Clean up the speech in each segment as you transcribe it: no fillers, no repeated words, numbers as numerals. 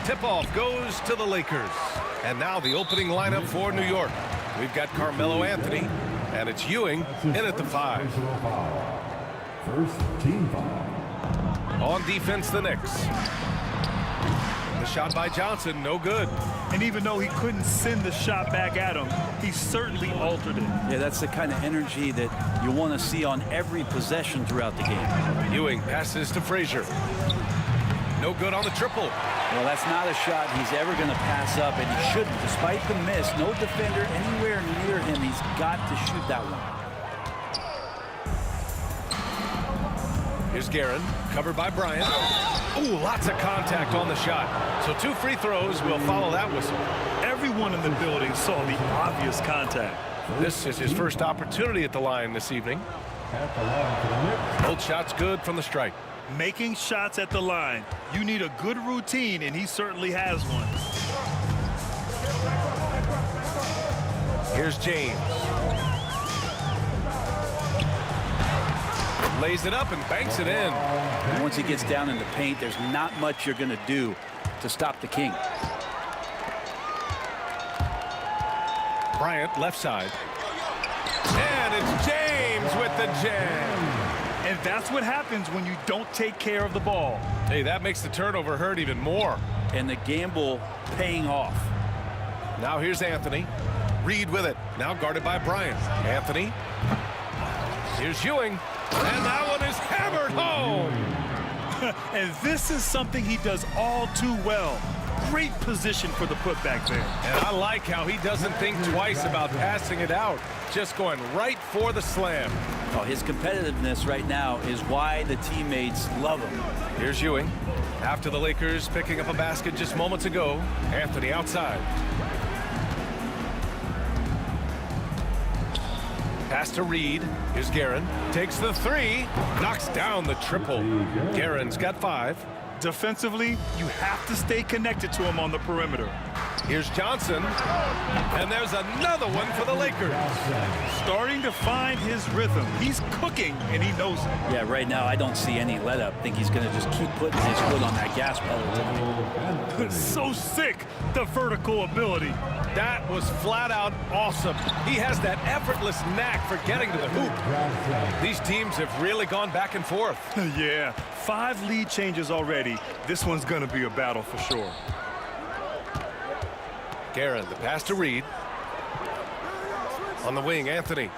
Tip-off goes to the Lakers. And now the opening lineup for New York. We've got Carmelo Anthony, and it's Ewing in at the 5. First team foul. On defense, the Knicks. The shot by Johnson, no good. And even though he couldn't send the shot back at him, he certainly altered it. Yeah, that's the kind of energy that you want to see on every possession throughout the game. Ewing passes to Frazier. No good on the triple. Well, that's not a shot he's ever going to pass up, and he shouldn't. Despite the miss, no defender anywhere near him. He's got to shoot that one. Here's Guerin, covered by Bryant. Ooh, lots of contact on the shot. So 2 free throws will follow that whistle. Everyone in the building saw the obvious contact. This is his first opportunity at the line this evening. At the line for the Knicks. Both shots good from the strike. Making shots at the line. You need a good routine, and he certainly has one. Here's James. Lays it up and banks it in. And once he gets down in the paint, there's not much you're going to do to stop the King. Bryant, left side. And it's James with the jam. And that's what happens when you don't take care of the ball. Hey, that makes the turnover hurt even more. And the gamble paying off. Now here's Anthony. Reed with it. Now guarded by Bryant. Anthony. Here's Ewing. And that one is hammered home. And this is something he does all too well. Great position for the putback there. And I like how he doesn't think twice about passing it out. Just going right for the slam. Oh, his competitiveness right now is why the teammates love him. Here's Ewing. After the Lakers picking up a basket just moments ago. Anthony outside. Pass to Reed. Here's Guerin. Takes the 3. Knocks down the triple. Guerin's got 5. Defensively, you have to stay connected to him on the perimeter. Here's Johnson. And there's another one for the Lakers. Starting to find his rhythm. He's cooking, and he knows it. Yeah, right now I don't see any let-up. I think he's going to just keep putting his foot on that gas pedal tonight. So sick, the vertical ability. That was flat out awesome. He has that effortless knack for getting to the hoop. These teams have really gone back and forth. Yeah, 5 lead changes already. This one's going to be a battle for sure. Guerin, the pass to Reed. On the wing, Anthony.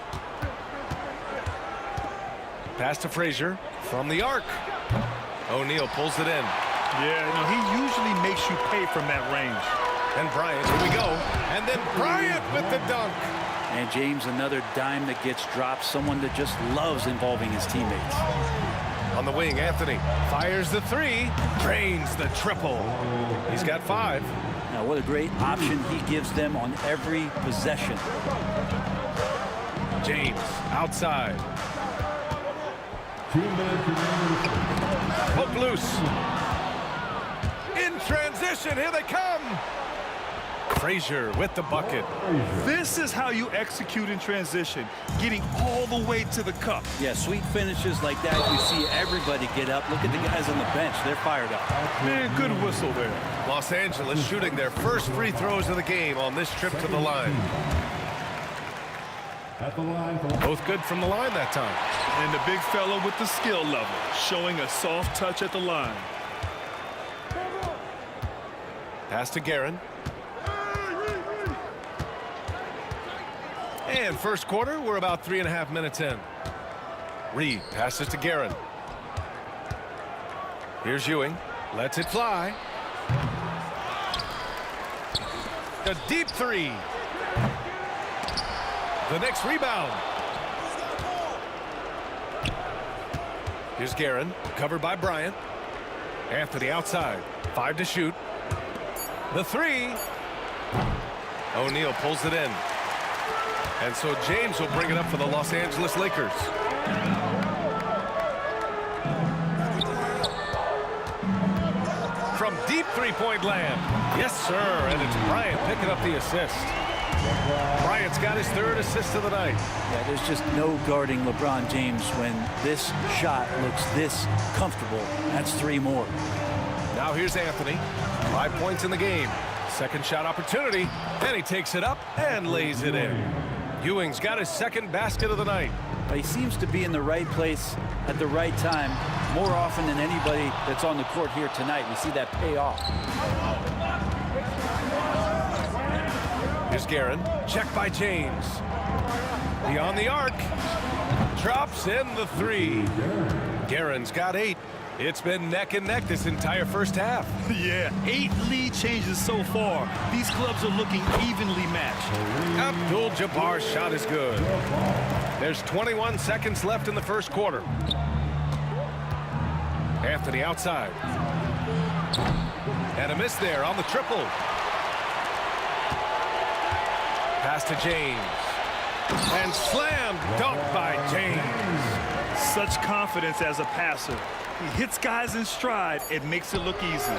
Pass to Frazier from the arc. O'Neal pulls it in. Yeah, no, he usually makes you pay from that range. And Bryant, here we go. And then Bryant with the dunk. And James, another dime that gets dropped. Someone that just loves involving his teammates. On the wing, Anthony fires the 3. Drains the triple. He's got 5. Now, what a great option he gives them on every possession. James outside. 2 minutes remaining. Hook loose. In transition, here they come. Frazier with the bucket. This is how you execute in transition, getting all the way to the cup. Yeah, sweet finishes like that, you see everybody get up. Look at the guys on the bench. They're fired up. Man, good whistle there. Los Angeles shooting their first free throws of the game on this trip to the line. At the line for Both good from the line that time. And the big fella with the skill level, showing a soft touch at the line. Pass to Guerin. And first quarter, we're about 3.5 minutes in. Reed passes to Guerin. Here's Ewing. Lets it fly. A deep 3. The next rebound. Here's Guerin, covered by Bryant. Anthony outside. 5 to shoot. The 3. O'Neal pulls it in. And so James will bring it up for the Los Angeles Lakers. From deep three-point land. Yes, sir. And it's Bryant picking up the assist. Bryant's got his 3rd assist of the night. Yeah, there's just no guarding LeBron James when this shot looks this comfortable. That's 3 more. Now here's Anthony. 5 points in the game. Second shot opportunity, and he takes it up and lays it in. Ewing's got his second basket of the night. He seems to be in the right place at the right time more often than anybody that's on the court here tonight. We see that pay off. Here's Guerin. Check by James. Beyond the arc. Drops in the 3. Guerin's got 8. It's been neck and neck this entire first half. Yeah, 8 lead changes so far. These clubs are looking evenly matched. Abdul-Jabbar's shot is good. There's 21 seconds left in the first quarter. Anthony outside. And a miss there on the triple. Pass to James. And slam dunk by James. Such confidence as a passer. He hits guys in stride. It makes it look easy.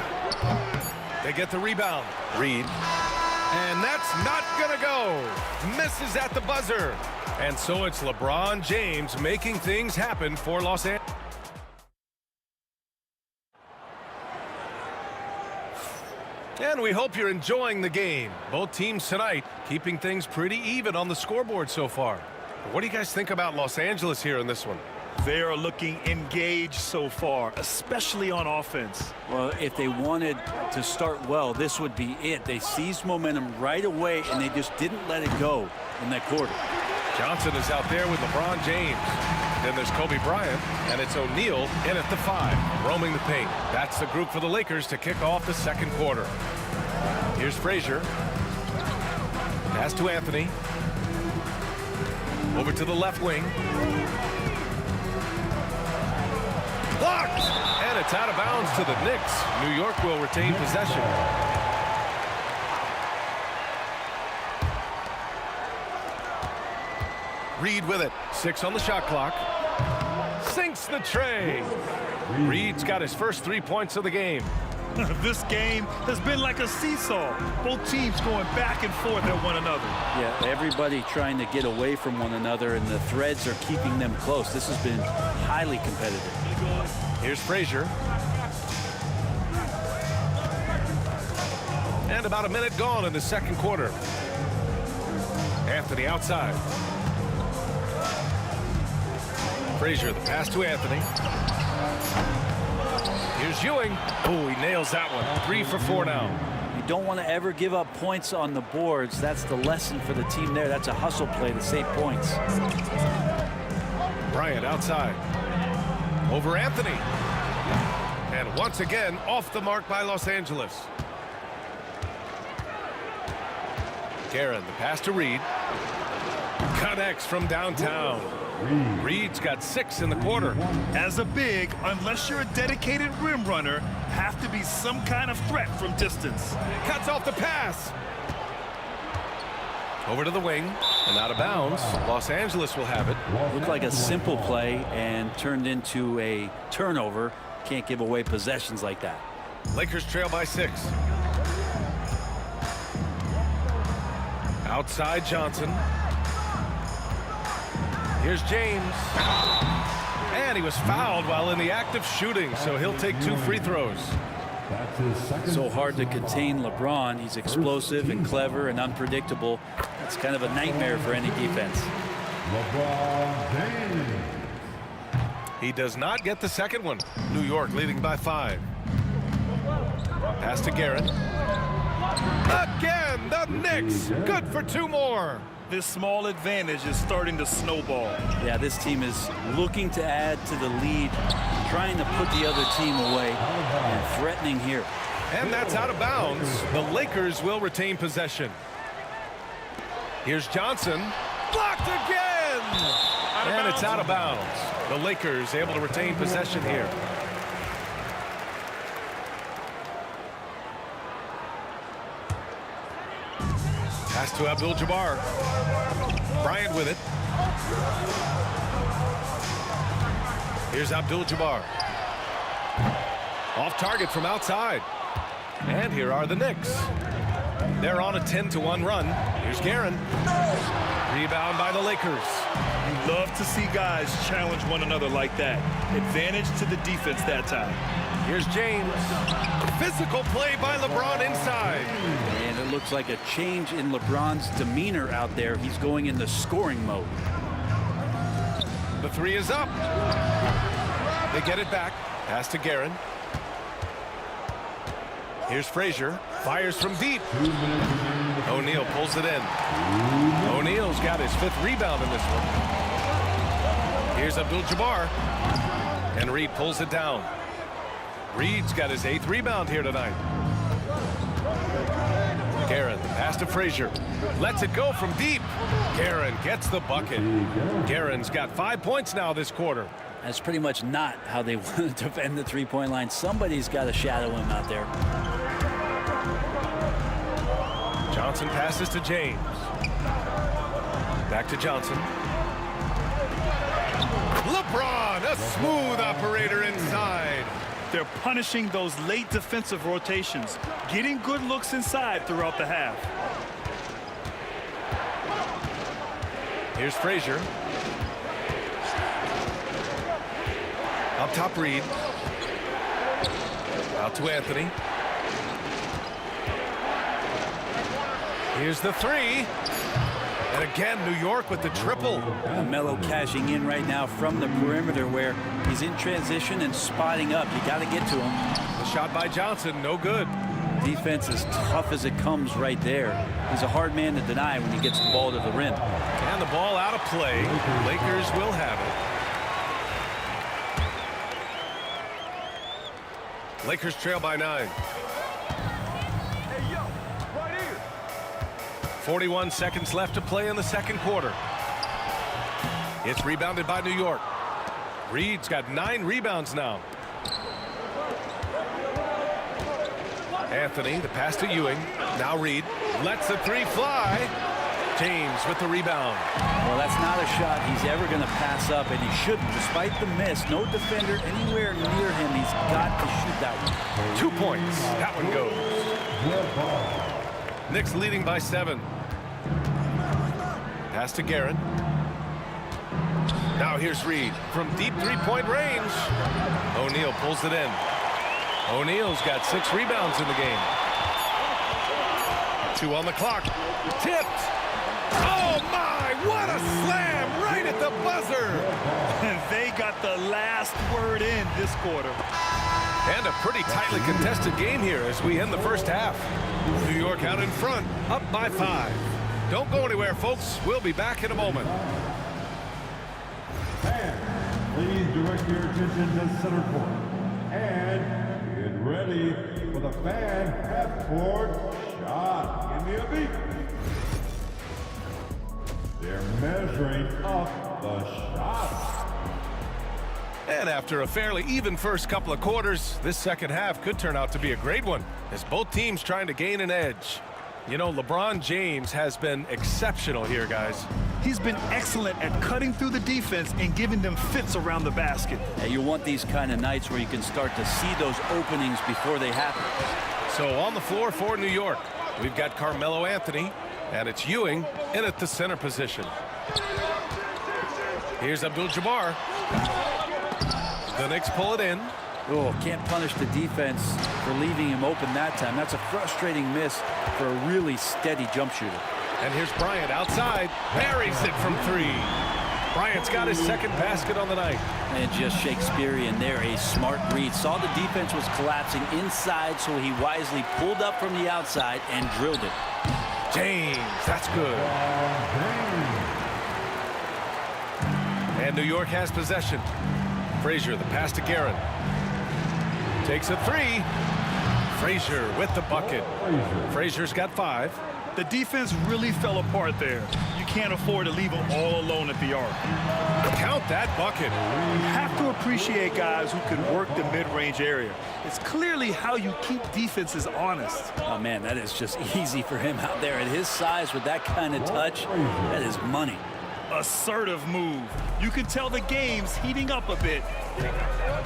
They get the rebound. Reed. And that's not gonna go. Misses at the buzzer. And so it's LeBron James making things happen for Los Angeles. And we hope you're enjoying the game. Both teams tonight keeping things pretty even on the scoreboard so far. What do you guys think about Los Angeles here in this one? They are looking engaged so far, especially on offense. Well, if they wanted to start well, this would be it. They seized momentum right away, and they just didn't let it go in that quarter. Johnson is out there with LeBron James. Then there's Kobe Bryant, and it's O'Neal in at the 5, roaming the paint. That's the group for the Lakers to kick off the second quarter. Here's Frazier. Pass to Anthony. Over to the left wing. Blocked! And it's out of bounds to the Knicks. New York will retain possession. Reed with it. 6 on the shot clock. Sinks the tray. Reed's got his first 3 points of the game. This game has been like a seesaw. Both teams going back and forth at one another. Yeah, everybody trying to get away from one another, and the threads are keeping them close. This has been highly competitive. Here's Frazier. And about a minute gone in the second quarter. Anthony outside. Frazier, the pass to Anthony. Here's Ewing. Oh, he nails that one. 3 for 4 now. You don't want to ever give up points on the boards. That's the lesson for the team there. That's a hustle play to save points. Bryant outside. Over Anthony. And once again, off the mark by Los Angeles. Guerin, the pass to Reed. Connects from downtown. Reed's got 6 in the quarter. As a big, unless you're a dedicated rim runner, have to be some kind of threat from distance. Cuts off the pass. Over to the wing and out of bounds. Los Angeles will have it. Looked like a simple play and turned into a turnover. Can't give away possessions like that. Lakers trail by 6. Outside Johnson. Here's James. And he was fouled while in the act of shooting, so he'll take 2 free throws. So hard to contain LeBron. He's explosive and clever and unpredictable. It's kind of a nightmare for any defense. LeBron James. He does not get the second one. New York leading by 5. Pass to Guerin. Again, the Knicks. Good for 2 more. This small advantage is starting to snowball. Yeah, this team is looking to add to the lead, trying to put the other team away, and threatening here. And that's out of bounds. The Lakers will retain possession. Here's Johnson. Blocked again! And it's out of bounds. The Lakers able to retain possession here. Pass to Abdul-Jabbar. Bryant with it. Here's Abdul-Jabbar. Off target from outside. And here are the Knicks. They're on a 10-1 run. Here's Guerin. Rebound by the Lakers. You love to see guys challenge one another like that. Advantage to the defense that time. Here's James. Physical play by LeBron inside. And it looks like a change in LeBron's demeanor out there. He's going into scoring mode. The three is up. They get it back. Pass to Guerin. Here's Frazier. Fires from deep. O'Neal pulls it in. O'Neal's got his 5th rebound in this one. Here's Abdul-Jabbar. And Reed pulls it down. Reed's got his 8th rebound here tonight. Guerin, the pass to Frazier. Lets it go from deep. Guerin gets the bucket. Guerin's got 5 points now this quarter. That's pretty much not how they want to defend the three-point line. Somebody's got to shadow him out there. Johnson passes to James. Back to Johnson. LeBron, a smooth operator inside. They're punishing those late defensive rotations, getting good looks inside throughout the half. Here's Frazier. Up top, Reed. Out to Anthony. Here's the three. And again, New York with the triple. Melo cashing in right now from the perimeter where he's in transition and spotting up. You got to get to him. The shot by Johnson, no good. Defense as tough as it comes right there. He's a hard man to deny when he gets the ball to the rim. And the ball out of play. Lakers will have it. Lakers trail by 9. 41 seconds left to play in the second quarter. It's rebounded by New York. Reed's got 9 rebounds now. Anthony, the pass to Ewing. Now Reed lets the three fly. James with the rebound. Well, that's not a shot he's ever going to pass up, and he shouldn't. Despite the miss, no defender anywhere near him. He's got to shoot that one. 2 points. That one goes. Knicks leading by 7. Pass to Guerin. Now here's Reed from deep three-point range. O'Neal pulls it in. O'Neal's got 6 rebounds in the game. 2 on the clock. Tipped. Oh my, what a slam right at the buzzer. And they got the last word in this quarter. And a pretty tightly contested game here as we end the first half. New York out in front, up by 5. Don't go anywhere, folks. We'll be back in a moment. And please direct your attention to center court. And get ready for the fan half-court shot. Give me a beat. They're measuring up the shot. And after a fairly even first couple of quarters, this second half could turn out to be a great one as both teams trying to gain an edge. You know, LeBron James has been exceptional here, guys. He's been excellent at cutting through the defense and giving them fits around the basket. And you want these kind of nights where you can start to see those openings before they happen. So on the floor for New York, we've got Carmelo Anthony, and it's Ewing in at the center position. Here's Abdul-Jabbar. The Knicks pull it in. Oh, can't punish the defense for leaving him open that time. That's a frustrating miss for a really steady jump shooter. And here's Bryant outside. Buries it from 3. Bryant's got his 2nd basket on the night. And just Shakespearean there, a smart read. Saw the defense was collapsing inside, so he wisely pulled up from the outside and drilled it. James, that's good. And New York has possession. Frazier, the pass to Guerin. Takes a 3. Frazier with the bucket. Frazier's got 5. The defense really fell apart there. You can't afford to leave them all alone at the arc. Count that bucket. You have to appreciate guys who can work the mid-range area. It's clearly how you keep defenses honest. Oh, man, that is just easy for him out there. At his size with that kind of touch, that is money. Assertive move. You can tell the game's heating up a bit.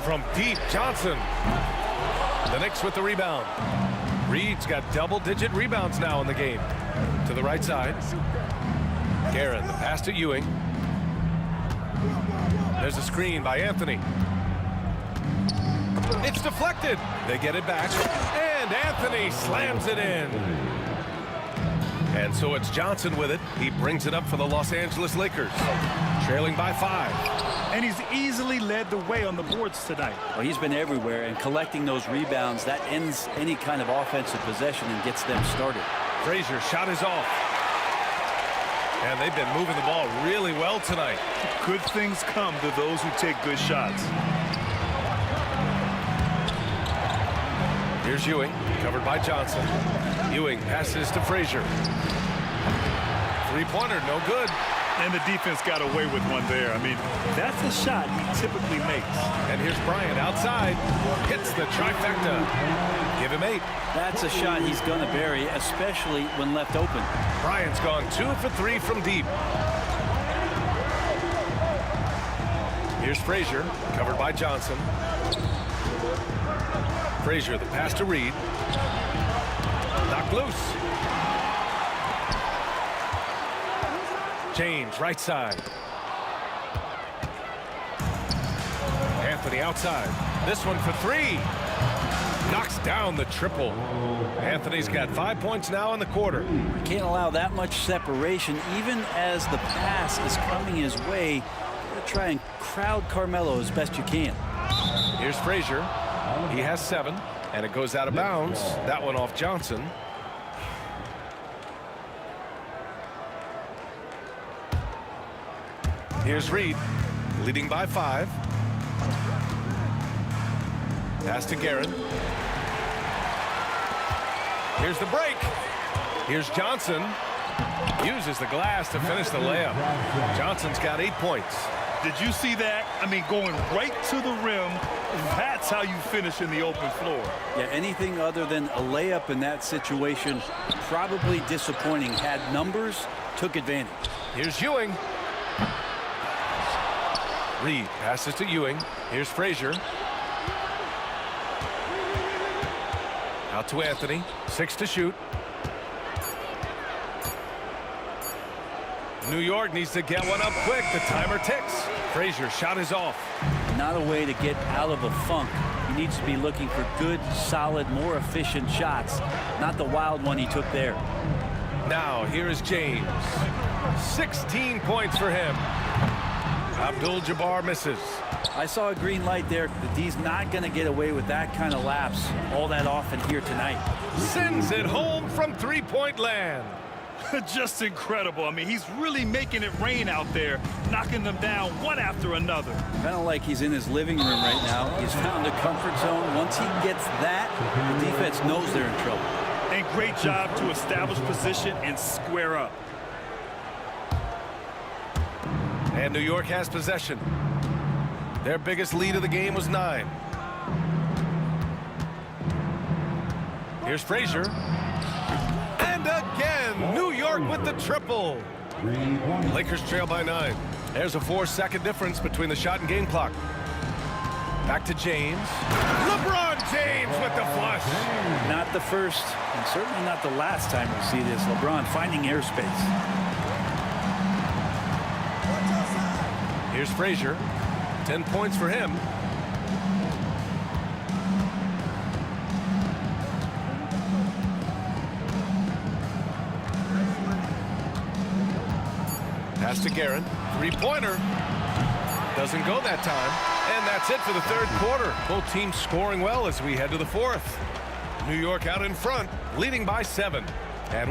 From deep, Johnson. The Knicks with the rebound. Reed's got double-digit rebounds now in the game. To the right side. Guerin, the pass to Ewing. There's a screen by Anthony. It's deflected. They get it back. And Anthony slams it in. And so it's Johnson with it. He brings it up for the Los Angeles Lakers. Trailing by 5. And he's easily led the way on the boards tonight. Well, he's been everywhere, and collecting those rebounds, that ends any kind of offensive possession and gets them started. Frazier's shot is off. And they've been moving the ball really well tonight. Good things come to those who take good shots. Here's Ewing, covered by Johnson. Ewing passes to Frazier. Three-pointer, no good. And the defense got away with one there. I mean, that's a shot he typically makes. And here's Bryant outside. Hits the trifecta. Give him 8. That's a shot he's going to bury, especially when left open. Bryant's gone 2 for 3 from deep. Here's Frazier, covered by Johnson. Frazier, the pass to Reed. Knocked loose. James, right side. Anthony outside. This one for 3. Knocks down the triple. Anthony's got 5 points now in the quarter. Can't allow that much separation, even as the pass is coming his way. Try and crowd Carmelo as best you can. Here's Frazier. He has 7, and it goes out of bounds. That one off Johnson. Here's Reed, leading by 5. Pass to Guerin. Here's the break. Here's Johnson. Uses the glass to finish the layup. Johnson's got 8 points. Did you see that? I mean, going right to the rim. That's how you finish in the open floor. Yeah, anything other than a layup in that situation, probably disappointing. Had numbers, took advantage. Here's Ewing. Reed passes to Ewing. Here's Frazier. Out to Anthony. 6 to shoot. New York needs to get one up quick. The timer ticks. Frazier's shot is off. Not a way to get out of a funk. He needs to be looking for good, solid, more efficient shots, not the wild one he took there. Now here is James. 16 points for him. Abdul-Jabbar misses. I saw a green light there. The D's not going to get away with that kind of lapse all that often here tonight. Sends it home from three-point land. Just incredible. I mean, he's really making it rain out there, knocking them down one after another. Kind of like he's in his living room right now. He's found a comfort zone. Once he gets that, the defense knows they're in trouble. And great job to establish position and square up. And New York has possession. Their biggest lead of the game was 9. Here's Frazier. And again, New York with the triple. Lakers trail by 9. There's a 4-second difference between the shot and game clock. Back to James. LeBron James with the flush. Not the first, and certainly not the last time we see this. LeBron finding airspace. Here's Frazier. 10 points for him. Pass to Guerin. Three-pointer. Doesn't go that time. And that's it for the third quarter. Both teams scoring well as we head to the fourth. New York out in front, leading by 7. And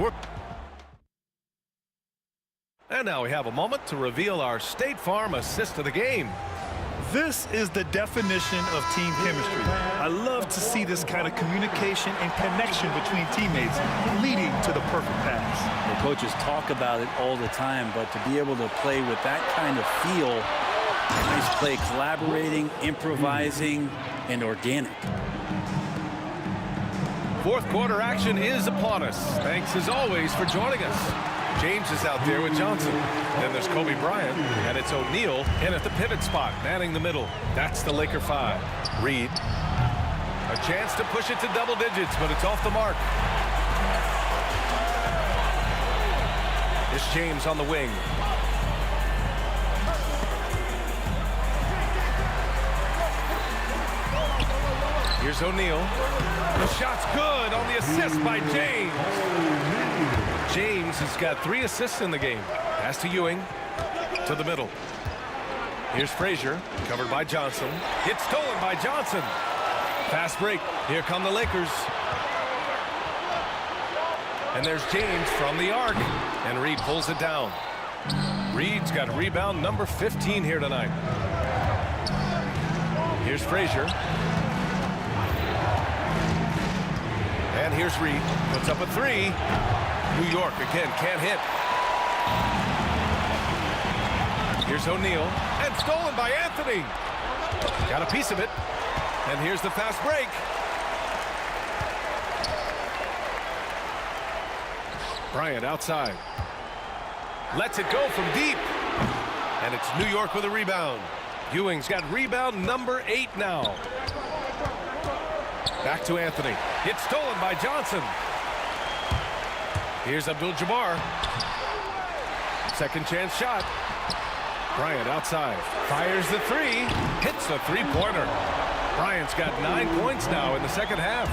now we have a moment to reveal our State Farm assist of the game. This is the definition of team chemistry. I love to see this kind of communication and connection between teammates leading to the perfect pass. The coaches talk about it all the time, but to be able to play with that kind of feel, nice play, collaborating, improvising, and organic. Fourth quarter action is upon us. Thanks as always for joining us. James is out there with Johnson. Then there's Kobe Bryant, and it's O'Neal in at the pivot spot, manning the middle. That's the Laker 5. Reed. A chance to push it to double digits, but it's off the mark. It's James on the wing. Here's O'Neal. The shot's good on the assist by James. James has got 3 assists in the game. Pass to Ewing. To the middle. Here's Frazier. Covered by Johnson. It's stolen by Johnson. Fast break. Here come the Lakers. And there's James from the arc. And Reed pulls it down. Reed's got rebound number 15 here tonight. Here's Frazier. And here's Reed. Puts up a 3. New York again can't hit. Here's O'Neal. And stolen by Anthony. Got a piece of it. And here's the fast break. Bryant outside. Lets it go from deep. And it's New York with a rebound. Ewing's got rebound number 8 now. Back to Anthony. It's stolen by Johnson. Here's Abdul-Jabbar. Second chance shot. Bryant outside. Fires the 3. Hits the three-pointer. Bryant's got 9 points now in the second half.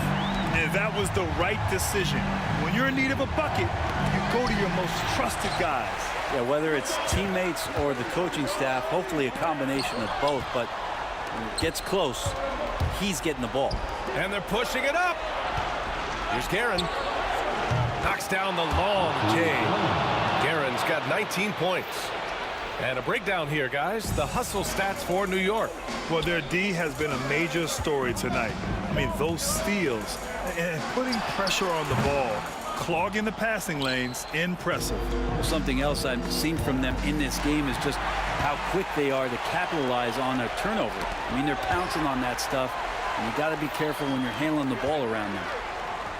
And that was the right decision. When you're in need of a bucket, you go to your most trusted guys. Yeah, whether it's teammates or the coaching staff, hopefully a combination of both, but when it gets close, he's getting the ball. And they're pushing it up. Here's Guerin. Knocks down the long J. Guerin's got 19 points. And a breakdown here, guys. The hustle stats for New York. Well, their D has been a major story tonight. I mean, those steals and putting pressure on the ball, clogging the passing lanes, impressive. Something else I've seen from them in this game is just how quick they are to capitalize on a turnover. I mean, they're pouncing on that stuff, and you got to be careful when you're handling the ball around them.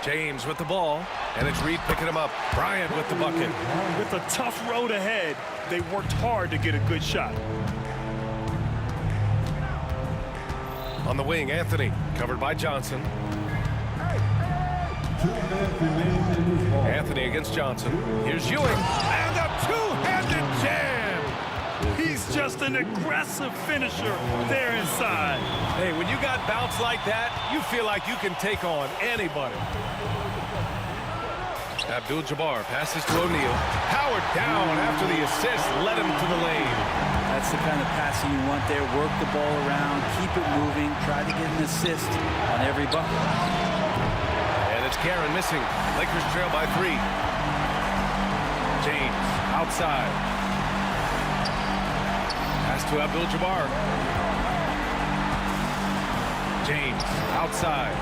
James with the ball, and it's Reed picking him up. Bryant with the bucket. With a tough road ahead, they worked hard to get a good shot. On the wing, Anthony, covered by Johnson. Anthony against Johnson. Here's Ewing, and a two-handed jam. He's just an aggressive finisher there inside. Hey, when you got bounce like that, you feel like you can take on anybody. Abdul-Jabbar passes to O'Neal. Howard down after the assist, led him to the lane. That's the kind of passing you want there. Work the ball around, keep it moving, try to get an assist on every bucket. And it's Guerin missing. Lakers trail by 3. James outside. Pass to Abdul-Jabbar. James outside.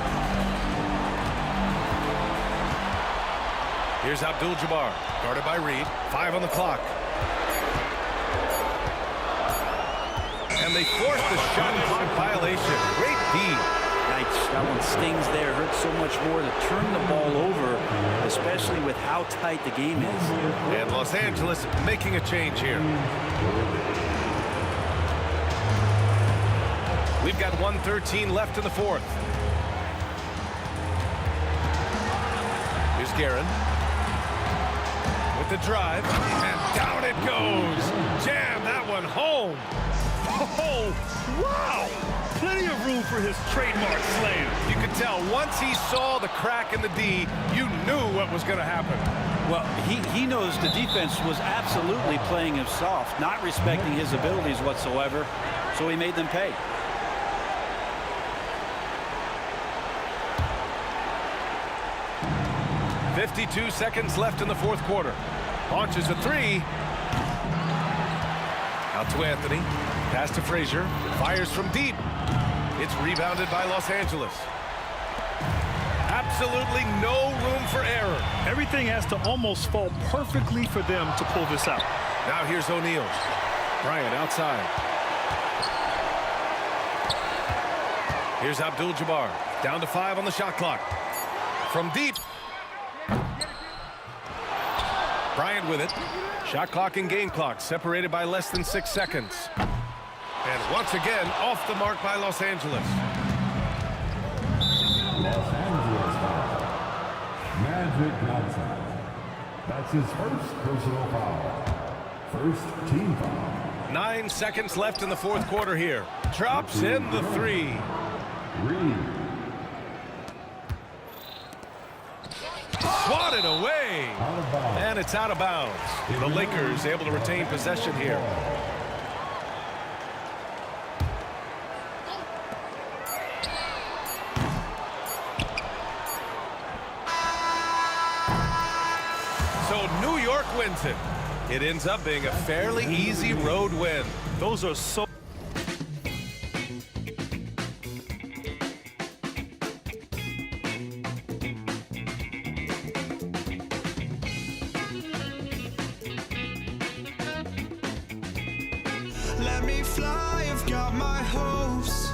Here's Abdul-Jabbar, guarded by Reed. 5 on the clock. And they force the shot clock violation. Great D. Nice. That one stings there. Hurts so much more to turn the ball over, especially with how tight the game is. And Los Angeles making a change here. We've got 1:13 left in the fourth. Here's Guerin. With the drive, and down it goes. Jam that one home. Oh, wow! Plenty of room for his trademark slam. You could tell once he saw the crack in the D, you knew what was going to happen. Well, he knows the defense was absolutely playing him soft, not respecting his abilities whatsoever, so he made them pay. .52 seconds left in the fourth quarter. Launches a 3. Out to Anthony. Pass to Frazier. Fires from deep. It's rebounded by Los Angeles. Absolutely no room for error. Everything has to almost fall perfectly for them to pull this out. Now here's O'Neal. Bryant outside. Here's Abdul-Jabbar. Down to 5 on the shot clock. From deep. Bryant with it. Shot clock and game clock separated by less than 6 seconds. And once again, off the mark by Los Angeles. Los Angeles foul. Magic Johnson. That's his first personal foul. First team foul. 9 seconds left in the fourth quarter here. Drops in the 3. Reed. it away. Out of bounds. And it's out of bounds. The Lakers able to retain possession here. So New York wins it. It ends up being a fairly easy road win. Those are so... Let me fly, I've got my hopes,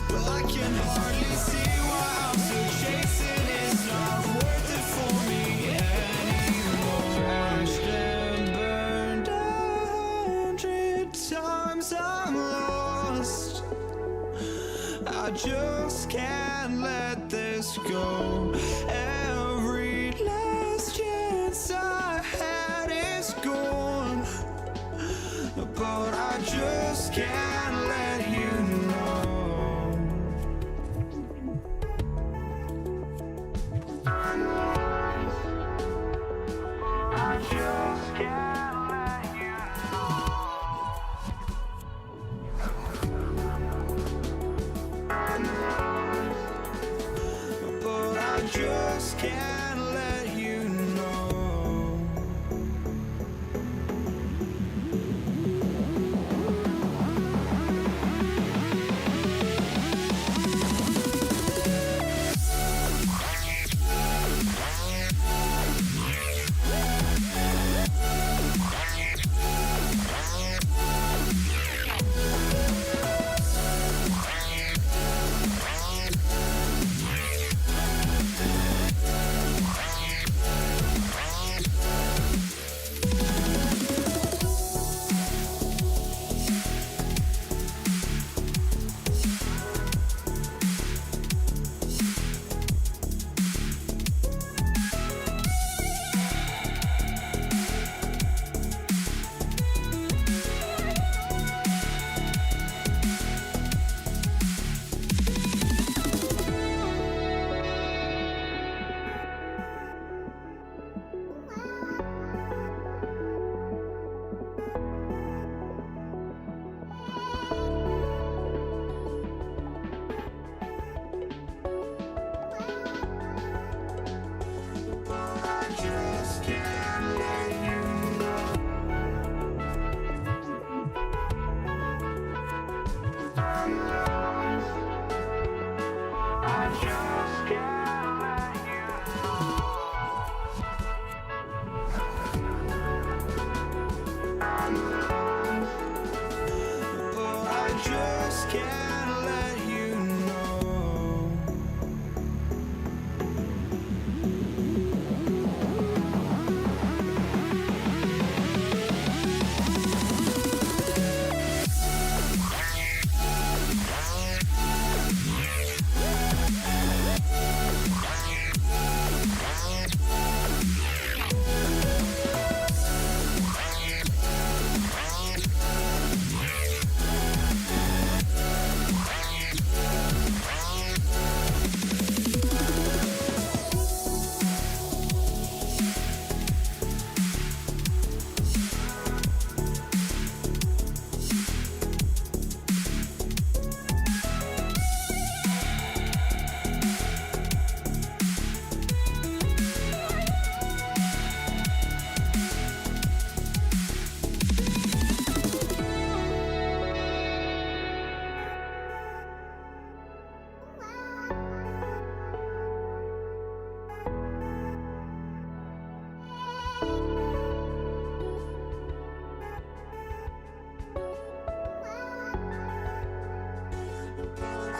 but I can hardly see why I'm still chasing. It's not worth it for me anymore. Crashed and burned 100 times, I'm lost. I just can't let this go. Every last chance I had is gone, but I just can't let you know. I just can't let you know. But I just can't let you know.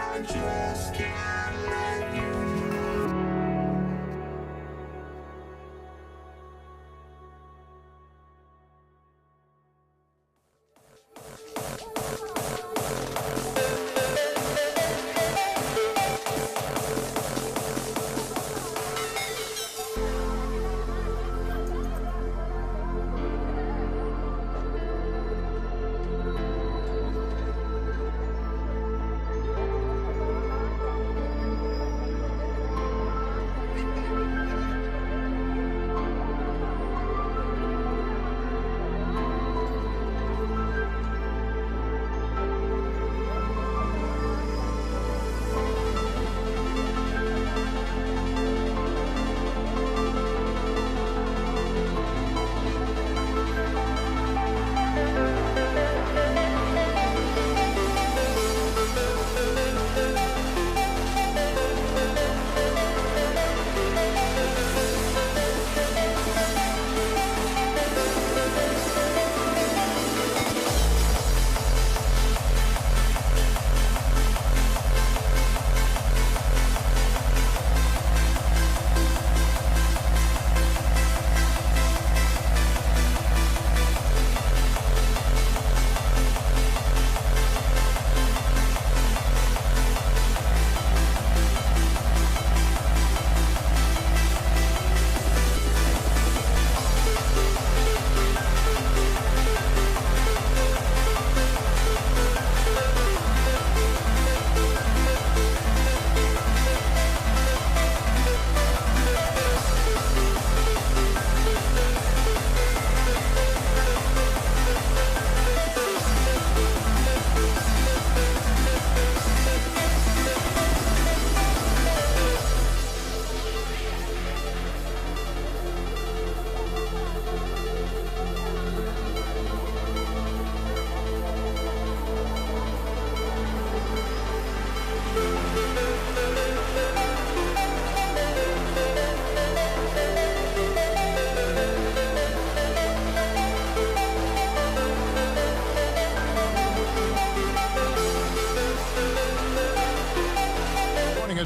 I just can't let you know.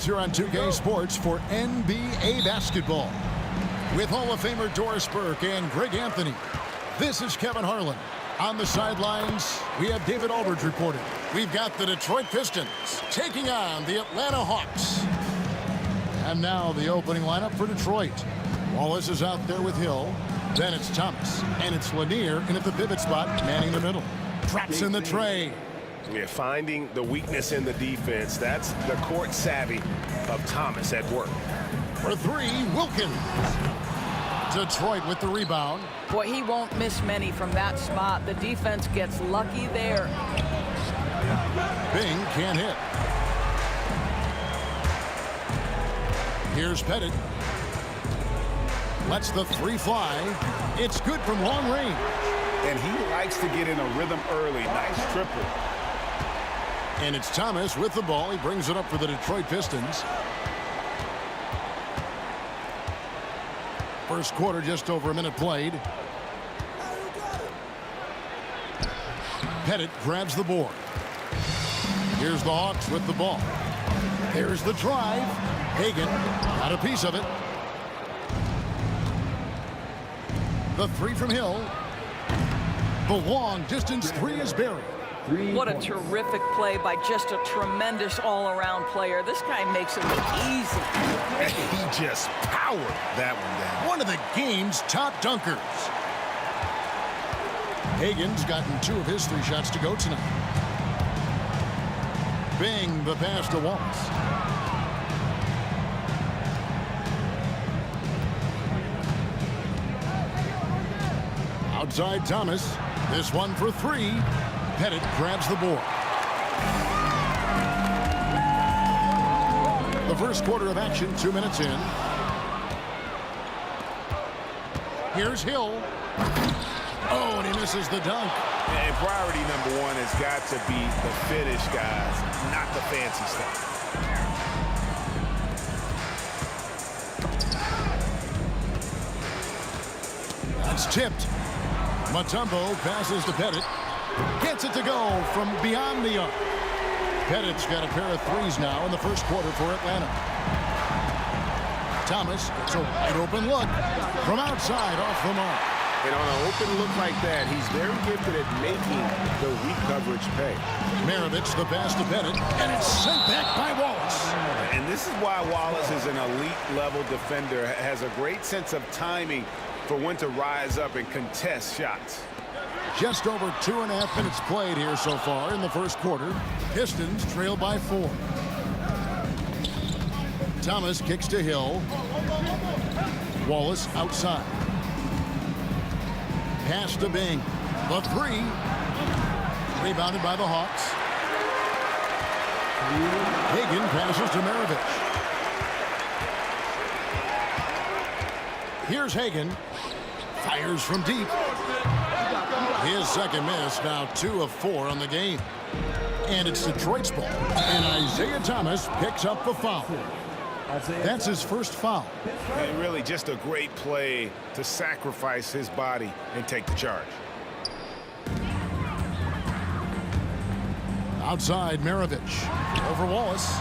us here on 2K Sports for NBA basketball. With Hall of Famer Doris Burke and Greg Anthony, this is Kevin Harlan. On the sidelines, we have David Aldridge reporting. We've got the Detroit Pistons taking on the Atlanta Hawks. And now the opening lineup for Detroit. Wallace is out there with Hill. Then it's Thomas. And it's Lanier in at the pivot spot, manning the middle. Traps in the tray. Yeah, finding the weakness in the defense. That's the court savvy of Thomas at work. For three, Wilkins. Detroit with the rebound. Boy, he won't miss many from that spot. The defense gets lucky there. Bing can't hit. Here's Pettit. Lets the three fly. It's good from long range. And he likes to get in a rhythm early. Nice triple. And it's Thomas with the ball. He brings it up for the Detroit Pistons. First quarter, just over a minute played. Pettit grabs the board. Here's the Hawks with the ball. There's the drive. Hagan got a piece of it. The three from Hill. The long distance three is buried. What a terrific play by just a tremendous all-around player. This guy makes it look easy. He just powered that one down. One of the game's top dunkers. Hagan's gotten 2 of his 3 shots to go tonight. Bing the pass to Wallace. Outside Thomas. This one for 3. Pettit grabs the board. The first quarter of action, 2 minutes in. Here's Hill. Oh, and he misses the dunk. And priority number 1 has got to be the finish, guys, not the fancy stuff. That's tipped. Mutombo passes to Pettit. Gets it to go from beyond the arc. Pettit's got a pair of 3s now in the first quarter for Atlanta. Thomas gets a wide open look from outside off the mark. And on an open look like that, he's very gifted at making the weak coverage pay. Maravich the pass to Pettit, and it's sent back by Wallace. And this is why Wallace is an elite level defender, has a great sense of timing for when to rise up and contest shots. Just over 2.5 minutes played here so far in the first quarter. Pistons trail by 4. Thomas kicks to Hill. Wallace outside. Pass to Bing. The 3. Rebounded by the Hawks. Hagan passes to Maravich. Here's Hagan. Fires from deep. His second miss, now 2 of 4 on the game. And it's Detroit's ball. And Isaiah Thomas picks up the foul. That's his first foul. And really just a great play to sacrifice his body and take the charge. Outside, Maravich. Over Wallace.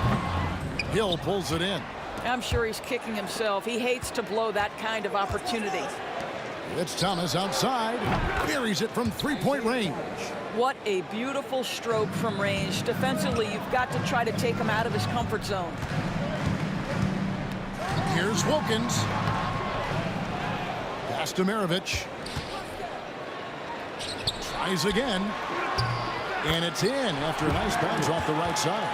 Hill pulls it in. I'm sure he's kicking himself. He hates to blow that kind of opportunity. It's Thomas outside. Buries it from 3-point range. What a beautiful stroke from range. Defensively, you've got to try to take him out of his comfort zone. Here's Wilkins. Pass to Maravich. Tries again. And it's in after a nice bounce off the right side.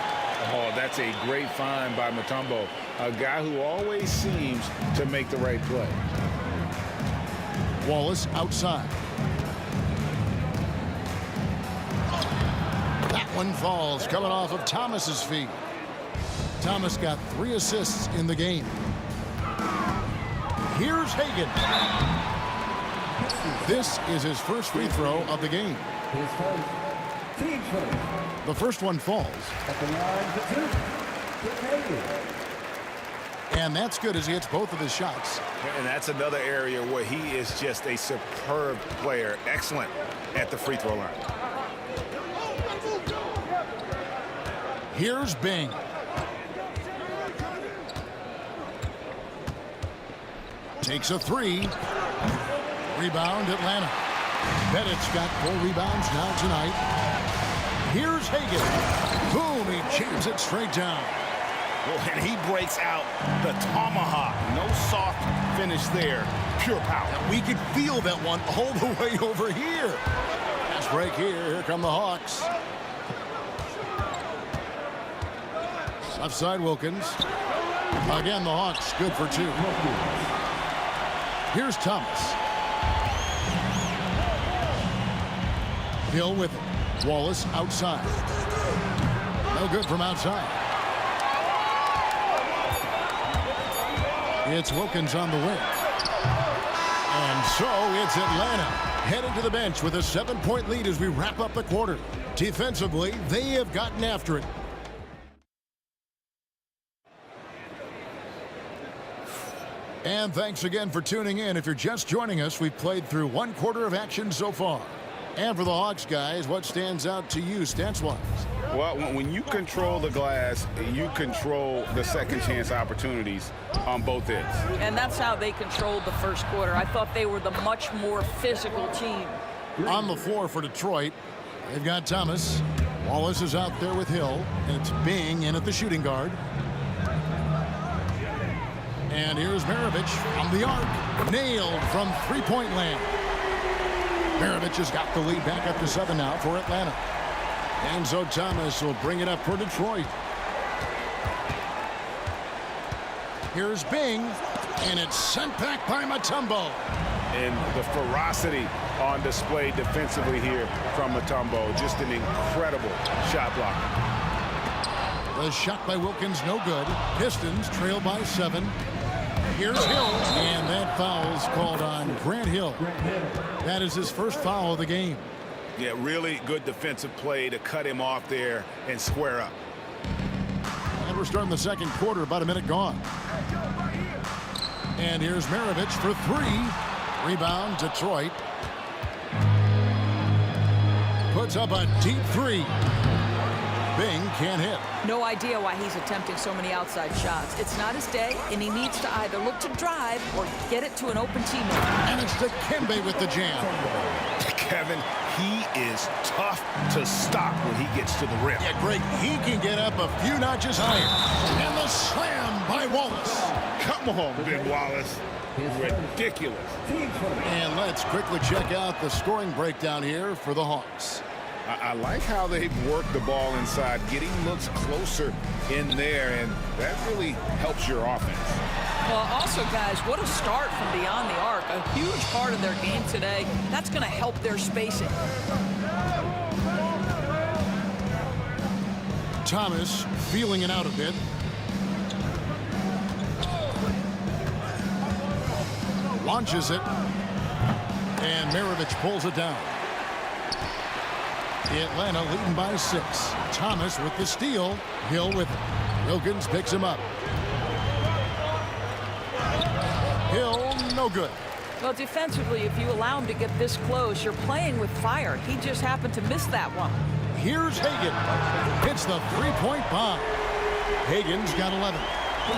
Oh, that's a great find by Mutombo, a guy who always seems to make the right play. Wallace outside. That one falls, coming off of Thomas's feet. Thomas got 3 assists in the game. Here's Hagan. This is his first free throw of the game. The first one falls. And that's good as he hits both of his shots. And that's another area where he is just a superb player. Excellent at the free throw line. Here's Bing. Takes a three. Rebound, Atlanta. Bennett's got 4 rebounds now tonight. Here's Hagan. Boom, he jams it straight down. Well, and he breaks out the tomahawk. No soft finish there. Pure power. We could feel that one all the way over here. Fast break here. Here come the Hawks. Left side, Wilkins. Again, the Hawks good for 2. Here's Thomas. Hill with it. Wallace outside. No good from outside. It's Wilkins on the wing. And so it's Atlanta headed to the bench with a 7-point lead as we wrap up the quarter. Defensively, they have gotten after it. And thanks again for tuning in. If you're just joining us, we've played through 1 quarter of action so far. And for the Hawks, guys, what stands out to you stats-wise? Well, when you control the glass, you control the second chance opportunities on both ends. And that's how they controlled the first quarter. I thought they were the much more physical team. On the floor for Detroit, they've got Thomas. Wallace is out there with Hill, and it's Bing in at the shooting guard. And here's Maravich from the arc. Nailed from three-point land. Maravich has got the lead back up to 7 now for Atlanta. And so Thomas will bring it up for Detroit. Here's Bing, and it's sent back by Mutombo. And the ferocity on display defensively here from Mutombo. Just an incredible shot blocker. The shot by Wilkins, no good. Pistons trail by 7. Here's Hill, and that foul's called on Grant Hill. That is his first foul of the game. Yeah, really good defensive play to cut him off there and square up. And we're starting the second quarter, about a minute gone. And here's Maravich for 3. Rebound, Detroit. Puts up a deep 3. Bing can't hit. No idea why he's attempting so many outside shots. It's not his day, and he needs to either look to drive or get it to an open teammate. And it's Dikembe with the jam. Kevin, he is tough to stop when he gets to the rim. Yeah, Greg, he can get up a few notches higher. And the slam by Wallace. Come on, Big Wallace. Ridiculous. And let's quickly check out the scoring breakdown here for the Hawks. I like how they've worked the ball inside, getting looks closer in there, and that really helps your offense. Well, also, guys, what a start from beyond the arc. A huge part of their game today. That's going to help their spacing. Thomas feeling it out a bit. Launches it. And Maravich pulls it down. Atlanta leading by 6. Thomas with the steal. Hill with it. Wilkins picks him up. Hill, no good. Well, defensively, if you allow him to get this close, you're playing with fire. He just happened to miss that one. Here's Hagan. Hits the three-point bomb. Hagan's got 11.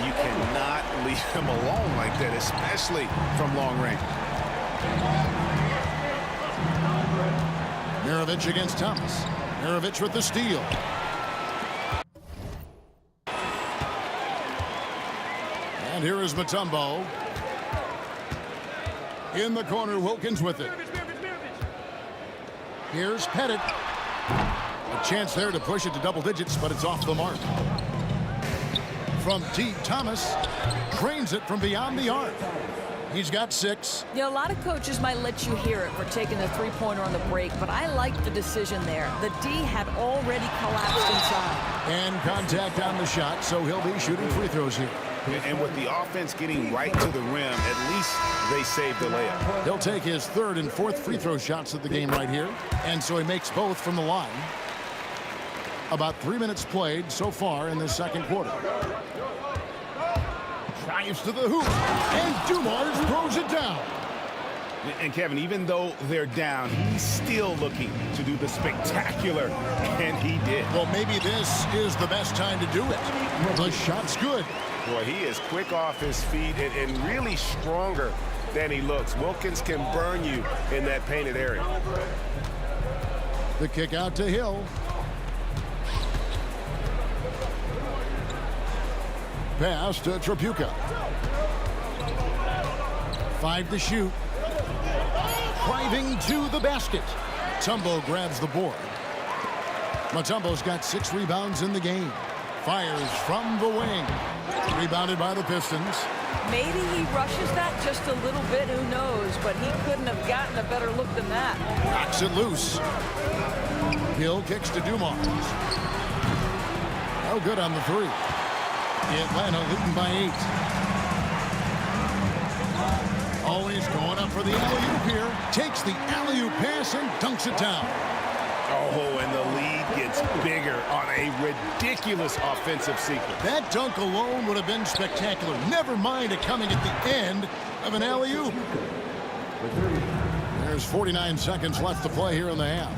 You cannot leave him alone like that, especially from long range. Maravich against Thomas. Maravich with the steal. And here is Mutombo. In the corner, Wilkins with it. Here's Pettit. A chance there to push it to double digits, but it's off the mark. From deep, Thomas cranes it from beyond the arc. He's got 6. Yeah, a lot of coaches might let you hear it for taking the three-pointer on the break, but I like the decision there. The D had already collapsed inside. And contact on the shot, so he'll be shooting free throws here. And with the offense getting right to the rim, at least they saved the layup. He'll take his 3rd and 4th free throw shots of the game right here. And so he makes both from the line. About 3 minutes played so far in the second quarter. Drives to the hoop, and Dumars throws it down. And Kevin, even though they're down, he's still looking to do the spectacular, and he did. Well, maybe this is the best time to do it. The shot's good. Boy, he is quick off his feet and really stronger than he looks. Wilkins can burn you in that painted area. The kick out to Hill. Pass to Tripucka. 5 to shoot. Driving to the basket. Mutombo grabs the board. Mutombo's got 6 rebounds in the game. Fires from the wing. Rebounded by the Pistons. Maybe he rushes that just a little bit, who knows, but he couldn't have gotten a better look than that. Knocks it loose. Hill kicks to Dumars. No good on the 3. Atlanta leading by 8. Always going up for the alley-oop here. Takes the alley-oop pass and dunks it down. Oh, and the lead gets bigger on a ridiculous offensive sequence. That dunk alone would have been spectacular. Never mind it coming at the end of an alley-oop. There's 49 seconds left to play here in the half.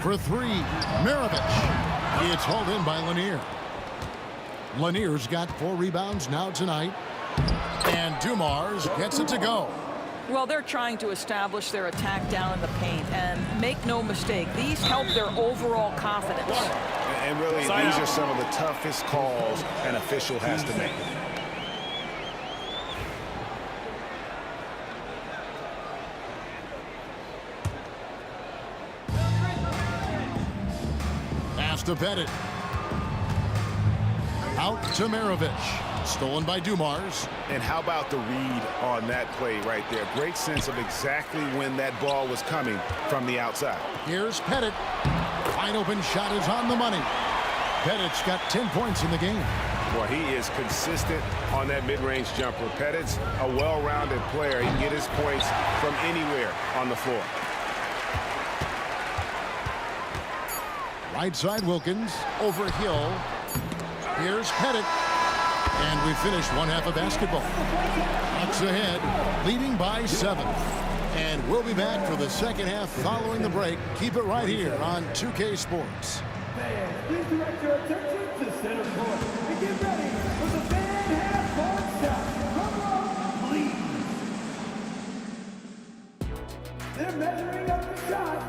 For 3, Maravich. It's hauled in by Lanier. Lanier's got 4 rebounds now tonight. And Dumars gets it to go. Well, they're trying to establish their attack down in the paint, and make no mistake, these help their overall confidence. And really, these are some of the toughest calls an official has to make. Pass to Pettit. Out to Maravich. Stolen by Dumars. And how about the read on that play right there? Great sense of exactly when that ball was coming from the outside. Here's Pettit. Wide open shot is on the money. Pettit's got 10 points in the game. Well, he is consistent on that mid-range jumper. Pettit's a well-rounded player. He can get his points from anywhere on the floor. Right side Wilkins. Over Hill. Here's Pettit. And we finish one half of basketball. Bucks ahead, leading by 7. And we'll be back for the second half following the break. Keep it right here on 2K Sports. Please direct your attention to center court and get ready for the fan half-court shot. Come on, please. They're measuring up the shot.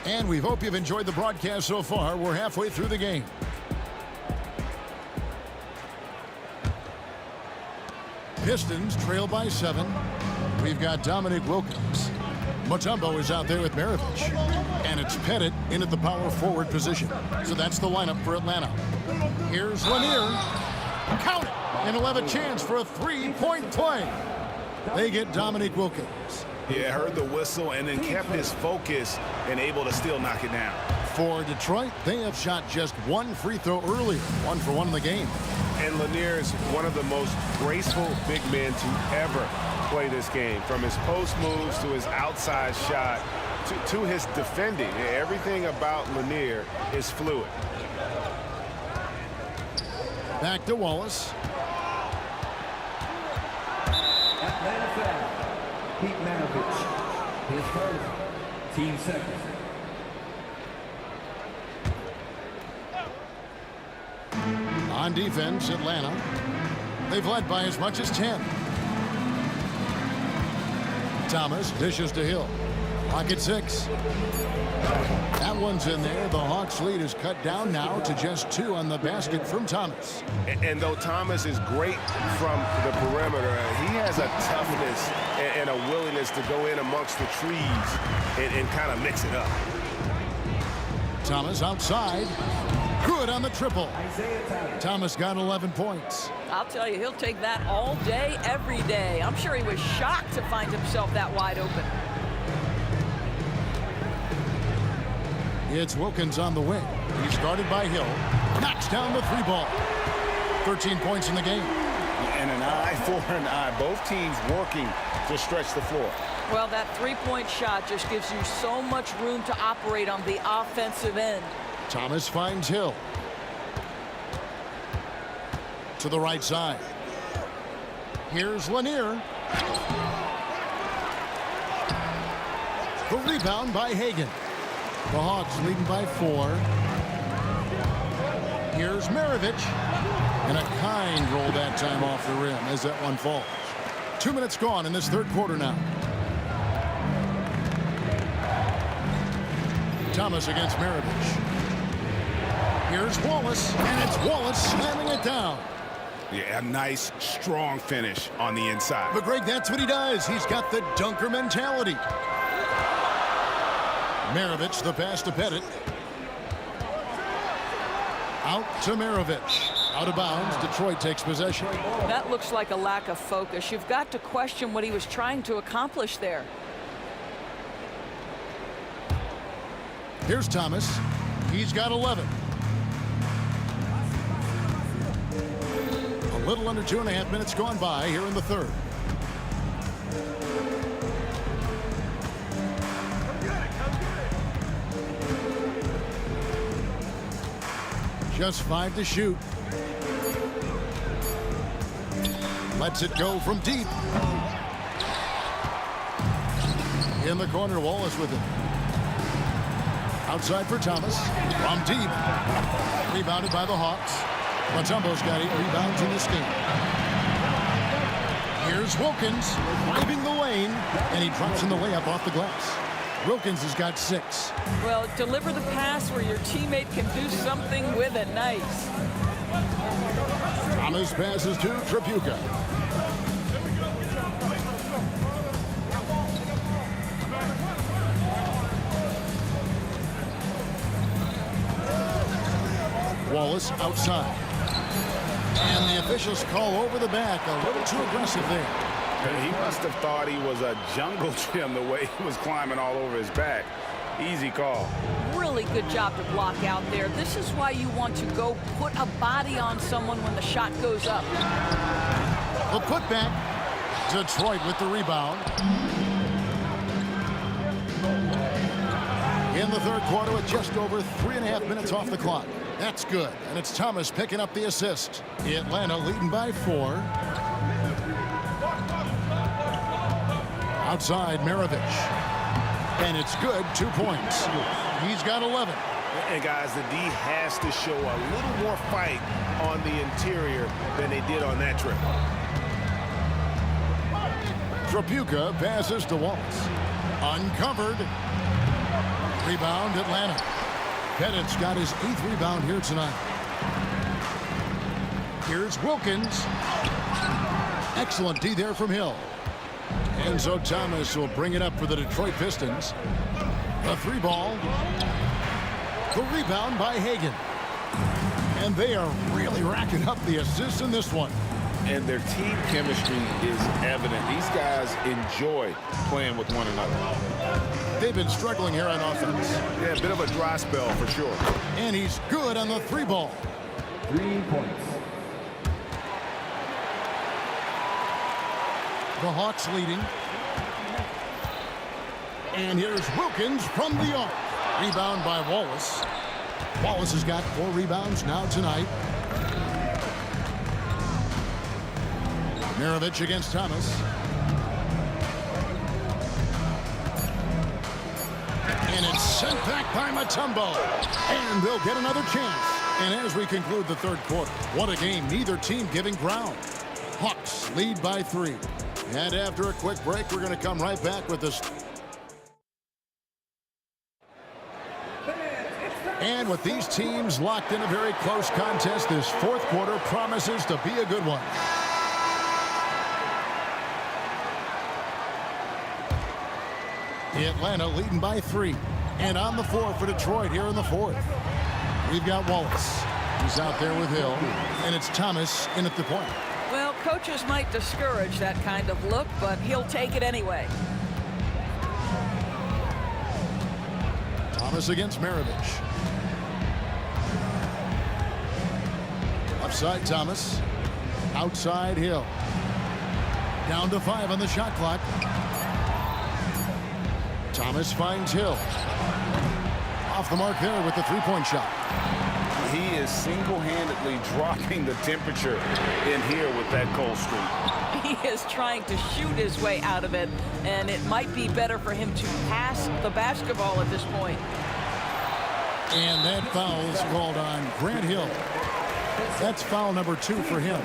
And we hope you've enjoyed the broadcast so far. We're halfway through the game. Pistons trail by 7. We've got Dominic Wilkins. Mutombo is out there with Maravich. And it's Pettit in at the power forward position. So that's the lineup for Atlanta. Here's Lanier. Count it! And he'll have a chance for a 3-point play. They get Dominic Wilkins. Yeah, heard the whistle and then kept his focus and able to still knock it down. For Detroit, they have shot just 1 free throw earlier. 1 for 1 in the game. And Lanier is one of the most graceful big men to ever play this game. From his post moves to his outside shot to his defending. Everything about Lanier is fluid. Back to Wallace. Atlanta foul. Pete Maravich. His first. Team second. On defense, Atlanta. They've led by as much as 10. Thomas dishes to Hill. Pocket 6. That one's in there. The Hawks' lead is cut down now to just 2 on the basket from Thomas. And though Thomas is great from the perimeter, he has a toughness and a willingness to go in amongst the trees and kind of mix it up. Thomas outside. Good on the triple. Thomas got 11 points. I'll tell you, he'll take that all day, every day. I'm sure he was shocked to find himself that wide open. It's Wilkins on the wing. He's guarded by Hill. Knocks down the 3-ball. 13 points in the game. And an eye for an eye. Both teams working to stretch the floor. Well, that 3-point shot just gives you so much room to operate on the offensive end. Thomas finds Hill. To the right side. Here's Lanier. The rebound by Hagan. The Hawks leading by 4. Here's Maravich. And a kind roll that time off the rim as that one falls. 2 minutes gone in this third quarter now. Thomas against Maravich. Here's Wallace, and it's Wallace slamming it down. Yeah, a nice, strong finish on the inside. But Greg, that's what he does. He's got the dunker mentality. Maravich, the pass to Pettit. Out to Maravich. Out of bounds. Detroit takes possession. That looks like a lack of focus. You've got to question what he was trying to accomplish there. Here's Thomas. He's got 11. A little under 2.5 minutes gone by here in the third. Just 5 to shoot. Lets it go from deep. In the corner, Wallace with it. Outside for Thomas. From deep. Rebounded by the Hawks. Matumbo's got 8 rebounds in this game. Here's Wilkins driving the lane, and he drops in the layup off the glass. Wilkins has got 6. Well, deliver the pass where your teammate can do something with it. Nice. Thomas passes to Tripucka. Wallace outside. And the officials call over the back. A little too aggressive there. He must have thought he was a jungle gym the way he was climbing all over his back. Easy call. Really good job to block out there. This is why you want to go put a body on someone when the shot goes up. The putback. Detroit with the rebound. In the third quarter with just over 3.5 minutes off the clock. That's good. And it's Thomas picking up the assist. Atlanta leading by 4. Outside, Maravich. And it's good, 2 points. He's got 11. And guys, the D has to show a little more fight on the interior than they did on that trip. Tripucka passes to Wallace. Uncovered. Rebound, Atlanta. Pettit's got his 8th rebound here tonight. Here's Wilkins. Excellent D there from Hill. And so Thomas will bring it up for the Detroit Pistons. The 3 ball. The rebound by Hagan. And they are really racking up the assists in this one. And their team chemistry is evident. These guys enjoy playing with one another. They've been struggling here on offense. Yeah, a bit of a dry spell for sure. And he's good on the 3 ball. 3 points. The Hawks leading. And here's Wilkins from the arc. Rebound by Wallace. Wallace has got 4 rebounds now tonight. Maravich against Thomas. And it's sent back by Mutombo. And they'll get another chance. And as we conclude the third quarter, what a game. Neither team giving ground. Hawks lead by 3. And after a quick break, we're going to come right back with this. And with these teams locked in a very close contest, this fourth quarter promises to be a good one. Atlanta leading by 3. And on the floor for Detroit here in the fourth. We've got Wallace. He's out there with Hill. And it's Thomas in at the point. Well, coaches might discourage that kind of look, but he'll take it anyway. Thomas against Maravich. Upside Thomas. Outside Hill. Down to 5 on the shot clock. Thomas finds Hill. Off the mark there with the 3-point shot. He is single-handedly dropping the temperature in here with that cold streak. He is trying to shoot his way out of it, and it might be better for him to pass the basketball at this point. And that foul is called on Grant Hill. That's foul number 2 for him.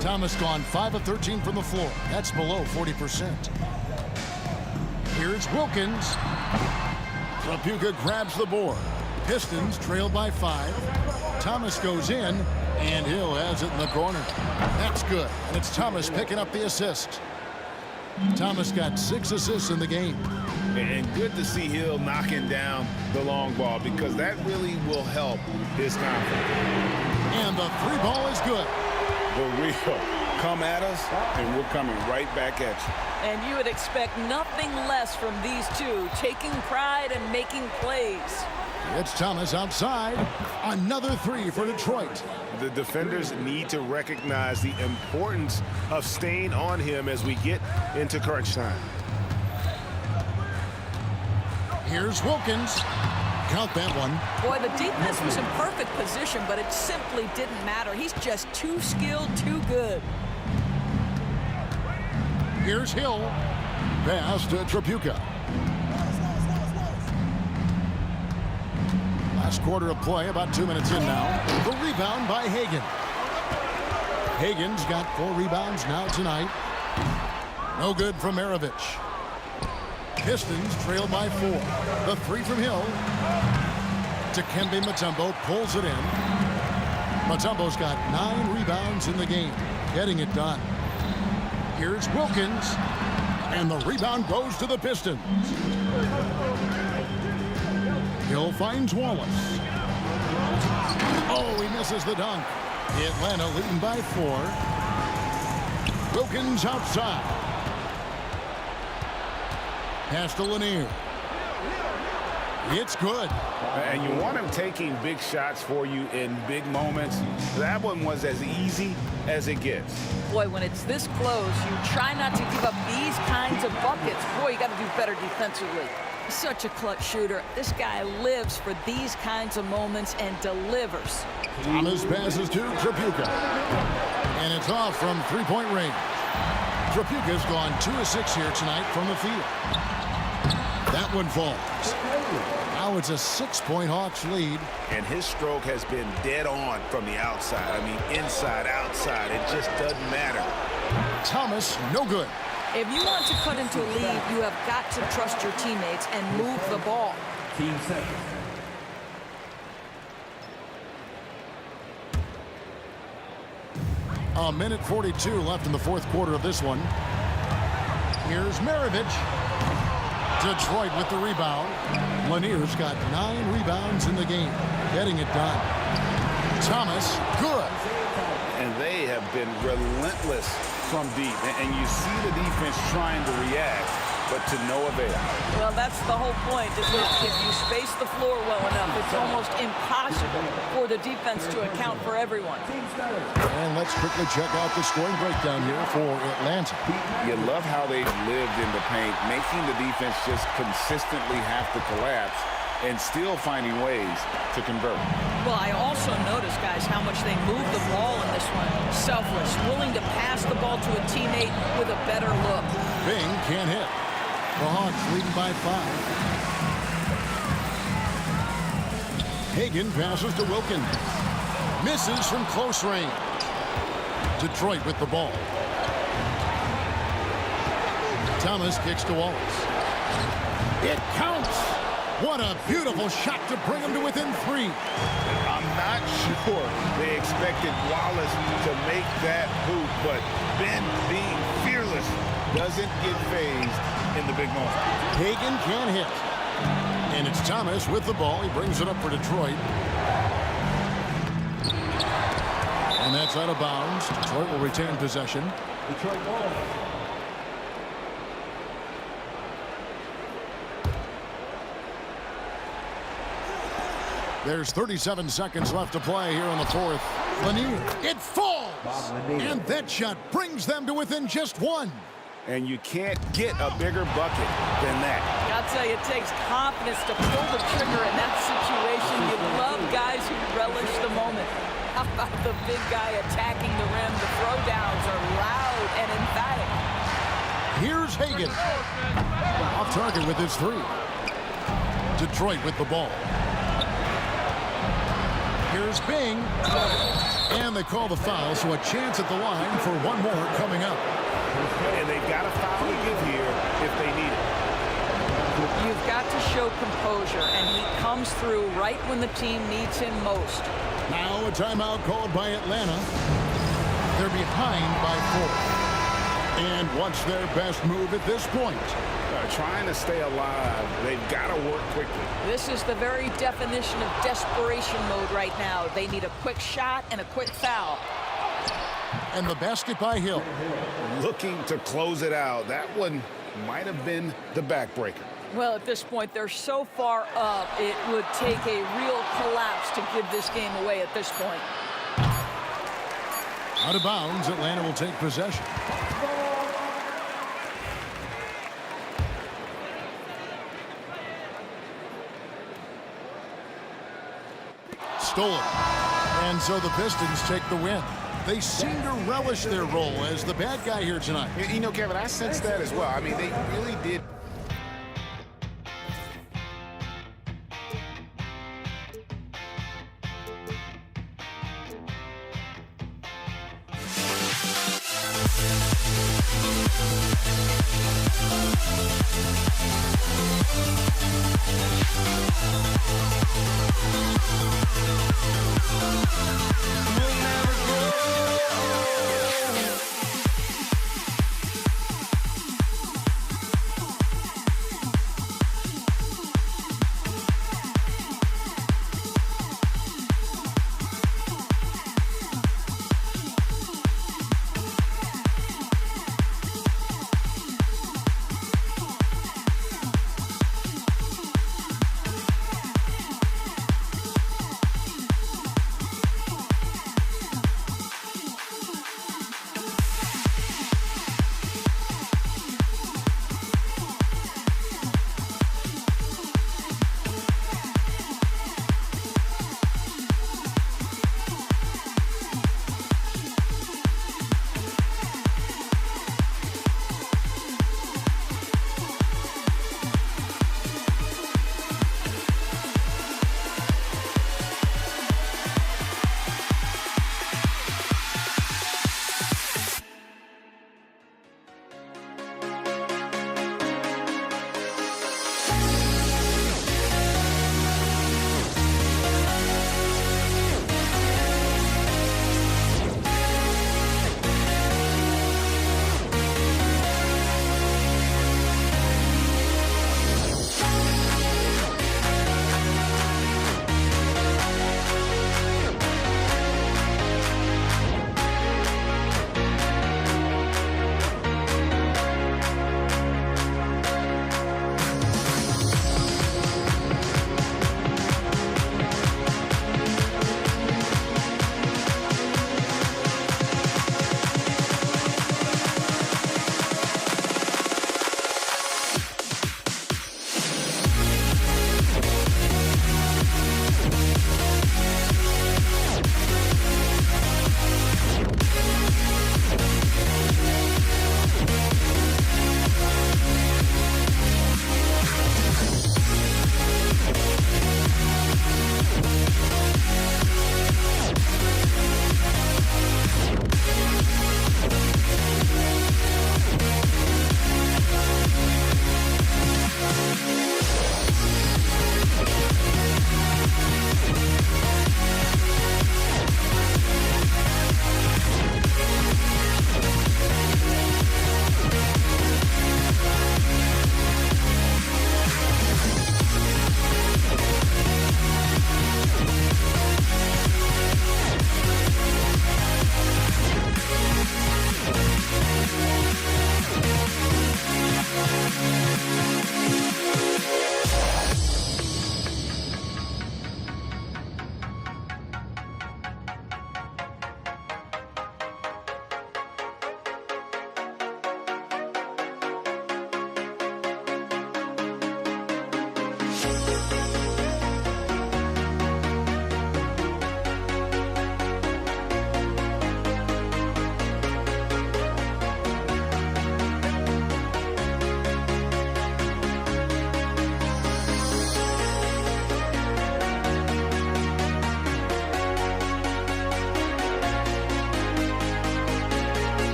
Thomas gone 5 of 13 from the floor. That's below 40%. Here's Wilkins. Trapuka grabs the board. Pistons trail by 5. Thomas goes in, and Hill has it in the corner. That's good, and it's Thomas picking up the assist. Thomas got 6 assists in the game. And good to see Hill knocking down the long ball, because that really will help his confidence. And the 3 ball is good. The real come at us, and we're coming right back at you. And you would expect nothing less from these two, taking pride and making plays. It's Thomas outside. Another 3 for Detroit. The defenders need to recognize the importance of staying on him as we get into crunch time. Here's Wilkins. Count that one. Boy, the defense was in perfect position, but it simply didn't matter. He's just too skilled, too good. Here's Hill. Pass to Trapuka. Last quarter of play, about 2 minutes in now. The rebound by Hagan. Hagan's got 4 rebounds now tonight. No good from Maravich. Pistons trail by 4. The 3 from Hill. Dikembe Mutombo pulls it in. Mutombo's got 9 rebounds in the game, getting it done. Here's Wilkins, and the rebound goes to the Pistons. Hill finds Wallace. Oh, he misses the dunk. Atlanta leading by 4. Wilkins outside. Pass to Lanier. It's good. And you want him taking big shots for you in big moments. That one was as easy as it gets. Boy, when it's this close, you try not to give up these kinds of buckets. Boy, you got to do better defensively. Such a clutch shooter. This guy lives for these kinds of moments and delivers. Thomas passes to Trapuka. And it's off from 3-point range. Trapuka's gone 2 of 6 here tonight from the field. That one falls. Now it's a 6-point Hawks lead. And his stroke has been dead on from the outside. I mean, inside, outside. It just doesn't matter. Thomas, no good. If you want to cut into a lead, you have got to trust your teammates and move the ball. Team second. A minute 42 left in the 4th quarter of this one. Here's Maravich. Detroit with the rebound. Lanier's got 9 rebounds in the game, getting it done. Thomas, good. And they have been relentless from deep. And you see the defense trying to react, but to no avail. Well, that's the whole point. Is that if you space the floor well enough, it's almost impossible for the defense to account for everyone. And let's quickly check out the scoring breakdown here for Atlanta. You love how they've lived in the paint, making the defense just consistently have to collapse and still finding ways to convert. Well, I also noticed, guys, how much they move the ball in this one. Selfless, willing to pass the ball to a teammate with a better look. Bing can't hit. The Hawks leading by 5. Hagan passes to Wilkins. Misses from close range. Detroit with the ball. Thomas kicks to Wallace. It counts. What a beautiful shot to bring him to within 3. I'm not sure they expected Wallace to make that hoop, but Ben, being fearless, doesn't get phased in the big moment. Hagan can't hit. And it's Thomas with the ball. He brings it up for Detroit. And that's out of bounds. Detroit will retain possession. Detroit ball. There's 37 seconds left to play here in the 4th. Lanier, it falls! And that shot brings them to within just 1. And you can't get a bigger bucket than that. I'll tell you, it takes confidence to pull the trigger in that situation. You love guys who relish the moment. How about the big guy attacking the rim? The throwdowns are loud and emphatic. Here's Hagan. Off target with his three. Detroit with the ball. Here's Bing. And they call the foul, so a chance at the line for one more coming up. And they've got a foul to give here if they need it. You've got to show composure, and he comes through right when the team needs him most. Now a timeout called by Atlanta. They're behind by 4. And what's their best move at this point? Trying to stay alive. They've got to work quickly. This is the very definition of desperation mode right now. They need a quick shot and a quick foul. And the basket by Hill. Looking to close it out. That one might have been the backbreaker. Well, at this point, they're so far up, it would take a real collapse to give this game away at this point. Out of bounds, Atlanta will take possession. Stolen. And so the Pistons take the win. They seem to relish their role as the bad guy here tonight. You know, Kevin, I sense that as well. I mean, they really did.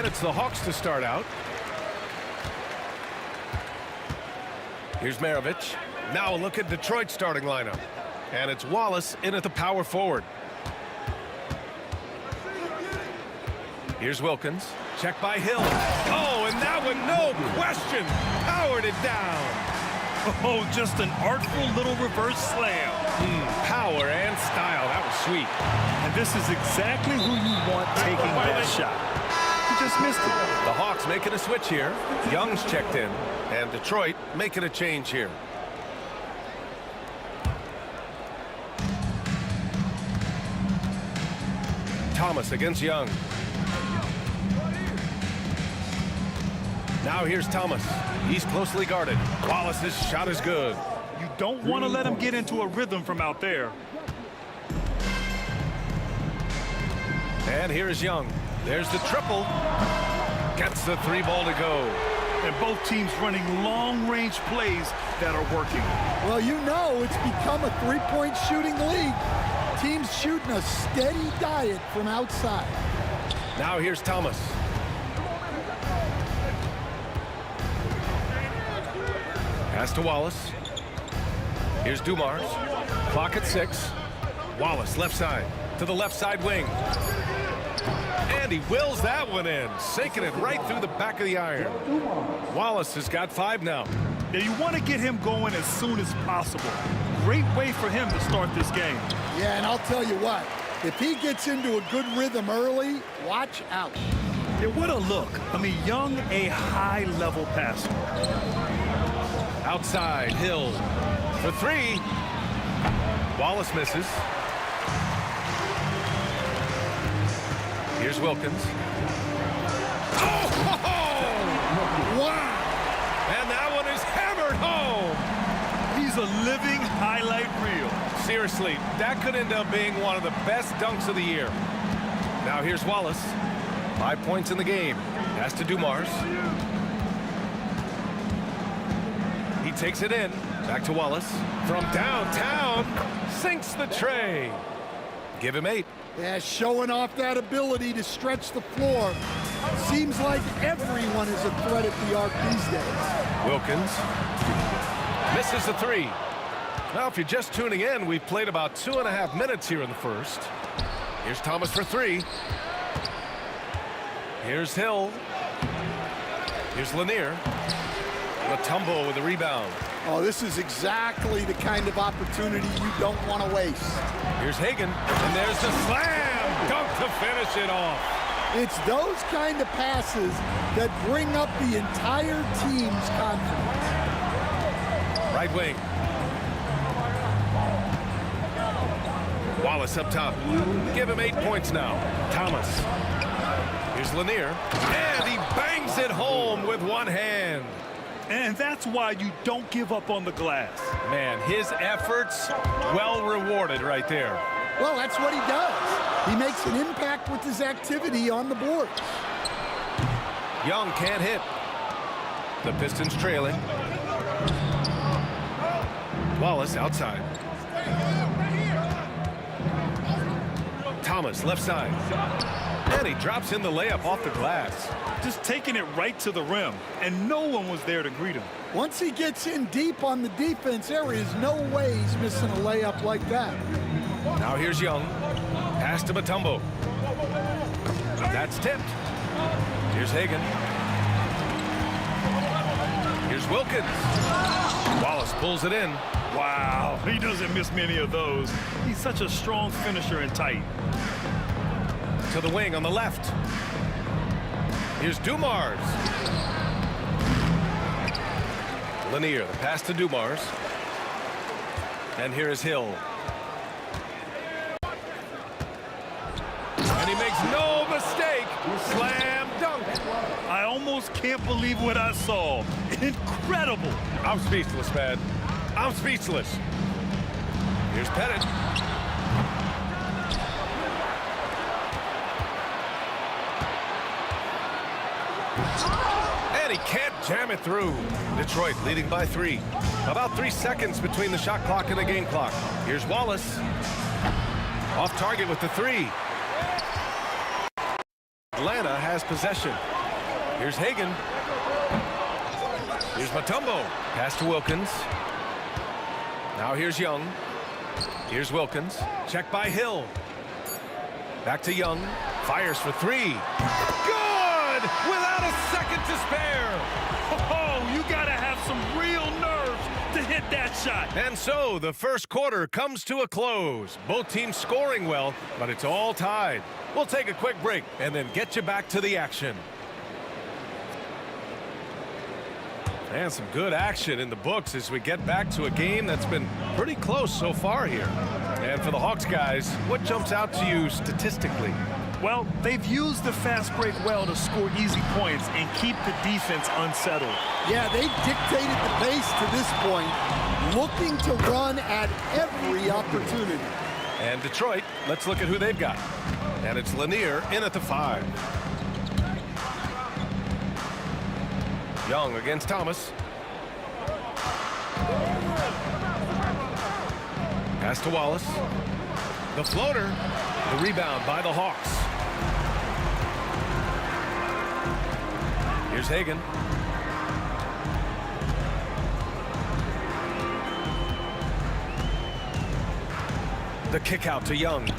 And it's the Hawks to start out. Here's Maravich. Now a look at Detroit's starting lineup. And it's Wallace in at the power forward. Here's Wilkins. Check by Hill. Oh, and that one, no question, powered it down. Oh, just an artful little reverse slam. Power and style. That was sweet. And this is exactly who you want taking that shot. He just missed it. The Hawks making a switch here. Young's checked in. And Detroit making a change here. Thomas against Young. Now here's Thomas. He's closely guarded. Wallace's shot is good. You don't want to let him get into a rhythm from out there. And here is Young. There's the triple. Gets the three ball to go. And both teams running long-range plays that are working. Well, you know it's become a three-point shooting league. Teams shooting a steady diet from outside. Now here's Thomas. Pass to Wallace. Here's Dumars. Clock at 6. Wallace left side to the left side wing. And he wills that one in, sinking it right through the back of the iron. Wallace has got 5 now. Now you want to get him going as soon as possible. Great way for him to start this game. Yeah, and I'll tell you what, if he gets into a good rhythm early, watch out. Yeah, what a look. I mean, Young, a high-level passer. Outside, Hill for 3. Wallace misses. Here's Wilkins. Oh! Wow! And that one is hammered home. He's a living highlight reel. Seriously, that could end up being one of the best dunks of the year. Now here's Wallace. 5 points in the game. Pass to Dumars. He takes it in. Back to Wallace. From downtown, sinks the tray. Give him 8. Yeah, showing off that ability to stretch the floor. Seems like everyone is a threat at the arc these days. Wilkins misses the 3. Now, if you're just tuning in, we've played about 2.5 minutes here in the first. Here's Thomas for 3. Here's Hill. Here's Lanier. Matumbo with the rebound. Oh, this is exactly the kind of opportunity you don't want to waste. Here's Hagan, and there's the slam dunk to finish it off. It's those kind of passes that bring up the entire team's confidence. Right wing. Wallace up top. Give him 8 points now. Thomas. Here's Lanier, and he bangs it home with one hand. And that's why you don't give up on the glass. Man, his efforts well rewarded right there. Well, that's what he does. He makes an impact with his activity on the board. Young can't hit. The Pistons trailing. Wallace outside. Thomas left side. And he drops in the layup off the glass. Just taking it right to the rim, and no one was there to greet him. Once he gets in deep on the defense, there is no way he's missing a layup like that. Now here's Young. Pass to Matumbo. That's tipped. Here's Hagan. Here's Wilkins. Wallace pulls it in. Wow, he doesn't miss many of those. He's such a strong finisher and tight. To the wing on the left. Here's Dumars. Lanier, the pass to Dumars. And here is Hill. And he makes no mistake. Slam dunk. I almost can't believe what I saw. Incredible. I'm speechless, man. I'm speechless. Here's Pettit. And he can't jam it through. Detroit leading by 3. About 3 seconds between the shot clock and the game clock. Here's Wallace. Off target with the 3. Atlanta has possession. Here's Hagan. Here's Mutombo. Pass to Wilkins. Now here's Young. Here's Wilkins. Check by Hill. Back to Young. Fires for three. Good! Without a second to spare. Oh, you got to have some real nerves to hit that shot. And so the first quarter comes to a close. Both teams scoring well, but it's all tied. We'll take a quick break and then get you back to the action. And some good action in the books as we get back to a game that's been pretty close so far here. And for the Hawks guys, what jumps out to you statistically? Well, they've used the fast break well to score easy points and keep the defense unsettled. Yeah, they've dictated the pace to this point, looking to run at every opportunity. And Detroit, let's look at who they've got. And it's Lanier in at the 5. Young against Thomas. Pass to Wallace. The floater. The rebound by the Hawks. Here's Hagan. The kick out to Young.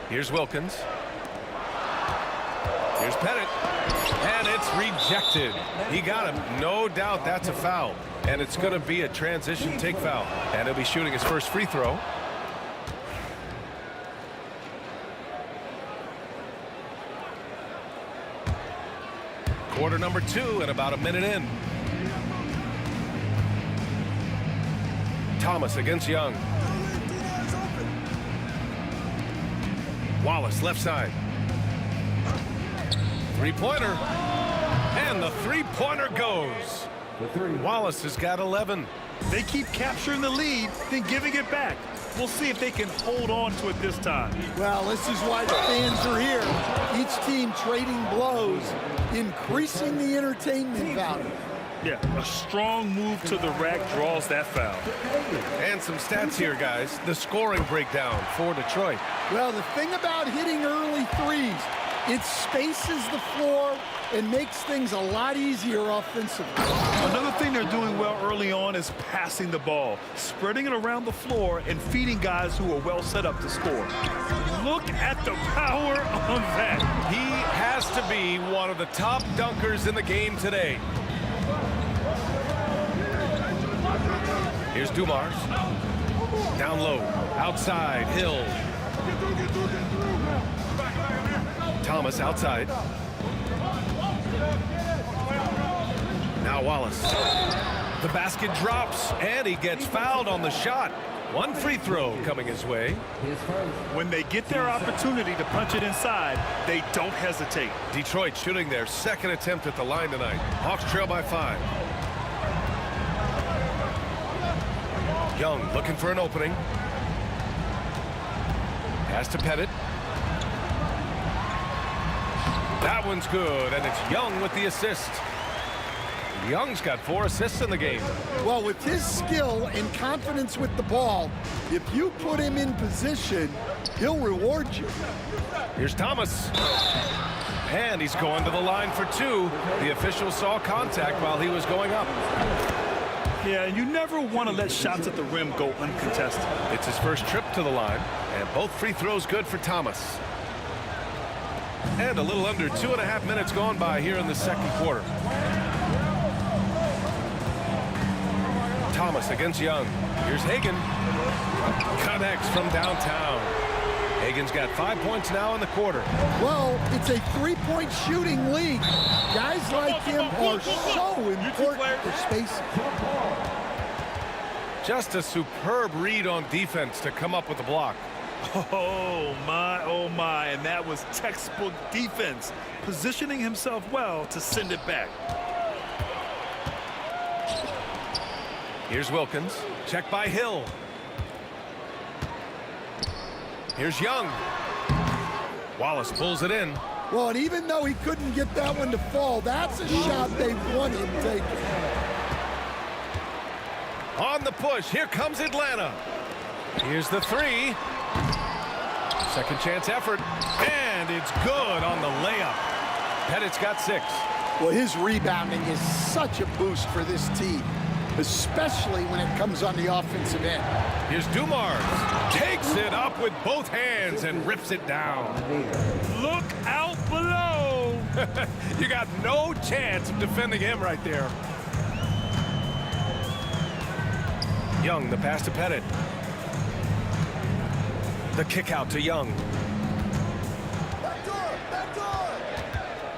Here's Wilkins. Here's Pettit. And it's rejected. He got him. No doubt that's a foul. And it's going to be a transition take foul. And he'll be shooting his first free throw. Quarter number 2 and about a minute in. Thomas against Young. Wallace left side. Three-pointer. And the three-pointer goes. Wallace has got 11. They keep capturing the lead, then giving it back. We'll see if they can hold on to it this time. Well, this is why the fans are here. Each team trading blows, increasing the entertainment value. Yeah, a strong move to the rack draws that foul. And some stats here, guys. The scoring breakdown for Detroit. Well, the thing about hitting early threes, it spaces the floor and makes things a lot easier offensively. Another thing they're doing well early on is passing the ball, spreading it around the floor and feeding guys who are well set up to score. Look at the power on that. He has to be one of the top dunkers in the game today. Here's Dumars. Down low. Outside. Hill. Thomas outside. Now Wallace. The basket drops, and he gets fouled on the shot. One free throw coming his way. When they get their opportunity to punch it inside, they don't hesitate. Detroit shooting their second attempt at the line tonight. Hawks trail by 5. Young looking for an opening. Pass to Pettit. That one's good, and it's Young with the assist. Young's got 4 assists in the game. Well, with his skill and confidence with the ball, if you put him in position, he'll reward you. Here's Thomas. And he's going to the line for 2. The official saw contact while he was going up. Yeah, and you never want to let shots at the rim go uncontested. It's his first trip to the line, and both free throws good for Thomas. And a little under 2.5 minutes gone by here in the second quarter. Thomas against Young. Here's Hagan. Connects from downtown. Hagan's got 5 points now in the quarter. Well, it's a three-point shooting league. Guys like him are so important for spacing. Just a superb read on defense to come up with the block. Oh my, and that was textbook defense, positioning himself well to send it back. Here's Wilkins. Check by Hill. Here's Young. Wallace pulls it in. Well, and even though he couldn't get that one to fall, that's a shot they want him taking. On the push, here comes Atlanta. Here's the 3. Second chance effort, and it's good on the layup. Pettit's got 6. Well, his rebounding is such a boost for this team, especially when it comes on the offensive end. Here's Dumars. Takes it up with both hands and rips it down. Look out below. You got no chance of defending him right there. Young, the pass to Pettit. The kick out to Young.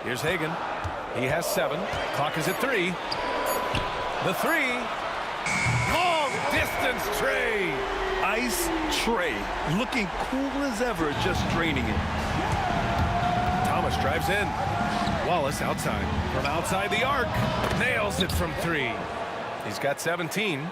Here's Hagan. He has 7. Clock is at 3. The 3. Long distance tray. Ice tray. Looking cool as ever, just draining it. Thomas drives in. Wallace outside. From outside the arc. Nails it from 3. He's got 17.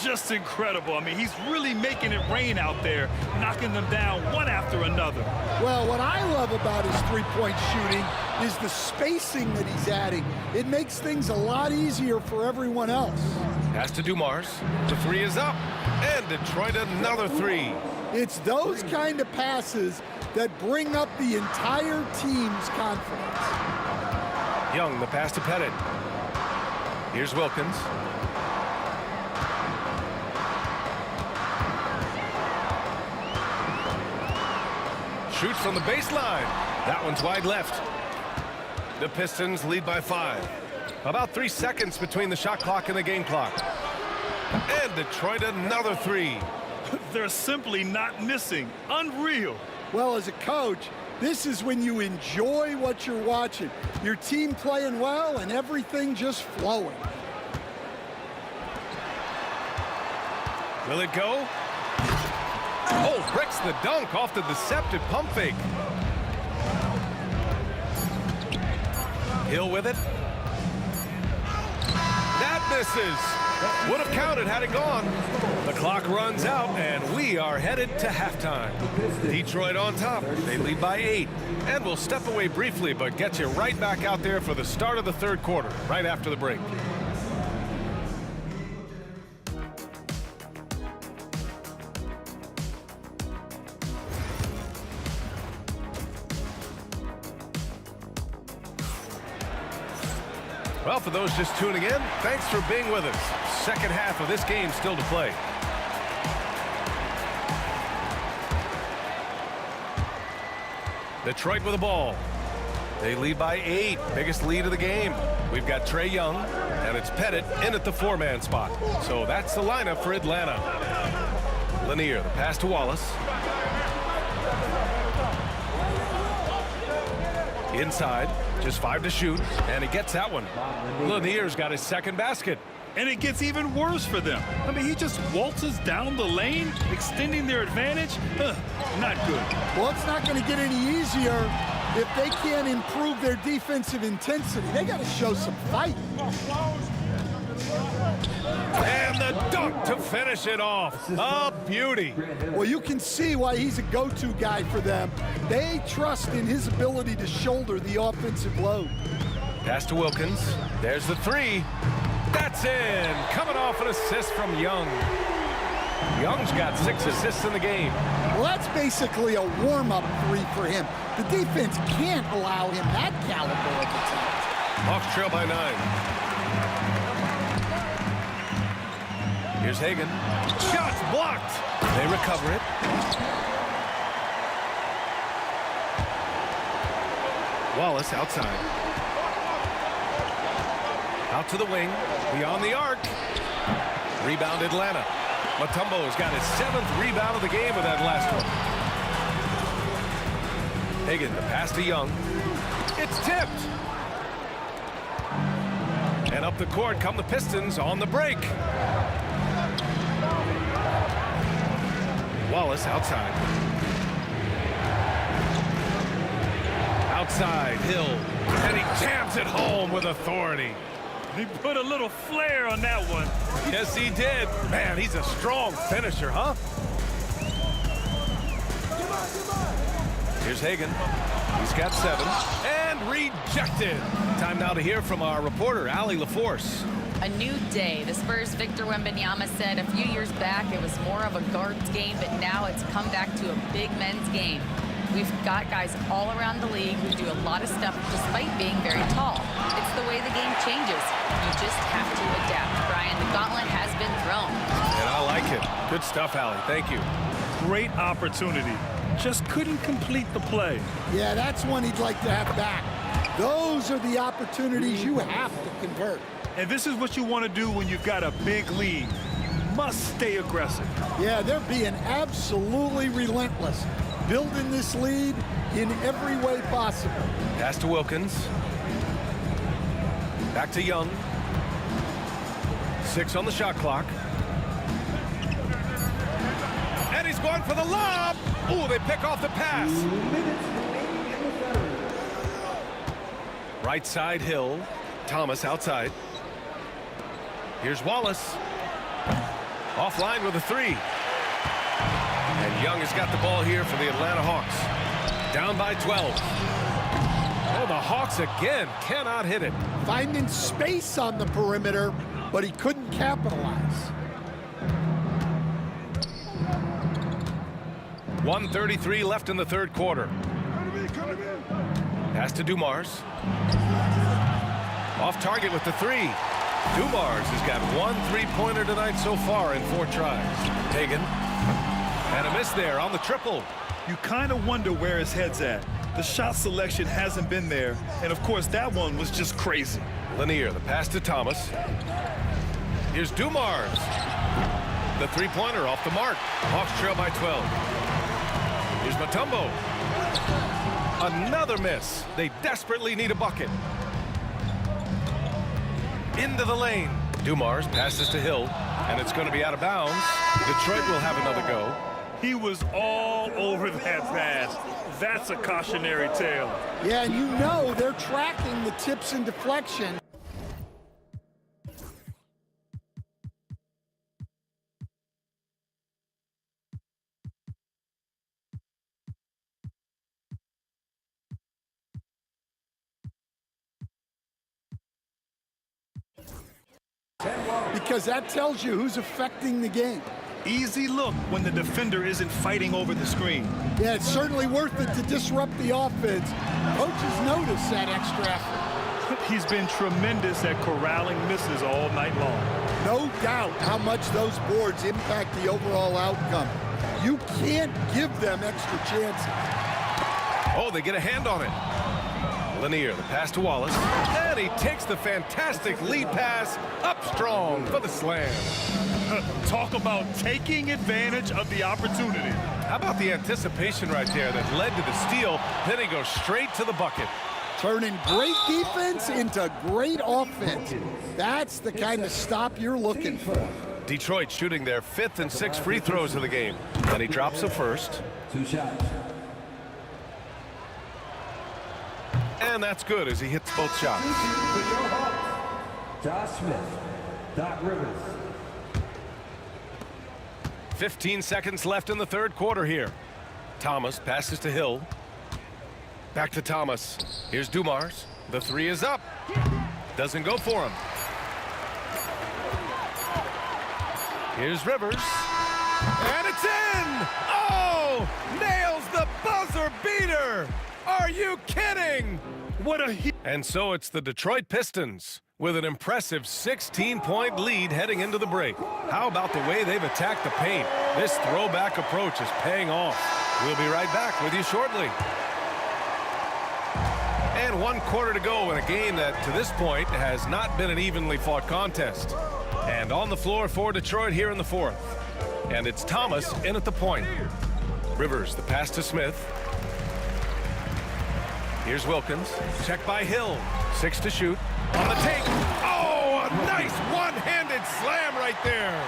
Just incredible. I mean, he's really making it rain out there, knocking them down one after another. Well, what I love about his three-point shooting is the spacing that he's adding. It makes things a lot easier for everyone else. Pass to Dumars. The 3 is up. And Detroit another 3. It's those kind of passes that bring up the entire team's confidence. Young, the pass to Pettit. Here's Wilkins. Shoots from the baseline. That one's wide left. The Pistons lead by 5. About 3 seconds between the shot clock and the game clock. And Detroit another 3. They're simply not missing. Unreal. Well, as a coach, this is when you enjoy what you're watching. Your team playing well and everything just flowing. Will it go? Oh, bricks the dunk off the deceptive pump fake. Hill with it. That misses. Would have counted had it gone. The clock runs out, and we are headed to halftime. Detroit on top. They lead by 8. And we'll step away briefly, but get you right back out there for the start of the third quarter, right after the break. Well, for those just tuning in, thanks for being with us. Second half of this game still to play. Detroit with the ball. They lead by 8. Biggest lead of the game. We've got Trae Young, and it's Pettit in at the 4-man spot. So that's the lineup for Atlanta. Lanier, the pass to Wallace. Inside, just 5 to shoot, and he gets that one. Lanier's got his second basket. And it gets even worse for them. I mean, he just waltzes down the lane, extending their advantage. Not good. Well, it's not going to get any easier if they can't improve their defensive intensity. They got to show some fight. And the dunk to finish it off. A beauty. Well, you can see why he's a go-to guy for them. They trust in his ability to shoulder the offensive load. Pass to Wilkins. There's the 3. That's in. Coming off an assist from Young. Young's got 6 assists in the game. Well, that's basically a warm-up 3 for him. The defense can't allow him that caliber of attack. Hawks trail by 9. Here's Hagan. Shots blocked. They recover it. Wallace outside. Out to the wing. Beyond the arc. Rebound Atlanta. Mutombo's got his 7th rebound of the game with that last one. Hagan, the pass to Young. It's tipped. And up the court come the Pistons on the break. Wallace outside. Outside, Hill. And he jams it home with authority. He put a little flair on that one. Yes, he did. Man, he's a strong finisher, huh? Here's Hagan. He's got 7. And rejected. Time now to hear from our reporter, Allie LaForce. A new day. The Spurs' Victor Wembanyama said a few years back it was more of a guards game, but now it's come back to a big men's game. We've got guys all around the league who do a lot of stuff despite being very tall. It's the way the game changes. You just have to adapt. Brian, the gauntlet has been thrown. And I like it. Good stuff, Allie. Thank you. Great opportunity. Just couldn't complete the play. Yeah, that's one he'd like to have back. Those are the opportunities you have to convert. And this is what you want to do when you've got a big lead. You must stay aggressive. Yeah, they're being absolutely relentless, building this lead in every way possible. Pass to Wilkins. Back to Young. 6 on the shot clock. And he's going for the lob. Ooh, they pick off the pass. Right side, Hill. Thomas outside. Here's Wallace. Offline with a 3. And Young has got the ball here for the Atlanta Hawks. Down by 12. Oh, the Hawks again cannot hit it. Finding space on the perimeter, but he couldn't capitalize. 1:33 left in the third quarter. Pass to Dumars. Off target with the 3. Dumars has got 1 3-pointer tonight so far in 4 tries. Hagan. And a miss there on the triple. You kind of wonder where his head's at. The shot selection hasn't been there. And, of course, that one was just crazy. Lanier, the pass to Thomas. Here's Dumars. The 3-pointer off the mark. Hawks trail by 12. Here's Mutombo. Another miss. They desperately need a bucket. Into the lane. Dumars passes to Hill, and it's going to be out of bounds. Detroit will have another go. He was all over that pass. That's a cautionary tale. Yeah, and you know they're tracking the tips and deflection. Because that tells you who's affecting the game. Easy look when the defender isn't fighting over the screen. Yeah, it's certainly worth it to disrupt the offense. Coaches notice that extra effort. He's been tremendous at corralling misses all night long. No doubt how much those boards impact the overall outcome. You can't give them extra chances. Oh, they get a hand on it. Lanier, the pass to Wallace. And he takes the fantastic lead pass up strong for the slam. Talk about taking advantage of the opportunity. How about the anticipation right there that led to the steal? Then he goes straight to the bucket. Turning great defense into great offense. That's the kind of stop you're looking for. Detroit shooting their 5th and 6th free throws of the game. Then he drops the first. 2 shots. And that's good as he hits both shots. Josh Smith, Doc Rivers. 15 seconds left in the third quarter here. Thomas passes to Hill. Back to Thomas. Here's Dumars. The 3 is up. Doesn't go for him. Here's Rivers. And it's in! Oh! Nails the buzzer beater! Are you kidding? What a hit. And so it's the Detroit Pistons with an impressive 16-point lead heading into the break. How about the way they've attacked the paint? This throwback approach is paying off. We'll be right back with you shortly. And 1 quarter to go in a game that to this point has not been an evenly fought contest. And on the floor for Detroit here in the 4th. And it's Thomas in at the point. Rivers, the pass to Smith. Here's Wilkins. Checked by Hill. 6 to shoot. On the take. Oh, a nice one-handed slam right there.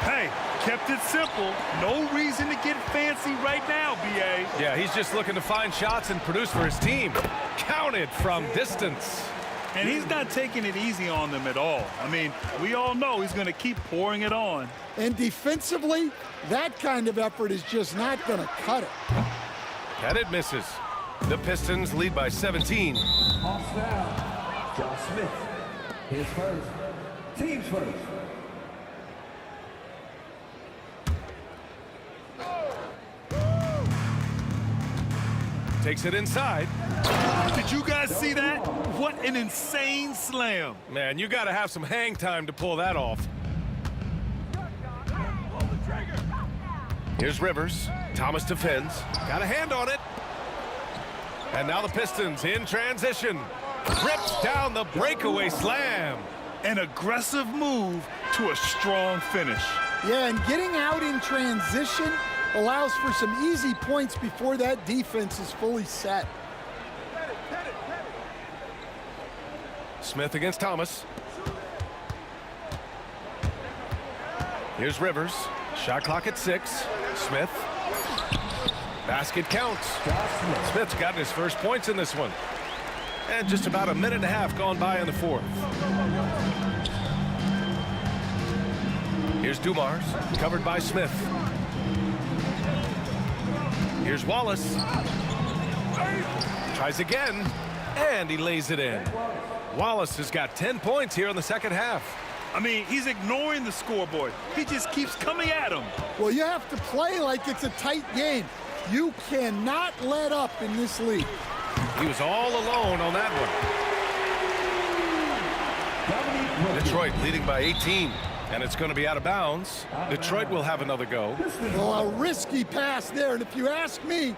Hey, kept it simple. No reason to get fancy right now, B.A. Yeah, he's just looking to find shots and produce for his team. Counted from distance. And he's not taking it easy on them at all. I mean, we all know he's going to keep pouring it on. And defensively, that kind of effort is just not going to cut it. And it misses. The Pistons lead by 17. Off foul. Josh Smith, his first. Teams first. Takes it inside. Did you guys see that? What an insane slam. Man, you got to have some hang time to pull that off. Here's Rivers. Thomas defends. Got a hand on it. And now the Pistons in transition. Rips down the breakaway slam. An aggressive move to a strong finish. Yeah, and getting out in transition allows for some easy points before that defense is fully set. Smith against Thomas. Here's Rivers. Shot clock at 6. Smith. Basket counts. Smith's gotten his first points in this one. And just about a minute and a half gone by in the fourth. Here's Dumars, covered by Smith. Here's Wallace. Tries again, and he lays it in. Wallace has got 10 points here in the second half. I mean, he's ignoring the scoreboard. He just keeps coming at him. Well, you have to play like it's a tight game. You cannot let up in this league. He was all alone on that one. Detroit leading by 18, and it's going to be out of bounds. Detroit will have another go. Well, a risky pass there, and if you ask me,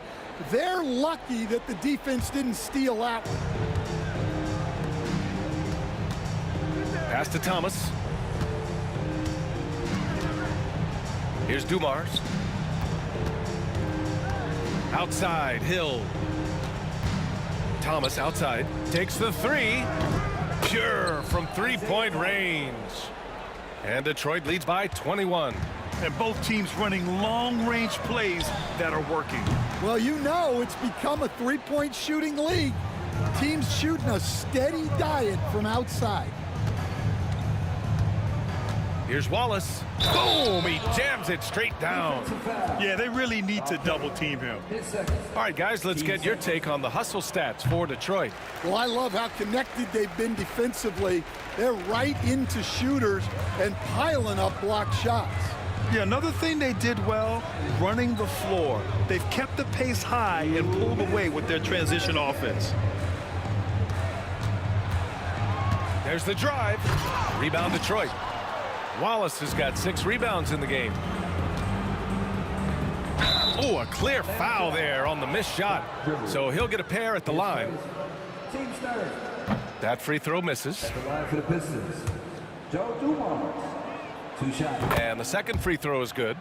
they're lucky that the defense didn't steal that one. Pass to Thomas. Here's Dumars. Outside, Hill. Thomas outside. Takes the three. Pure from three-point range. And Detroit leads by 21. And both teams running long-range plays that are working. Well, you know it's become a three-point shooting league. Teams shooting a steady diet from outside. Here's Wallace. Boom! He jams it straight down. Yeah, they really need to double-team him. All right, guys, let's get your take on the hustle stats for Detroit. Well, I love how connected they've been defensively. They're right into shooters and piling up blocked shots. Yeah, another thing they did well, running the floor. They've kept the pace high and pulled away with their transition offense. There's the drive. Rebound Detroit. Wallace has got 6 rebounds in the game. Oh, a clear foul there on the missed shot. So he'll get a pair at the line. That free throw misses. At the line for the Pistons, Joe Dumars. 2 shots. And the second free throw is good.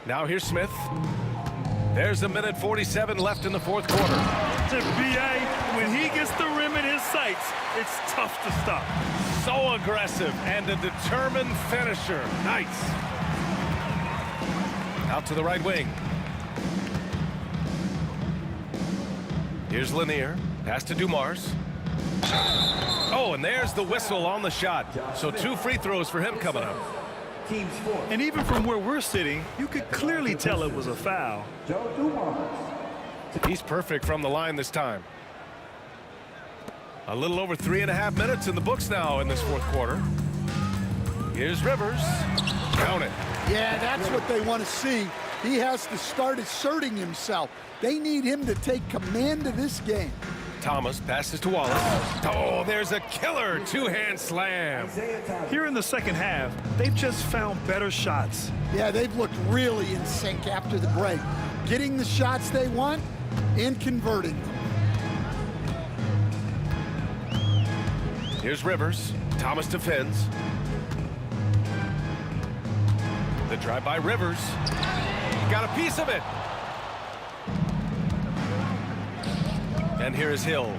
Now here's Smith. There's a minute 47 left in the fourth quarter. B.A., when he gets the rim in his sights, it's tough to stop. So aggressive and a determined finisher. Nice. Out to the right wing. Here's Lanier. Pass to Dumars. Oh, and there's the whistle on the shot. So 2 free throws for him coming up. Teams 4. And even from where we're sitting, you could clearly tell it was a foul. Joe Dumars. He's perfect from the line this time. A little over 3.5 minutes in the books now in this fourth quarter. Here's Rivers. Count it. Yeah, that's what they want to see. He has to start asserting himself. They need him to take command of this game. Thomas passes to Wallace. Oh, there's a killer 2-hand slam. Here in the second half, they've just found better shots. Yeah, they've looked really in sync after the break. Getting the shots they want and converting them. Here's Rivers. Thomas defends. The drive by Rivers. Got a piece of it. And here is Hill.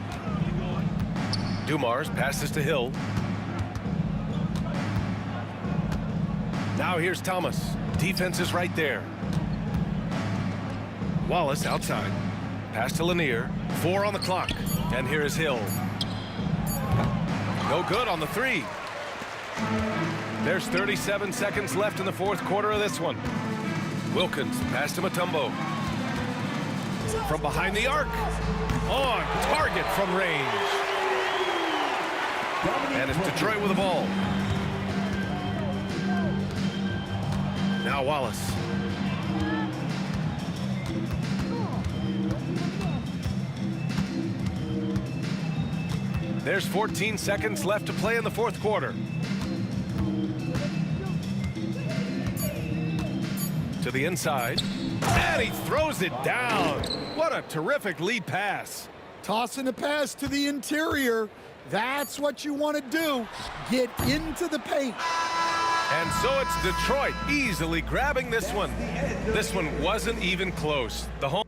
Dumars passes to Hill. Now here's Thomas. Defense is right there. Wallace outside. Pass to Lanier. 4 on the clock. And here is Hill. No good on the 3. There's 37 seconds left in the fourth quarter of this one. Wilkins pass to Mutombo. From behind the arc. On target from range. And it's Detroit with the ball. Now Wallace. There's 14 seconds left to play in the fourth quarter. To the inside. And he throws it down. What a terrific lead pass. Tossing the pass to the interior. That's what you want to do. Get into the paint. And so it's Detroit easily grabbing this one. This one wasn't even close. The home.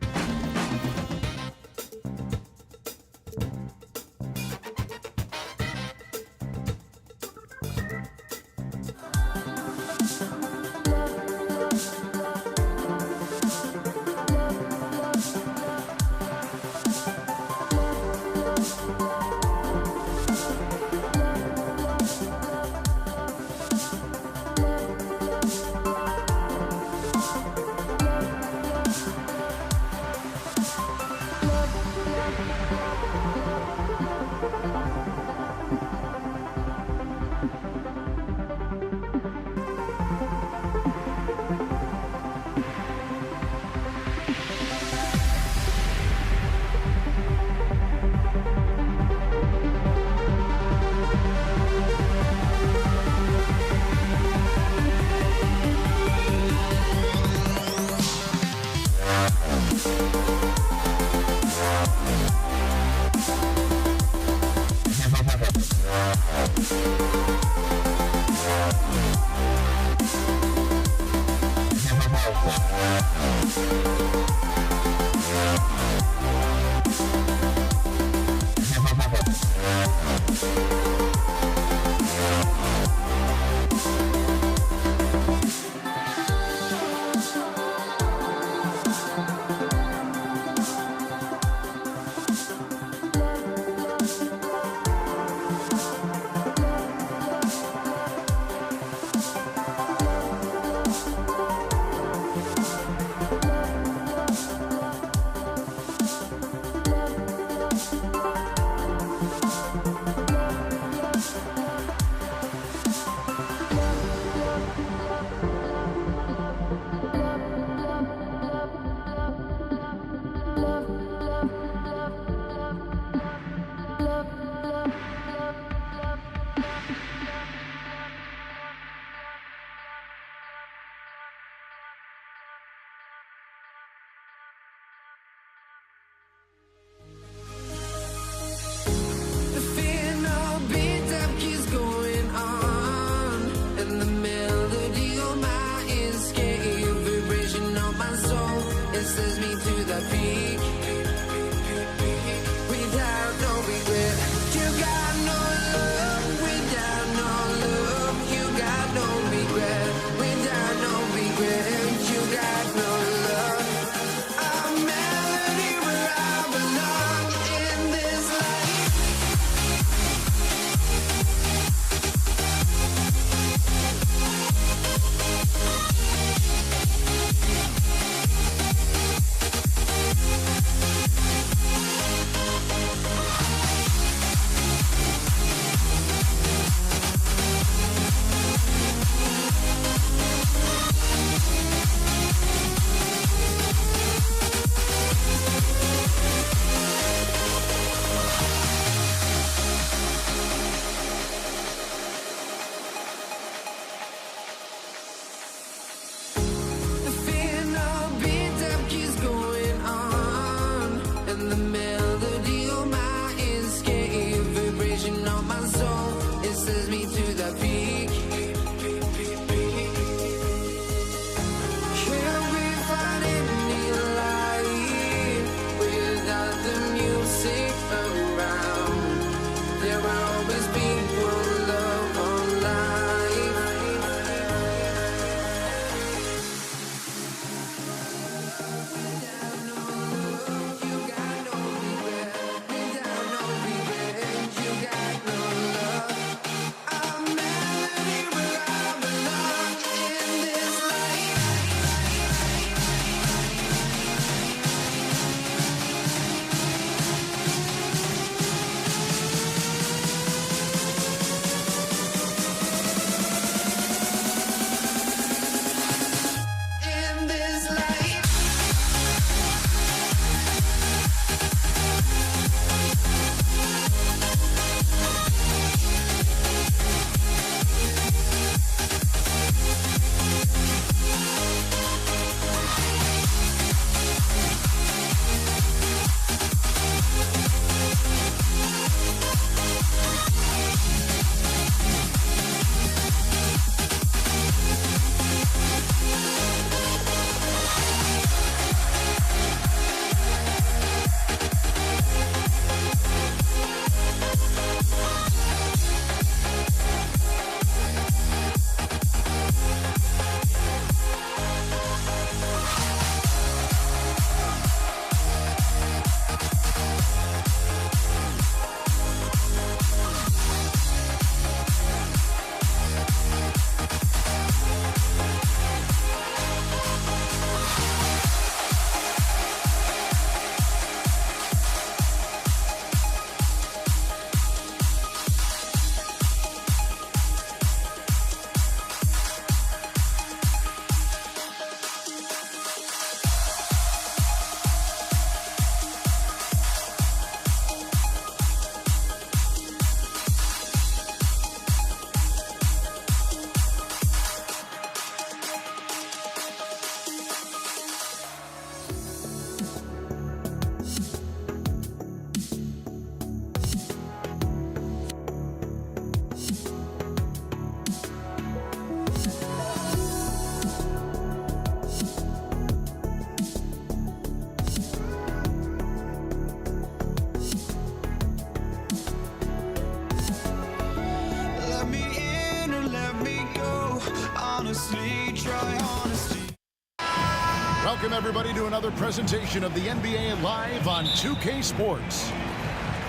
Welcome, everybody, to another presentation of the NBA Live on 2K Sports.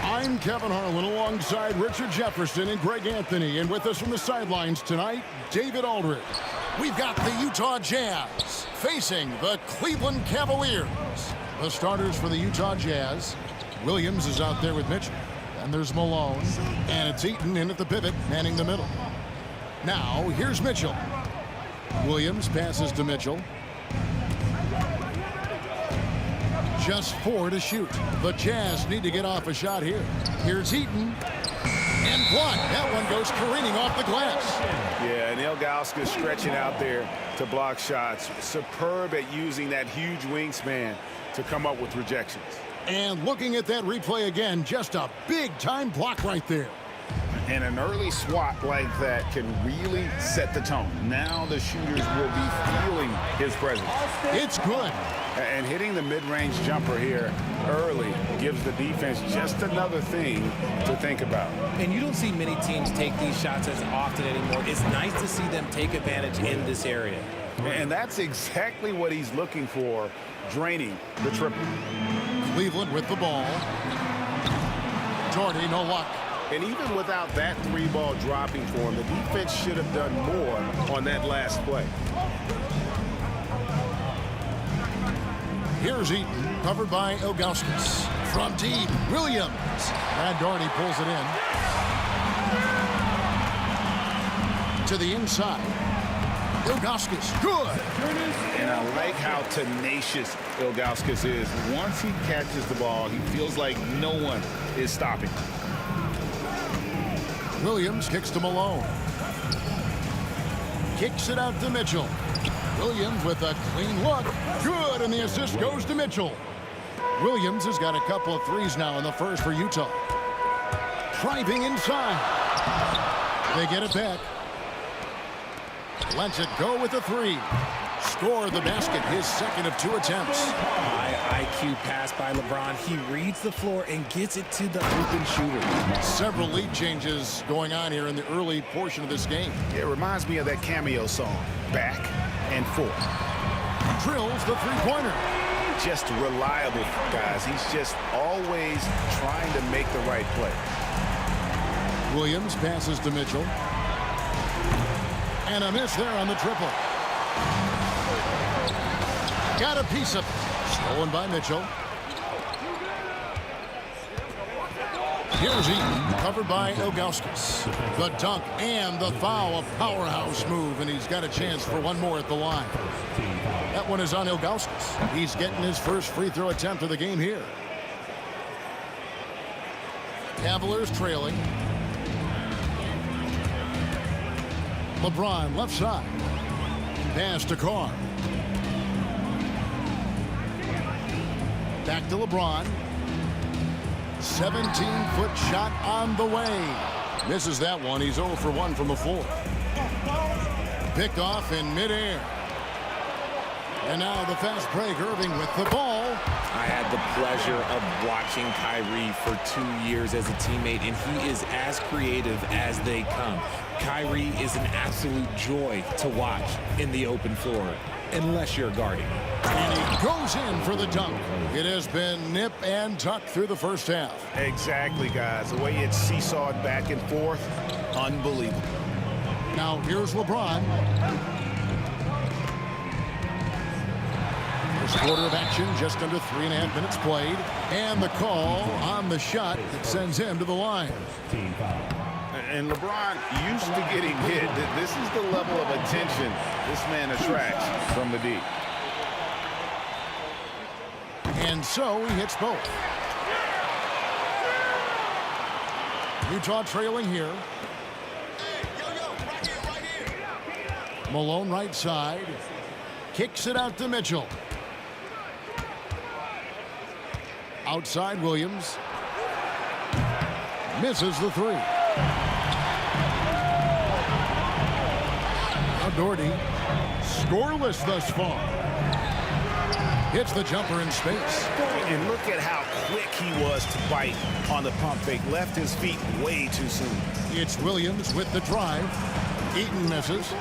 I'm Kevin Harlan alongside Richard Jefferson and Greg Anthony. And with us from the sidelines tonight, David Aldridge. We've got the Utah Jazz facing the Cleveland Cavaliers. The starters for the Utah Jazz. Williams is out there with Mitchell. And there's Malone. And it's Eaton in at the pivot, manning the middle. Now, here's Mitchell. Williams passes to Mitchell. Just 4 to shoot. The Jazz need to get off a shot here. Here's Eaton. And blocked. That one goes careening off the glass. Yeah, and Ilgauskas stretching out there to block shots. Superb at using that huge wingspan to come up with rejections. And looking at that replay again, just a big-time block right there. And an early swat like that can really set the tone. Now the shooters will be feeling his presence. It's good. And hitting the mid-range jumper here early gives the defense just another thing to think about. And you don't see many teams take these shots as often anymore. It's nice to see them take advantage in this area. And that's exactly what he's looking for, draining the triple. Cleveland with the ball. Jordy, no luck. And even without that 3-ball dropping for him, the defense should have done more on that last play. Here's Eaton, covered by Ilgauskas. From deep, Williams. And Doherty pulls it in. To the inside. Ilgauskas, good. And I like how tenacious Ilgauskas is. Once he catches the ball, he feels like no one is stopping. Williams kicks to Malone. Kicks it out to Mitchell. Williams with a clean look. Good, and the assist goes to Mitchell. Williams has got a couple of threes now in the first for Utah. Driving inside. They get it back. Lets it go with a 3. Score the basket, his second of 2 attempts. High IQ pass by LeBron. He reads the floor and gets it to the open shooter. Several lead changes going on here in the early portion of this game. It reminds me of that cameo song, Back and Forth. Drills the 3-pointer. Just reliable, guys. He's just always trying to make the right play. Williams passes to Mitchell. And a miss there on the triple. Got a piece of it. Stolen by Mitchell. Here's Eaton, covered by Ilgauskas. The dunk and the foul, a powerhouse move, and he's got a chance for one more at the line. That one is on Ilgauskas. He's getting his first free throw attempt of the game here. Cavaliers trailing. LeBron left side. Pass to Carr. Back to LeBron. 17-foot shot on the way. Misses that one. He's 0 for 1 from the floor. Picked off in midair. And now the fast break. Irving with the ball. I had the pleasure of watching Kyrie for 2 years as a teammate, and he is as creative as they come. Kyrie is an absolute joy to watch in the open floor, unless you're guarding. And he goes in for the dunk. It has been nip and tuck through the first half. Exactly, guys. The way it's seesawed back and forth, unbelievable. Now here's LeBron. First quarter of action, just under 3.5 minutes played. And the call on the shot that sends him to the line. And LeBron used to getting hit. This is the level of attention this man attracts from the deep. And so he hits both. Utah trailing here. Malone right side. Kicks it out to Mitchell. Outside Williams. Misses the 3. Now Doherty. Scoreless thus far. Hits the jumper in space. And look at how quick he was to bite on the pump fake. Left his feet way too soon. It's Williams with the drive. Eaton misses.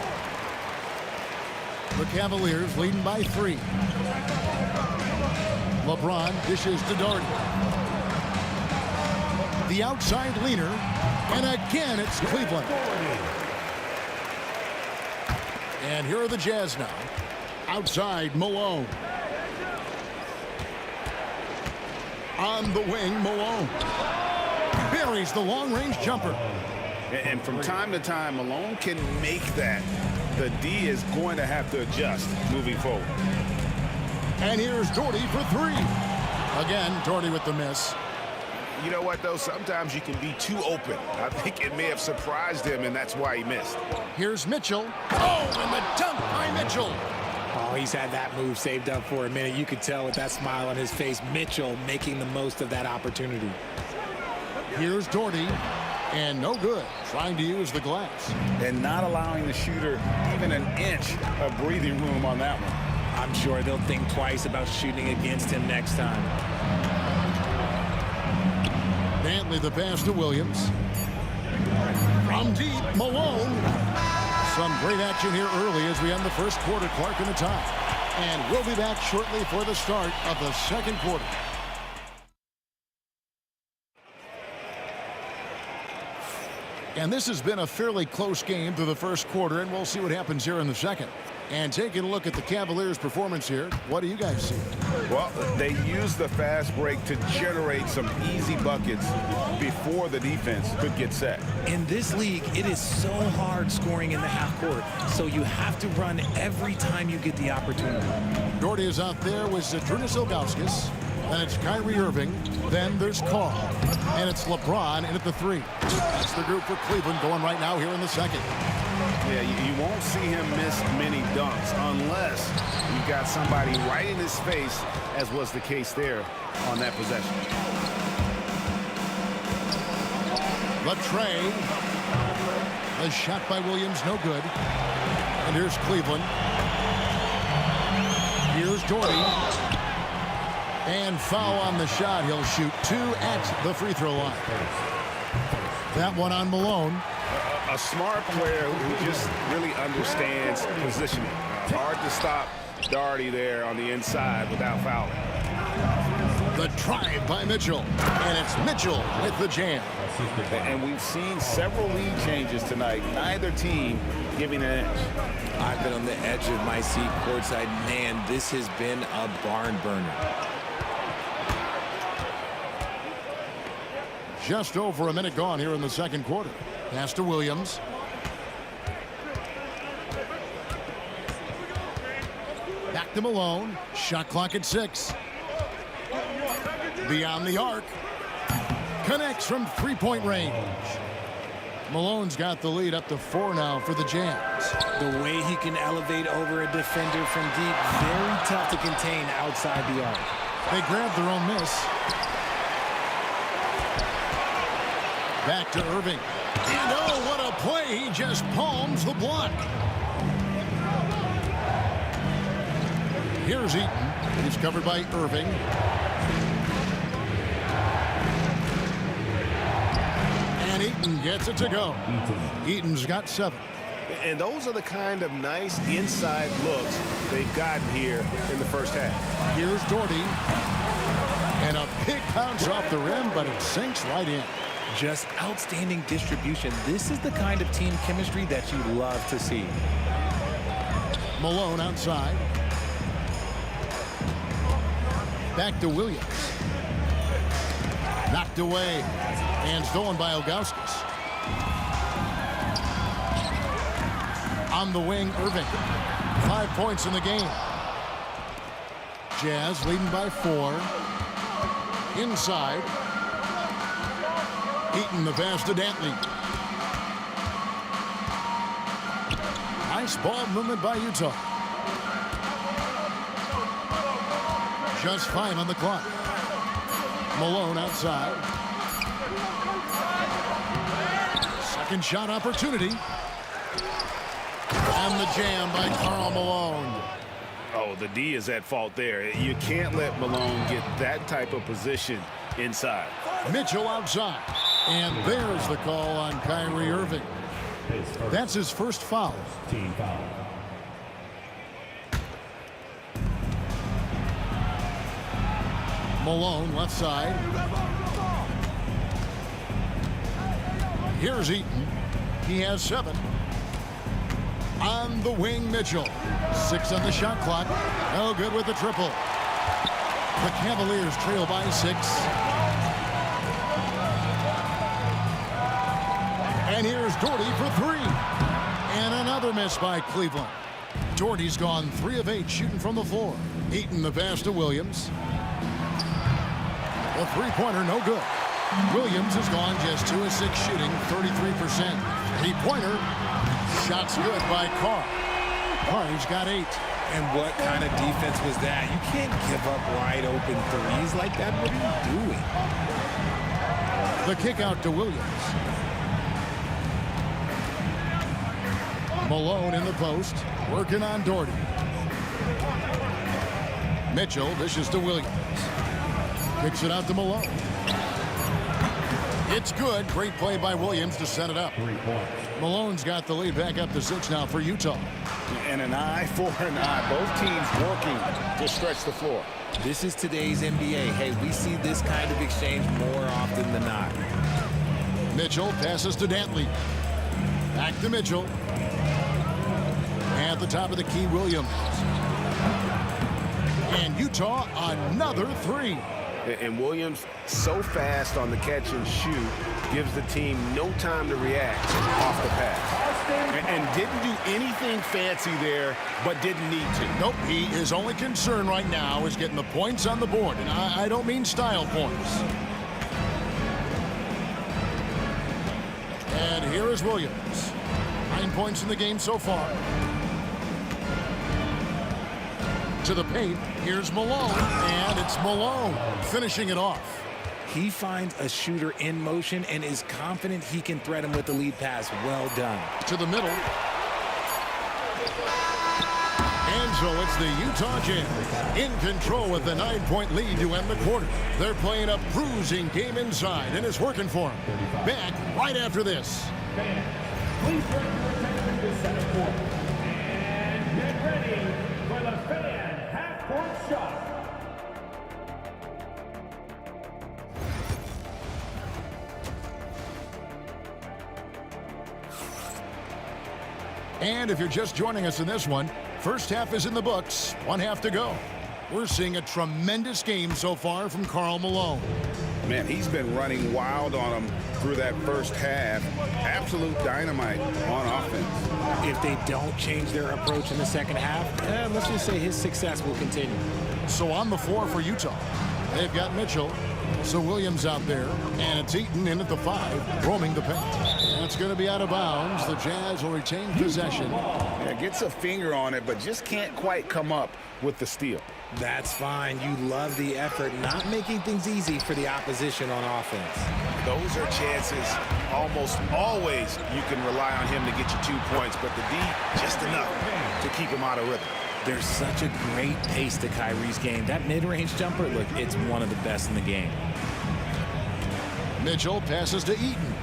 The Cavaliers leading by 3. LeBron dishes to Doherty. The outside leaner, and again it's Cleveland. And here are the Jazz now. Outside, Malone. On the wing, Malone. Buries the long-range jumper. And from time to time, Malone can make that. The D is going to have to adjust moving forward. And here's Doherty for 3. Again, Doherty with the miss. You know what, though? Sometimes you can be too open. I think it may have surprised him, and that's why he missed. Here's Mitchell. Oh, and the dunk by Mitchell. Oh, he's had that move saved up for a minute. You could tell with that smile on his face, Mitchell making the most of that opportunity. Here's Doherty, and no good, trying to use the glass. And not allowing the shooter even an inch of breathing room on that one. I'm sure they'll think twice about shooting against him next time. Dantley the pass to Williams. From deep, Malone. Some great action here early as we end the first quarter. Clark in the tie. And we'll be back shortly for the start of the second quarter. And this has been a fairly close game through the first quarter, and we'll see what happens here in the second. And taking a look at the Cavaliers' performance here, what do you guys see? Well, they used the fast break to generate some easy buckets before the defense could get set. In this league, it is so hard scoring in the half court, so you have to run every time you get the opportunity. Doherty is out there with Zydrunas Ilgauskas. Then it's Kyrie Irving. Then there's Carl. And it's LeBron in at the 3. That's the group for Cleveland going right now here in the second. Yeah, you won't see him miss many dunks unless you've got somebody right in his face, as was the case there on that possession. Latrey. The shot by Williams, no good. And here's Cleveland. Here's Doherty. And foul on the shot. He'll shoot 2 at the free throw line. That one on Malone. A smart player who just really understands positioning. Hard to stop Doherty there on the inside without fouling. The drive by Mitchell. And it's Mitchell with the jam. And we've seen several lead changes tonight. Neither team giving an edge. I've been on the edge of my seat courtside. Man, this has been a barn burner. Just over a minute gone here in the second quarter. Pass to Williams. Back to Malone. Shot clock at 6. Beyond the arc. Connects from three-point range. Malone's got the lead up to 4 now for the Jazz. The way he can elevate over a defender from deep, very tough to contain outside the arc. They grab their own miss. Back to Irving. And oh, what a play. He just palms the block. Here's Eaton. He's covered by Irving. And Eaton gets it to go. Eaton's got 7. And those are the kind of nice inside looks they've gotten here in the first half. Here's Doherty. And a big bounce off the rim, but it sinks right in. Just outstanding distribution. This is the kind of team chemistry that you love to see. Malone outside. Back to Williams. Knocked away. And stolen by Ilgauskas. On the wing, Irving. 5 points in the game. Jazz leading by 4. Inside. Eaton the pass to Dantley. Nice ball movement by Utah. Just 5 on the clock. Malone outside. Second shot opportunity. And the jam by Karl Malone. Oh, the D is at fault there. You can't let Malone get that type of position inside. Mitchell outside. And there's the call on Kyrie Irving. That's his first foul. Team foul. Malone, left side. Here's Eaton. He has 7. On the wing, Mitchell. 6 on the shot clock. No good with the triple. The Cavaliers trail by 6. And here's Doherty for 3. And another miss by Cleveland. Doherty's gone 3 of 8 shooting from the floor. Eaton the pass to Williams. The three-pointer, no good. Williams has gone just 2 of 6 shooting, 33%. Three-pointer, shots good by Carr. Carr's got 8. And what kind of defense was that? You can't give up wide open threes like that. What are you doing? The kick out to Williams. Malone in the post, working on Doherty. Mitchell dishes to Williams. Kicks it out to Malone. It's good. Great play by Williams to set it up. 3 points. Malone's got the lead back up to 6 now for Utah. And an eye for an eye. Both teams working to stretch the floor. This is today's NBA. Hey, we see this kind of exchange more often than not. Mitchell passes to Dantley. Back to Mitchell. At the top of the key, Williams. And Utah, another 3. And Williams, so fast on the catch and shoot, gives the team no time to react off the pass. And didn't do anything fancy there, but didn't need to. Nope, his only concern right now is getting the points on the board. And I don't mean style points. And here is Williams. 9 points in the game so far. To the paint, here's Malone, and it's Malone finishing it off. He finds a shooter in motion and is confident he can thread him with the lead pass. Well done. To the middle. And so it's the Utah Jazz in control with the 9-point lead to end the quarter. They're playing a bruising game inside, and it's working for them. Back right after this. Please turn your attention to center court. And get ready for the fan half-court shot. And if you're just joining us in this one, first half is in the books, 1 half to go. We're seeing a tremendous game so far from Karl Malone. Man, he's been running wild on them through that first half. Absolute dynamite on offense. If they don't change their approach in the second half, let's just say his success will continue. So on the floor for Utah, they've got Mitchell. So Williams out there, and it's Eaton in at the 5, roaming the paint. That's going to be out of bounds. The Jazz will retain possession. Yeah, gets a finger on it, but just can't quite come up with the steal. That's fine. You love the effort, not making things easy for the opposition on offense. Those are chances almost always you can rely on him to get you 2 points, but the D, just enough to keep him out of rhythm. There's such a great pace to Kyrie's game. That mid-range jumper, look, it's one of the best in the game. Mitchell passes to Eaton.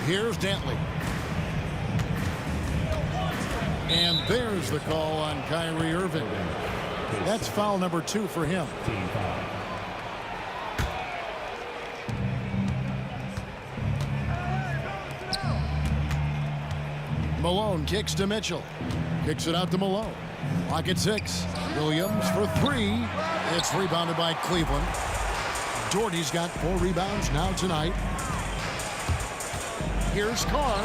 Here's Dantley. And there's the call on Kyrie Irving. That's foul number 2 for him. Malone kicks to Mitchell. Kicks it out to Malone. Clock at 6. Williams for 3. It's rebounded by Cleveland. Doherty's got 4 rebounds now tonight. Here's Carr.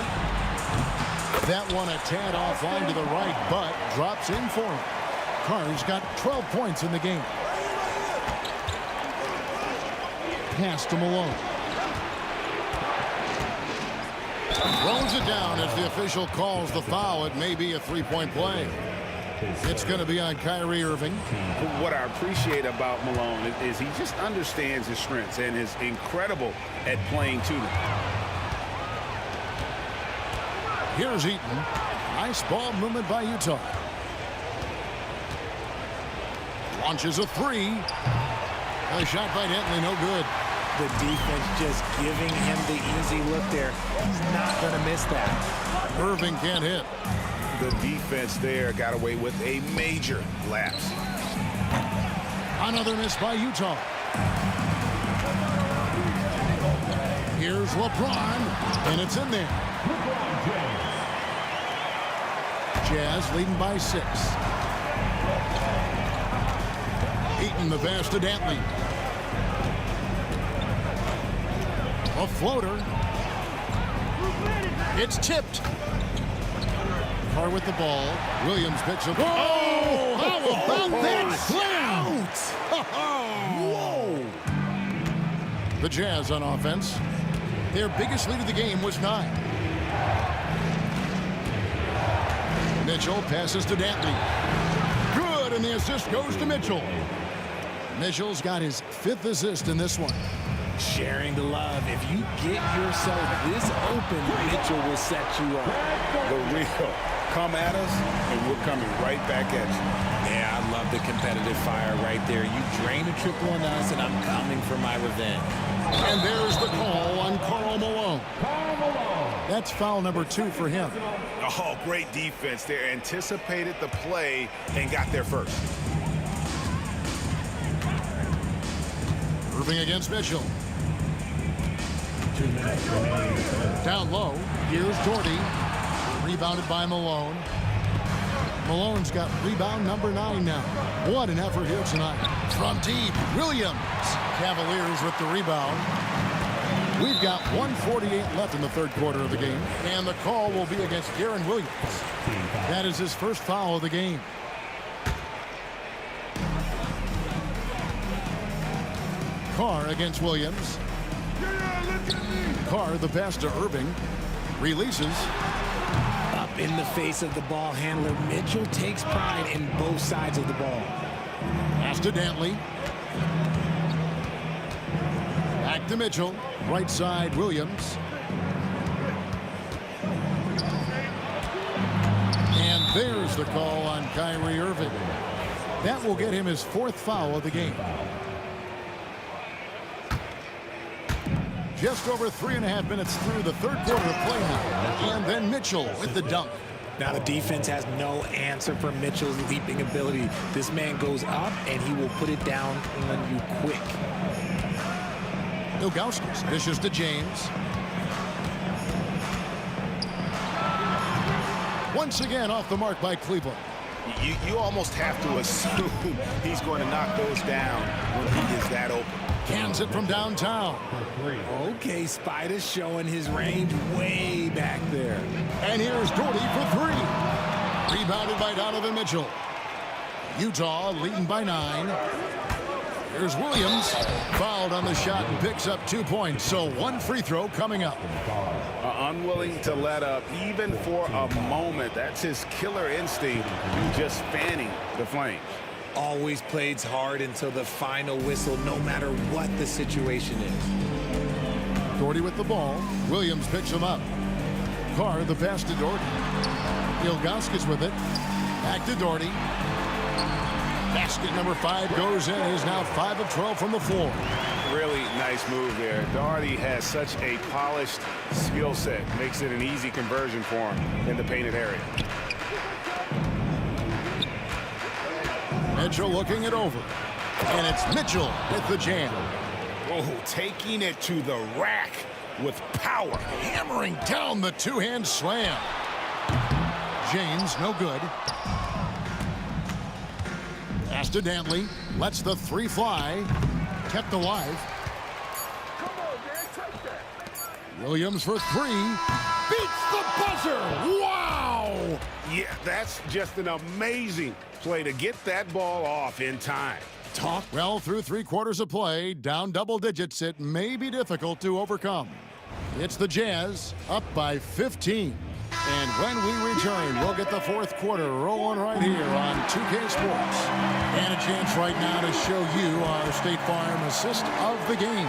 That one a tad offline to the right, but drops in for him. Carr's got 12 points in the game. Pass to Malone. Throws it down as the official calls the foul. It may be a 3-point play. It's going to be on Kyrie Irving. What I appreciate about Malone is he just understands his strengths and is incredible at playing to them. Here's Eaton. Nice ball movement by Utah. Launches a 3. A shot by Dantley, no good. The defense just giving him the easy look there. He's not going to miss that. Irving can't hit. The defense there got away with a major lapse. Another miss by Utah. Here's LeBron, and it's in there. Jazz leading by 6. Eaton the pass to Dantley. A floater. It's tipped. Carr with the ball. Williams picks up. Oh, how about that slam? Whoa! The Jazz on offense. Their biggest lead of the game was 9. Mitchell passes to Dantley. Good, and the assist goes to Mitchell. Mitchell's got his 5th assist in this one. Sharing the love. If you get yourself this open, Mitchell will set you up. The real. Come at us, and we're coming right back at you. Yeah, I love the competitive fire right there. You drain a triple on us, and I'm coming for my revenge. And there's the call on Karl Malone. That's foul number 2 for him. Oh, great defense. They anticipated the play and got there first. Irving against Mitchell. Down low. Here's Doherty. Rebounded by Malone. Malone's got rebound number 9 now. What an effort here tonight. From deep, Williams. Cavaliers with the rebound. We've got 1:48 left in the 3rd quarter of the game, and the call will be against Deron Williams. That is his first foul of the game. Carr against Williams. Carr, the pass to Irving. Releases. Up in the face of the ball handler, Mitchell takes pride in both sides of the ball. Pass to Dantley. Back to Mitchell. Right side, Williams. And there's the call on Kyrie Irving. That will get him his 4th foul of the game. Just over 3.5 minutes through the 3rd quarter of play now. And then Mitchell with the dunk. Now the defense has no answer for Mitchell's leaping ability. This man goes up, and he will put it down on you quick. Ilgauskas dishes to James. Once again off the mark by Cleveland. You almost have to assume he's going to knock those down when he is that open. Cans it from downtown. Okay, Spider's showing his range way back there. And here's Doherty for 3. Rebounded by Donovan Mitchell. Utah leading by 9. Here's Williams. Fouled on the shot and picks up 2 points. So 1 free throw coming up. Unwilling to let up even for a moment. That's his killer instinct, just fanning the flames. Always plays hard until the final whistle, no matter what the situation is. Doherty with the ball. Williams picks him up. Carr the pass to Doherty. Ilgauskas with it. Back to Doherty. Basket number 5 goes in. He's now 5 of 12 from the floor. Really nice move there. Doherty has such a polished skill set. Makes it an easy conversion for him in the painted area. Mitchell looking it over. And it's Mitchell with the jam. Oh, taking it to the rack with power. Hammering down the 2-hand slam. James, no good. Pass to Dantley. Lets the 3 fly. Kept alive. Williams for 3. Beats the buzzer. Wow! Yeah, that's just an amazing play to get that ball off in time. Well, through 3 quarters of play, down double digits, it may be difficult to overcome. It's the Jazz up by 15. And when we return, we'll get the 4th quarter rolling right here on 2K Sports. And a chance right now to show you our State Farm assist of the game.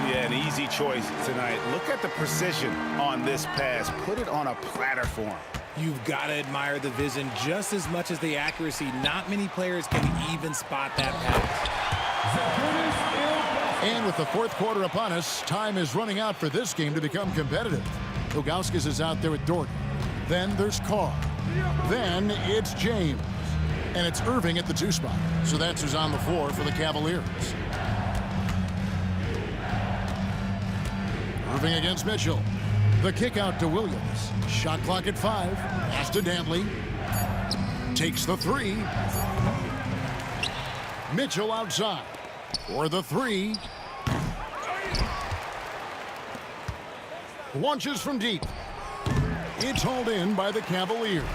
Yeah, an easy choice tonight. Look at the precision on this pass. Put it on a platter for him. You've got to admire the vision just as much as the accuracy. Not many players can even spot that pass. And with the 4th quarter upon us, time is running out for this game to become competitive. Ilgauskas is out there with Doherty. Then there's Carr. Then it's James. And it's Irving at the 2 spot. So that's who's on the floor for the Cavaliers. Irving against Mitchell. The kick out to Williams. Shot clock at 5. Pass to Dantley. Takes the 3. Mitchell outside for the 3. Launches from deep. It's hauled in by the Cavaliers.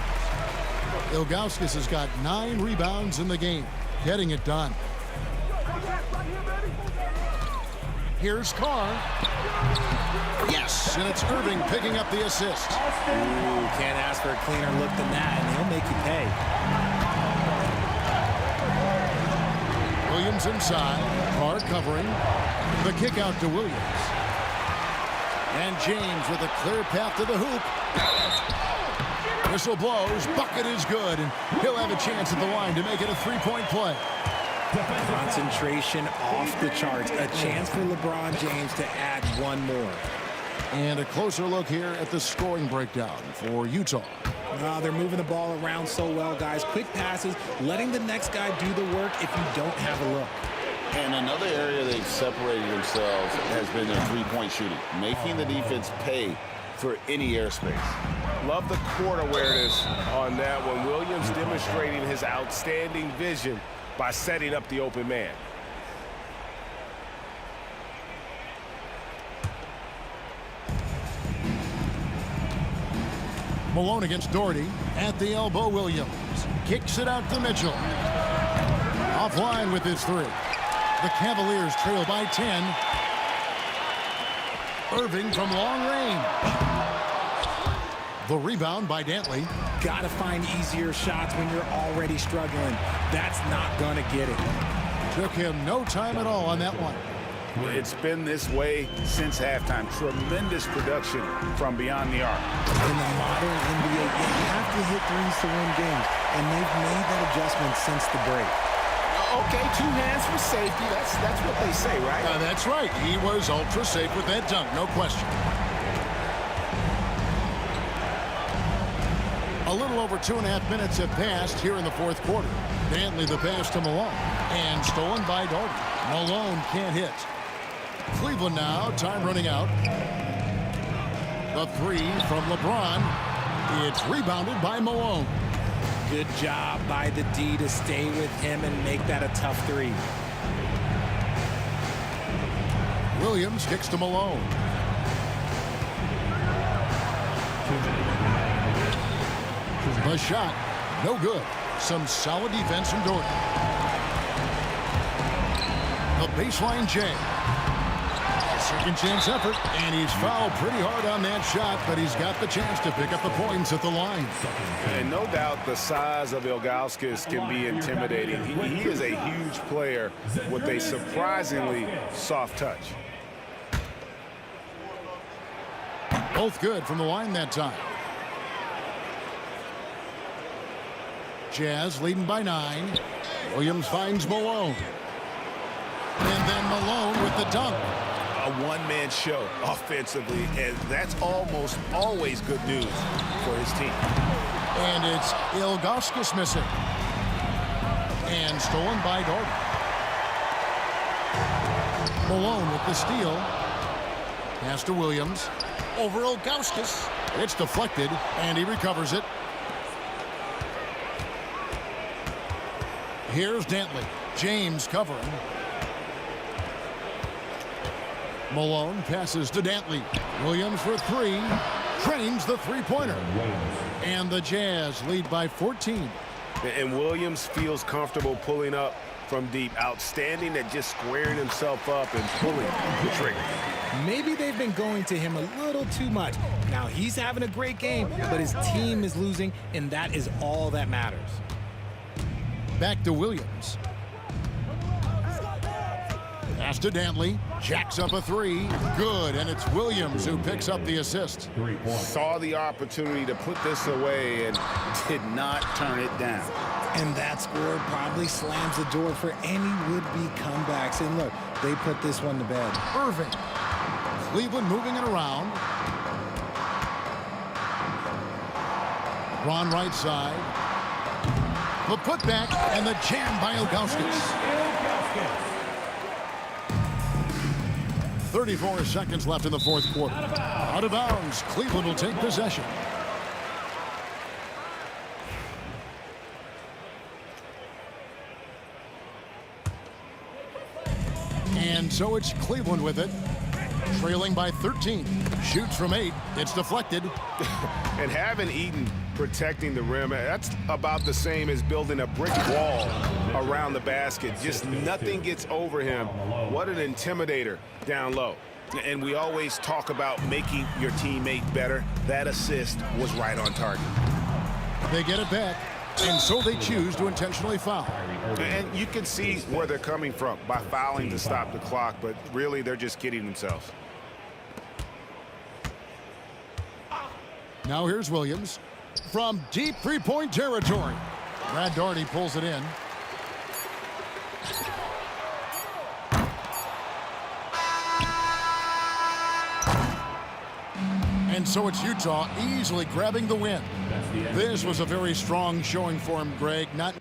Ilgauskas has got 9 rebounds in the game, getting it done. Here's Carr. Yes, and it's Irving picking up the assist. Ooh, can't ask for a cleaner look than that, and he'll make you pay. Williams inside. Carr covering. The kick out to Williams. And James with a clear path to the hoop. Whistle blows. Bucket is good, and he'll have a chance at the line to make it a 3-point play. Concentration off the charts. A chance for LeBron James to add one more. And a closer look here at the scoring breakdown for Utah. They're moving the ball around so well, guys. Quick passes, letting the next guy do the work if you don't have a look. And another area they've separated themselves has been their three-point shooting, making the defense pay for any airspace. Love the court awareness on that one. Williams demonstrating his outstanding vision by setting up the open man. Malone against Doherty. At the elbow, Williams. Kicks it out to Mitchell. Offline with his 3. The Cavaliers trail by 10. Irving from long range. The rebound by Dantley. Gotta find easier shots when you're already struggling. That's not gonna get it. Took him no time at all on that one. It's been this way since halftime. Tremendous production from beyond the arc. In the modern NBA, you have to hit threes to win games, and they've made that adjustment since the break. Okay, 2 hands for safety. That's what they say, right? That's right. He was ultra safe with that dunk, no question. A little over 2.5 minutes have passed here in the 4th quarter. Dantley the pass to Malone, and stolen by Doherty. Malone can't hit. Cleveland now, time running out. The 3 from LeBron. It's rebounded by Malone. Good job by the D to stay with him and make that a tough 3. Williams kicks to Malone. The shot, no good. Some solid defense from Doherty. The baseline J. Second chance effort, and he's fouled pretty hard on that shot, but he's got the chance to pick up the points at the line. And no doubt the size of Ilgauskas can be intimidating. He is a huge player with a surprisingly soft touch. Both good from the line that time. Jazz leading by 9. Williams finds Malone. And then Malone with the dunk. A one-man show offensively, and that's almost always good news for his team. And it's Ilgauskas missing. And stolen by Doherty. Malone with the steal. Pass to Williams. Over Ilgauskas. It's deflected, and he recovers it. Here's Dantley. James covering. Malone passes to Dantley. Williams for 3. Trains the three-pointer. And the Jazz lead by 14. And Williams feels comfortable pulling up from deep. Outstanding at just squaring himself up and pulling the trigger. Maybe they've been going to him a little too much. Now he's having a great game, but his team is losing, and that is all that matters. Back to Williams. Pass to Dantley. Jacks up a 3. Good, and it's Williams who picks up the assist. Saw the opportunity to put this away and did not turn it down. And that score probably slams the door for any would-be comebacks. And look, they put this one to bed. Irving. Cleveland moving it around. Ron right side. The putback and the jam by Ilgauskas. 34 seconds left in the fourth quarter. Out of bounds. Cleveland will take possession. And so it's Cleveland with it. Trailing by 13. Shoots from 8. It's deflected. And having Eaton protecting the rim, that's about the same as building a brick wall around the basket. Just nothing gets over him. What an intimidator down low. And we always talk about making your teammate better. That assist was right on target. They get it back, and so they choose to intentionally foul. And you can see where they're coming from by fouling to stop the clock, but really they're just kidding themselves. Now here's Williams from deep three-point territory. Brad Daugherty pulls it in. And so it's Utah easily grabbing the win. This was a very strong showing for him, Greg. Not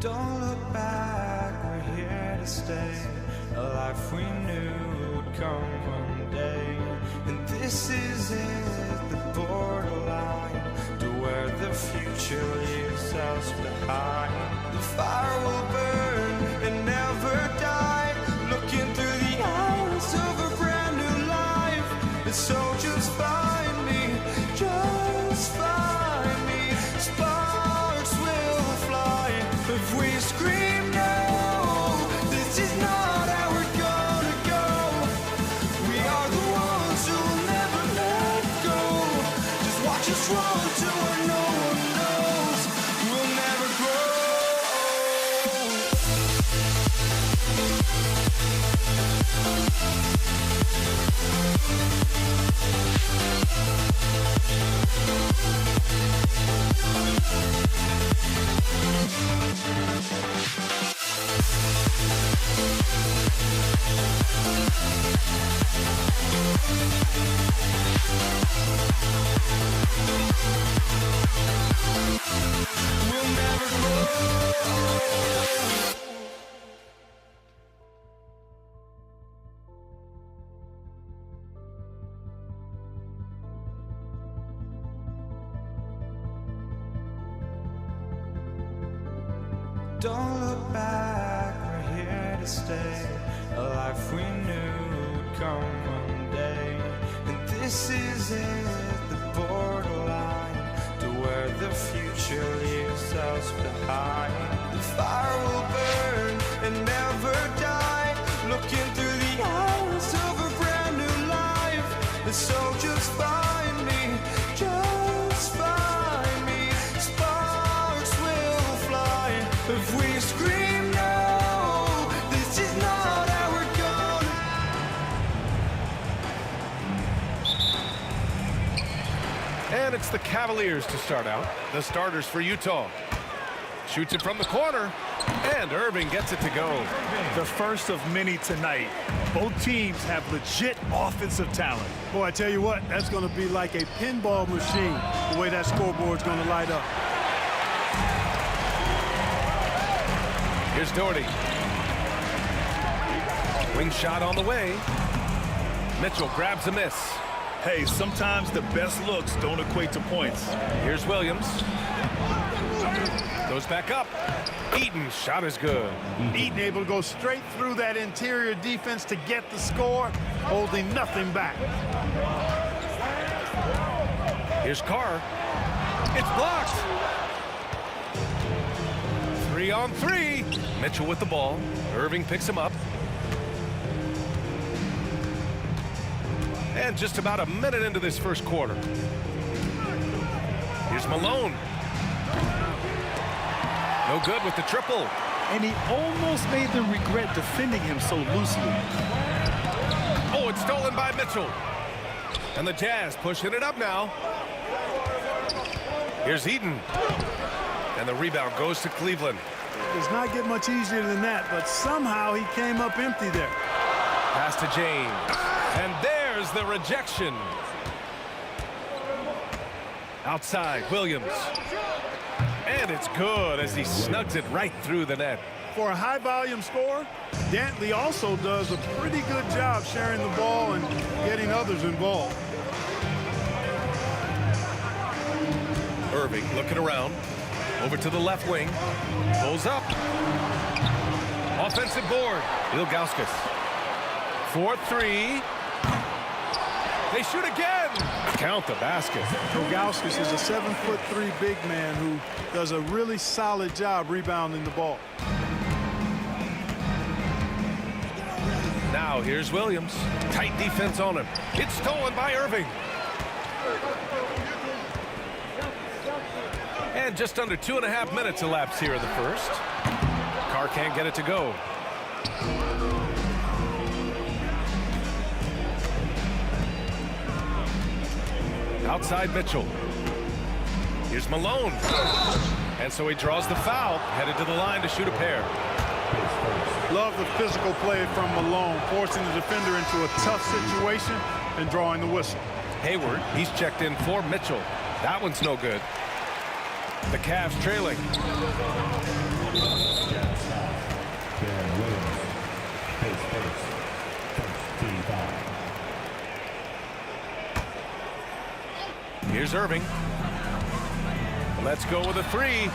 Don't look back, we're here to stay. a life we knew would come one day. And this is it, the borderline to where the future leaves us behind. The fire will burn and never die, looking through the eyes of a brand new life. And so just find me, just find me. Sparks will fly if we scream no. This is not how we're gonna go. We are the ones who will never let go. Just watch us run to where no one knows. We'll never grow. We'll never grow. Don't look back, we're here to stay. A life we knew would come one day. And this is it, the borderline to where the future leaves us behind. The fire will burn and never die, looking through the eyes of a brand new life. And so just find me, just find me. Sparks will fly if we scream no. This is not how we're gonna. And it's the Cavaliers to start out. The starters for Utah. Shoots it from the corner, and Irving gets it to go. The first of many tonight. Both teams have legit offensive talent. Boy, I tell you what, that's going to be like a pinball machine, the way that scoreboard's going to light up. Here's Doherty. Wing shot on the way. Mitchell grabs a miss. Hey, sometimes the best looks don't equate to points. Here's Williams. Goes back up. Eaton's shot is good. Eaton able to go straight through that interior defense to get the score, holding nothing back. Here's Carr. It's blocked. 3-on-3. Mitchell with the ball. Irving picks him up. And just about a minute into this first quarter. Here's Malone. No good with the triple. And he almost made them regret defending him so loosely. Oh, it's stolen by Mitchell. And the Jazz pushing it up now. Here's Eaton. And the rebound goes to Cleveland. Does not get much easier than that, but somehow he came up empty there. Pass to James. And there's the rejection. Outside, Williams. And it's good as he snugs it right through the net. For a high-volume scorer, Dantley also does a pretty good job sharing the ball and getting others involved. Irving looking around. Over to the left wing. Pulls up. Offensive board. Ilgauskas. 4-3. They shoot again. Count the basket. Ilgauskas is a 7'3" big man who does a really solid job rebounding the ball. Now here's Williams. Tight defense on him. It's stolen by Irving. And just under 2.5 minutes elapsed here in the first. Carr can't get it to go. Outside Mitchell. Here's Malone. And so he draws the foul, headed to the line to shoot a pair. Love the physical play from Malone, forcing the defender into a tough situation and drawing the whistle. Hayward, he's checked in for Mitchell. That one's no good. The Cavs trailing. Here's Irving. Let's go with a three.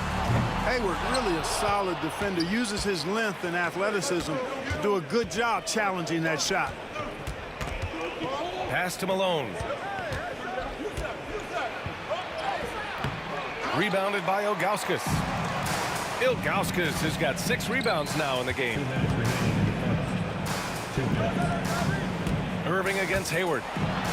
Hayward, really a solid defender, uses his length and athleticism to do a good job challenging that shot. Pass to Malone. Rebounded by Ilgauskas. Ilgauskas has got 6 rebounds now in the game. Irving against Hayward.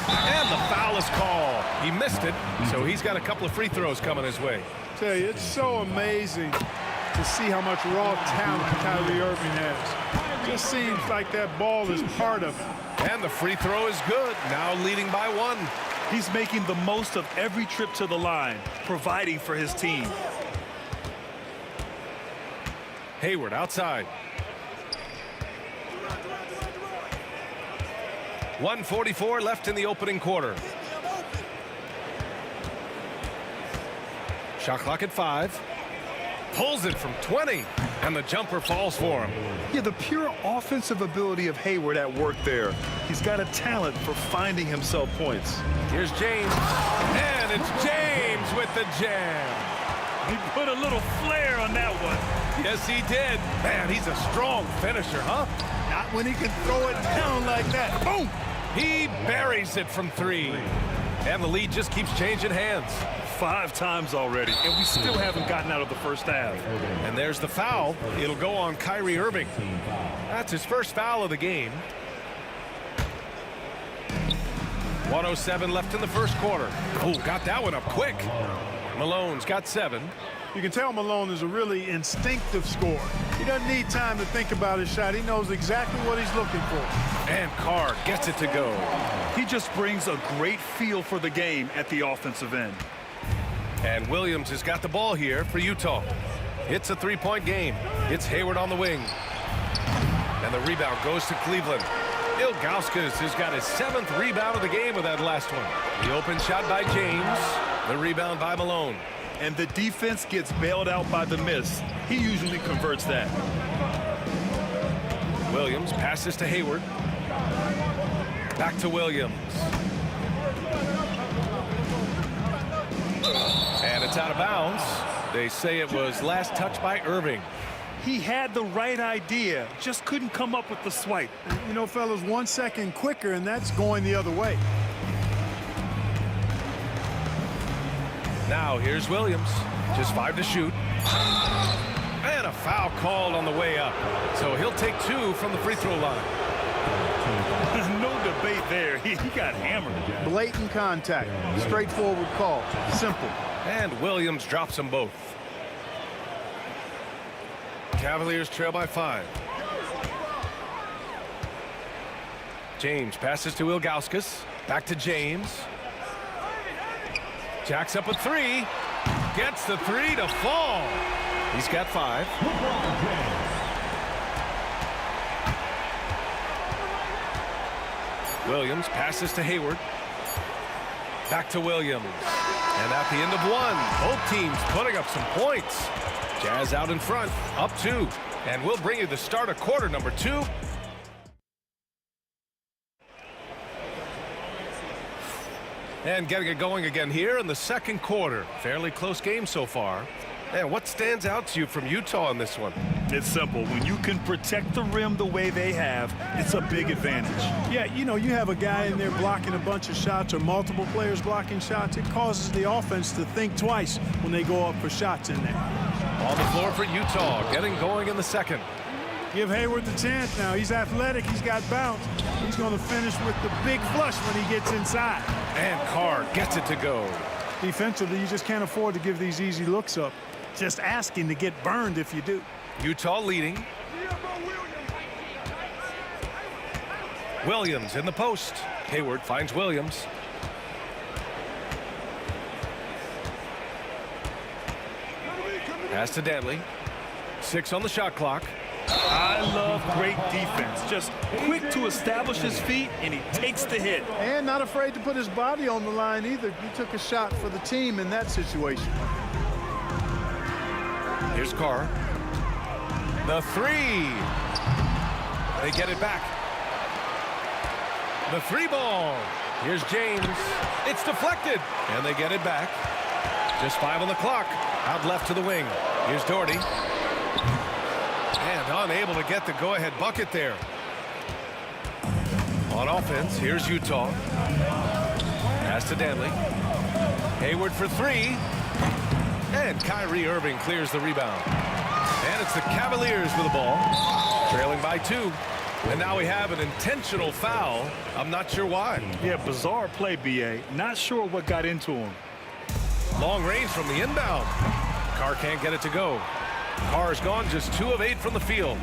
And the foul is called. He missed it, so he's got a couple of free throws coming his way. Tell you, it's so amazing to see how much raw talent Kyrie Irving has. Just seems like that ball is part of it. And the free throw is good, now leading by 1. He's making the most of every trip to the line, providing for his team. Hayward outside. 1:44 left in the opening quarter. Shot clock at 5. Pulls it from 20, and the jumper falls for him. Yeah, the pure offensive ability of Hayward at work there. He's got a talent for finding himself points. Here's James, and it's James with the jam. He put a little flair on that one. Yes, he did. Man, he's a strong finisher, huh? Not when he can throw it down like that. Boom! He buries it from 3. And the lead just keeps changing hands. 5 times already, and we still haven't gotten out of the first half. And there's the foul. It'll go on Kyrie Irving. That's his first foul of the game. 1:07 left in the first quarter. Oh, got that one up quick. Malone's got 7. You can tell Malone is a really instinctive scorer. He doesn't need time to think about his shot. He knows exactly what he's looking for. And Carr gets it to go. He just brings a great feel for the game at the offensive end. And Williams has got the ball here for Utah. It's a 3-point game. It's Hayward on the wing. And the rebound goes to Cleveland. Ilgauskas has got his 7th rebound of the game with that last one. The open shot by James. The rebound by Malone. And the defense gets bailed out by the miss. He usually converts that. Williams passes to Hayward. Back to Williams. And it's out of bounds. They say it was last touched by Irving. He had the right idea, just couldn't come up with the swipe. You know, fellas, 1 second quicker, and that's going the other way. Now here's Williams. Just 5 to shoot. And a foul called on the way up. So he'll take 2 from the free throw line. No debate there. He got hammered. Blatant contact. Straightforward call. Simple. And Williams drops them both. Cavaliers trail by 5. James passes to Ilgauskas. Back to James. Jacks up a 3. Gets the 3 to fall. He's got 5. Williams passes to Hayward. Back to Williams. And at the end of 1, both teams putting up some points. Jazz out in front, up 2. And we'll bring you the start of quarter number 2. And getting it going again here in the second quarter. Fairly close game so far. And what stands out to you from Utah in this one? It's simple. When you can protect the rim the way they have, it's a big advantage. Yeah, you know, you have a guy in there blocking a bunch of shots or multiple players blocking shots. It causes the offense to think twice when they go up for shots in there. On the floor for Utah, getting going in the second. Give Hayward the chance now. He's athletic. He's got bounce. He's going to finish with the big flush when he gets inside. And Carr gets it to go. Defensively, you just can't afford to give these easy looks up. Just asking to get burned if you do. Utah leading. Williams in the post. Hayward finds Williams. Pass to Dantley. 6 on the shot clock. I love great defense. Just quick to establish his feet, and he takes the hit. And not afraid to put his body on the line either. He took a shot for the team in that situation. Here's Carr. The 3. They get it back. The 3 ball. Here's James. It's deflected, and they get it back. Just 5 on the clock. Out left to the wing. Here's Doherty. And unable to get the go-ahead bucket there. On offense, here's Utah. Pass to Danley. Hayward for 3. And Kyrie Irving clears the rebound. And it's the Cavaliers with the ball. Trailing by 2. And now we have an intentional foul. I'm not sure why. Yeah, bizarre play, B.A. Not sure what got into him. Long range from the inbound. Carr can't get it to go. Carr's gone just 2 of 8 from the field.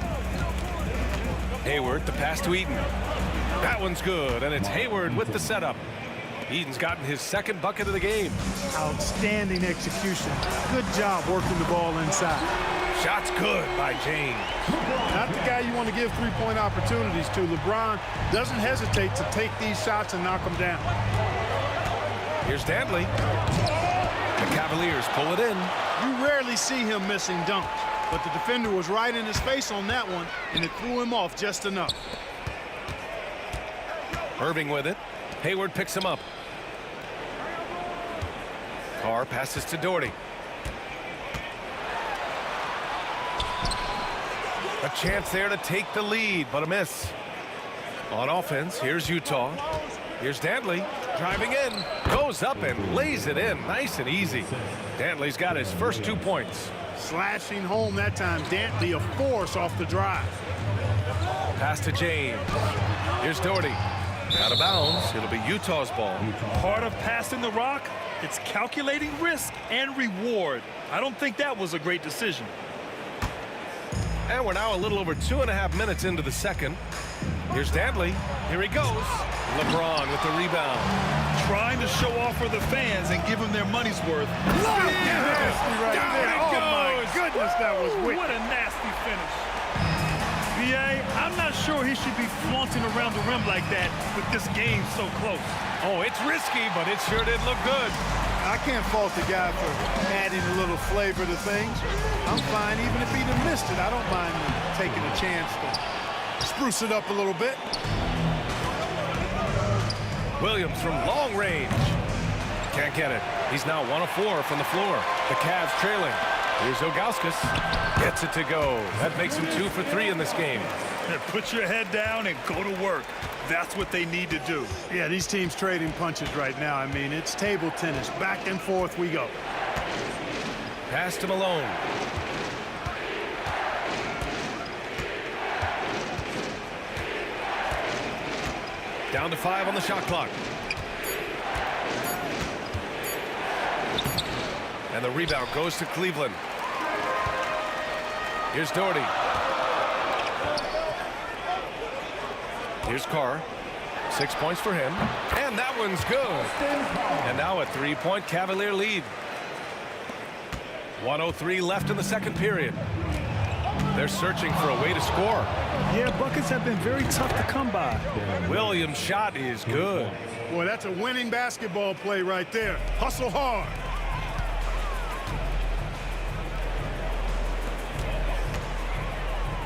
Hayward, the pass to Eaton. That one's good, and it's Hayward with the setup. Eaton's gotten his 2nd bucket of the game. Outstanding execution. Good job working the ball inside. Shot's good by James. Not the guy you want to give three-point opportunities to. LeBron doesn't hesitate to take these shots and knock them down. Here's Danley. The Cavaliers pull it in. You rarely see him missing dunks, but the defender was right in his face on that one, and it threw him off just enough. Irving with it. Hayward picks him up. Carr passes to Doherty. A chance there to take the lead, but a miss. On offense, here's Utah. Here's Danley driving in. Goes up and lays it in. Nice and easy. Danley's got his first 2 points. Slashing home that time. Dantley a force off the drive. Pass to James. Here's Doherty. Out of bounds. It'll be Utah's ball. Part of passing the rock, it's calculating risk and reward. I don't think that was a great decision. And we're now a little over 2.5 minutes into the second. Here's Danley. Here he goes. LeBron with the rebound. Trying to show off for the fans and give them their money's worth. Nasty right there. Oh, my goodness, that was wicked. What a nasty finish. B.A., I'm not sure he should be flaunting around the rim like that with this game so close. Oh, it's risky, but it sure did look good. I can't fault the guy for adding a little flavor to things. I'm fine even if he'd have missed it. I don't mind taking a chance to spruce it up a little bit. Williams from long range. Can't get it. He's now 1 of 4 from the floor. The Cavs trailing. Here's Ilgauskas. Gets it to go. That makes him 2 for 3 in this game. Put your head down and go to work. That's what they need to do. Yeah, these teams trading punches right now. I mean, it's table tennis. Back and forth we go. Pass to Malone. Down to 5 on the shot clock. And the rebound goes to Cleveland. Here's Doherty. Here's Carr. 6 points for him. And that one's good. And now a 3-point Cavalier lead. 1:03 left in the second period. They're searching for a way to score. Yeah, buckets have been very tough to come by. Williams' shot is good. Boy, that's a winning basketball play right there. Hustle hard.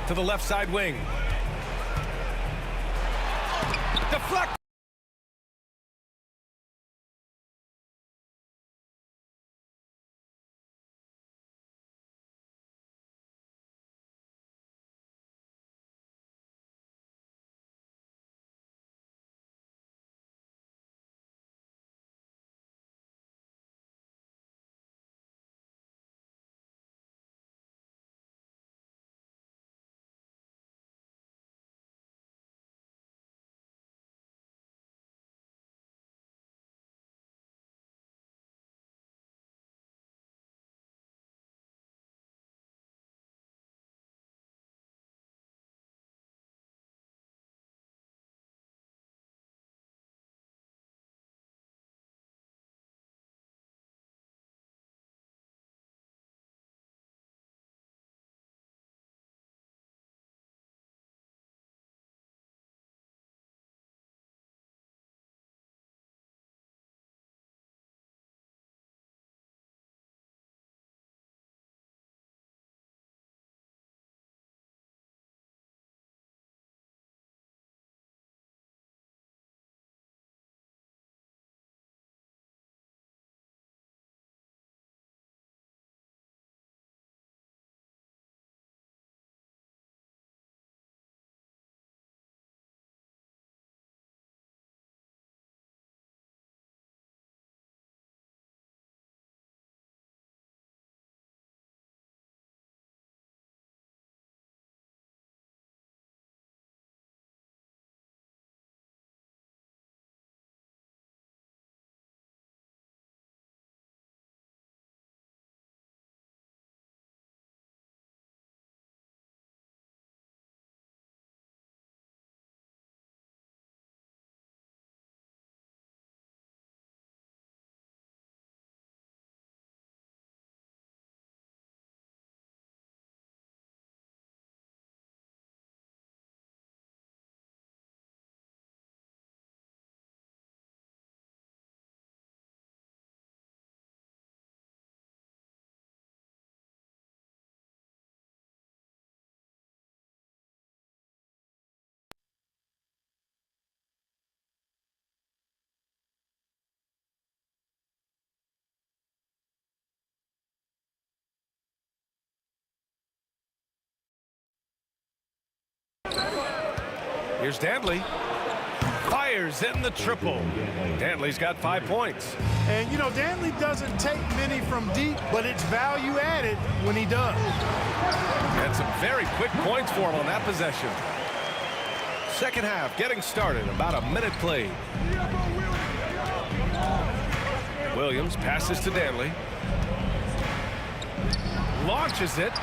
To the left side wing. Deflect. Here's Dantley. Fires in the triple. Dantley's got 5 points. And, you know, Dantley doesn't take many from deep, but it's value added when he does. And some very quick points for him on that possession. Second half getting started. About a minute played. Williams passes to Dantley. Launches it.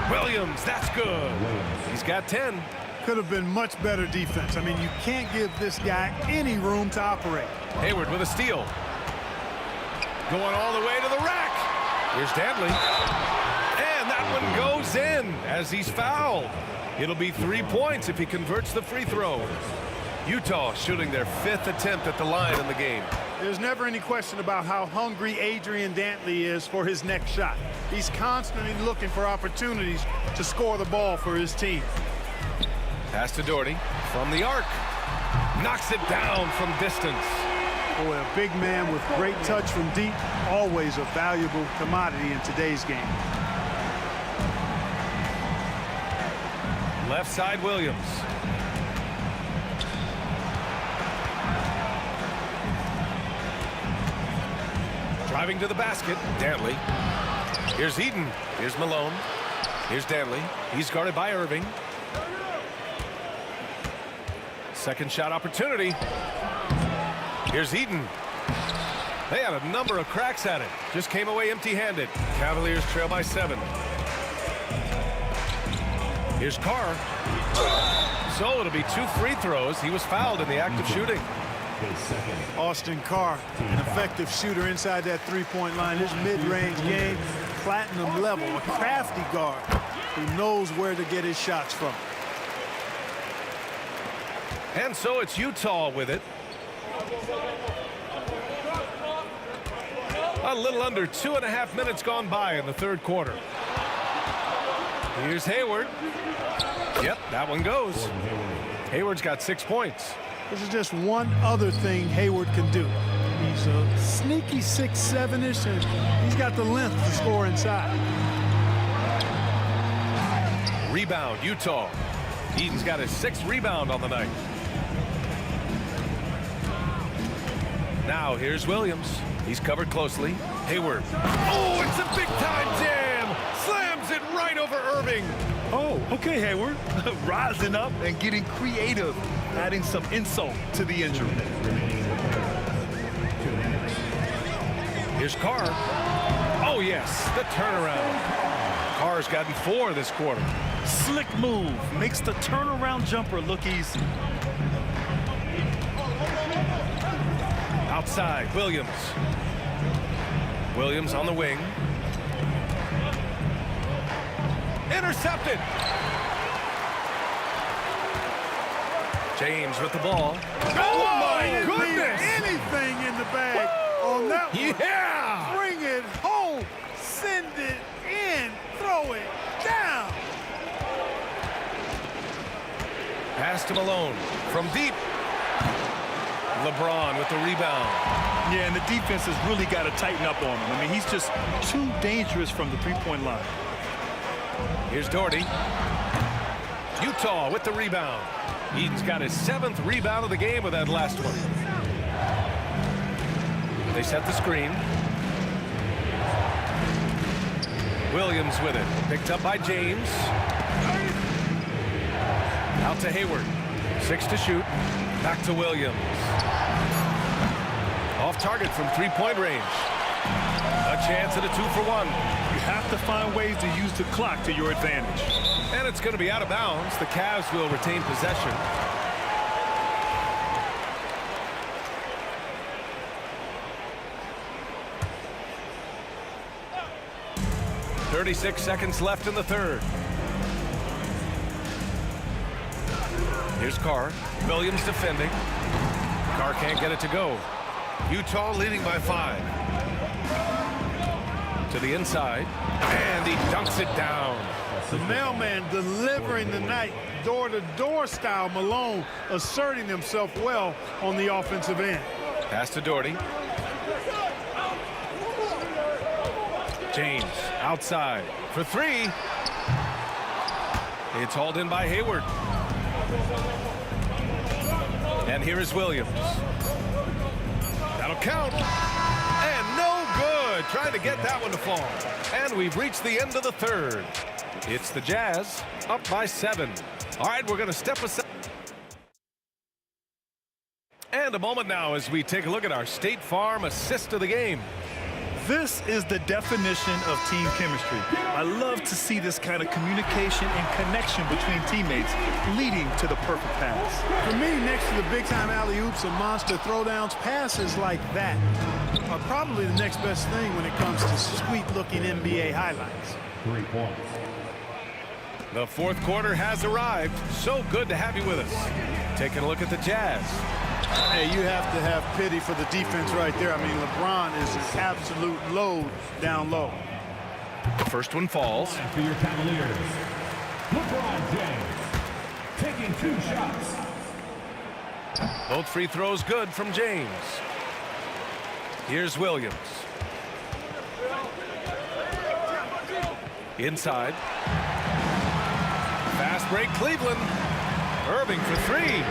Williams, that's good. He's got 10. Could have been much better defense. I mean, you can't give this guy any room to operate. Hayward with a steal. Going all the way to the rack. Here's Dantley. And that one goes in as he's fouled. It'll be 3 points if he converts the free throw. Utah shooting their 5th attempt at the line in the game. There's never any question about how hungry Adrian Dantley is for his next shot. He's constantly looking for opportunities to score the ball for his team. Pass to Doherty from the arc. Knocks it down from distance. Boy, a big man with great touch from deep, always a valuable commodity in today's game. Left side, Williams. Driving to the basket, Dantley. Here's Eden. Here's Malone. Here's Dantley. He's guarded by Irving. Second shot opportunity. Here's Eden. They had a number of cracks at it. Just came away empty-handed. Cavaliers trail by 7. Here's Carr. So it'll be 2 free throws. He was fouled in the act of shooting. Austin Carr, an effective shooter inside that three-point line. His mid-range game, platinum level, a crafty guard who knows where to get his shots from. And so it's Utah with it. A little under 2.5 minutes gone by in the third quarter. Here's Hayward. Yep, that one goes. Hayward's got 6 points. This is just one other thing Hayward can do. He's a sneaky 6'7"ish, and he's got the length to score inside. Rebound, Utah. Eden's got his 6th rebound on the night. Now here's Williams. He's covered closely. Hayward. Oh, it's a big-time jam! Slams it right over Irving. Oh, okay, Hayward. Rising up and getting creative, adding some insult to the injury. Here's Carr. Oh, yes, the turnaround. Carr's gotten 4 this quarter. Slick move. Makes the turnaround jumper look easy. Outside, Williams. Williams on the wing. Intercepted. James with the ball. Oh, my goodness! Anything in the bag on that one. Yeah! Bring it home. Send it in. Throw it down. Pass to Malone from deep. LeBron with the rebound. Yeah, and the defense has really got to tighten up on him. I mean, he's just too dangerous from the three-point line. Here's Doherty. Utah with the rebound. Eden's got his 7th rebound of the game with that last one. They set the screen. Williams with it. Picked up by James. Out to Hayward. 6 to shoot. Back to Williams. Off target from 3-point range. A chance at a 2-for-1. You have to find ways to use the clock to your advantage. And it's going to be out of bounds. The Cavs will retain possession. .36 seconds left in the third. Here's Carr. Williams defending. Carr can't get it to go. Utah leading by 5. To the inside. And he dunks it down. The mailman delivering the night. Door-to-door style. Malone asserting himself well on the offensive end. Pass to Doherty. James outside for 3. It's hauled in by Hayward. And here is Williams. That'll count. And no good. Trying to get that one to fall. And we've reached the end of the third. It's the Jazz up by 7. All right, we're going to step aside. And a moment now as we take a look at our State Farm assist of the game. This is the definition of team chemistry. I love to see this kind of communication and connection between teammates leading to the perfect pass. For me, next to the big-time alley-oops and monster throwdowns, passes like that are probably the next best thing when it comes to sweet-looking NBA highlights. 3 points. The fourth quarter has arrived. So good to have you with us. Taking a look at the Jazz. Hey, you have to have pity for the defense right there. I mean, LeBron is an absolute load down low. The first one falls. And for your Cavaliers, LeBron James taking 2 shots. Both free throws good from James. Here's Williams. Inside. Fast break Cleveland. Irving for 3.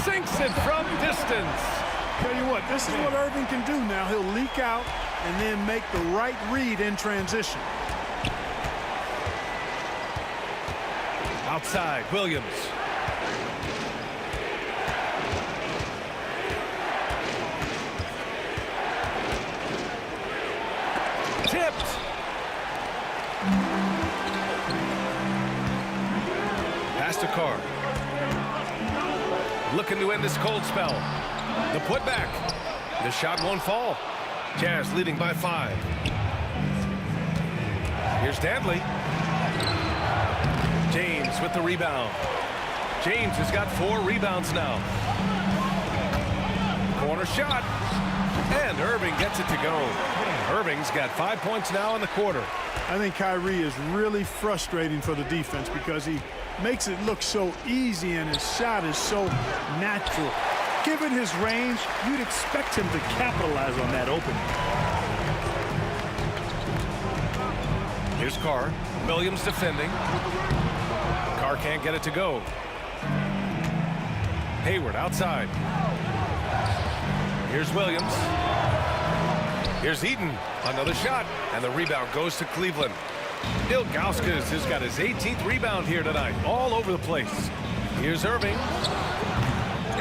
Sinks it from distance. Tell you what, this is what Irving can do now. He'll leak out and then make the right read in transition. Outside, Williams. Tipped. Pass to Carr. Looking to end this cold spell. The putback. The shot won't fall. Jazz leading by 5. Here's Dantley. James with the rebound. James has got 4 rebounds now. Corner shot. And Irving gets it to go. Irving's got 5 points now in the quarter. I think Kyrie is really frustrating for the defense because he makes it look so easy and his shot is so natural. Given his range, you'd expect him to capitalize on that opening. Here's Carr. Williams defending. Carr can't get it to go. Hayward outside. Here's Williams. Here's Eaton. Another shot. And the rebound goes to Cleveland. Ilgauskas has got his 18th rebound here tonight. All over the place. Here's Irving.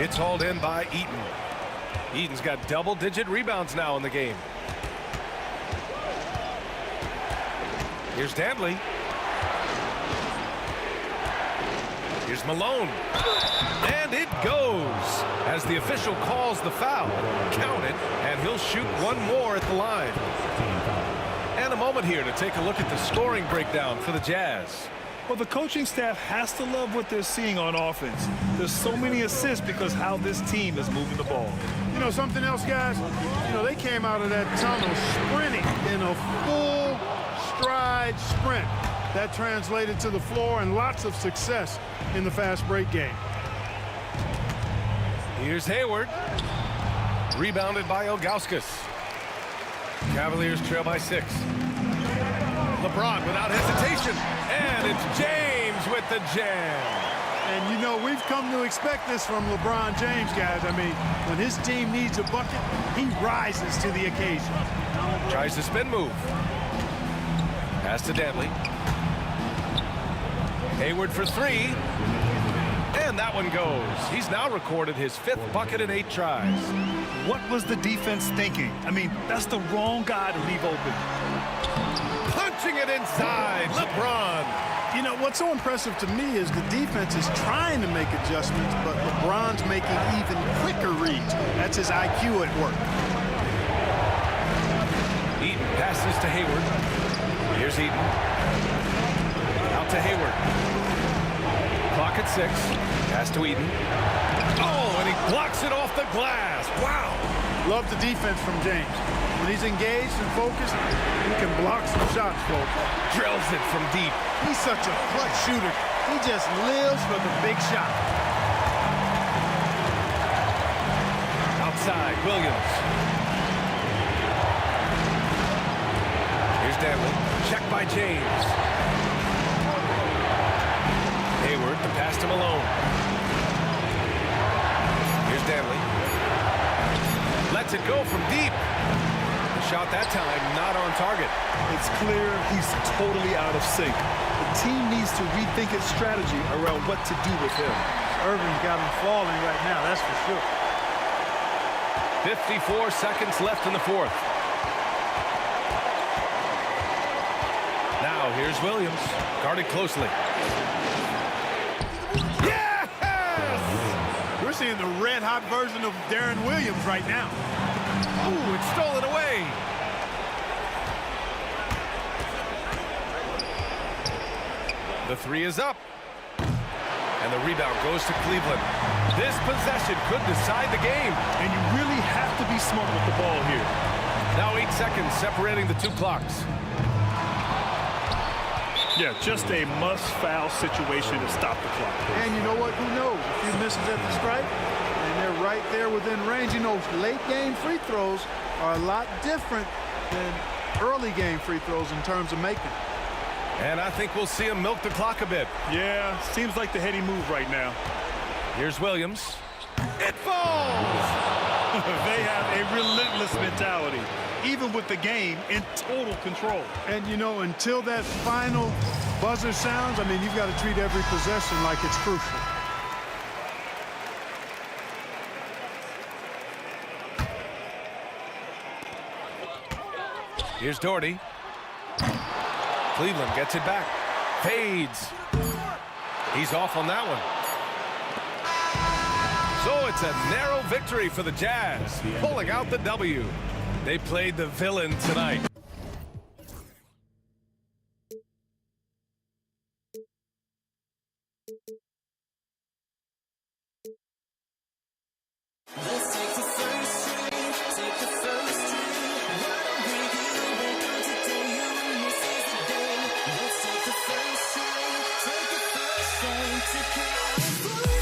It's hauled in by Eaton. Eaton's got double-digit rebounds now in the game. Here's Dantley. Here's Malone. And it goes as the official calls the foul. Count it, and he'll shoot one more at the line. And a moment here to take a look at the scoring breakdown for the Jazz. Well, the coaching staff has to love what they're seeing on offense. There's so many assists because how this team is moving the ball. You know something else, guys? You know, they came out of that tunnel sprinting in a full stride sprint. That translated to the floor and lots of success in the fast break game. Here's Hayward. Rebounded by Ilgauskas. Cavaliers trail by 6. LeBron without hesitation. And it's James with the jam. And, you know, we've come to expect this from LeBron James, guys. I mean, when his team needs a bucket, he rises to the occasion. Tries the spin move. Pass to Dantley. Hayward for 3. And that one goes. He's now recorded his 5th bucket in 8 tries. What was the defense thinking? I mean, that's the wrong guy to leave open. Punching it inside, LeBron. You know, what's so impressive to me is the defense is trying to make adjustments, but LeBron's making even quicker reads. That's his IQ at work. Eaton passes to Hayward. Here's Eaton. Out to Hayward. Clock at 6. Pass to Eaton. Oh, and he blocks it off the glass. Wow. Love the defense from James. When he's engaged and focused, he can block some shots, folks. Drills it from deep. He's such a clutch shooter. He just lives for the big shot. Outside, Williams. Here's Dantley. Check by James. Hayward, the pass to Malone. Stanley. Lets it go from deep. The shot that time not on target. It's clear he's totally out of sync. The team needs to rethink its strategy around what to do with him. Irvin's got him falling right now, that's for sure. 54 seconds left in the fourth. Now here's Williams, guarded closely. Yes! We're seeing the red-hot version of Darren Williams right now. Ooh, it's stolen away. The three is up. And the rebound goes to Cleveland. This possession could decide the game. And you really have to be smart with the ball here. Now 8 seconds separating the two clocks. Yeah, just a must-foul situation to stop the clock. And you know what? Who knows? A few misses at the stripe, and they're right there within range. You know, late-game free throws are a lot different than early-game free throws in terms of making. And I think we'll see him milk the clock a bit. Yeah, seems like the heady move right now. Here's Williams. It falls! They have a relentless mentality, even with the game in total control. And, you know, until that final buzzer sounds, I mean, you've got to treat every possession like it's crucial. Here's Doherty. Cleveland gets it back. Fades. He's off on that one. So it's a narrow victory for the Jazz, pulling out the W. They played the villain tonight. Let's take the first string, take the first string. Why don't we give it on today? And this is the day. Let's take the first string, take the first string to California.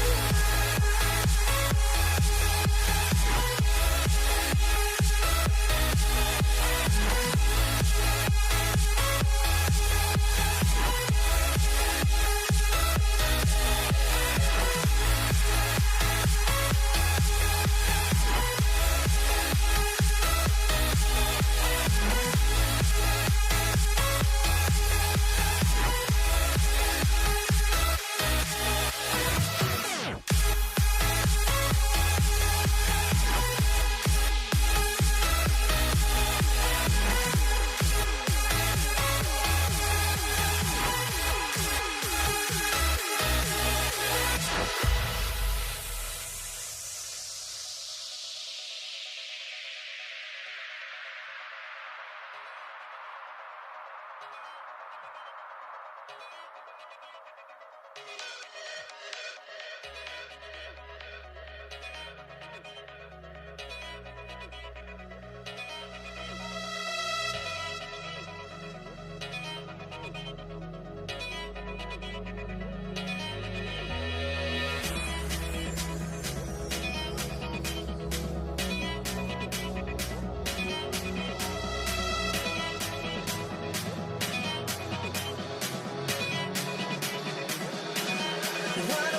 Why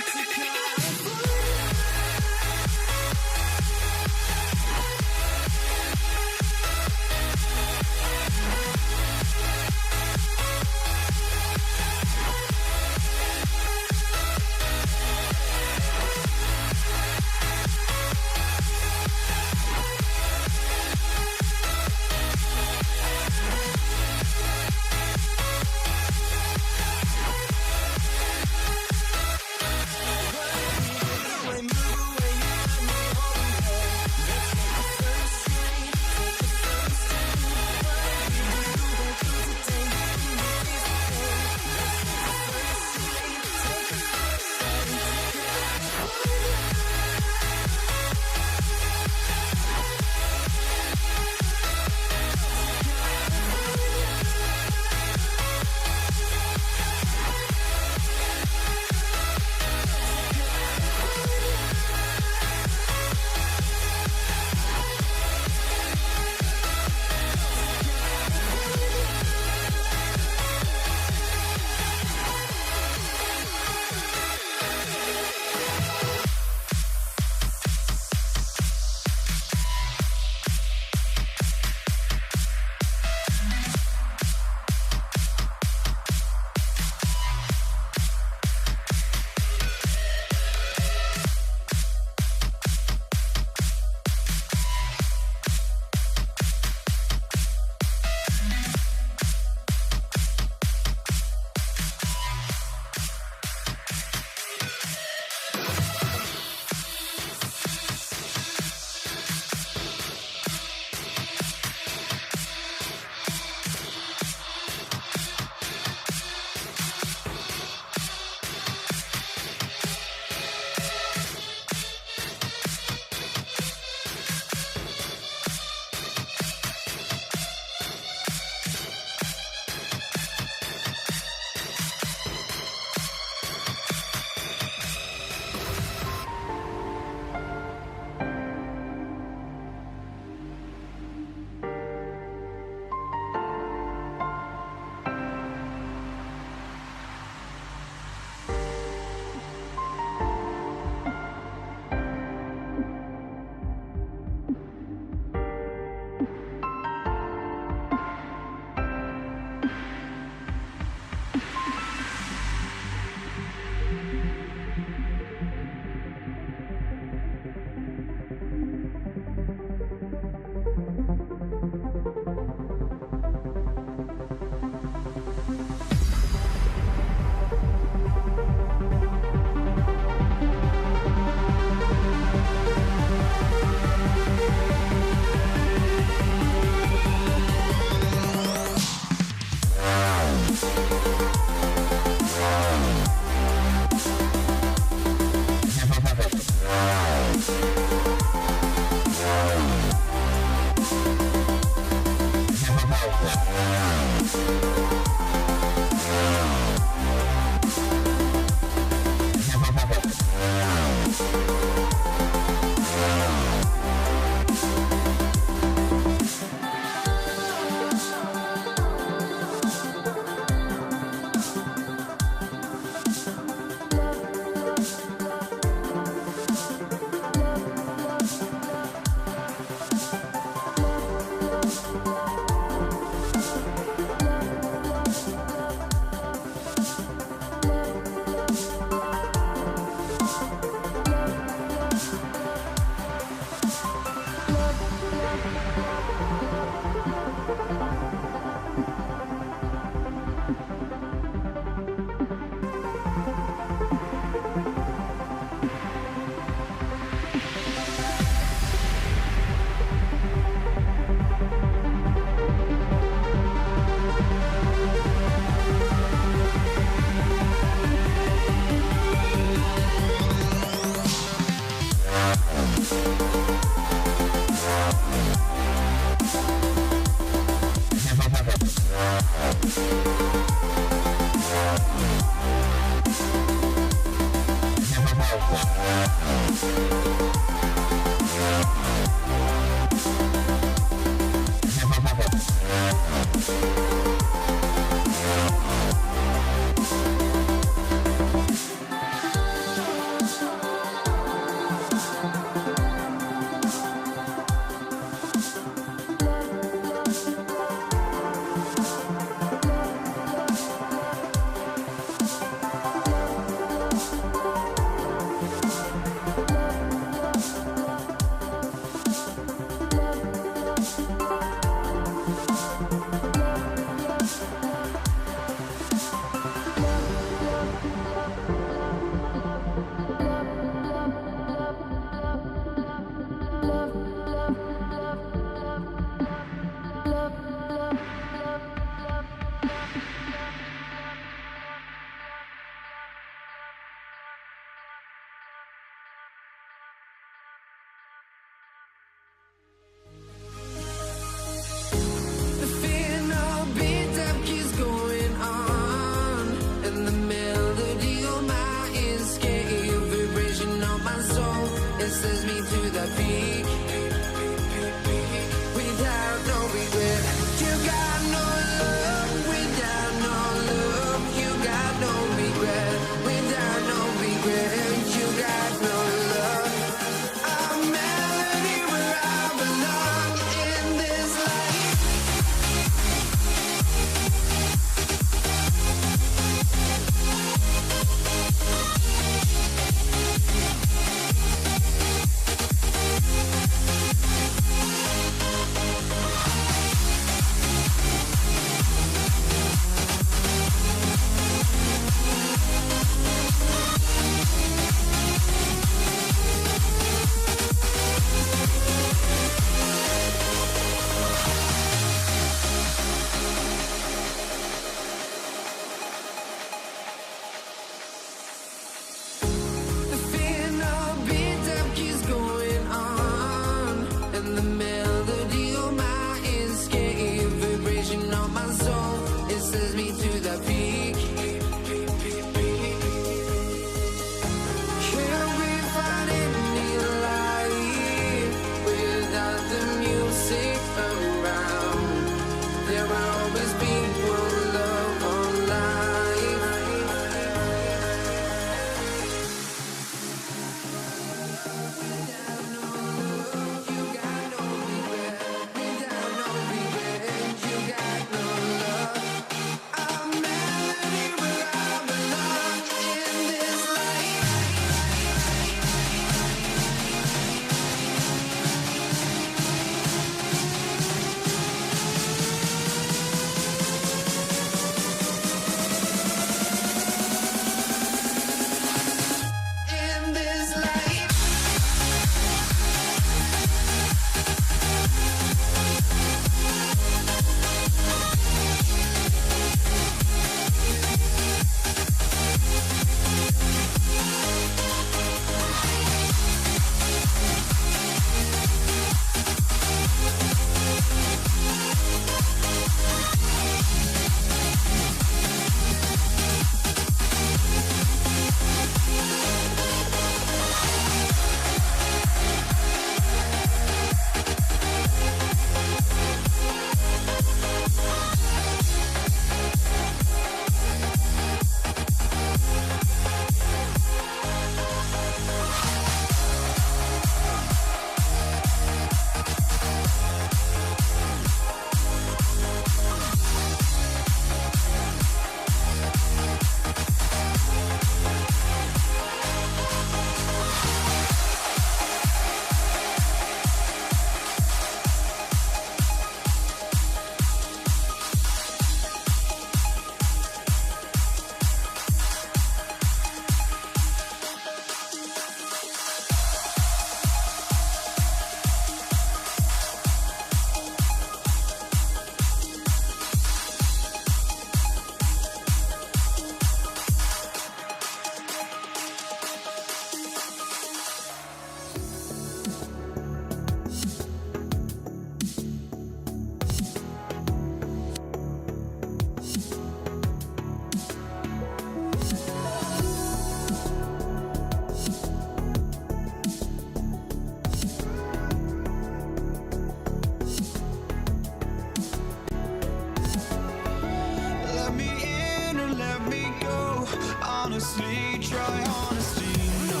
try honesty, no.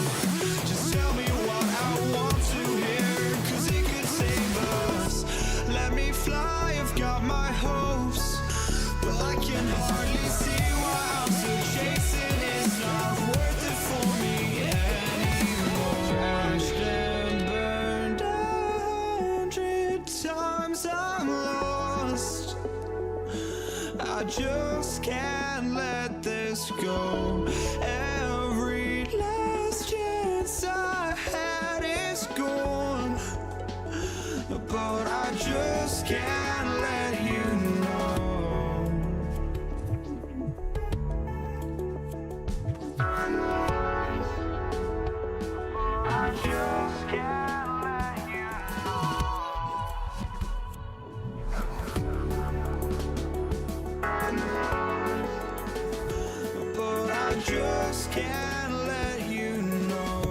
Just tell me what I want to hear, 'cause it could save us. Let me fly, I've got my hopes, but I can hardly see why I'm still chasing. It's not worth it for me anymore. Crashed and burned 100 times, I'm lost. I just can't let this go. Every last chance I had is gone, but I just can't let you know. I just can't let you know. But I just can't let you know.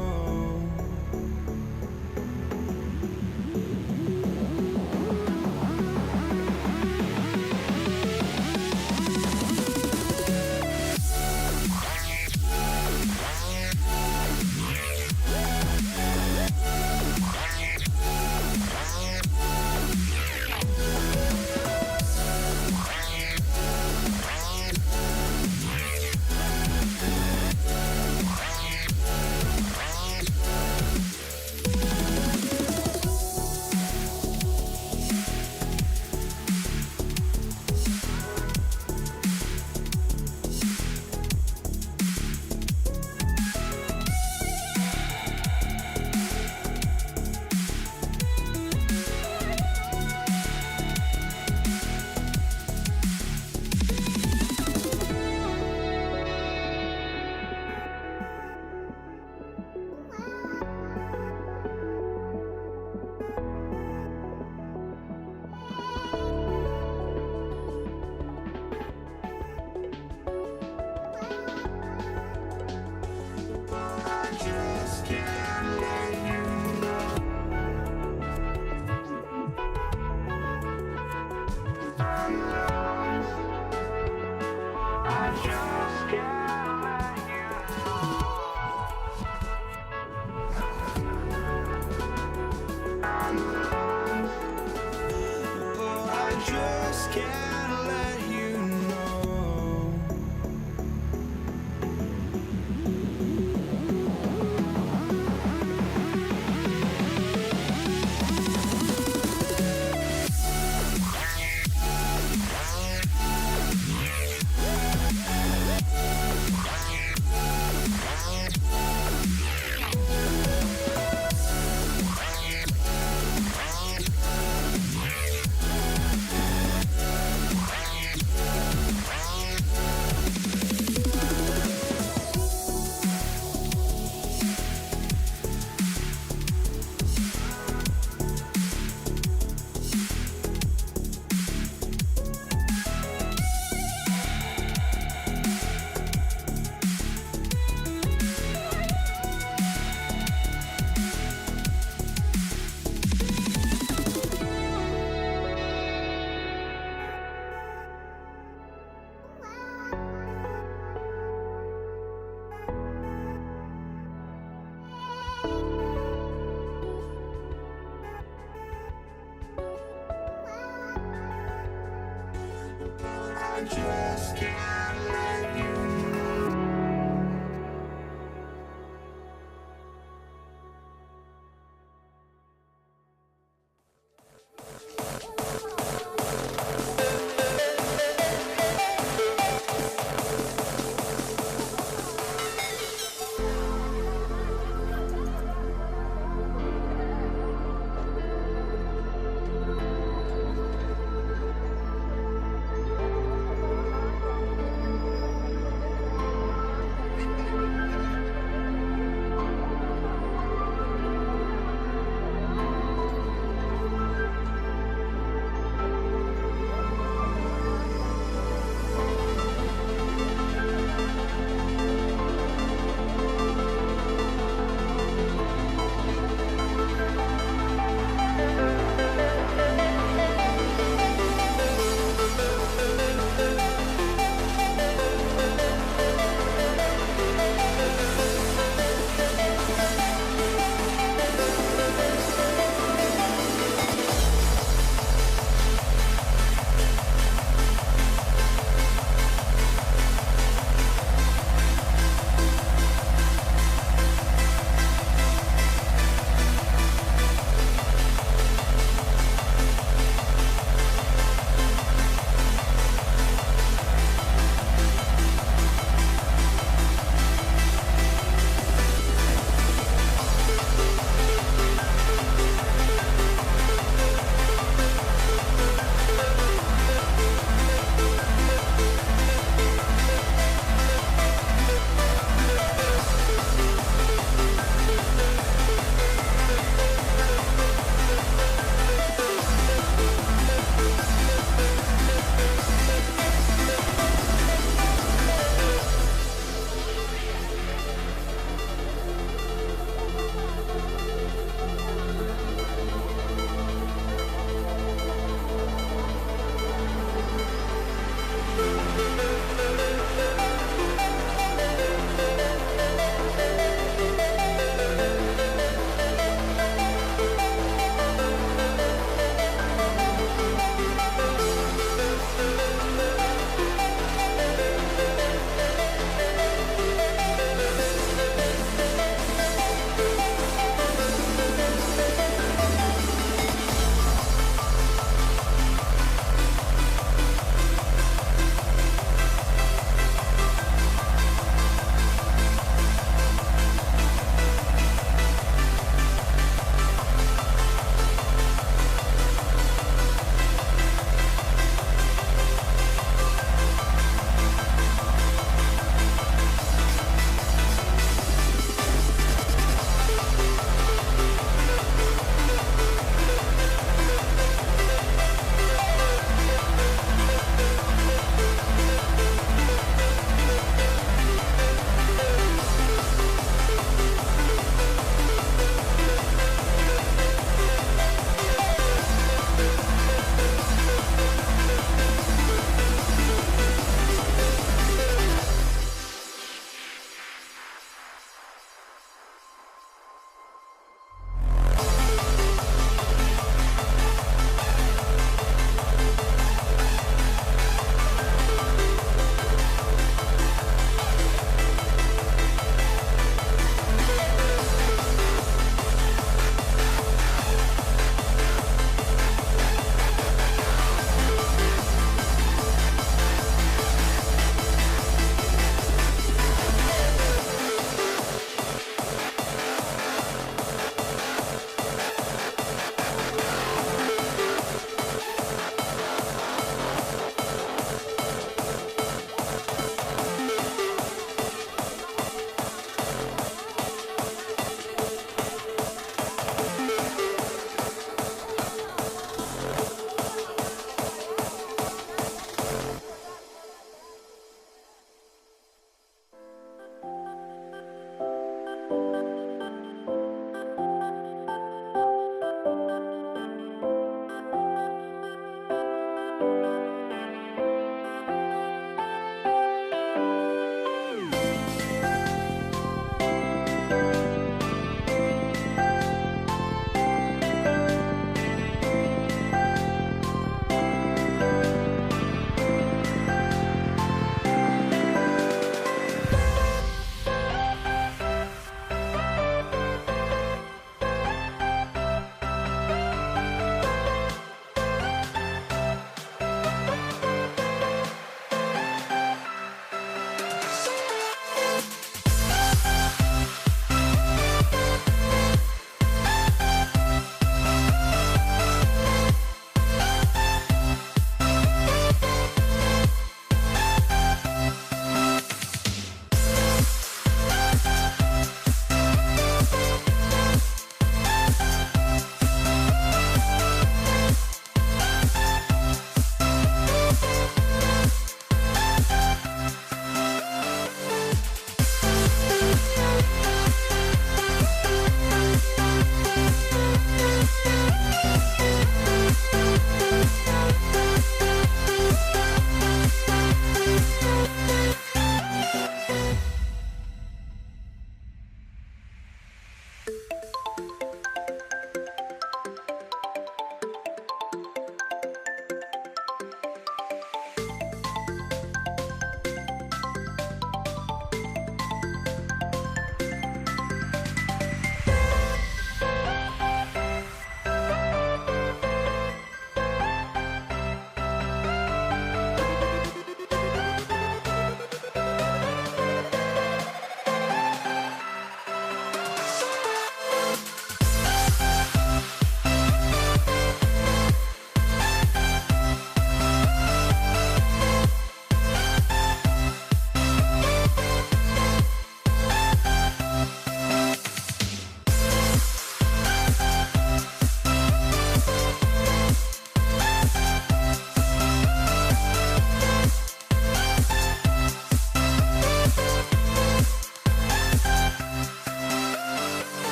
just can't let you know.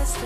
Disaster.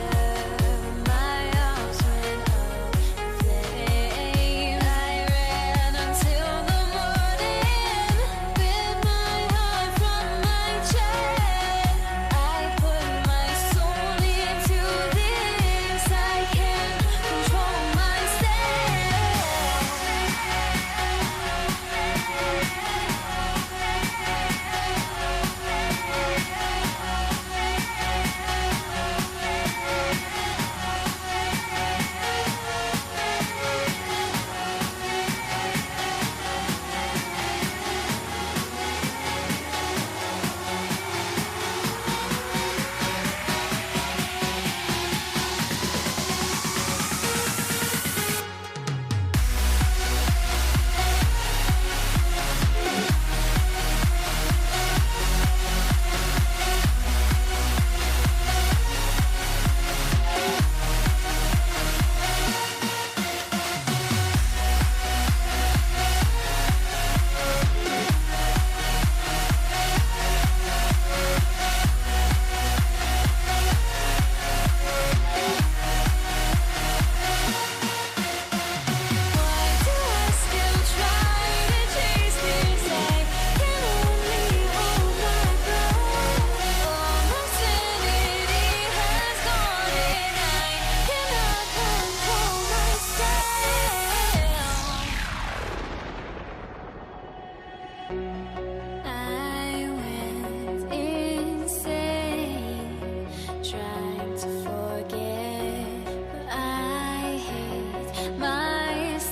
trying to forget, but I hate myself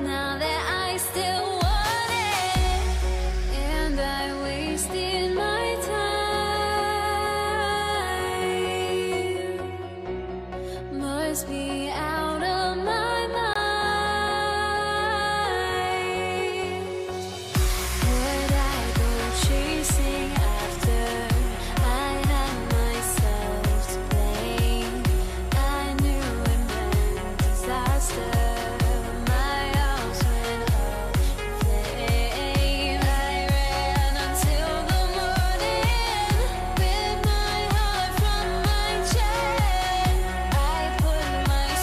now that I still want it, and I wasted my time. Must be out of my mind. Would I go chasing after? I had myself to blame. I knew it meant disaster. My house went up in flames. I ran until the morning with my heart from my chest. I put my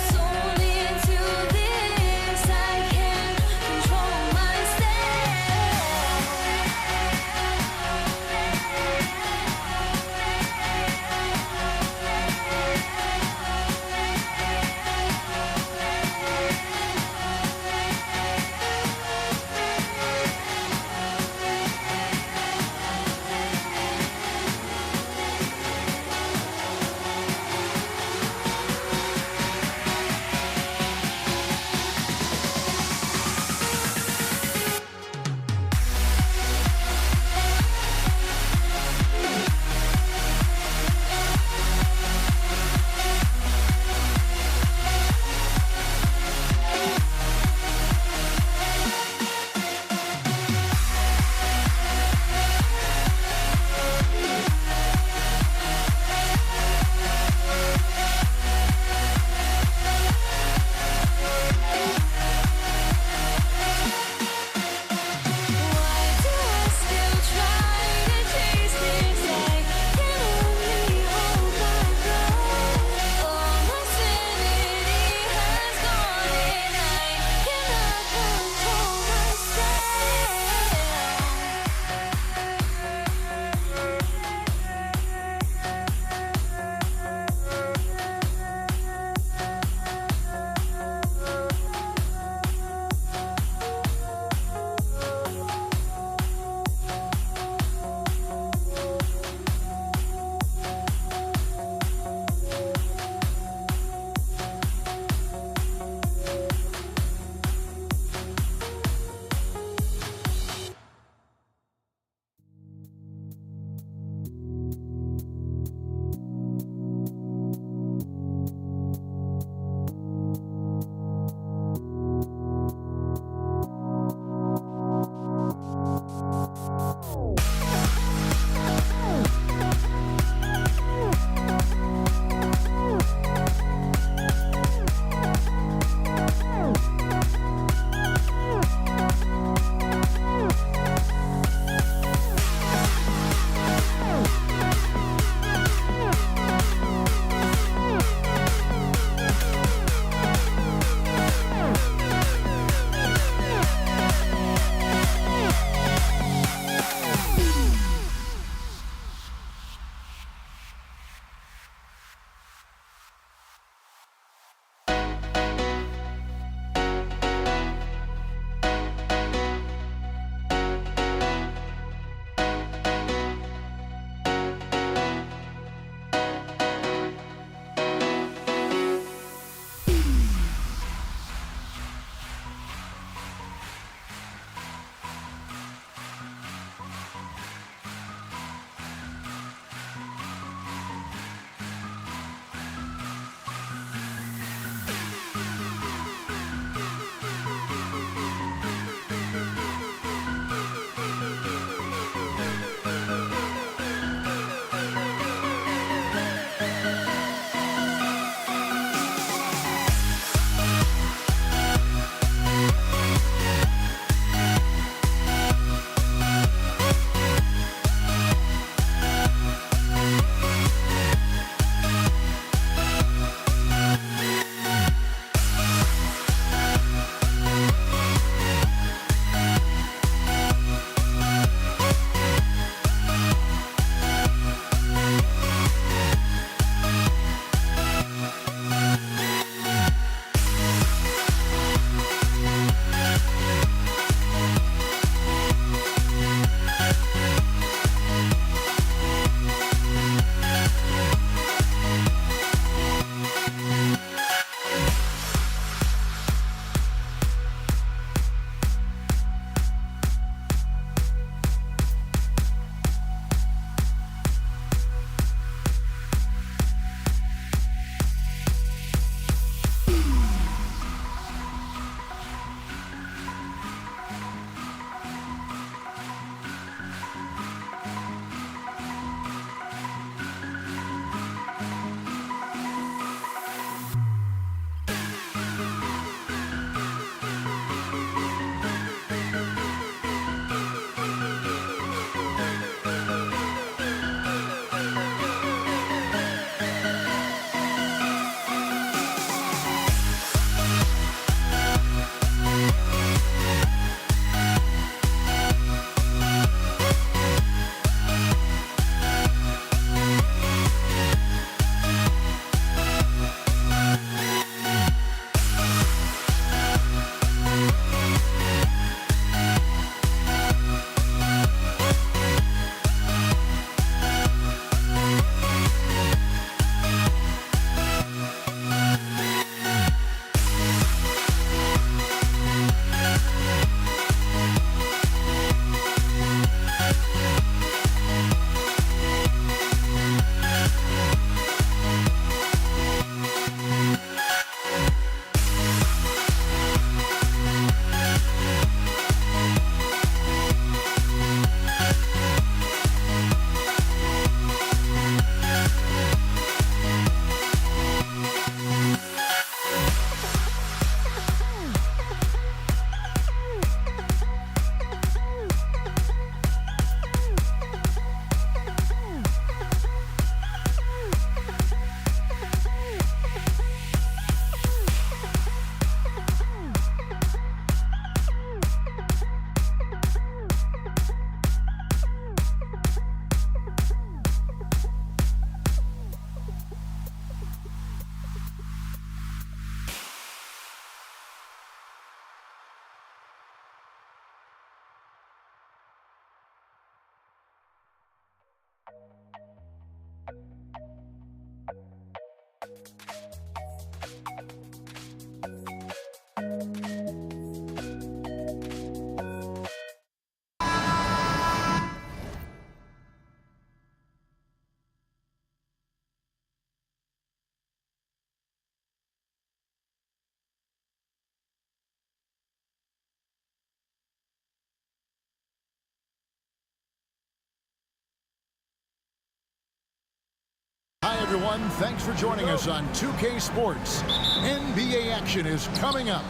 everyone. Thanks for joining us on 2K Sports. NBA action is coming up.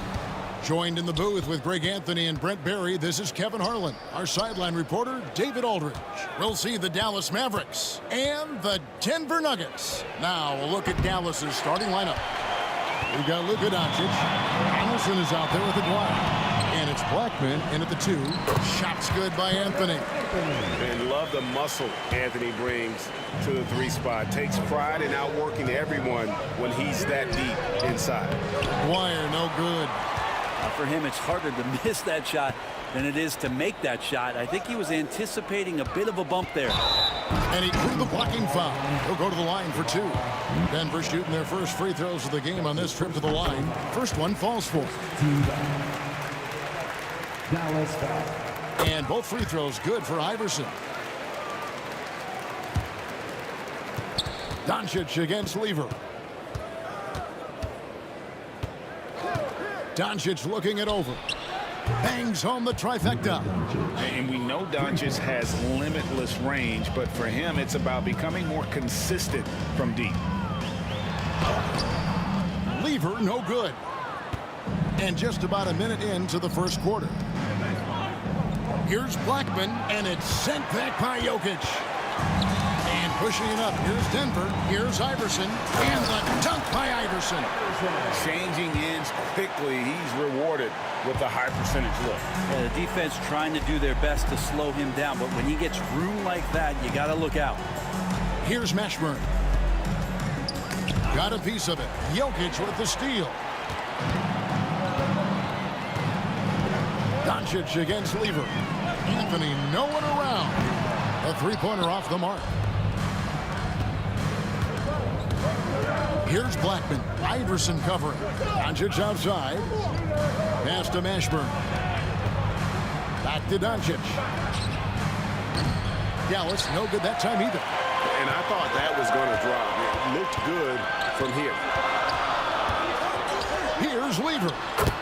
Joined in the booth with Greg Anthony and Brent Barry, this is Kevin Harlan. Our sideline reporter, David Aldridge. We'll see the Dallas Mavericks and the Denver Nuggets. Now, a look at Dallas's starting lineup. We've got Luka Doncic. Anderson is out there with Aguirre. And it's Blackman in at the 2. Shots good by Anthony. And love the muscle Anthony brings to the 3 spot. Takes pride in outworking everyone when he's that deep inside. Aguirre, no good. For him, it's harder to miss that shot than it is to make that shot. I think he was anticipating a bit of a bump there. And he drew the blocking foul. He'll go to the line for 2. Denver shooting their first free throws of the game on this trip to the line. First one falls for. Dallas foul. And both free throws good for Iverson. Doncic against Lever. Doncic looking it over. Bangs home the trifecta. And we know Doncic has limitless range, but for him, it's about becoming more consistent from deep. Lever, no good. And just about a minute into the first quarter. Here's Blackman, and it's sent back by Jokic. And pushing it up, here's Denver, here's Iverson, and the dunk by Iverson. Changing ends quickly, he's rewarded with a high percentage look. Yeah, the defense trying to do their best to slow him down, but when he gets room like that, you got to look out. Here's Mashburn. Got a piece of it. Jokic with the steal. Doncic against Lever. Anthony, no one around. A three-pointer off the mark. Here's Blackman. Iverson covering. Doncic outside. Pass to Mashburn. Back to Doncic. Dallas, no good that time either. And I thought that was going to drop. It looked good from here. Here's Lever.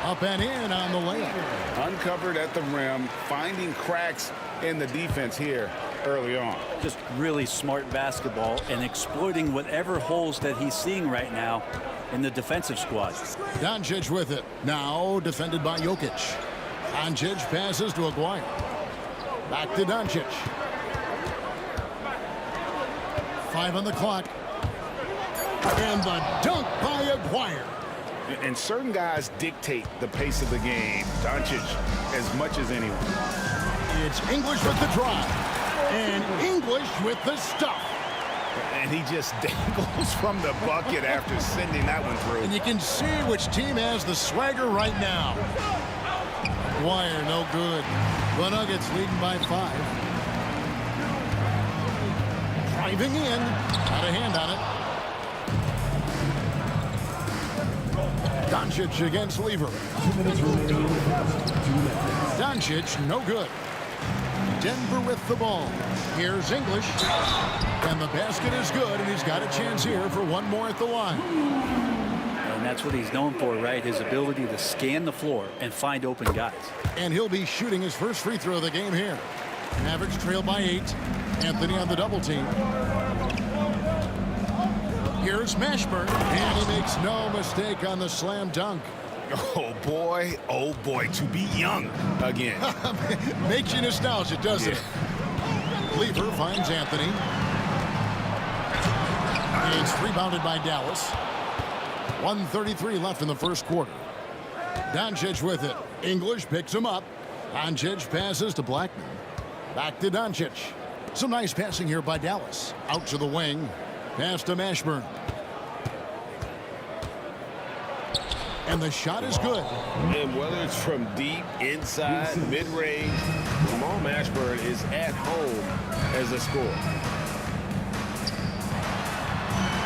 Up and in on the layup. Uncovered at the rim, finding cracks in the defense here early on. Just really smart basketball and exploiting whatever holes that he's seeing right now in the defensive squad. Doncic with it. Now defended by Jokic. Doncic passes to Aguirre. Back to Doncic. 5 on the clock. And the dunk by Aguirre. And certain guys dictate the pace of the game. Doncic as much as anyone. It's English with the drive. And English with the stuff. And he just dangles from the bucket after sending that one through. And you can see which team has the swagger right now. Aguirre, no good. The Nuggets leading by 5. Driving in. Got a hand on it. Doncic against Lever. 2 minutes remaining. 2 minutes. Doncic, no good. Denver with the ball. Here's English. And the basket is good, and he's got a chance here for one more at the line. And that's what he's known for, right? His ability to scan the floor and find open guys. And he'll be shooting his first free throw of the game here. Mavericks trail by 8. Anthony on the double team. Here's Mashburn, and he makes no mistake on the slam dunk. Oh boy, to be young again. Makes you nostalgic, doesn't it? Lever finds Anthony. It's rebounded by Dallas. 1:33 left in the first quarter. Doncic with it. English picks him up. Doncic passes to Blackman. Back to Doncic. Some nice passing here by Dallas. Out to the wing. Pass to Mashburn. And the shot is good. And whether it's from deep, inside, mid-range, Jamal Mashburn is at home as a scorer.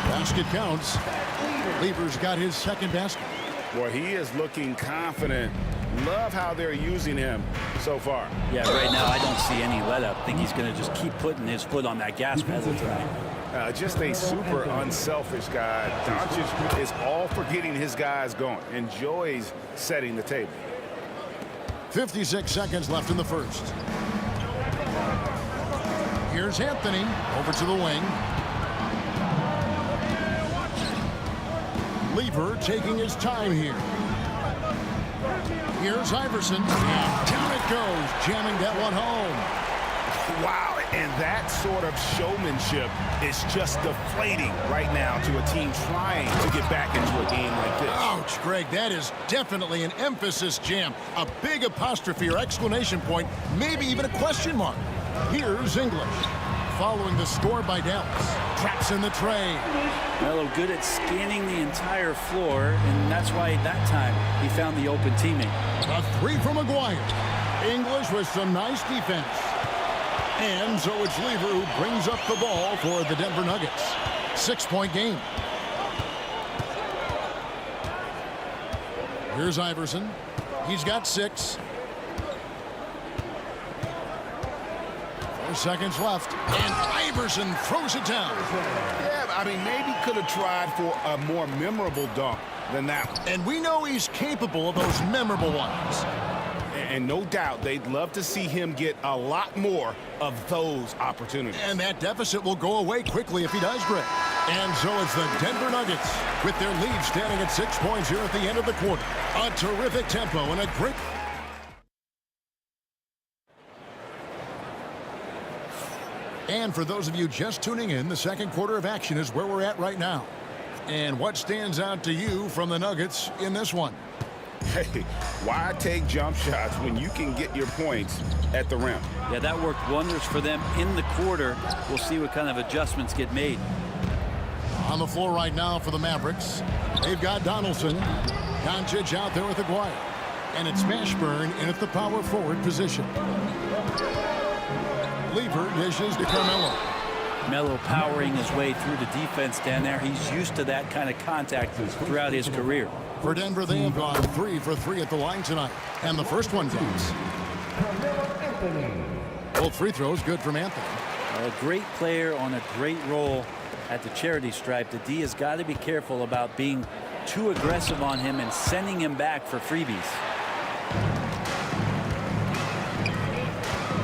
Basket counts. Lever's got his second basket. Well, he is looking confident. Love how they're using him so far. Yeah, right now I don't see any let up. I think he's going to just keep putting his foot on that gas pedal tonight. Just a super unselfish guy. Doncic is all for getting his guys going. Enjoys setting the table. 56 seconds left in the first. Here's Anthony over to the wing. Lever taking his time here. Here's Iverson. And down it goes, jamming that one home. Wow, and that sort of showmanship is just deflating right now to a team trying to get back into a game like this. Ouch, Greg, that is definitely an emphasis jam. A big apostrophe or exclamation point, maybe even a question mark. Here's English, following the score by Dallas. Traps in the tray. Melo good at scanning the entire floor, and that's why that time he found the open teammate. A three from Maguire. English with some nice defense. And so it's Lever who brings up the ball for the Denver Nuggets. 6-point game. Here's Iverson. He's got 6. 4 seconds left. And Iverson throws it down. Yeah, I mean, maybe could have tried for a more memorable dunk than that one. And we know he's capable of those memorable ones. And no doubt they'd love to see him get a lot more of those opportunities. And that deficit will go away quickly if he does, Greg. And so it's the Denver Nuggets with their lead standing at 6 points here at the end of the quarter. A terrific tempo and a great... And for those of you just tuning in, the second quarter of action is where we're at right now. And what stands out to you from the Nuggets in this one? Hey, why take jump shots when you can get your points at the rim? Yeah, that worked wonders for them in the quarter. We'll see what kind of adjustments get made. On the floor right now for the Mavericks, they've got Donaldson. Doncic out there with Aguirre. And it's Mashburn in at the power forward position. Lever dishes to Carmelo. Melo powering his way through the defense down there. He's used to that kind of contact throughout his career. For Denver, they have gone 3 for 3 at the line tonight. And the first one goes. Both free throws good from Anthony. A great player on a great role at the charity stripe. The D has got to be careful about being too aggressive on him and sending him back for freebies.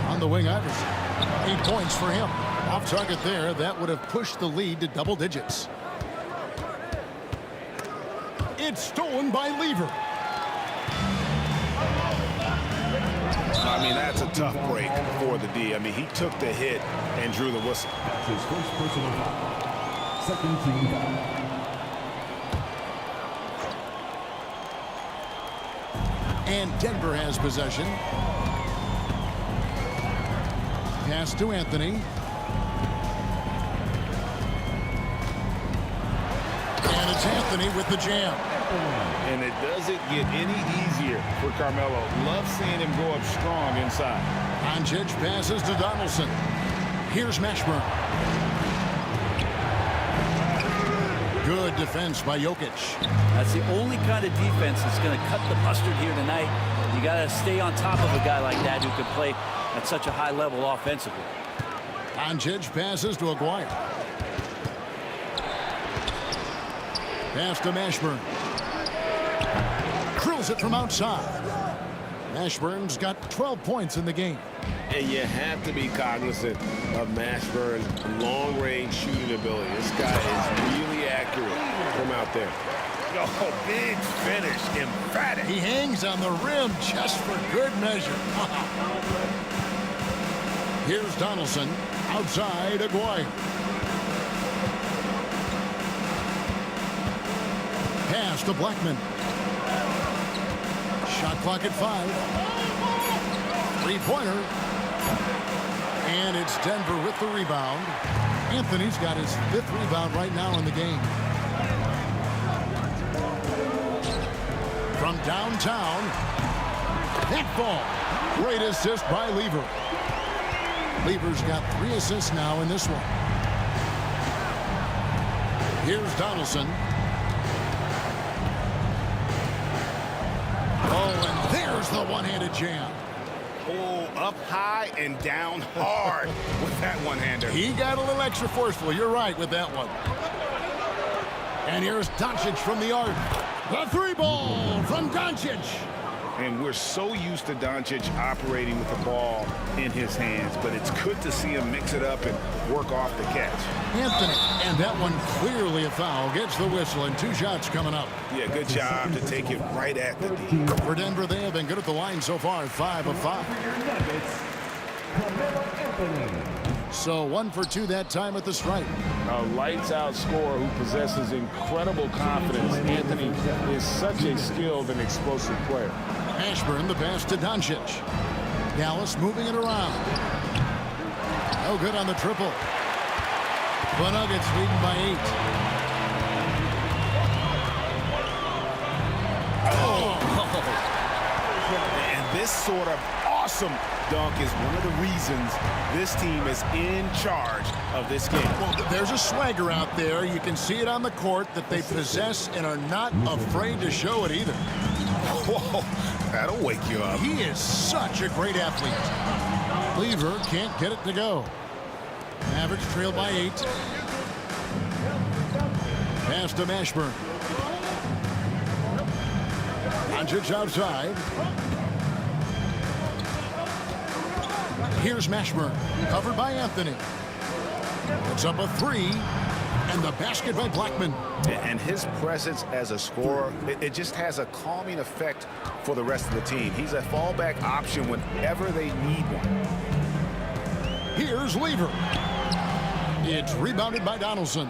On the wing, Iverson. 8 points for him. Off target there. That would have pushed the lead to double digits. It's stolen by Lever. I mean, that's a tough break for the D. I mean, he took the hit and drew the whistle. That's his first personal foul. Second team foul. And Denver has possession. Pass to Anthony. And it's Anthony with the jam. And it doesn't get any easier for Carmelo. Love seeing him go up strong inside. Doncic passes to Donaldson. Here's Mashburn. Good defense by Jokic. That's the only kind of defense that's going to cut the mustard here tonight. You got to stay on top of a guy like that who can play at such a high level offensively. Doncic passes to Aguirre. Pass to Mashburn. Drills it from outside. Mashburn's got 12 points in the game. And you have to be cognizant of Mashburn's long-range shooting ability. This guy is really accurate from out there. Oh, big finish, emphatic. He hangs on the rim just for good measure. Here's Donaldson outside Aguirre. Pass to Blackman. Shot clock at 5. Three-pointer. And it's Denver with the rebound. Anthony's got his 5th rebound right now in the game. From downtown. That ball. Great assist by Lever. Lever's got 3 assists now in this one. Here's Donaldson. Oh, and there's the one-handed jam. Oh, up high and down hard with that one-hander. He got a little extra forceful. You're right with that one. And here's Doncic from the arc. The 3 ball from Doncic. And we're so used to Doncic operating with the ball in his hands, but it's good to see him mix it up and work off the catch. Anthony, and that one clearly a foul, gets the whistle, and 2 shots coming up. Yeah, good job to take it right at the D. For Denver, they have been good at the line so far, 5 of 5. So 1 for 2 that time at the stripe. A lights-out scorer who possesses incredible confidence. Anthony is such a skilled and explosive player. Ashburn, the pass to Doncic. Dallas moving it around. No good on the triple. The Nuggets leading by 8. And this sort of awesome dunk is one of the reasons this team is in charge of this game. Well, there's a swagger out there. You can see it on the court that they possess and are not afraid to show it either. Whoa, that'll wake you up. He is such a great athlete. Lever can't get it to go. Mavericks trail by 8. Pass to Ashburn. Doncic outside. Here's Mashburn, covered by Anthony. It's up a 3, and the basket by Blackman. And his presence as a scorer, it just has a calming effect for the rest of the team. He's a fallback option whenever they need one. Here's Lever. It's rebounded by Donaldson.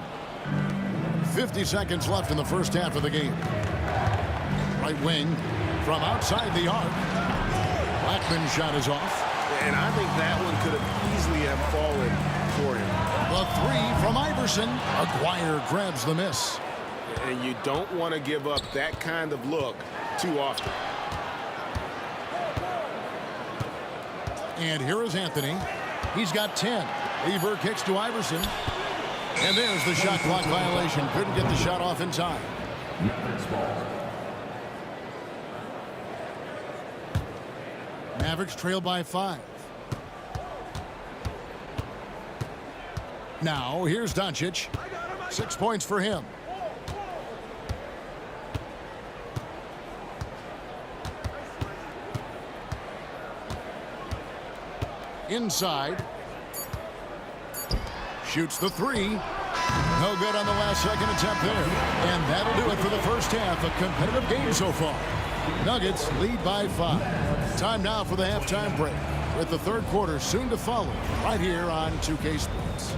50 seconds left in the first half of the game. Right wing from outside the arc. Blackman's shot is off. And I think that one could have easily have fallen for him. The 3 from Iverson. Aguirre grabs the miss. And you don't want to give up that kind of look too often. And here is Anthony. He's got 10. Lever kicks to Iverson. And there's the shot clock violation. Couldn't get the shot off in time. Mavericks trail by 5. Now, here's Doncic. 6 points for him. Inside. Shoots the 3. No good on the last second attempt there. And that'll do it for the first half. A competitive game so far. Nuggets lead by 5. Time now for the halftime break, with the third quarter soon to follow right here on 2K Sports.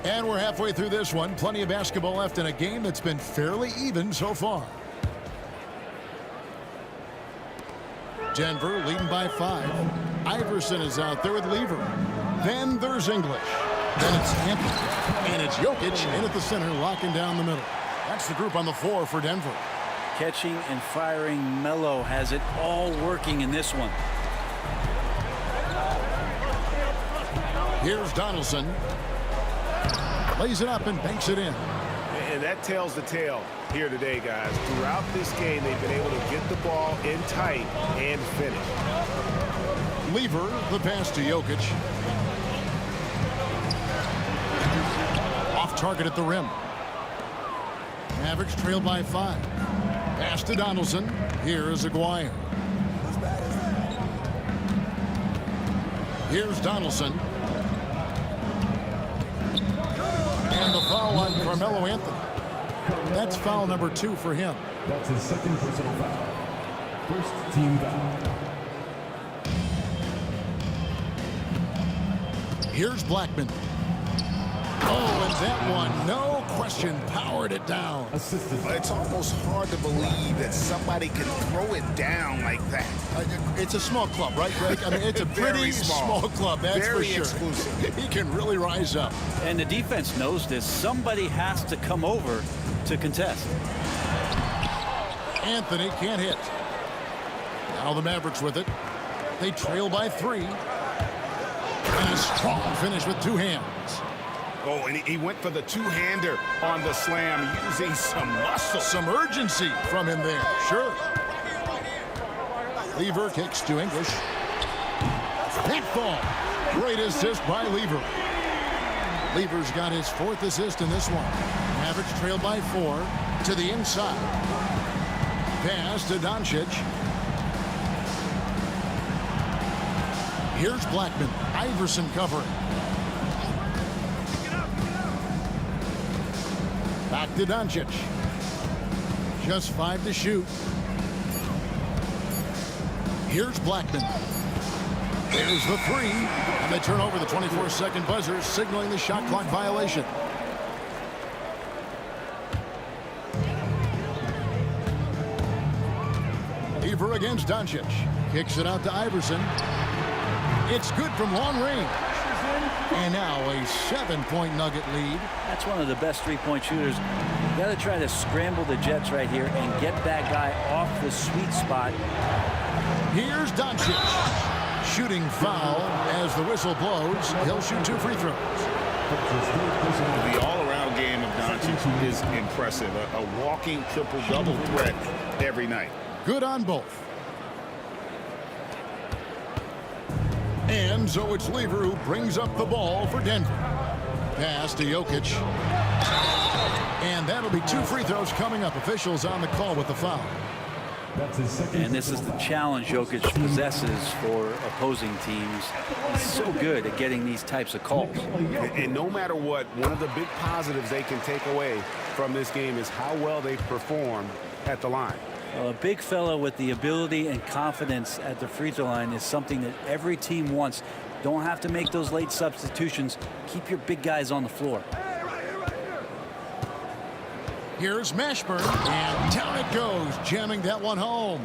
And we're halfway through this one. Plenty of basketball left in a game that's been fairly even so far. Denver leading by 5. Iverson is out there with Lever. Then there's English. Then it's Anthony. And it's Jokic in at the center, locking down the middle. That's the group on the floor for Denver. Catching and firing, Melo has it all working in this one. Here's Donaldson. Lays it up and banks it in. And that tells the tale here today, guys. Throughout this game, they've been able to get the ball in tight and finish. Lever, the pass to Jokic. Off target at the rim. Mavericks trail by 5. Pass to Donaldson. Here is Aguirre. Here's Donaldson. And the foul on Carmelo Anthony. That's foul number 2 for him. That's his second personal foul. First team foul. Here's Blackman. Oh, and that one, no question, powered it down. It's almost hard to believe that somebody can throw it down like that. It's a small club, right, Greg? I mean, it's a pretty small club, that's Very for sure. exclusive. He can really rise up. And the defense knows this. Somebody has to come over to contest. Anthony can't hit. Now the Mavericks with it. They trail by 3. And a strong finish with 2 hands. Oh, and he went for the two-hander on the slam, using some muscle. Some urgency from him there, sure. Lever kicks to English. That ball. Great assist by Lever. Lever's got his 4th assist in this one. Mavericks trailed by 4 to the inside. Pass to Doncic. Here's Blackman. Iverson covering. Back to Doncic. Just 5 to shoot. Here's Blackman. There's the 3. And they turn over the 24-second buzzer, signaling the shot clock violation. Lever against Doncic. Kicks it out to Iverson. It's good from long range. And now a 7-point Nugget lead. That's one of the best three-point shooters. You got to try to scramble the Jets right here and get that guy off the sweet spot. Here's Doncic. Shooting foul as the whistle blows. He'll shoot 2 free throws. The all-around game of Doncic is impressive. A walking triple-double threat every night. Good on both. And so it's Lever who brings up the ball for Denver. Pass to Jokic. And that'll be 2 free throws coming up. Officials on the call with the foul. And this is the challenge Jokic possesses for opposing teams. He's so good at getting these types of calls. And no matter what, one of the big positives they can take away from this game is how well they perform at the line. Well, a big fellow with the ability and confidence at the free throw line is something that every team wants. Don't have to make those late substitutions. Keep your big guys on the floor. Here's Mashburn, and down it goes, jamming that one home.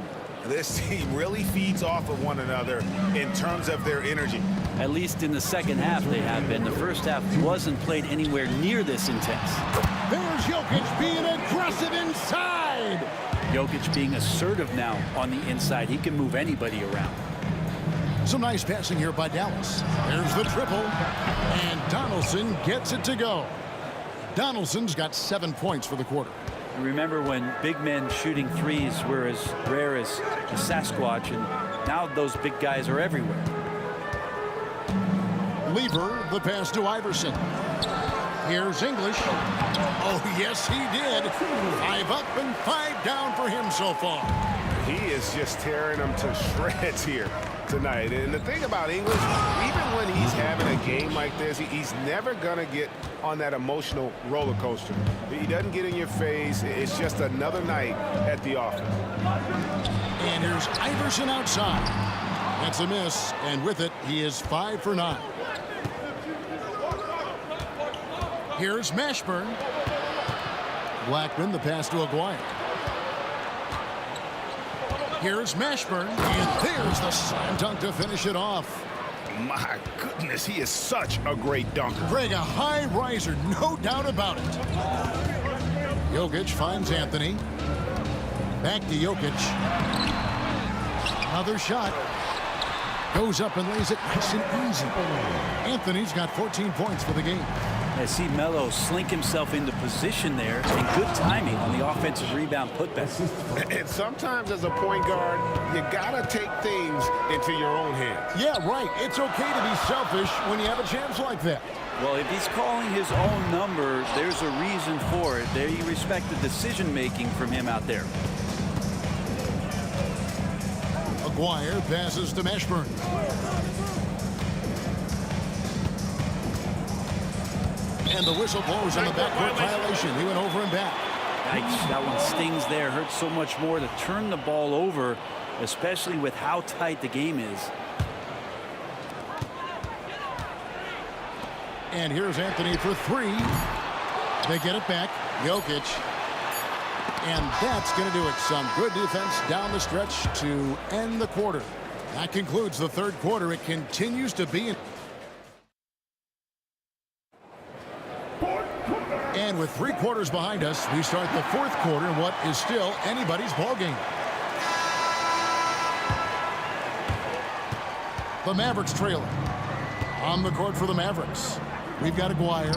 This team really feeds off of one another in terms of their energy. At least in the second half they have been. The first half wasn't played anywhere near this intense. There's Jokic being aggressive inside. Jokic being assertive now on the inside. He can move anybody around. Some nice passing here by Dallas. There's the triple, and Donaldson gets it to go. Donaldson's got 7 points for the quarter. Remember when big men shooting threes were as rare as the Sasquatch, and now those big guys are everywhere. Lever, the pass to Iverson. Here's English. Oh, yes, he did. 5 up and 5 down for him so far. He is just tearing them to shreds here tonight. And the thing about English, even when he's having a game like this, he's never going to get on that emotional roller coaster. He doesn't get in your face. It's just another night at the office. And here's Iverson outside. That's a miss, and with it, he is 5 for 9. Here's Mashburn. Blackman, the pass to Aguirre. Here's Mashburn, and there's the slam dunk to finish it off. My goodness, he is such a great dunker. Greg, a high riser, no doubt about it. Jokic finds Anthony. Back to Jokic. Another shot. Goes up and lays it nice and easy. Anthony's got 14 points for the game. I see Melo slink himself into position there, and good timing on the offensive rebound putback. And sometimes as a point guard, you gotta take things into your own hands. Yeah, right. It's okay to be selfish when you have a chance like that. Well, if he's calling his own number, there's a reason for it. There you respect the decision-making from him out there. Aguirre passes to Mashburn. And the whistle blows on the backcourt violation. He went over and back. Yikes, that one stings there. Hurts so much more to turn the ball over, especially with how tight the game is. And here's Anthony for 3. They get it back. Jokic. And that's going to do it. Some good defense down the stretch to end the quarter. That concludes the third quarter. It continues to be. And with 3 quarters behind us, we start the fourth quarter in what is still anybody's ball game. The Mavericks trailing. On the court for the Mavericks, we've got Aguirre.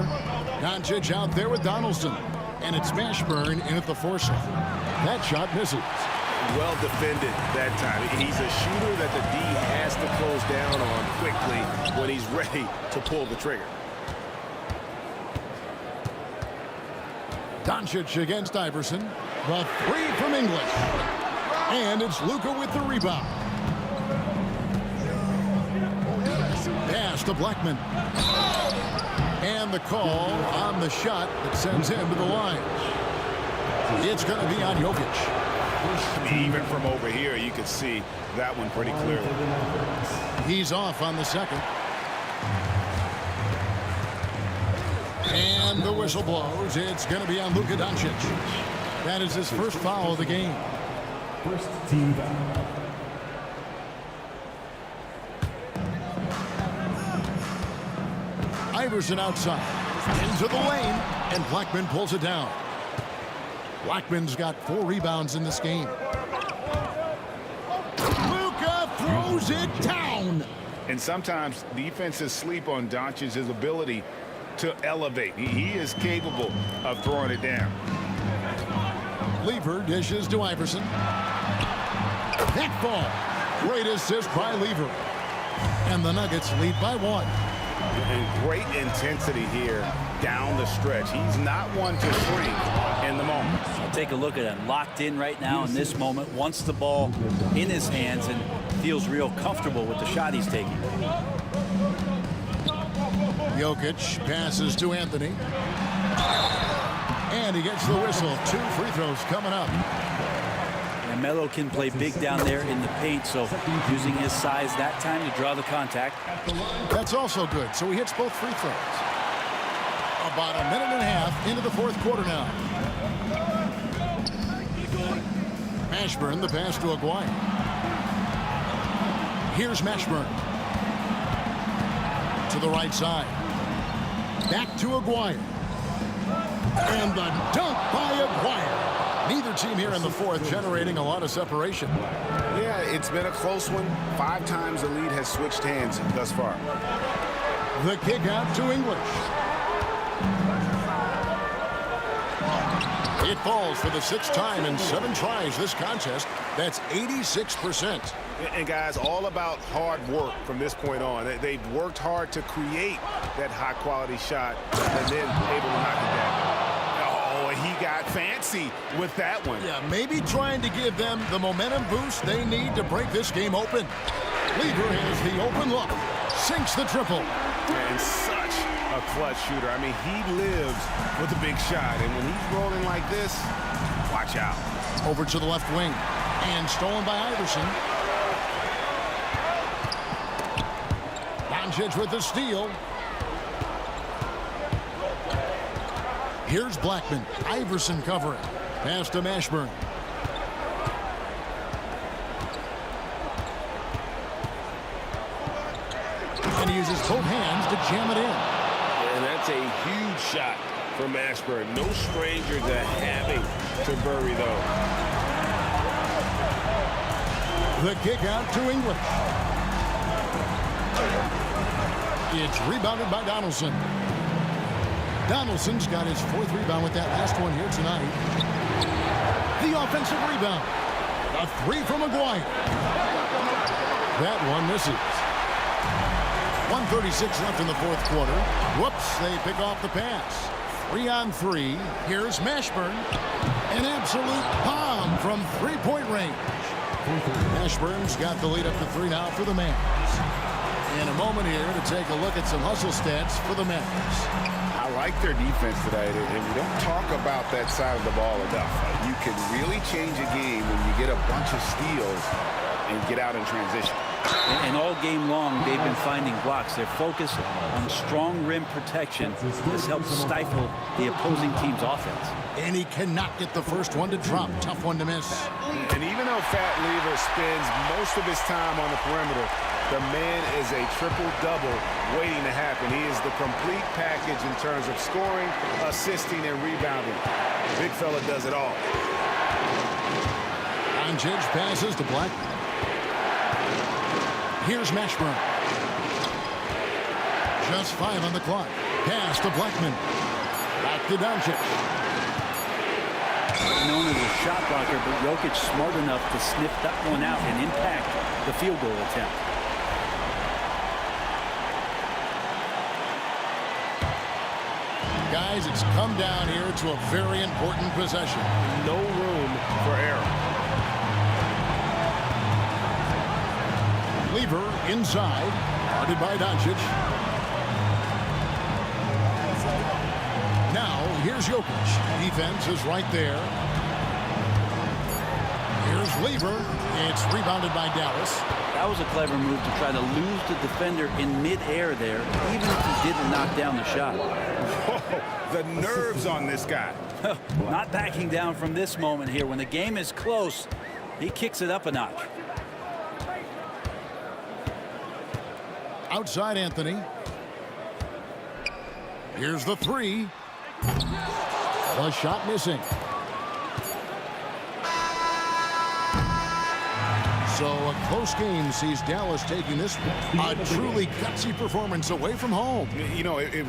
Doncic out there with Donaldson. And it's Mashburn in at the 4 slot. That shot misses. well defended that time. He's a shooter that the D has to close down on quickly when he's ready to pull the trigger. Doncic against Iverson. The three from English. And it's Luka with the rebound. Pass to Blackman. And the call on the shot that sends him to the line. It's going to be on Jokic. Even from over here, you can see that one pretty clearly. He's off on the second. And the whistle blows. It's going to be on Luka Doncic. That is his first foul of the game. First team foul. Iverson outside. Into the lane. And Blackman pulls it down. Blackman's got 4 rebounds in this game. Luka throws it down. And sometimes defenses sleep on Doncic's ability to elevate. He is capable of throwing it down. Lever dishes to Iverson. That ball. Great assist by Lever. And the Nuggets lead by 1. And great intensity here down the stretch. He's not one to shrink in the moment. I'll take a look at him. Locked in right now in this moment. Wants the ball in his hands and feels real comfortable with the shot he's taking. Jokic passes to Anthony. And he gets the whistle. 2 free throws coming up. And Melo can play big down there in the paint, so using his size that time to draw the contact. That's also good. So he hits both free throws. About a minute and a half into the fourth quarter now. Mashburn, the pass to Aguirre. Here's Mashburn. To the right side. Back to Aguirre. And the dunk by Aguirre. Neither team here in the fourth generating a lot of separation. Yeah, it's been a close one. 5 times the lead has switched hands thus far. The kick out to English. It falls for the 6th time in 7 tries this contest. That's 86%. And guys, all about hard work from this point on. They've worked hard to create that high-quality shot and then able to knock it down. Oh, he got fancy with that one. Yeah, maybe trying to give them the momentum boost they need to break this game open. Lever has the open look. Sinks the triple. And such a clutch shooter. I mean, he lives with a big shot. And when he's rolling like this, watch out. Over to the left wing. And stolen by Iverson. Doncic with the steal. Here's Blackman. Iverson covering. Pass to Mashburn. And he uses both hands to jam it in. And that's a huge shot for Mashburn. No stranger to having to bury those. The kick out to English. It's rebounded by Donaldson. Donaldson's got his 4th rebound with that last one here tonight. The offensive rebound. A 3 from Aguirre. That one misses. 1:36 left in the fourth quarter. Whoops, they pick off the pass. 3-on-3. Here's Mashburn. An absolute bomb from 3-point range. Mashburn's got the lead up to 3 now for the Mavs. In a moment here to take a look at some hustle stats for the Mavs. I like their defense today, and we don't talk about that side of the ball enough. You can really change a game when you get a bunch of steals and get out in transition. And all game long, they've been finding blocks. Their focus on strong rim protection has helped stifle the opposing team's offense. And he cannot get the first one to drop. Tough one to miss. And even though Fat Lever spends most of his time on the perimeter, the man is a triple-double waiting to happen. He is the complete package in terms of scoring, assisting, and rebounding. Big fella does it all. Doncic passes to Black. Here's Mashburn. Just 5 on the clock. Pass to Blackman. Back to Doncic. Known as a shot shot blocker, but Jokic smart enough to sniff that one out and impact the field goal attempt. Guys, it's come down here to a very important possession. No room for error. Lever inside, guarded by Doncic. Now, here's Jokic. Defense is right there. Here's Lever. It's rebounded by Dallas. That was a clever move to try to lose the defender in midair there, even if he didn't knock down the shot. The nerves on this guy. Not backing down from this moment here. When the game is close, he kicks it up a notch. Outside Anthony. Here's the three. The shot missing. So a close game sees Dallas taking this a truly gutsy performance away from home. You know, it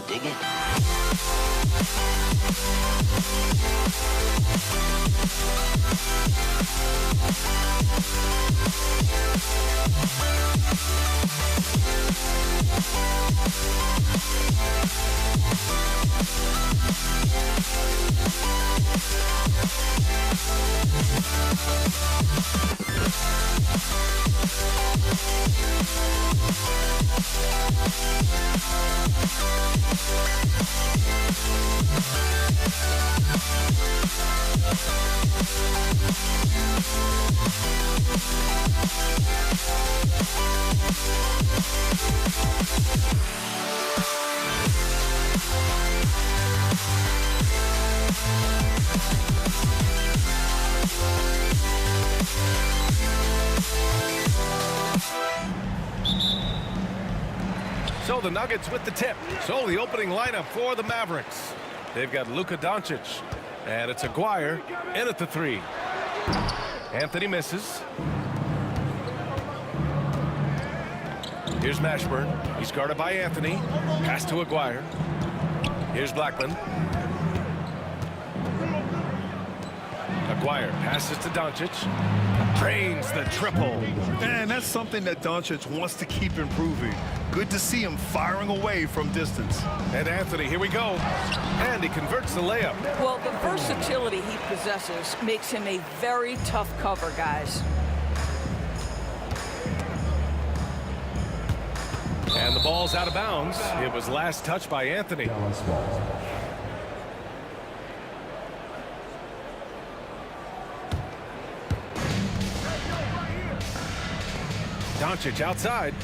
dig it? So the Nuggets with the tip. So the opening lineup for the Mavericks. They've got Luka Doncic, and it's Aguirre in at the 3. Anthony misses. Here's Mashburn. He's guarded by Anthony. Pass to Aguirre. Here's Blackman. Aguirre passes to Doncic. Drains the triple. And that's something that Doncic wants to keep improving. Good to see him firing away from distance. And Anthony, here we go. And he converts the layup. Well, the versatility he possesses makes him a very tough cover, guys. And the ball's out of bounds. It was last touched by Anthony. Doncic outside.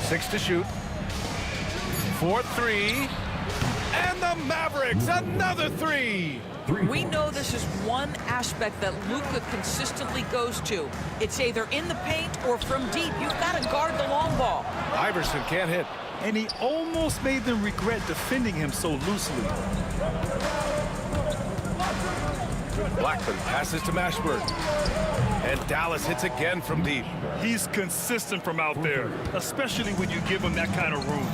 Six to shoot. 4-3. And the Mavericks, another 3. We know this is one aspect that Luka consistently goes to. It's either in the paint or from deep. You've got to guard the long ball. Iverson can't hit. And he almost made them regret defending him so loosely. Blackman passes to Mashburn. And Dallas hits again from deep. He's consistent from out there, especially when you give him that kind of room.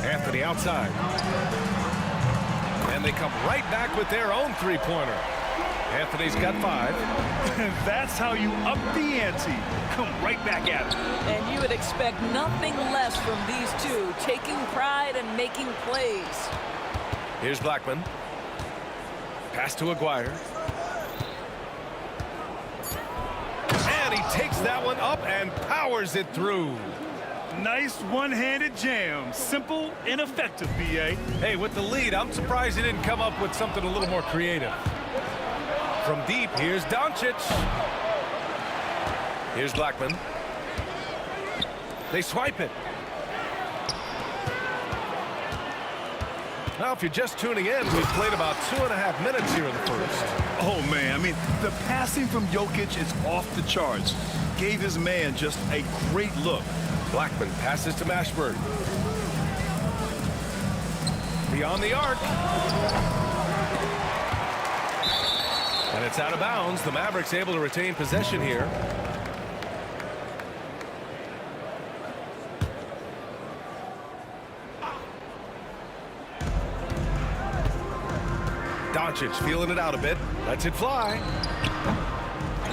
Anthony outside. And they come right back with their own three-pointer. Anthony's got 5. And that's how you up the ante. Come right back at it. And you would expect nothing less from these two, taking pride and making plays. Here's Blackman. Pass to Aguirre. And he takes that one up and powers it through. Nice one-handed jam. Simple and effective, B.A. Hey, with the lead, I'm surprised he didn't come up with something a little more creative. From deep, here's Doncic. Here's Blackman. They swipe it. Now, if you're just tuning in, we've played about 2.5 minutes here in the first. Oh, man, I mean, the passing from Jokic is off the charts. Gave his man just a great look. Blackman passes to Mashburn. Beyond the arc. And it's out of bounds. The Mavericks able to retain possession here. Doncic feeling it out a bit. Lets it fly.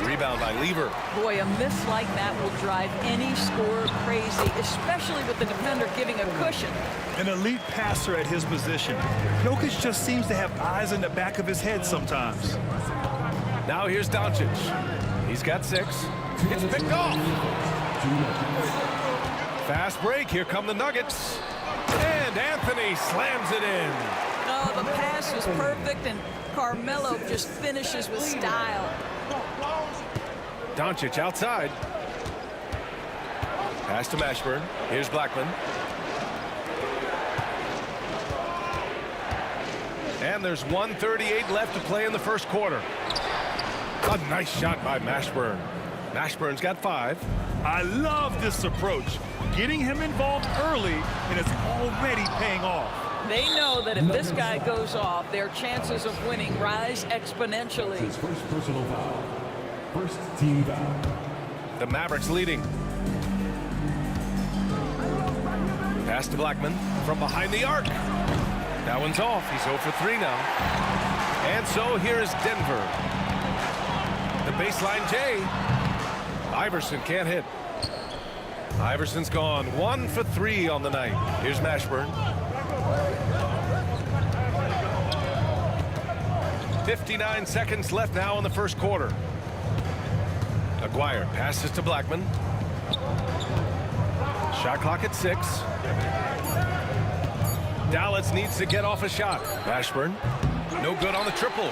Rebound by Lever. Boy, a miss like that will drive any scorer crazy, especially with the defender giving a cushion. An elite passer at his position. Jokic just seems to have eyes in the back of his head sometimes. Now here's Doncic. He's got 6. It's picked off. Fast break. Here come the Nuggets. And Anthony slams it in. Oh, the pass was perfect, and Carmelo just finishes with style. Doncic outside. Pass to Mashburn. Here's Blackman. And there's 1:38 left to play in the first quarter. A nice shot by Mashburn. Mashburn's got 5. I love this approach. Getting him involved early, and it's already paying off. They know that if this guy goes off, their chances of winning rise exponentially. His first personal foul. First team foul. The Mavericks leading. Pass to Blackman from behind the arc. That one's off. He's 0 for 3 now. And so here is Denver. The baseline J. Iverson can't hit. Iverson's gone 1 for 3 on the night. Here's Mashburn. 59 seconds left now in the first quarter. Aguirre passes to Blackman. Shot clock at 6. Dallas needs to get off a shot. Mashburn, no good on the triple.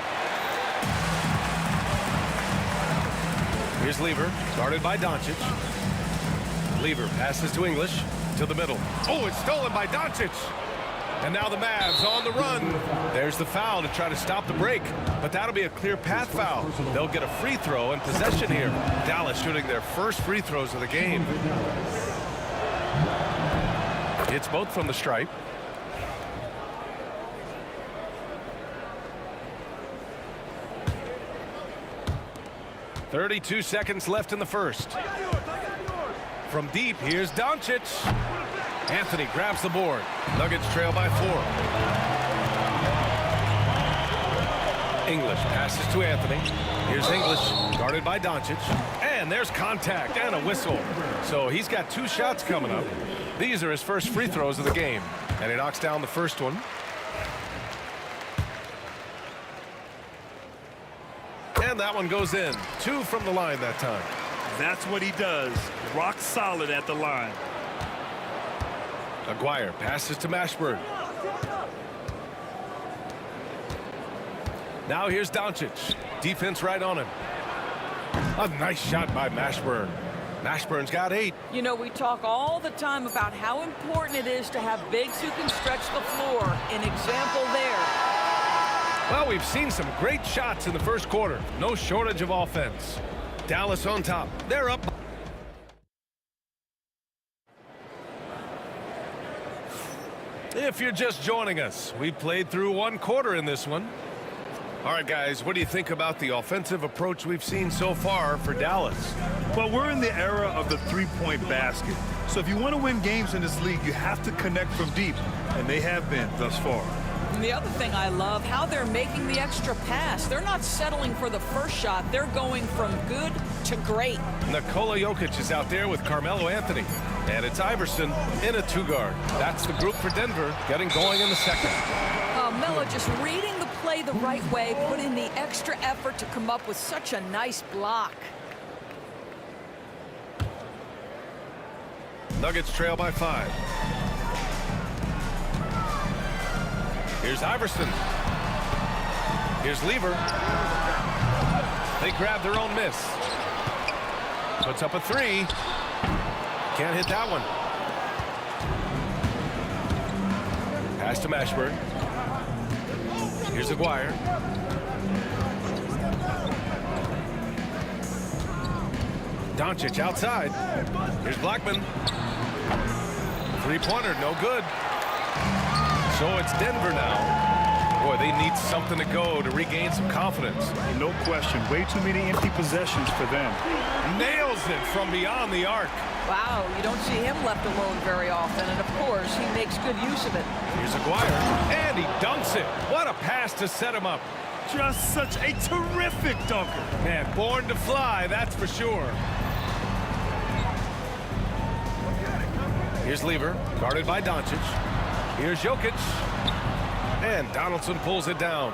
Here's Lever, guarded by Doncic. Lever passes to English, to the middle. Oh, it's stolen by Doncic. And now the Mavs on the run. There's the foul to try to stop the break. But that'll be a clear path foul. They'll get a free throw and possession here. Dallas shooting their first free throws of the game. It's both from the stripe. .32 seconds left in the first. From deep, here's Doncic. Anthony grabs the board. Nuggets trail by 4. English passes to Anthony. Here's English, guarded by Doncic. And there's contact and a whistle. So he's got 2 shots coming up. These are his first free throws of the game. And he knocks down the first one. And that one goes in. 2 from the line that time. That's what he does. Rock solid at the line. Aguirre passes to Mashburn. Now here's Doncic. Defense right on him. A nice shot by Mashburn. Mashburn's got 8. You know, we talk all the time about how important it is to have bigs who can stretch the floor. An example there. Well, we've seen some great shots in the first quarter. No shortage of offense. Dallas on top. They're up. If you're just joining us, we played through 1 quarter in this one. All right, guys, what do you think about the offensive approach we've seen so far for Dallas? Well, we're in the era of the three-point basket. So if you want to win games in this league, you have to connect from deep, and they have been thus far. And the other thing I love, how they're making the extra pass. They're not settling for the first shot. They're going from good to great. Nikola Jokic is out there with Carmelo Anthony. And it's Iverson in a 2-guard. That's the group for Denver getting going in the second. Melo just reading the play the right way, put in the extra effort to come up with such a nice block. Nuggets trail by 5. Here's Iverson. Here's Lever. They grab their own miss. Puts up a 3. Can't hit that one. Pass to Mashburn. Here's Aguirre. Doncic outside. Here's Blackman. 3-pointer, no good. So it's Denver now. Boy, they need something to go to regain some confidence. No question. Way too many empty possessions for them. Nails it from beyond the arc. Wow, you don't see him left alone very often, and of course, he makes good use of it. Here's Aguirre, and he dunks it. What a pass to set him up. Just such a terrific dunker. Man, born to fly, that's for sure. Here's Lever, guarded by Doncic. Here's Jokic. And Donaldson pulls it down.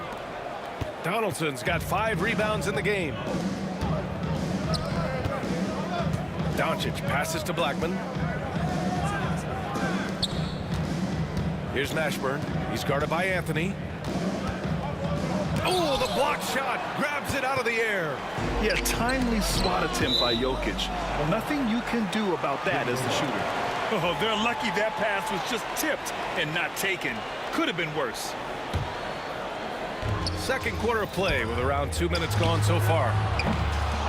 Donaldson's got 5 rebounds in the game. Doncic passes to Blackman. Here's Mashburn. He's guarded by Anthony. Oh, the block shot. Grabs it out of the air. Yeah, timely swat attempt by Jokic. Well, nothing you can do about that as the shooter. Oh, they're lucky that pass was just tipped and not taken. Could have been worse. Second quarter of play with around 2 minutes gone so far.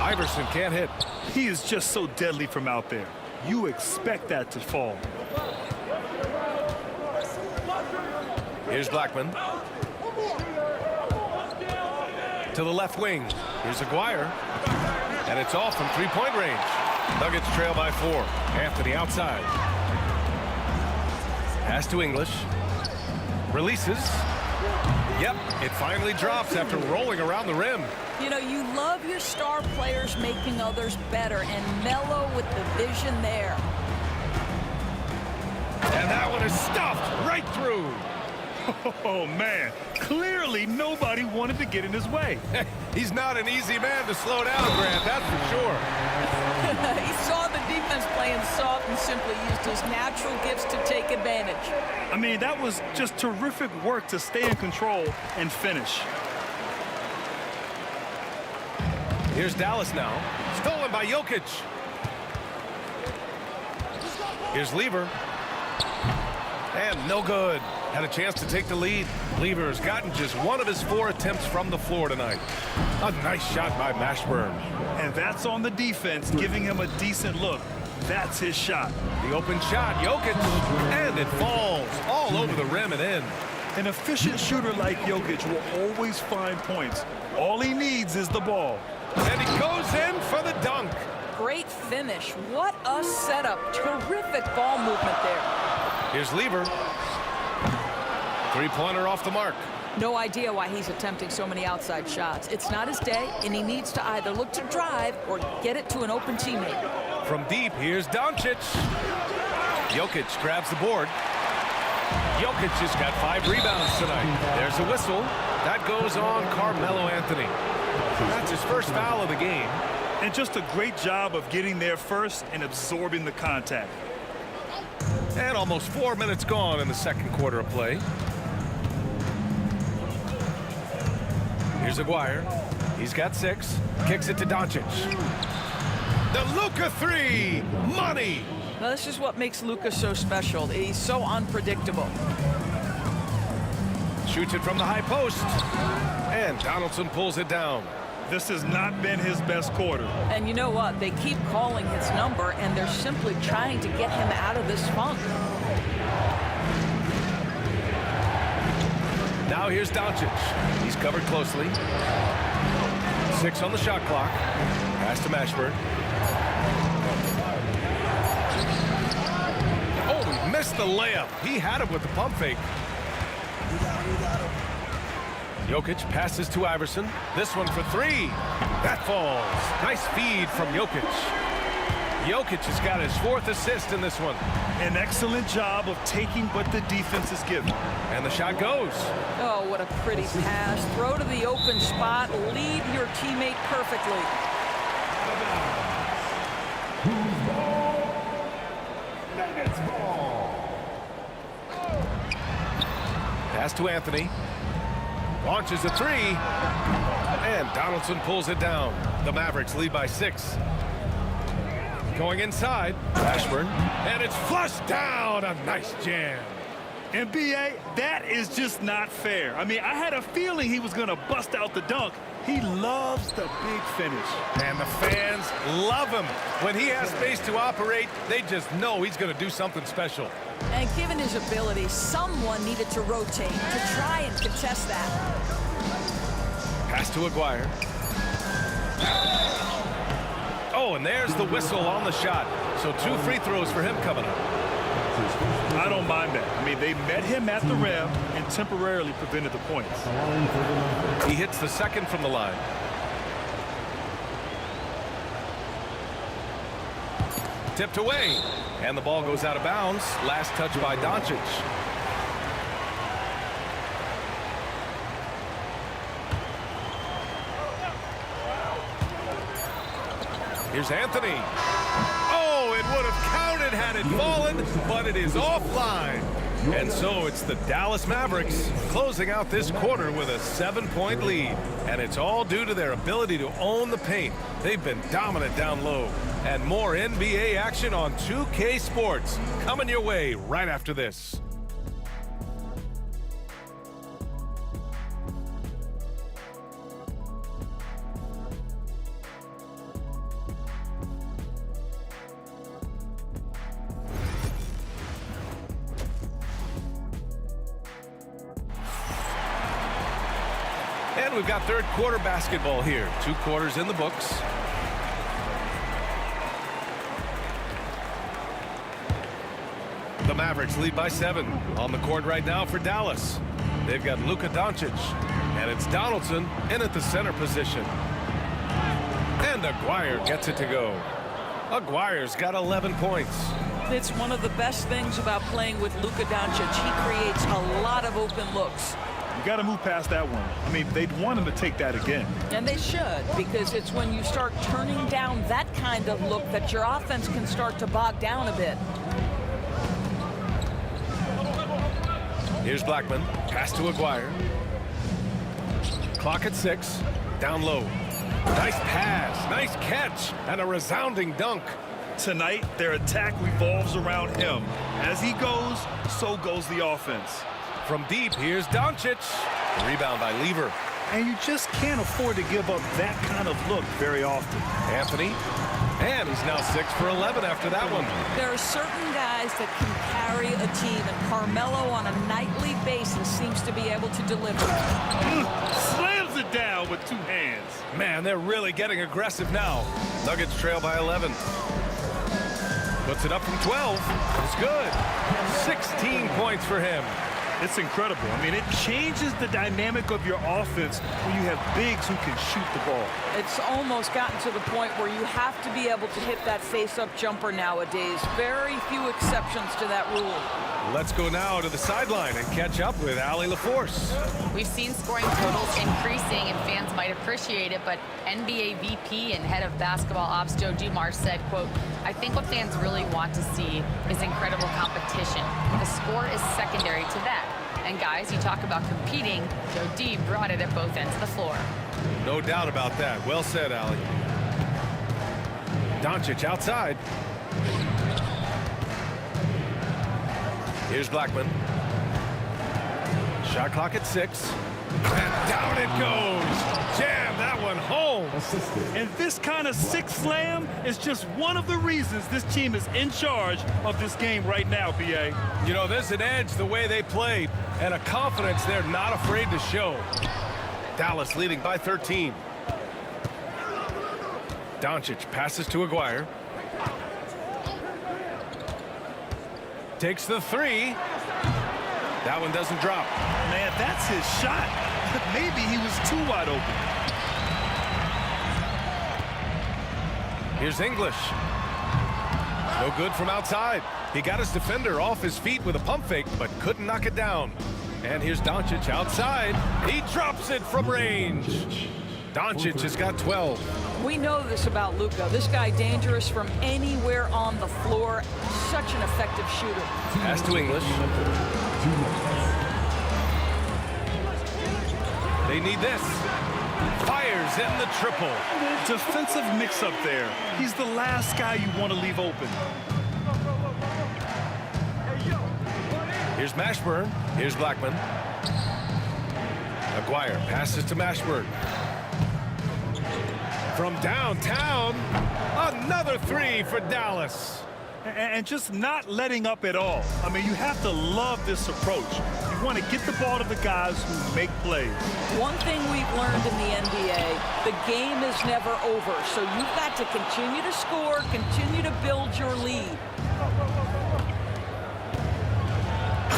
Iverson can't hit. He is just so deadly from out there. You expect that to fall. Here's Blackman. To the left wing. Here's Aguirre. And it's off from three-point range. Nuggets trail by 4. Anthony outside. Pass to English. Releases. Yep, it finally drops after rolling around the rim. You know, you love your star players making others better, and Melo with the vision there. And that one is stuffed right through. Oh, man. Clearly, nobody wanted to get in his way. He's not an easy man to slow down, Grant, that's for sure. He saw the defense playing soft and simply used his natural gifts to take advantage. I mean, that was just terrific work to stay in control and finish. Here's Dallas now. Stolen by Jokic. Here's Lever. And no good. Had a chance to take the lead. Lever's gotten just one of his 4 attempts from the floor tonight. A nice shot by Mashburn. And that's on the defense, giving him a decent look. That's his shot. The open shot, Jokic, and it falls all over the rim and in. An efficient shooter like Jokic will always find points. All he needs is the ball. And he goes in for the dunk. Great finish. What a setup. Terrific ball movement there. Here's Lever. Three-pointer off the mark. No idea why he's attempting so many outside shots. It's not his day, and he needs to either look to drive or get it to an open teammate. From deep, here's Doncic. Jokic grabs the board. Jokic has got 5 rebounds tonight. There's a whistle. That goes on Carmelo Anthony. That's his first foul of the game. And just a great job of getting there first and absorbing the contact. And almost 4 minutes gone in the second quarter of play. Here's Aguirre. He's got 6. Kicks it to Doncic. The Luka 3. Money. Now, this is what makes Luka so special. He's so unpredictable. Shoots it from the high post. And Donaldson pulls it down. This has not been his best quarter. And you know what? They keep calling his number, and they're simply trying to get him out of this funk. Now here's Doncic. He's covered closely. 6 on the shot clock. Pass to Mashburn. Oh, he missed the layup. He had it with the pump fake. Jokic passes to Iverson. This one for 3. That falls. Nice feed from Jokic. Jokic has got his 4th assist in this one. An excellent job of taking what the defense is given. And the shot goes. Oh, what a pretty pass. Throw to the open spot. Lead your teammate perfectly. Nuggets ball. Pass to Anthony. Launches a 3. And Donaldson pulls it down. The Mavericks lead by 6. Going inside, Mashburn, and it's flushed down. A nice jam. NBA, that is just not fair. I mean, I had a feeling he was going to bust out the dunk. He loves the big finish. And the fans love him. When he has space to operate, they just know he's going to do something special. And given his ability, someone needed to rotate to try and contest that. Pass to Aguirre. Oh, and there's the whistle on the shot. So 2 free throws for him coming up. I don't mind that. I mean, they met him at the rim and temporarily prevented the points. He hits the second from the line. Tipped away. And the ball goes out of bounds. Last touch by Doncic. Here's Anthony. Oh, it would have counted had it fallen, but it is offline. And so it's the Dallas Mavericks closing out this quarter with a 7-point lead. And it's all due to their ability to own the paint. They've been dominant down low. And more NBA action on 2K Sports coming your way right after this. And we've got third quarter basketball here. 2 quarters in the books. The Mavericks lead by 7. On the court right now for Dallas. They've got Luka Doncic. And it's Donaldson in at the center position. And Aguirre gets it to go. Aguirre's got 11 points. It's one of the best things about playing with Luka Doncic. He creates a lot of open looks. You got to move past that one. I mean, they'd want him to take that again. And they should, because it's when you start turning down that kind of look that your offense can start to bog down a bit. Here's Blackman. Pass to Aguirre. Clock at 6. Down low. Nice pass. Nice catch. And a resounding dunk. Tonight, their attack revolves around him. As he goes, so goes the offense. From deep, here's Doncic. Rebound by Lever. And you just can't afford to give up that kind of look very often. Anthony. And he's now 6 for 11 after that one. There are certain guys that can carry a team, and Carmelo on a nightly basis seems to be able to deliver. Slams it down with 2 hands. Man, they're really getting aggressive now. Nuggets trail by 11. Puts it up from 12. It's good. 16 points for him. It's incredible. I mean, it changes the dynamic of your offense when you have bigs who can shoot the ball. It's almost gotten to the point where you have to be able to hit that face-up jumper nowadays. Very few exceptions to that rule. Let's go now to the sideline and catch up with Allie LaForce. We've seen scoring totals increasing, and fans might appreciate it, but NBA VP and head of basketball ops Joe Dumars said, quote, "I think what fans really want to see is incredible competition. The score is secondary to that. And guys, you talk about competing, Joe D brought it at both ends of the floor." No doubt about that. Well said, Allie. Doncic outside. Here's Blackman. Shot clock at 6. And down it goes. Jam that one home. And this kind of 6 slam is just one of the reasons this team is in charge of this game right now, B.A. You know, there's an edge the way they played and a confidence they're not afraid to show. Dallas leading by 13. Doncic passes to Aguirre. Takes the 3. That one doesn't drop. Man, that's his shot. Maybe he was too wide open. Here's English. No good from outside. He got his defender off his feet with a pump fake, but couldn't knock it down. And here's Doncic outside. He drops it from range. Doncic has got 12. We know this about Luka. This guy dangerous from anywhere on the floor. Such an effective shooter. Pass to English. They need this. Fires in the triple. Defensive mix-up there. He's the last guy you want to leave open. Here's Mashburn. Here's Blackman. Aguirre passes to Mashburn. From downtown, another 3 for Dallas. And just not letting up at all. I mean, you have to love this approach. You want to get the ball to the guys who make plays. One thing we've learned in the NBA, the game is never over. So you've got to continue to score, continue to build your lead.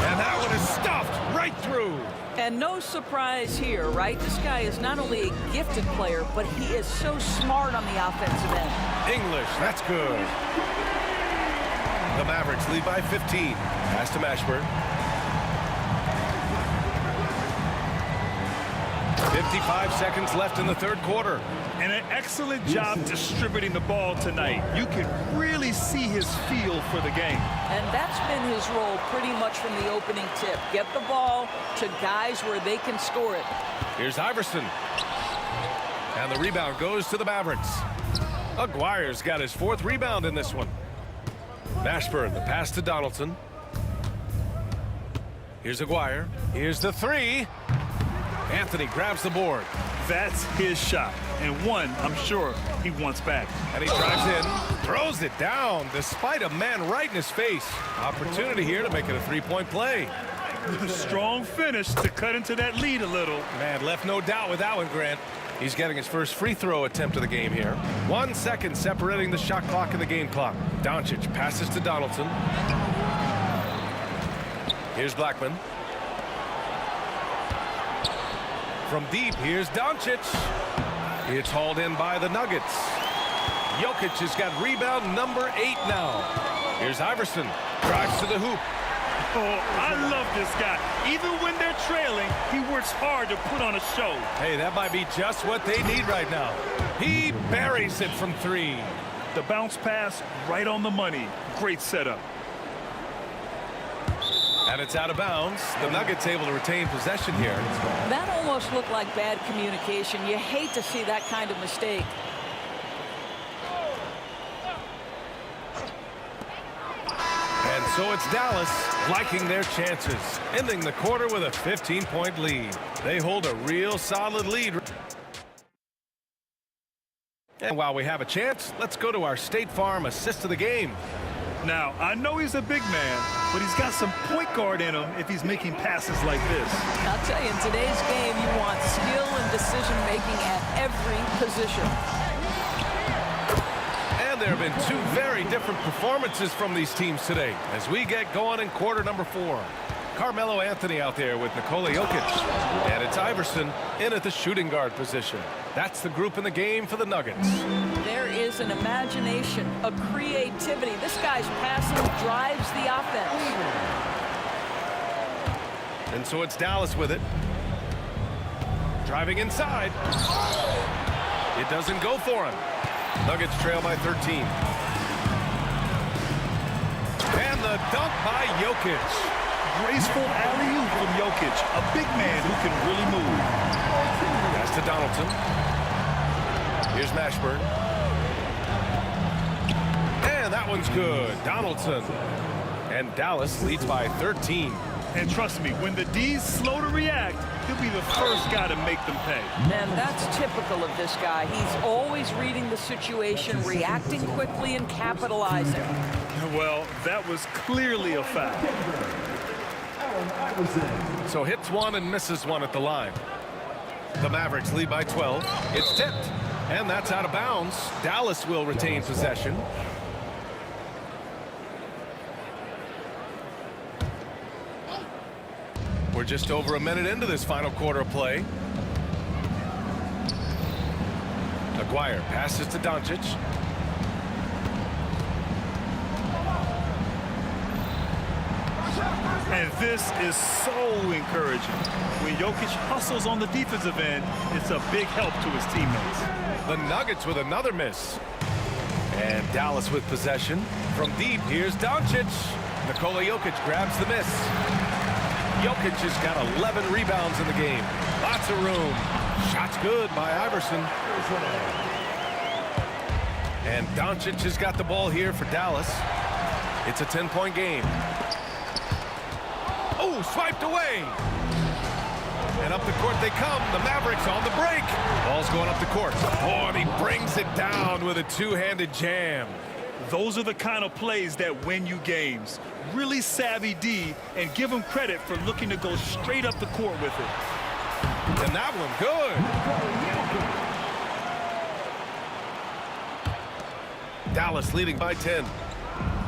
And that one is stuffed right through. And no surprise here, right? This guy is not only a gifted player, but he is so smart on the offensive end. English, that's good. The Mavericks lead by 15. Pass to Mashburn. 55 seconds left in the third quarter. And an excellent job distributing the ball tonight. You can really see his feel for the game. And that's been his role pretty much from the opening tip. Get the ball to guys where they can score it. Here's Iverson. And the rebound goes to the Mavericks. Aguirre's got his 4th rebound in this one. Mashburn, the pass to Donaldson. Here's Aguirre. Here's the 3. Anthony grabs the board. That's his shot. And one, I'm sure, he wants back. And he drives in, throws it down, despite a man right in his face. Opportunity here to make it a 3-point play. Strong finish to cut into that lead a little. Man, left no doubt with that one, Grant. He's getting his first free throw attempt of the game here. 1 second separating the shot clock and the game clock. Doncic passes to Donaldson. Here's Blackman. From deep, here's Doncic. It's hauled in by the Nuggets. Jokic has got rebound number 8 now. Here's Iverson. Drives to the hoop. Oh, I love this guy. Even when they're trailing, he works hard to put on a show. Hey, that might be just what they need right now. He buries it from 3. The bounce pass right on the money. Great setup. And it's out of bounds. The Nuggets able to retain possession here. That almost looked like bad communication. You hate to see that kind of mistake. And so it's Dallas liking their chances, ending the quarter with a 15-point lead. They hold a real solid lead. And while we have a chance, let's go to our State Farm assist of the game. Now, I know he's a big man, but he's got some point guard in him if he's making passes like this. I'll tell you, in today's game, you want skill and decision-making at every position. And there have been 2 very different performances from these teams today as we get going in quarter number 4. Carmelo Anthony out there with Nikola Jokic. And it's Iverson in at the shooting guard position. That's the group in the game for the Nuggets. There is an imagination, a creativity. This guy's passing drives the offense. And so it's Dallas with it. Driving inside. It doesn't go for him. Nuggets trail by 13. And the dunk by Jokic. Graceful alley-oop from Jokic, a big man who can really move. That's to Donaldson. Here's Mashburn. And that one's good. Donaldson. And Dallas leads by 13. And trust me, when the D's slow to react, he'll be the first guy to make them pay. And that's typical of this guy. He's always reading the situation, reacting quickly, and capitalizing. Well, that was clearly a foul. So hits 1 and misses 1 at the line. The Mavericks lead by 12. It's tipped. And that's out of bounds. Dallas will retain possession. We're just over a minute into this final quarter of play. Aguirre passes to Doncic. And this is so encouraging. When Jokic hustles on the defensive end, it's a big help to his teammates. The Nuggets with another miss. And Dallas with possession. From deep, here's Doncic. Nikola Jokic grabs the miss. Jokic has got 11 rebounds in the game. Lots of room. Shot's good by Iverson. And Doncic has got the ball here for Dallas. It's a 10-point game. Oh, swiped away. And up the court they come. The Mavericks on the break. Ball's going up the court. Oh, and he brings it down with a two-handed jam. Those are the kind of plays that win you games. Really savvy D, and give him credit for looking to go straight up the court with it. And that one good. Dallas leading by 10.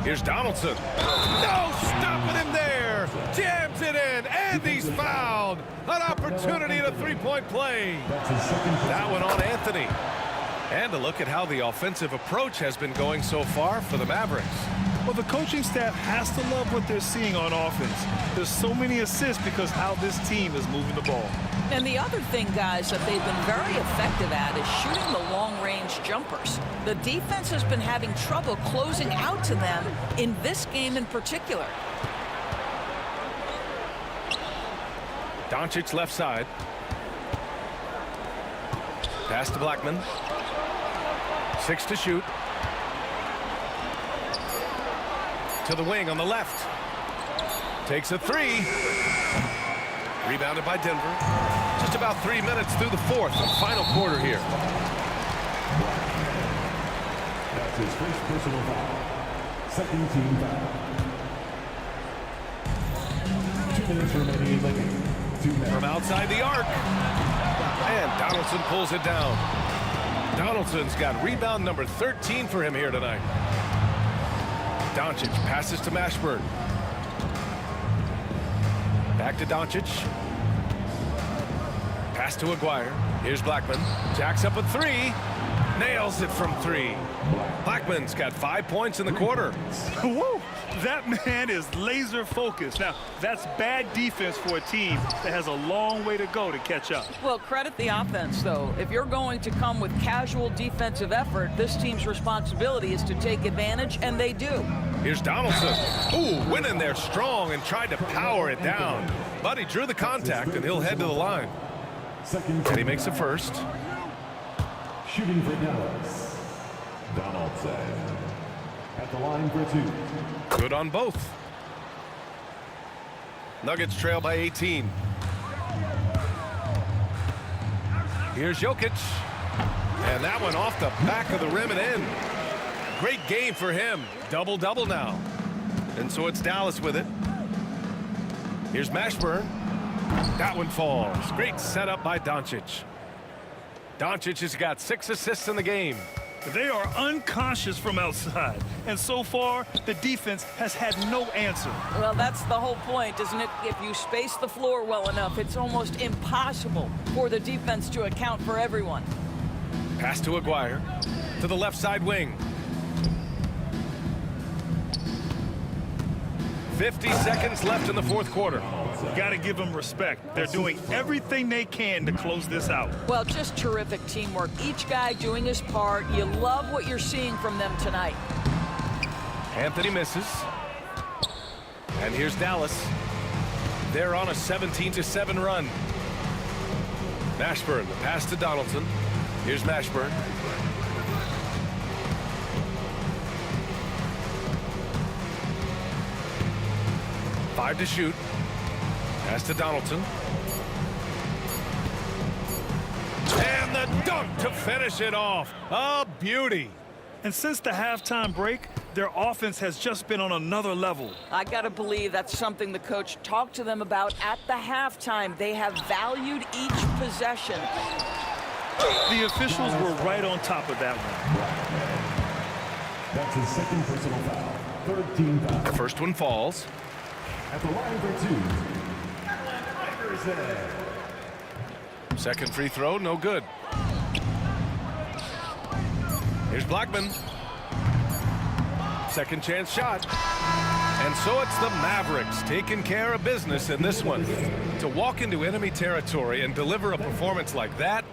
Here's Donaldson. No, stopping him there. Jams it in, and he's fouled. An opportunity at a three-point play. That one on Anthony. And a look at how the offensive approach has been going so far for the Mavericks. Well, the coaching staff has to love what they're seeing on offense. There's so many assists because how this team is moving the ball. And the other thing, guys, that they've been very effective at is shooting the long-range jumpers. The defense has been having trouble closing out to them in this game in particular. Doncic left side. Pass to Blackman. 6 to shoot. To the wing on the left. Takes a three. Rebounded by Denver. Just about 3 minutes through the fourth and final quarter here. That's his first personal foul. Second team foul. seconds remaining in the game. From outside the arc. And Donaldson pulls it down. Donaldson's got rebound number 13 for him here tonight. Doncic passes to Mashburn. Back to Doncic. Pass to Aguirre. Here's Blackman. Jacks up a three. Nails it from three. Blackman's got 5 points in the quarter. Woo! That man is laser focused. Now, that's bad defense for a team that has a long way to go to catch up. Well, credit the offense, though. If you're going to come with casual defensive effort, this team's responsibility is to take advantage, and they do. Here's Donaldson. Ooh, went in there strong and tried to power it down. But he drew the contact, and he'll head to the line. And he makes the first. Shooting for Dallas, Donaldson. At the line for two. Good on both. Nuggets trail by 18. Here's Jokic. And that one off the back of the rim and in. Great game for him. Double-double now. And so it's Dallas with it. Here's Mashburn. That one falls. Great setup by Doncic. Doncic has got 6 assists in the game. They are unconscious from outside, and so far the defense has had no answer. Well, that's the whole point, isn't it? If you space the floor well enough, it's almost impossible for the defense to account for everyone. Pass to Aguirre to the left side wing. 50 seconds left in the fourth quarter. Got to give them respect. They're doing everything they can to close this out. Well, just terrific teamwork. Each guy doing his part. You love what you're seeing from them tonight. Anthony misses. And here's Dallas. They're on a 17-7 run. Mashburn, the pass to Donaldson. Here's Mashburn. Five to shoot. Pass to Donaldson. And the dunk to finish it off. A beauty. And since the halftime break, their offense has just been on another level. I got to believe that's something the coach talked to them about at the halftime. They have valued each possession. The officials were right on top of that one. That's his second personal foul. 13 team foul. The first one falls. At the line for two. Second free throw, no good. Here's Blackman. Second chance shot. And so it's the Mavericks taking care of business in this one. To walk into enemy territory and deliver a performance like that.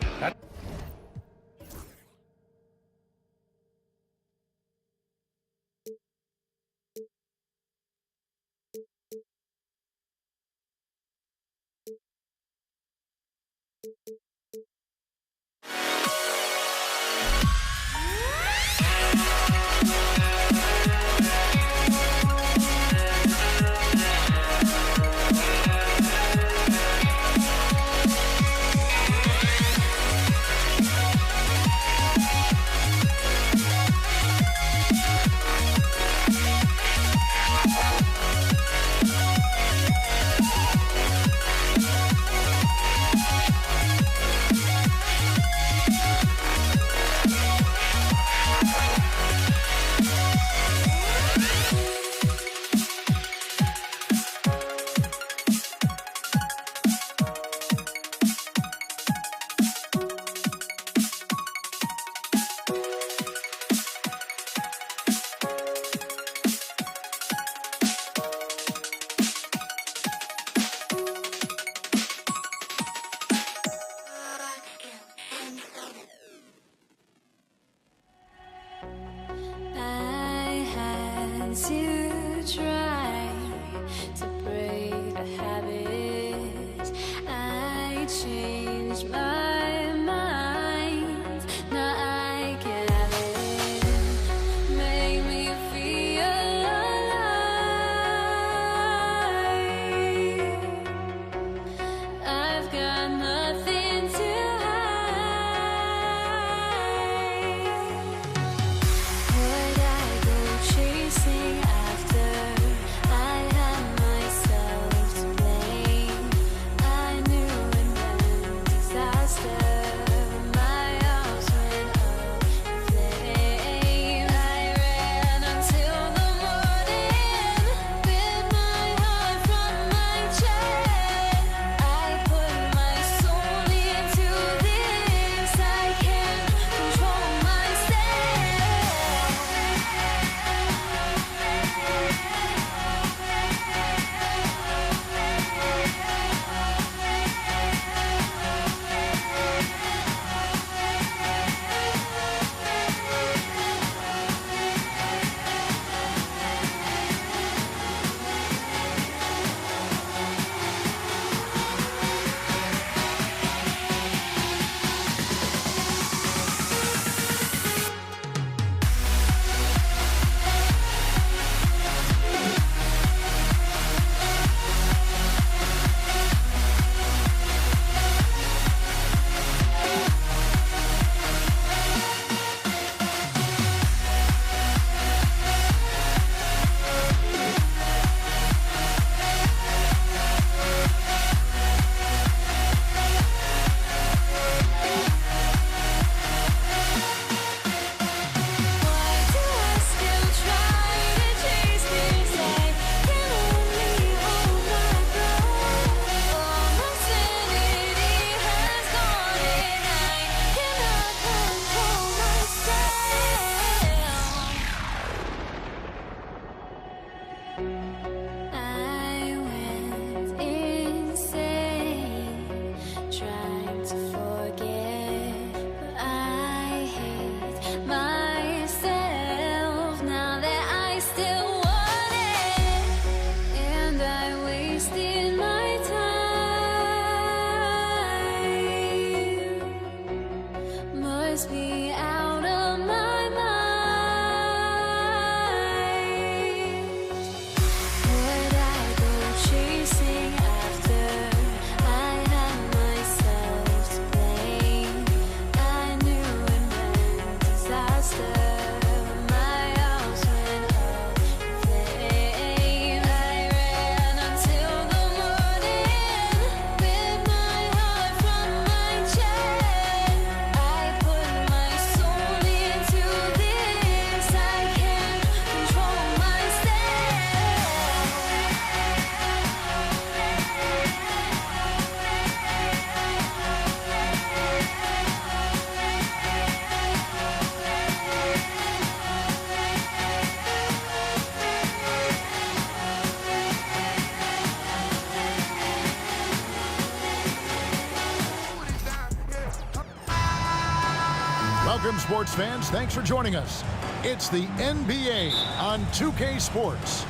Welcome, sports fans. Thanks for joining us. It's the NBA on 2K Sports.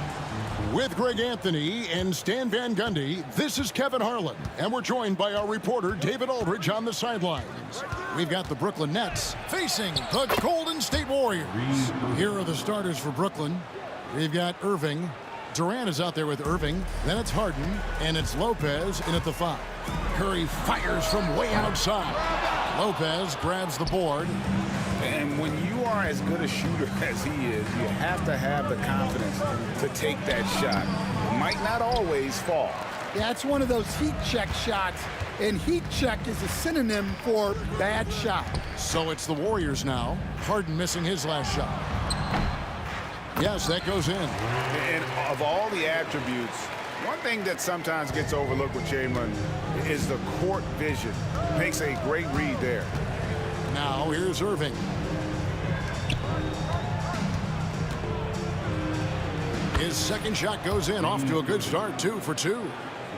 With Greg Anthony and Stan Van Gundy, this is Kevin Harlan, and we're joined by our reporter David Aldridge on the sidelines. We've got the Brooklyn Nets facing the Golden State Warriors. Here are the starters for Brooklyn. We've got Irving. Durant is out there with Irving. Then it's Harden, and it's Lopez in at the 5. Curry fires from way outside. Lopez grabs the board. And when you are as good a shooter as he is, you have to have the confidence to take that shot. It might not always fall. Yeah, it's one of those heat check shots, and heat check is a synonym for bad shot. So it's the Warriors now. Harden missing his last shot. Yes, that goes in. And of all the attributes, one thing that sometimes gets overlooked with Chamberlain is the court vision. Makes a great read there. Now here's Irving. His second shot goes in, off to a good start, 2 for 2.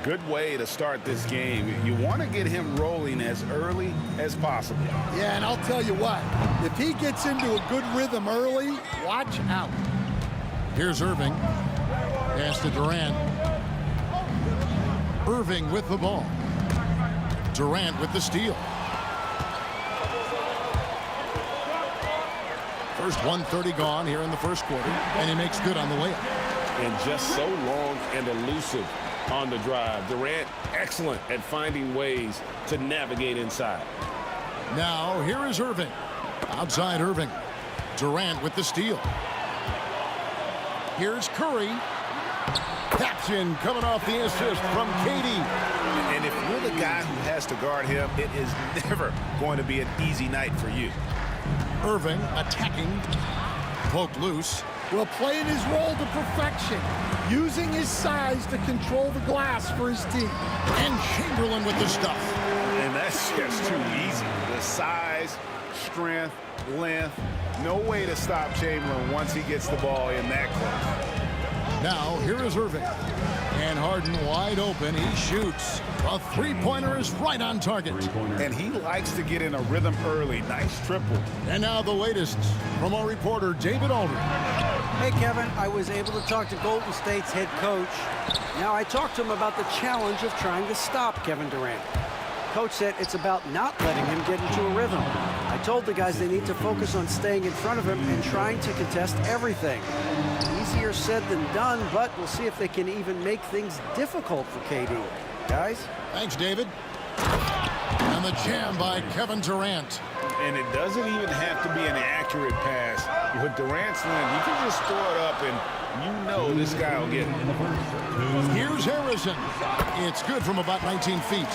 Good way to start this game. You want to get him rolling as early as possible. Yeah, and I'll tell you what, if he gets into a good rhythm early, watch out. Here's Irving. Pass to Durant. Irving with the ball. Durant with the steal. First 1:30 gone here in the first quarter, and he makes good on the layup. And just so long and elusive on the drive. Durant, excellent at finding ways to navigate inside. Now, here is Irving. Outside Irving. Durant with the steal. Here's Curry. Taps in, coming off the assist from KD. And if you're the guy who has to guard him, it is never going to be an easy night for you. Irving attacking. Poked loose. Well, playing his role to perfection, using his size to control the glass for his team. And Chamberlain with the stuff. And that's just too easy. The size, strength, length, no way to stop Chamberlain once he gets the ball in that close. Now, here is Irving. And Harden wide open. He shoots. A three-pointer is right on target. And he likes to get in a rhythm early. Nice triple. And now the latest from our reporter, David Aldridge. Hey, Kevin, I was able to talk to Golden State's head coach. Now, I talked to him about the challenge of trying to stop Kevin Durant. Coach said it's about not letting him get into a rhythm. I told the guys they need to focus on staying in front of him and trying to contest everything. Easier said than done, but we'll see if they can even make things difficult for KD. Guys? Thanks, David. And the jam by Kevin Durant. And it doesn't even have to be an accurate pass. With Durant's length, you can just throw it up and you know this guy will get it. Here's Harrison. It's good from about 19 feet.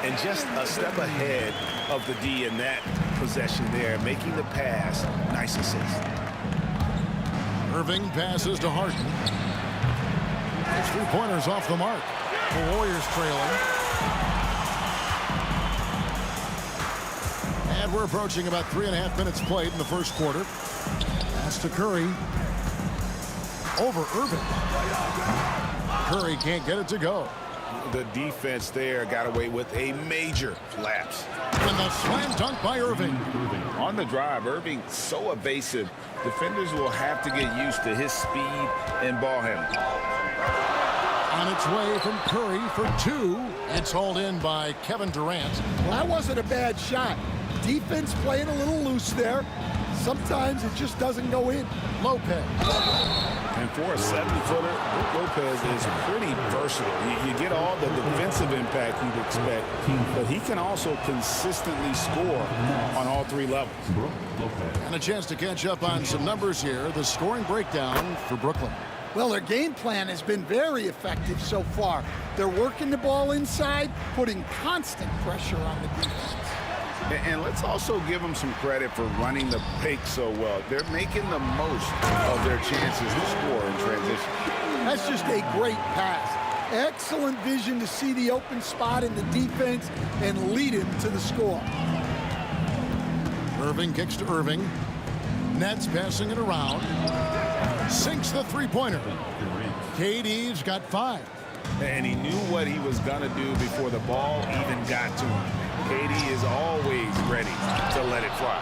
And just a step ahead of the D in that possession there, making the pass. Nice assist. Irving passes to Harden. His three-pointers off the mark. The Warriors trailing. And we're approaching about 3.5 minutes played in the first quarter. Pass to Curry. Over Irving. Curry can't get it to go. The defense there got away with a major lapse. And the slam dunk by Irving. On the drive, Irving so evasive. Defenders will have to get used to his speed and ball handling. On its way from Curry for 2. It's hauled in by Kevin Durant. Well, that wasn't a bad shot. Defense playing a little loose there. Sometimes it just doesn't go in. Lopez. And for a 7-footer, Lopez is pretty versatile. You get all the defensive impact you'd expect, but he can also consistently score on all 3 levels. And a chance to catch up on some numbers here. The scoring breakdown for Brooklyn. Well, their game plan has been very effective so far. They're working the ball inside, putting constant pressure on the defense. And let's also give them some credit for running the pick so well. They're making the most of their chances to score in transition. That's just a great pass. Excellent vision to see the open spot in the defense and lead him to the score. Irving kicks to Irving. Nets passing it around. Sinks the three-pointer. KD's got 5. And he knew what he was going to do before the ball even got to him. KD is always ready to let it fly.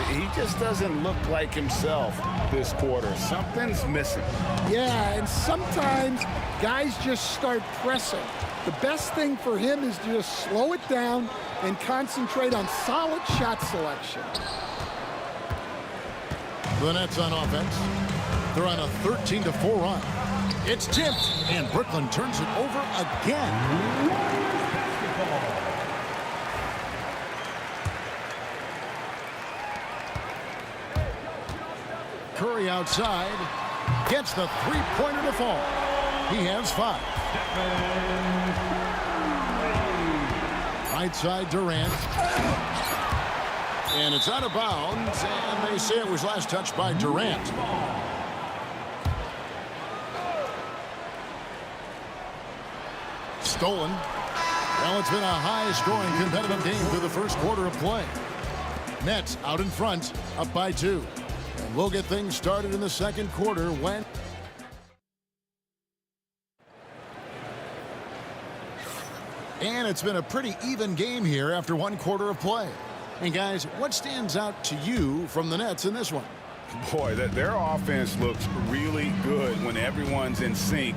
He just doesn't look like himself this quarter. Something's missing. Yeah, and sometimes guys just start pressing. The best thing for him is to just slow it down and concentrate on solid shot selection. The Nets on offense. They're on a 13-4 run. It's tipped, and Brooklyn turns it over again. Curry outside. Gets the three-pointer to fall. He has 5. Right side, Durant. And it's out of bounds, and they say it was last touched by Durant. Stolen. Well, it's been a high-scoring competitive game through the first quarter of play. Nets out in front, up by 2. And we'll get things started in the second quarter when... And it's been a pretty even game here after one quarter of play. And guys, what stands out to you from the Nets in this one? Boy, their offense looks really good when everyone's in sync.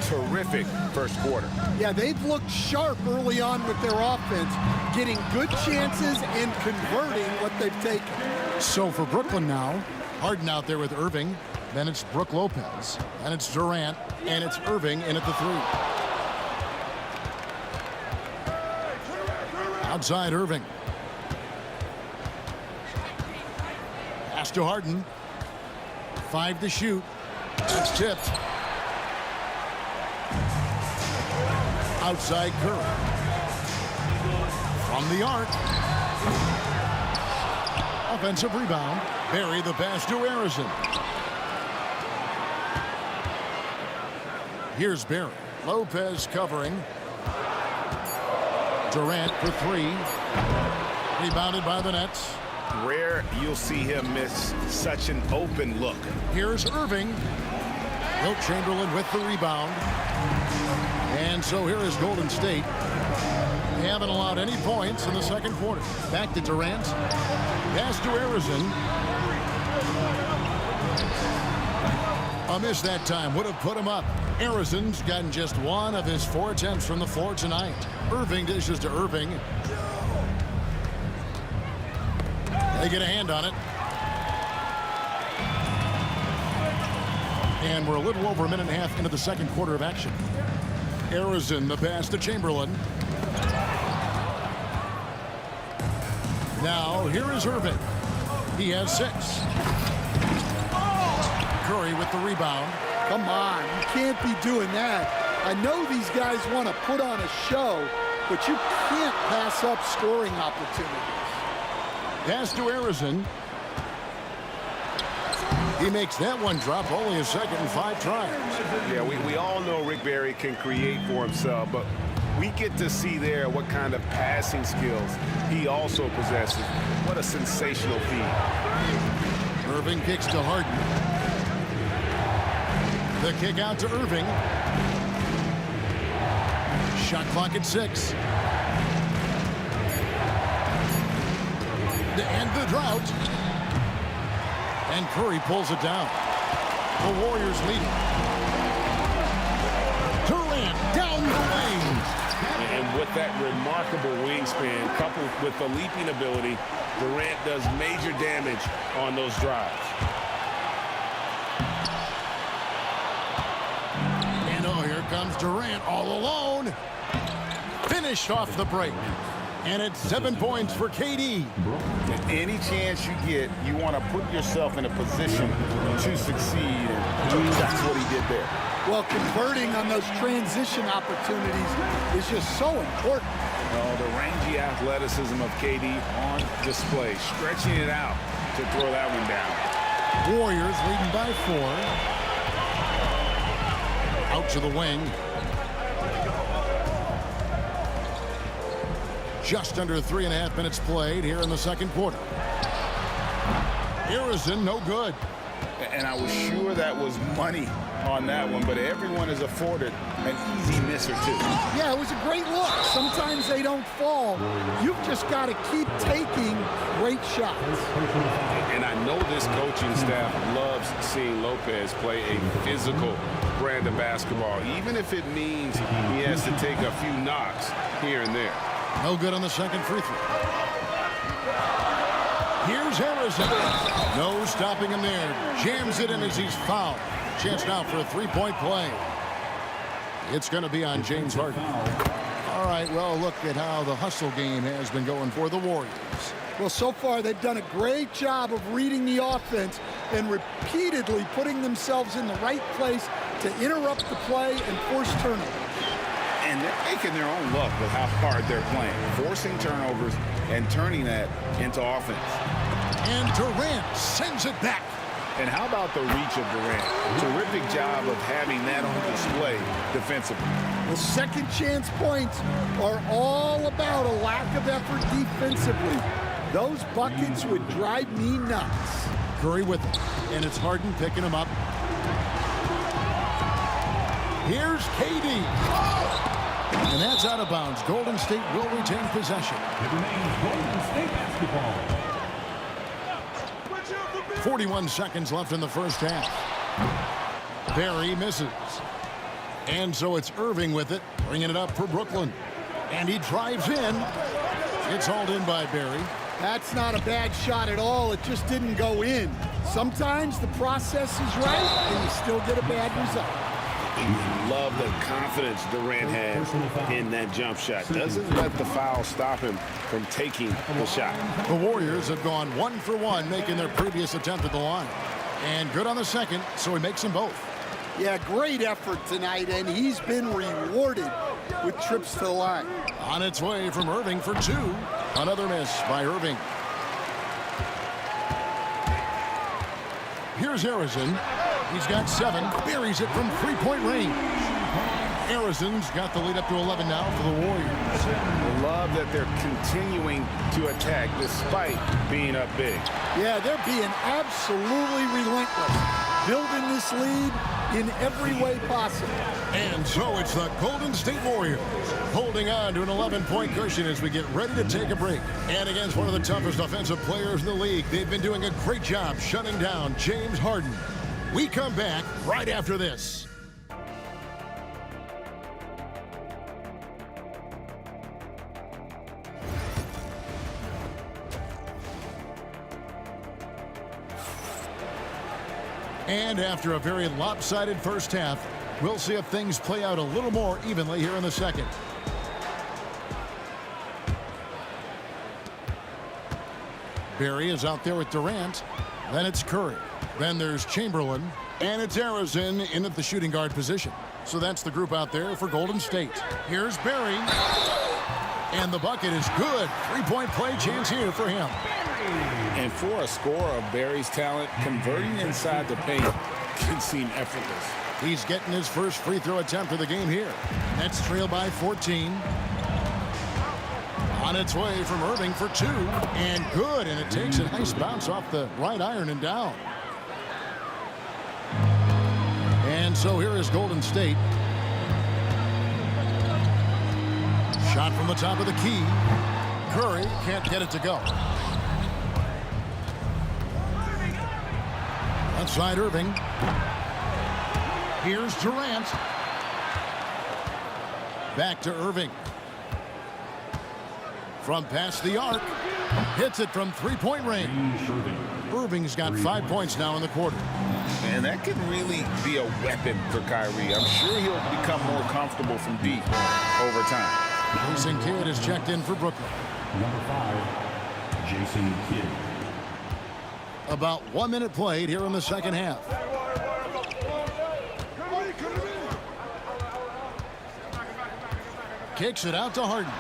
Terrific first quarter. Yeah, they've looked sharp early on with their offense, getting good chances and converting what they've taken. So for Brooklyn now, Harden out there with Irving. Then it's Brook Lopez. And it's Durant. And it's Irving in at the 3. Outside Irving. Pass to Harden. 5 to shoot. That's tipped. Outside Curry. From the arc. Offensive rebound. Barry the pass to Harrison. Here's Barry. Lopez covering. Durant for 3. Rebounded by the Nets. Rare you'll see him miss such an open look. Here's Irving. Wilt Chamberlain with the rebound. And so here is Golden State. They haven't allowed any points in the second quarter. Back to Durant. Pass to Harrison. A miss that time would have put him up. Harrison's gotten just 1 of his 4 attempts from the floor tonight. Irving dishes to Irving. They get a hand on it. And we're a little over a minute and a half into the second quarter of action. Harrison, the pass to Chamberlain. Now, here is Irving. He has 6. Curry with the rebound. Come on, you can't be doing that. I know these guys want to put on a show, but you can't pass up scoring opportunities. Pass to Harrison. He makes that one drop, only a second and 5 tries. Yeah, we all know Rick Barry can create for himself, but we get to see there what kind of passing skills he also possesses. What a sensational feat. Irving kicks to Harden. The kick out to Irving. Shot clock at 6. To end the drought. And Curry pulls it down. The Warriors leading. Durant down the lane. And with that remarkable wingspan, coupled with the leaping ability, Durant does major damage on those drives. And oh, here comes Durant all alone. Finished off the break. And it's 7 points for KD. Any chance you get, you want to put yourself in a position to succeed. And that's what he did there. Well, converting on those transition opportunities is just so important. Well, the rangy athleticism of KD on display, stretching it out to throw that one down. Warriors leading by 4. Out to the wing. Just under 3.5 minutes played here in the second quarter. Harrison, no good. And I was sure that was money on that one, but everyone is afforded an easy miss or two. Yeah, it was a great look. Sometimes they don't fall. You've just got to keep taking great shots. And I know this coaching staff loves seeing Lopez play a physical brand of basketball, even if it means he has to take a few knocks here and there. No good on the second free throw. Here's Harrison. No stopping him there. Jams it in as he's fouled. Chance now for a three-point play. It's going to be on James Harden. All right, well, look at how the hustle game has been going for the Warriors. Well, so far they've done a great job of reading the offense and repeatedly putting themselves in the right place to interrupt the play and force turnovers. And they're making their own luck with how hard they're playing, forcing turnovers and turning that into offense. And Durant sends it back. And how about the reach of Durant? Terrific job of having that on display defensively. The second chance points are all about a lack of effort defensively. Those buckets would drive me nuts. Curry with it, and it's Harden picking him up. Here's KD. And that's out of bounds. Golden State will retain possession. It remains Golden State basketball. 41 seconds left in the first half. Barry misses. And so it's Irving with it, bringing it up for Brooklyn. And he drives in. It's hauled in by Barry. That's not a bad shot at all. It just didn't go in. Sometimes the process is right, and you still get a bad result. Love the confidence Durant has in that jump shot. Doesn't let the foul stop him from taking the shot. The Warriors have gone 1 for 1, making their previous attempt at the line. And good on the second, so he makes them both. Yeah, great effort tonight, and he's been rewarded with trips to the line. On its way from Irving for two. Another miss by Irving. Here's Harrison. He's got 7. Buries it from three-point range. Harrison's got the lead up to 11 now for the Warriors. I love that they're continuing to attack despite being up big. Yeah, they're being absolutely relentless, building this lead in every way possible. And so it's the Golden State Warriors holding on to an 11-point cushion as we get ready to take a break. And against one of the toughest offensive players in the league, they've been doing a great job shutting down James Harden. We come back right after this. And after a very lopsided first half, we'll see if things play out a little more evenly here in the second. Barry is out there with Durant. Then it's Curry. Then there's Chamberlain. And it's Harrison in at the shooting guard position. So that's the group out there for Golden State. Here's Barry. And the bucket is good. Three-point play chance here for him. And for a scorer of Barry's talent, converting inside the paint can seem effortless. He's getting his first free throw attempt of the game here. Nets trail by 14. On its way from Irving for 2. And good. And it takes a nice bounce off the right iron and down. And so here is Golden State. Shot from the top of the key. Curry can't get it to go. Outside Irving. Here's Durant. Back to Irving. From past the arc. Hits it from three-point range. Irving's got 5 points now in the quarter. And that could really be a weapon for Kyrie. I'm sure he'll become more comfortable from deep over time. Jason Kidd is checked in for Brooklyn. Number 5, Jason Kidd. About 1 minute played here in the second half. Kicks it out to Harden.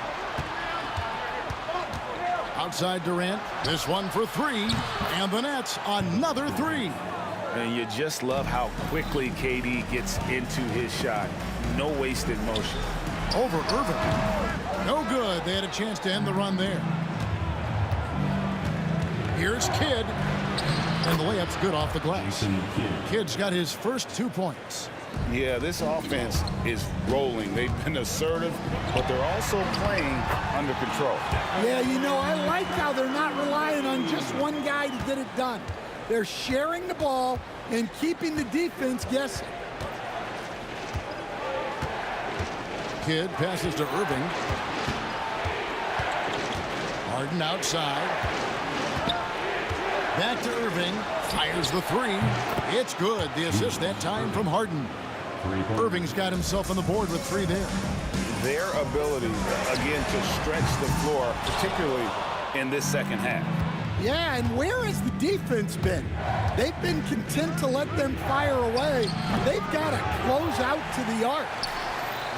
Outside Durant. This one for 3. And the Nets another 3. And you just love how quickly KD gets into his shot. No wasted motion. Over Irving. No good. They had a chance to end the run there. Here's Kidd. And the layup's good off the glass. Kidd's got his first 2 points. Yeah, this offense is rolling. They've been assertive, but they're also playing under control. Yeah, you know, I like how they're not relying on just one guy to get it done. They're sharing the ball and keeping the defense guessing. Kidd passes to Irving. Harden outside. Back to Irving. Fires the three. It's good. The assist that time from Harden. Irving's got himself on the board with 3 there. Their ability, again, to stretch the floor, particularly in this second half. Yeah, and where has the defense been? They've been content to let them fire away. They've got to close out to the arc.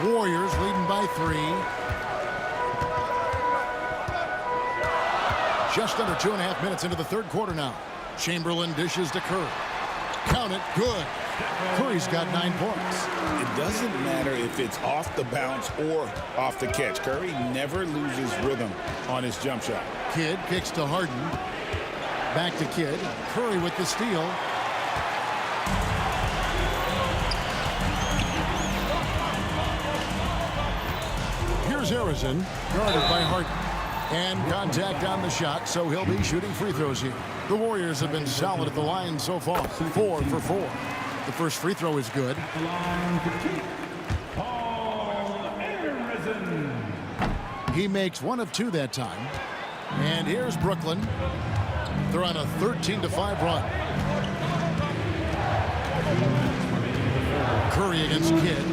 Warriors leading by 3. Just under 2.5 minutes into the third quarter now. Chamberlain dishes to Curry. Count it, good. Curry's got 9 points. It doesn't matter if it's off the bounce or off the catch. Curry never loses rhythm on his jump shot. Kidd kicks to Harden. Back to Kidd. Curry with the steal. Here's Harrison, guarded by Harden. And contact on the shot, so he'll be shooting free throws here. The Warriors have been solid at the line so far. 4 for 4. The first free throw is good. He makes 1 of 2 that time. And here's Brooklyn. They're on a 13-5 run. Curry against Kidd.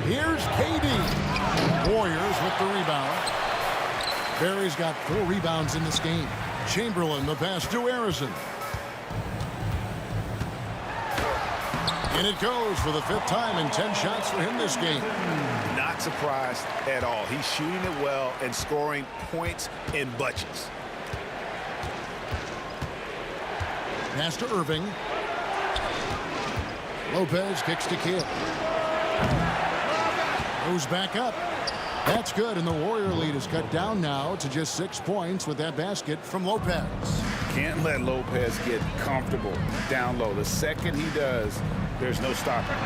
Here's KD. Warriors with the rebound. Barry's got 4 rebounds in this game. Chamberlain the pass to Harrison. And it goes for the 5th time and 10 shots for him this game. Not surprised at all. He's shooting it well and scoring points in bunches. Pass to Irving. Lopez kicks to Kidd. Goes back up. That's good, and the Warrior lead is cut down now to just 6 points with that basket from Lopez. Can't let Lopez get comfortable down low. The second he does, there's no stopping.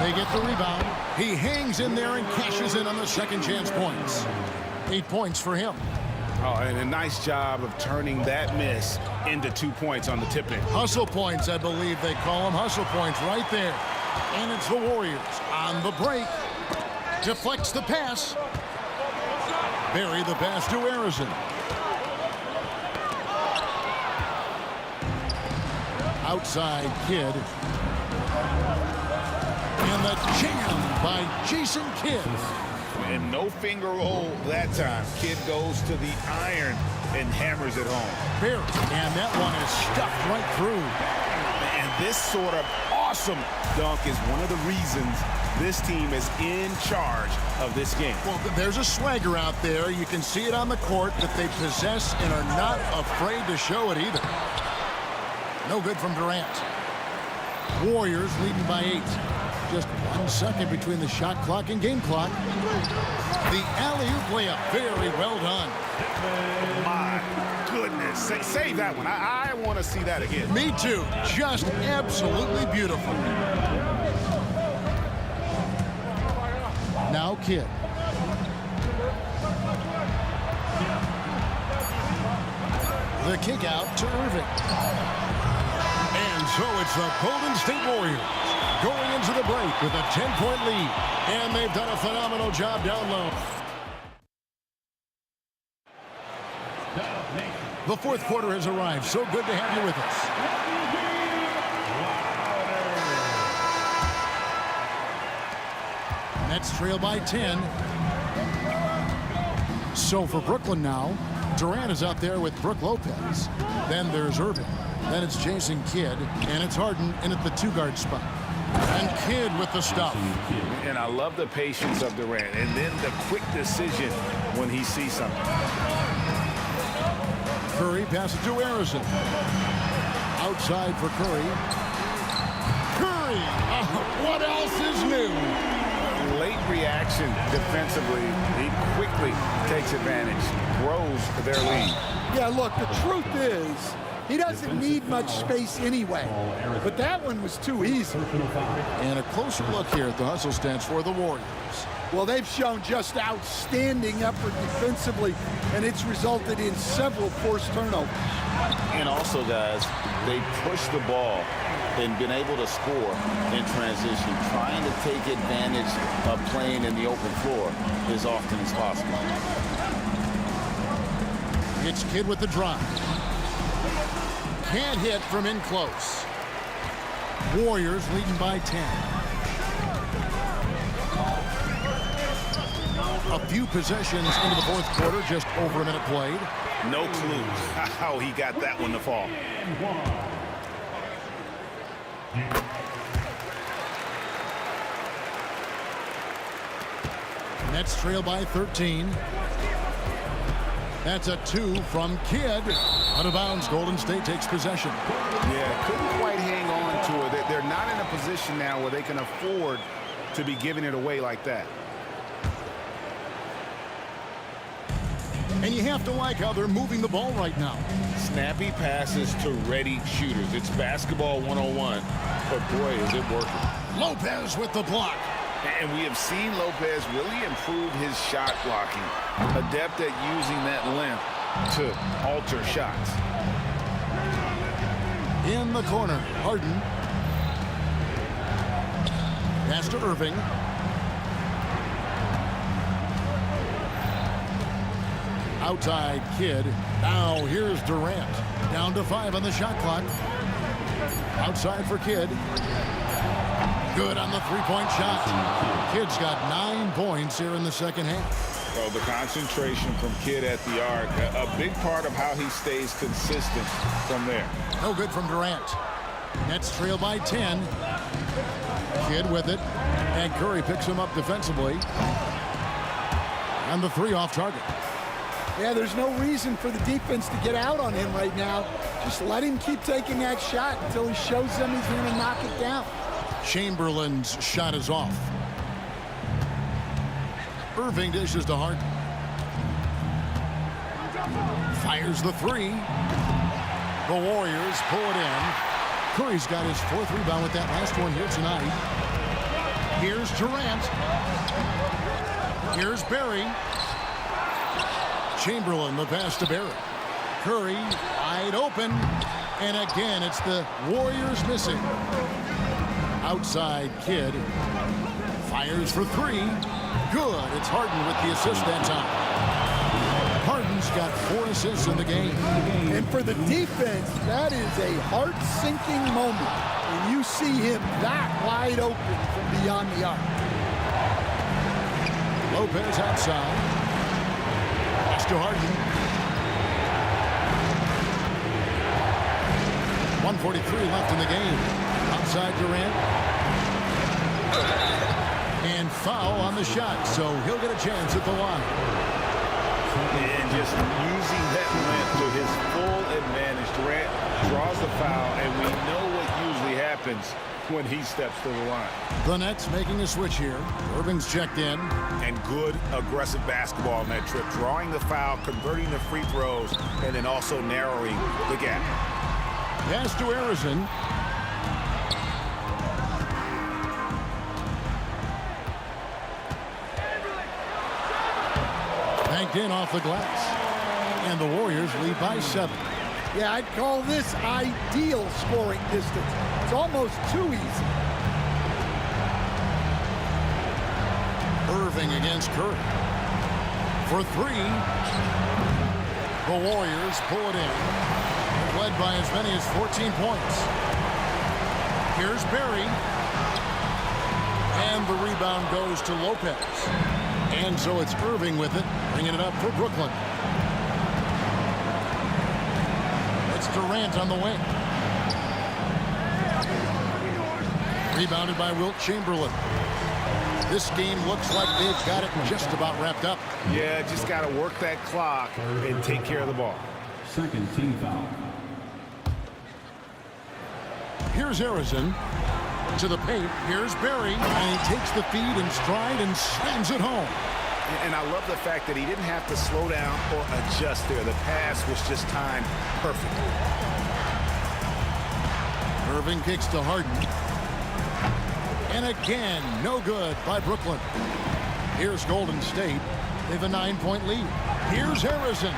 They get the rebound. He hangs in there and cashes in on the second chance points. 8 points for him. Oh, and a nice job of turning that miss into 2 points on the tip-in. Hustle points, I believe they call them. Hustle points right there. And it's the Warriors on the break. Deflects the pass. Barry the pass to Harrison. Outside Kidd. And the jam by Jason Kidd. And no finger roll that time. Kidd goes to the iron and hammers it home. Barry, and that one is stuffed right through. And this sort of awesome dunk is one of the reasons this team is in charge of this game. Well, there's a swagger out there. You can see it on the court that they possess and are not afraid to show it either. No good from Durant. Warriors leading by 8. Just 1 second between the shot clock and game clock. The alley-oop layup, very well done. My goodness, save that one. I want to see that again. Me too. Just absolutely beautiful. Now Kidd. The kick out to Irving. And so it's the Golden State Warriors going into the break with a 10-point lead. And they've done a phenomenal job down low. The fourth quarter has arrived. So good to have you with us. Nets trail by 10. So for Brooklyn now, Durant is out there with Brook Lopez. Then there's Irving. Then it's Jason Kidd. And it's Harden in at the 2-guard spot. And Kidd with the stuff. And I love the patience of Durant. And then the quick decision when he sees something. Curry passes to Harrison. Outside for Curry. Curry! What else is new? great reaction defensively. He quickly takes advantage, grows their lead. Yeah, look, the truth is, he doesn't need much space anyway. But that one was too easy. And a closer look here at the hustle stats for the Warriors. Well, they've shown just outstanding effort defensively, and it's resulted in several forced turnovers. And also, guys, they push the ball and been able to score in transition, trying to take advantage of playing in the open floor as often as possible. It's Kidd with the drive. Can't hit from in close. Warriors leading by 10. A few possessions into the fourth quarter, just over a minute played. No clue how he got that one to fall. Nets trail by 13. That's a 2 from Kidd. Out of bounds, Golden State takes possession. Yeah, couldn't quite hang on to it. They're not in a position now where they can afford to be giving it away like that. And you have to like how they're moving the ball right now. Snappy passes to ready shooters. It's basketball 101, but boy, is it working. Lopez with the block. And we have seen Lopez really improve his shot blocking. Adept at using that length to alter shots. In the corner, Harden. Pass to Irving. Outside Kidd. Now here's Durant. Down to 5 on the shot clock. Outside for Kidd. Good on the three-point shot. Kidd's got 9 points here in the second half. Well, the concentration from Kidd at the arc, a big part of how he stays consistent from there. No good from Durant. Nets trail by 10. Kidd with it. And Curry picks him up defensively. And the 3 off target. Yeah, there's no reason for the defense to get out on him right now. Just let him keep taking that shot until he shows them he's going to knock it down. Chamberlain's shot is off. Irving dishes to Harden. Fires the 3. The Warriors pull it in. Curry's got his 4th rebound with that last one here tonight. Here's Durant. Here's Barry. Chamberlain, the pass to Barry. Curry, wide open. And again, it's the Warriors missing. Outside Kidd. Fires for 3. Good. It's Harden with the assist that time. Harden's got 4 assists in the game. And for the defense, that is a heart-sinking moment when you see him that wide open from beyond the arc. Lopez outside. Pass to Harden. 1:43 left in the game. Outside Durant. And foul on the shot, so he'll get a chance at the line. And just using that length to his full advantage. Durant draws the foul, and we know what usually happens when he steps to the line. The Nets making a switch here. Irving's checked in. And good aggressive basketball on that trip. Drawing the foul, converting the free throws, and then also narrowing the gap. Pass to Harrison. Banked in off the glass. And the Warriors lead by 7. Yeah, I'd call this ideal scoring distance. It's almost too easy. Irving against Curry. For 3. The Warriors pull it in. Led by as many as 14 points. Here's Barry. And the rebound goes to Lopez. And so it's Irving with it, bringing it up for Brooklyn. It's Durant on the wing. Rebounded by Wilt Chamberlain. This game looks like they've got it just about wrapped up. Yeah, just got to work that clock and take care of the ball. Second team foul. Here's Harrison. To the paint, here's Barry, and he takes the feed in stride and slams it home. And I love the fact that he didn't have to slow down or adjust there. The pass was just timed perfectly. Irving kicks to Harden. And again, no good by Brooklyn. Here's Golden State. They have a 9-point lead. Here's Harrison.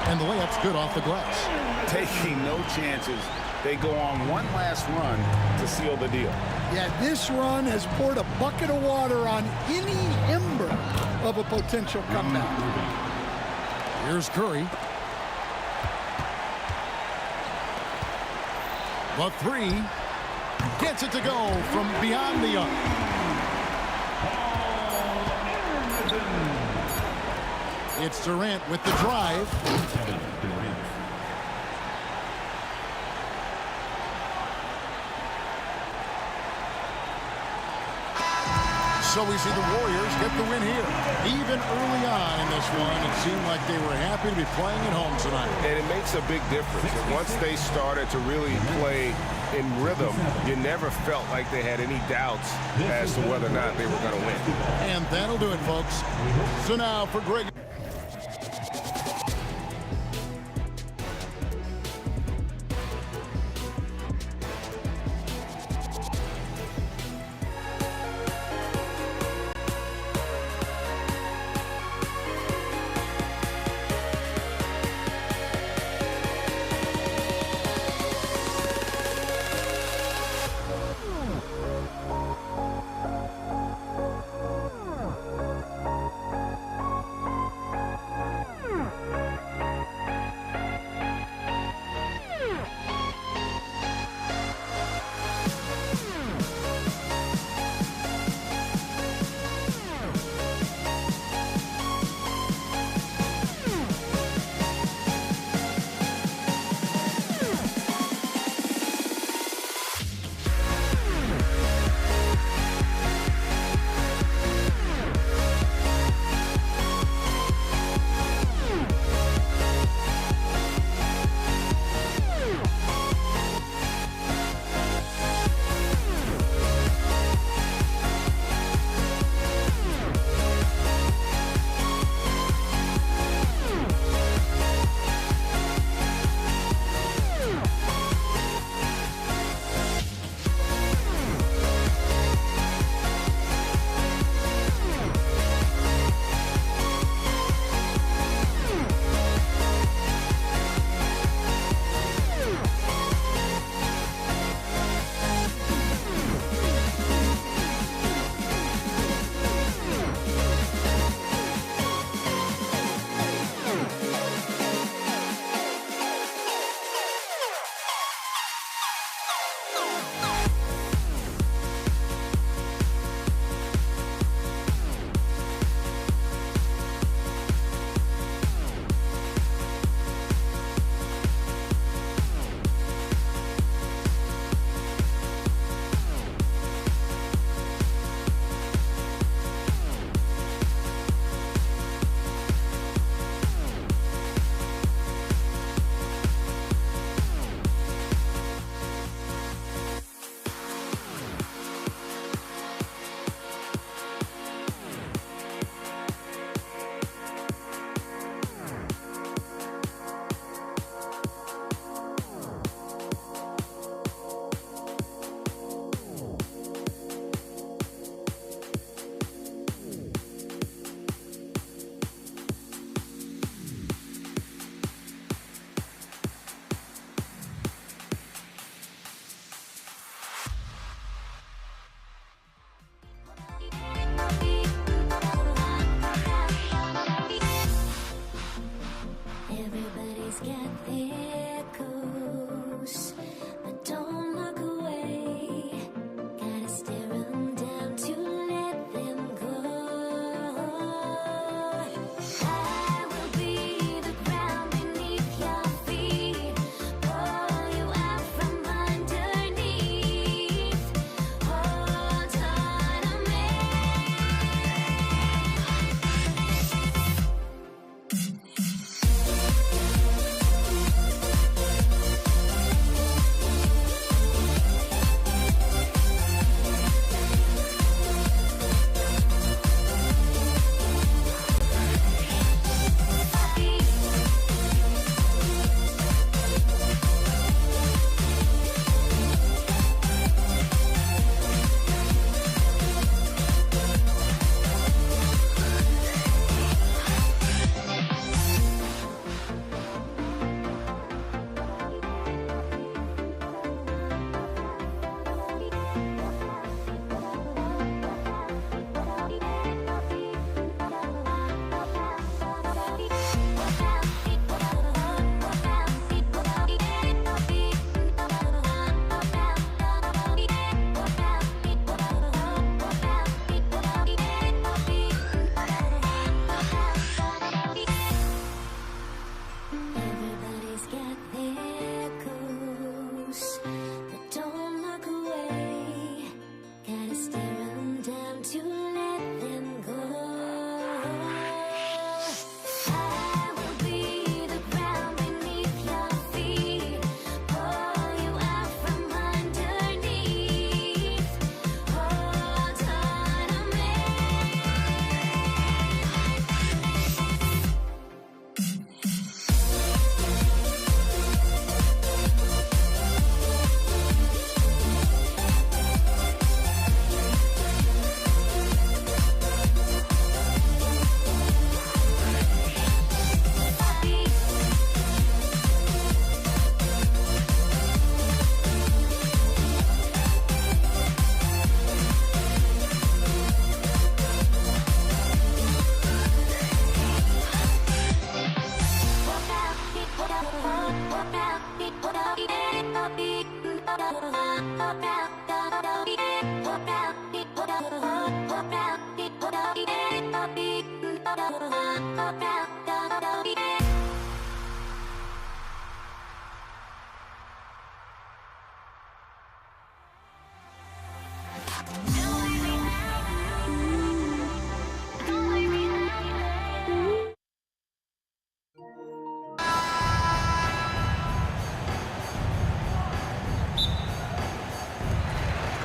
And the layup's good off the glass. Taking no chances. They go on one last run to seal the deal. Yeah, this run has poured a bucket of water on any ember of a potential comeback. Here's Curry. The three. Gets it to go from beyond the arc. It's Durant with the drive. So we see the Warriors get the win here. Even early on in this one, it seemed like they were happy to be playing at home tonight. And it makes a big difference. Once they started to really play in rhythm, you never felt like they had any doubts as to whether or not they were going to win. And that'll do it, folks. So now for Greg.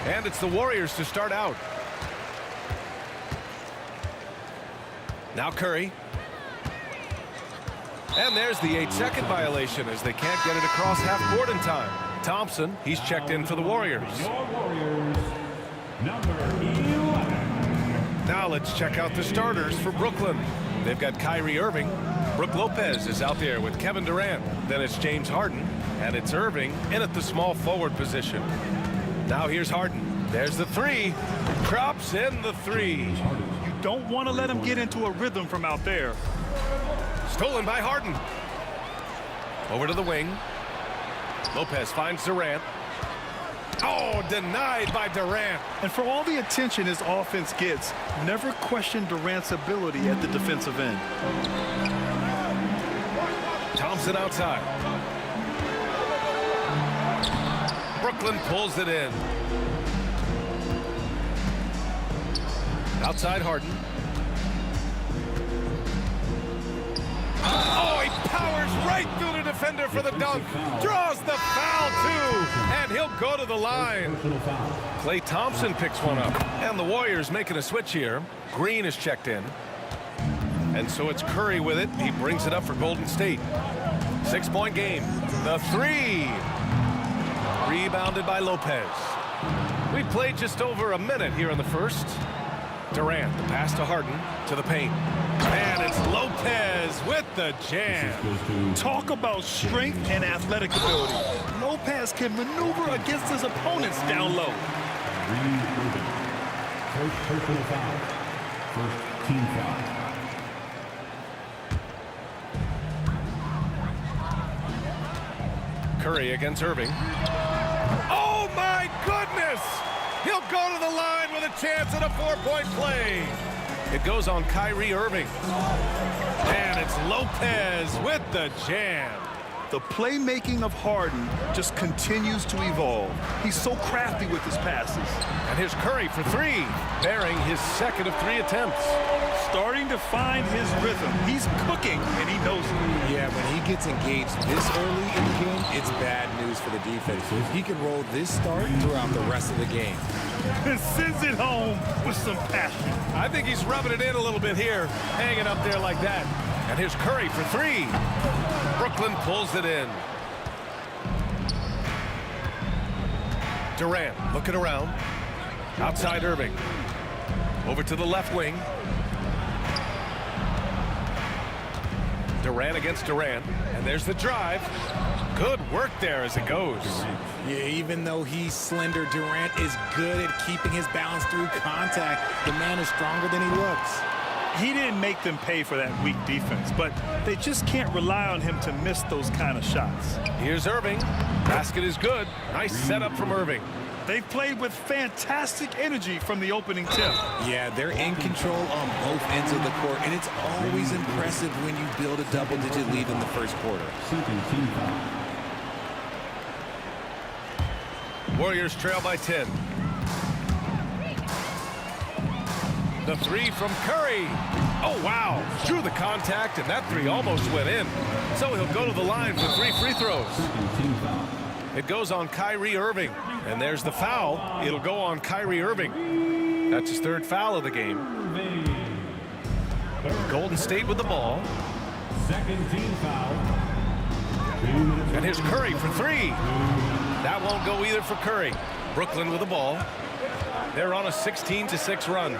And it's the Warriors to start out. Now Curry. And there's the 8-second violation as they can't get it across half court in time. Thompson, he's checked in for the Warriors. Your Warriors, number 11. Now let's check out the starters for Brooklyn. They've got Kyrie Irving. Brook Lopez is out there with Kevin Durant. Then it's James Harden. And it's Irving in at the small forward position. Now here's Harden. There's the three. Drops in the three. You don't want to let him get into a rhythm from out there. Stolen by Harden. Over to the wing. Lopez finds Durant. Oh, denied by Durant. And for all the attention his offense gets, never question Durant's ability at the defensive end. Thompson outside. Brooklyn pulls it in. Outside Harden. Oh, he powers right through the defender for the dunk. Draws the foul, too. And he'll go to the line. Klay Thompson picks one up. And the Warriors making a switch here. Green is checked in. And so it's Curry with it. He brings it up for Golden State. 6-point game. The three. Rebounded by Lopez. We played just over a minute here in the first. Durant, the pass to Harden, to the paint. And it's Lopez with the jam. Talk about strength and athletic ability. Lopez can maneuver against his opponents down low. First personal foul. First team foul. Curry against Irving. Oh, my goodness! He'll go to the line with a chance at a 4-point play. It goes on Kyrie Irving. And it's Lopez with the jam. The playmaking of Harden just continues to evolve. He's so crafty with his passes. And here's Curry for three, bearing his second of 3 attempts. Starting to find his rhythm. He's cooking, and he knows it. Yeah, when he gets engaged this early in the game, it's bad news for the defense. He can roll this start throughout the rest of the game. And sends it home with some passion. I think he's rubbing it in a little bit here, hanging up there like that. And here's Curry for three. Brooklyn pulls it in. Durant looking around. Outside Irving. Over to the left wing. Durant against Durant. And there's the drive. Good work there as it goes. Yeah, even though he's slender, Durant is good at keeping his balance through contact. The man is stronger than he looks. He didn't make them pay for that weak defense, but they just can't rely on him to miss those kind of shots. Here's Irving. Basket is good. Nice setup from Irving. They've played with fantastic energy from the opening tip. Yeah, they're in control on both ends of the court, and it's always impressive when you build a double-digit lead in the first quarter. Warriors trail by 10. The three from Curry. Oh, wow. Drew the contact, and that three almost went in. So he'll go to the line for 3 free throws. It goes on Kyrie Irving. And there's the foul. It'll go on Kyrie Irving. That's his 3rd foul of the game. Golden State with the ball. Second team foul. And here's Curry for three. That won't go either for Curry. Brooklyn with the ball. They're on a 16-6 run.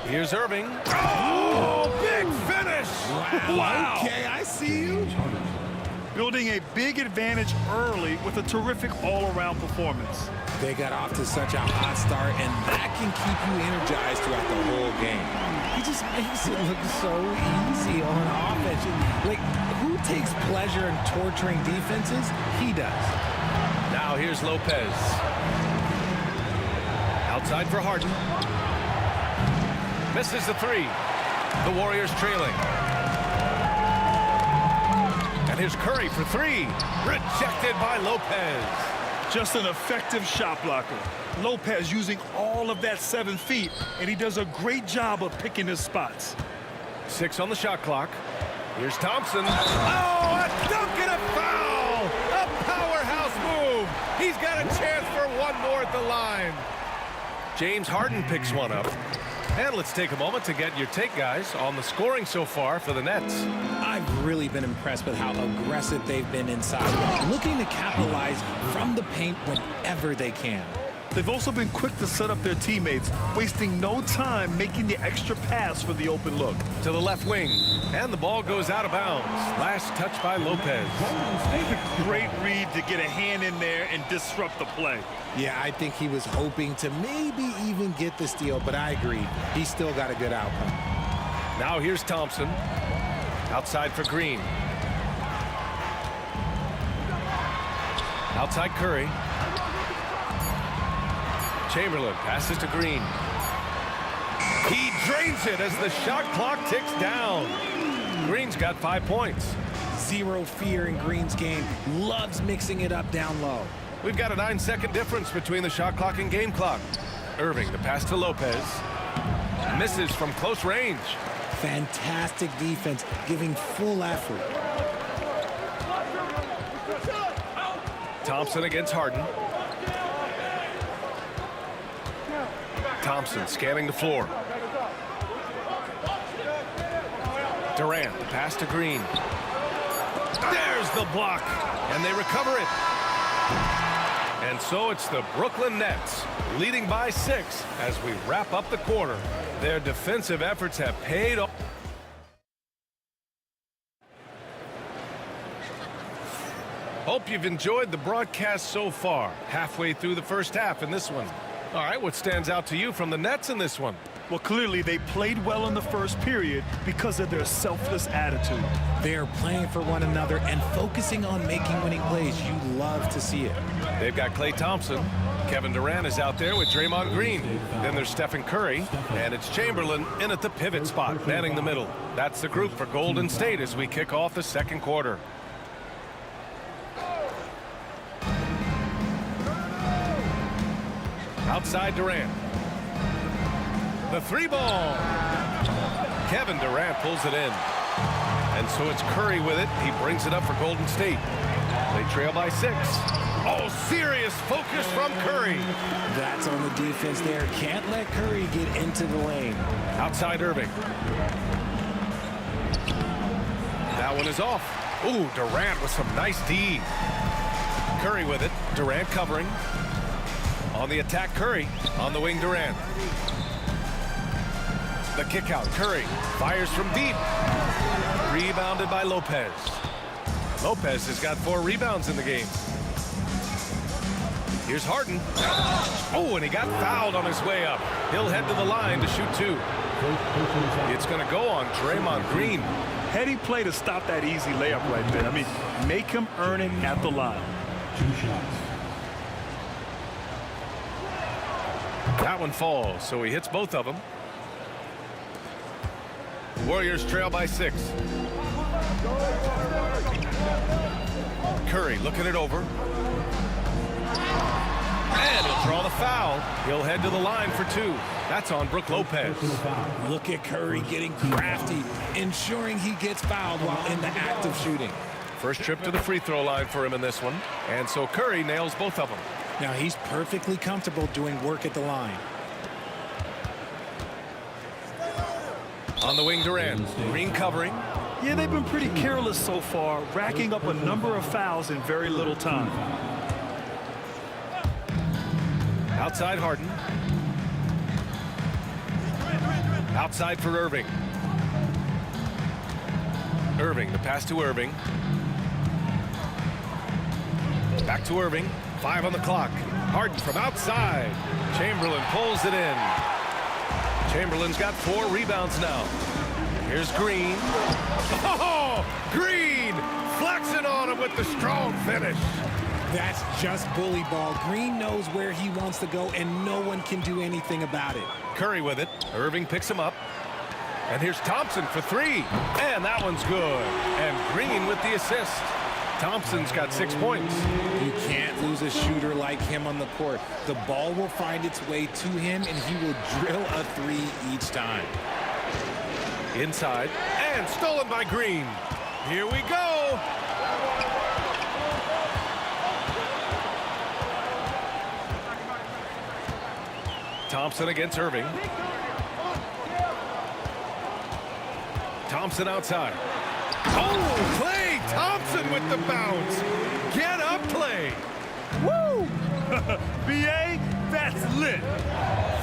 Here's Irving. Oh, big finish! Wow. Okay, I see you. Building a big advantage early with a terrific all-around performance. They got off to such a hot start, and that can keep you energized throughout the whole game. He just makes it look so easy on offense. Like, who takes pleasure in torturing defenses? He does. Now Now here's Lopez. Outside for Harden. Misses the three. The Warriors trailing. And here's Curry for three. Rejected by Lopez. Just an effective shot blocker. Lopez using all of that 7 feet, and he does a great job of picking his spots. 6 on the shot clock. Here's Thompson. Oh, a dunk and a foul! A powerhouse move. He's got a chance for one more at the line. James Harden picks one up. And let's take a moment to get your take, guys, on the scoring so far for the Nets. I've really been impressed with how aggressive they've been inside, looking to capitalize from the paint whenever they can. They've also been quick to set up their teammates, wasting no time making the extra pass for the open look. To the left wing, and the ball goes out of bounds. Last touch by Lopez. Great read to get a hand in there and disrupt the play. Yeah, I think he was hoping to maybe even get the steal, but I agree. He still got a good outcome. Now here's Thompson. Outside for Green. Outside Curry. Chamberlain passes to Green. He drains it as the shot clock ticks down. Green's got 5 points. Zero fear in Green's game. Loves mixing it up down low. We've got a 9-second difference between the shot clock and game clock. Irving, the pass to Lopez. Misses from close range. Fantastic defense, giving full effort. Thompson against Harden. Thompson scanning the floor. Durant, the pass to Green. There's the block, and they recover it. And so it's the Brooklyn Nets leading by 6 as we wrap up the quarter. Their defensive efforts have paid off. Hope you've enjoyed the broadcast so far. Halfway through the first half in this one. All right, what stands out to you from the Nets in this one? Well, clearly they played well in the first period because of their selfless attitude. They are playing for one another and focusing on making winning plays. You love to see it. They've got Klay Thompson. Kevin Durant is out there with Draymond Green. Then there's Stephen Curry, and it's Chamberlain in at the pivot spot, manning the middle. That's the group for Golden State as we kick off the second quarter. Outside Durant. The 3-ball. Kevin Durant pulls it in. And so it's Curry with it. He brings it up for Golden State. They trail by 6. Oh, serious focus from Curry. That's on the defense there. Can't let Curry get into the lane. Outside Irving. That one is off. Ooh, Durant with some nice D. Curry with it. Durant covering. On the attack, Curry. On the wing, Durant. The kick out, Curry. Fires from deep. Rebounded by Lopez. Lopez has got 4 rebounds in the game. Here's Harden. Oh, and he got fouled on his way up. He'll head to the line to shoot 2. It's going to go on Draymond Green. Heady play to stop that easy layup right there. I mean, make him earn it at the line. 2 shots. That one falls, so he hits both of them. Warriors trail by 6. Curry looking it over. And he'll draw the foul. He'll head to the line for 2. That's on Brook Lopez. Look at Curry getting crafty, ensuring he gets fouled while in the act of shooting. First trip to the free throw line for him in this one. And so Curry nails both of them. Now he's perfectly comfortable doing work at the line. On the wing, Durant. Green covering. Yeah, they've been pretty careless so far, racking up a number of fouls in very little time. Outside Harden. Outside for Irving. Irving, the pass to Irving. Back to Irving. 5 on the clock. Harden from outside. Chamberlain pulls it in. Chamberlain's got 4 rebounds now. Here's Green. Oh, Green flexing on him with the strong finish. That's just bully ball. Green knows where he wants to go, and no one can do anything about it. Curry with it. Irving picks him up. And here's Thompson for three. And that one's good. And Green with the assist. Thompson's got 6 points. You can't lose a shooter like him on the court. The ball will find its way to him, and he will drill a three each time. Inside. And stolen by Green. Here we go. Thompson against Irving. Thompson outside. Oh, Klay Thompson with the bounce. Get up, Klay. Woo! B.A., that's lit.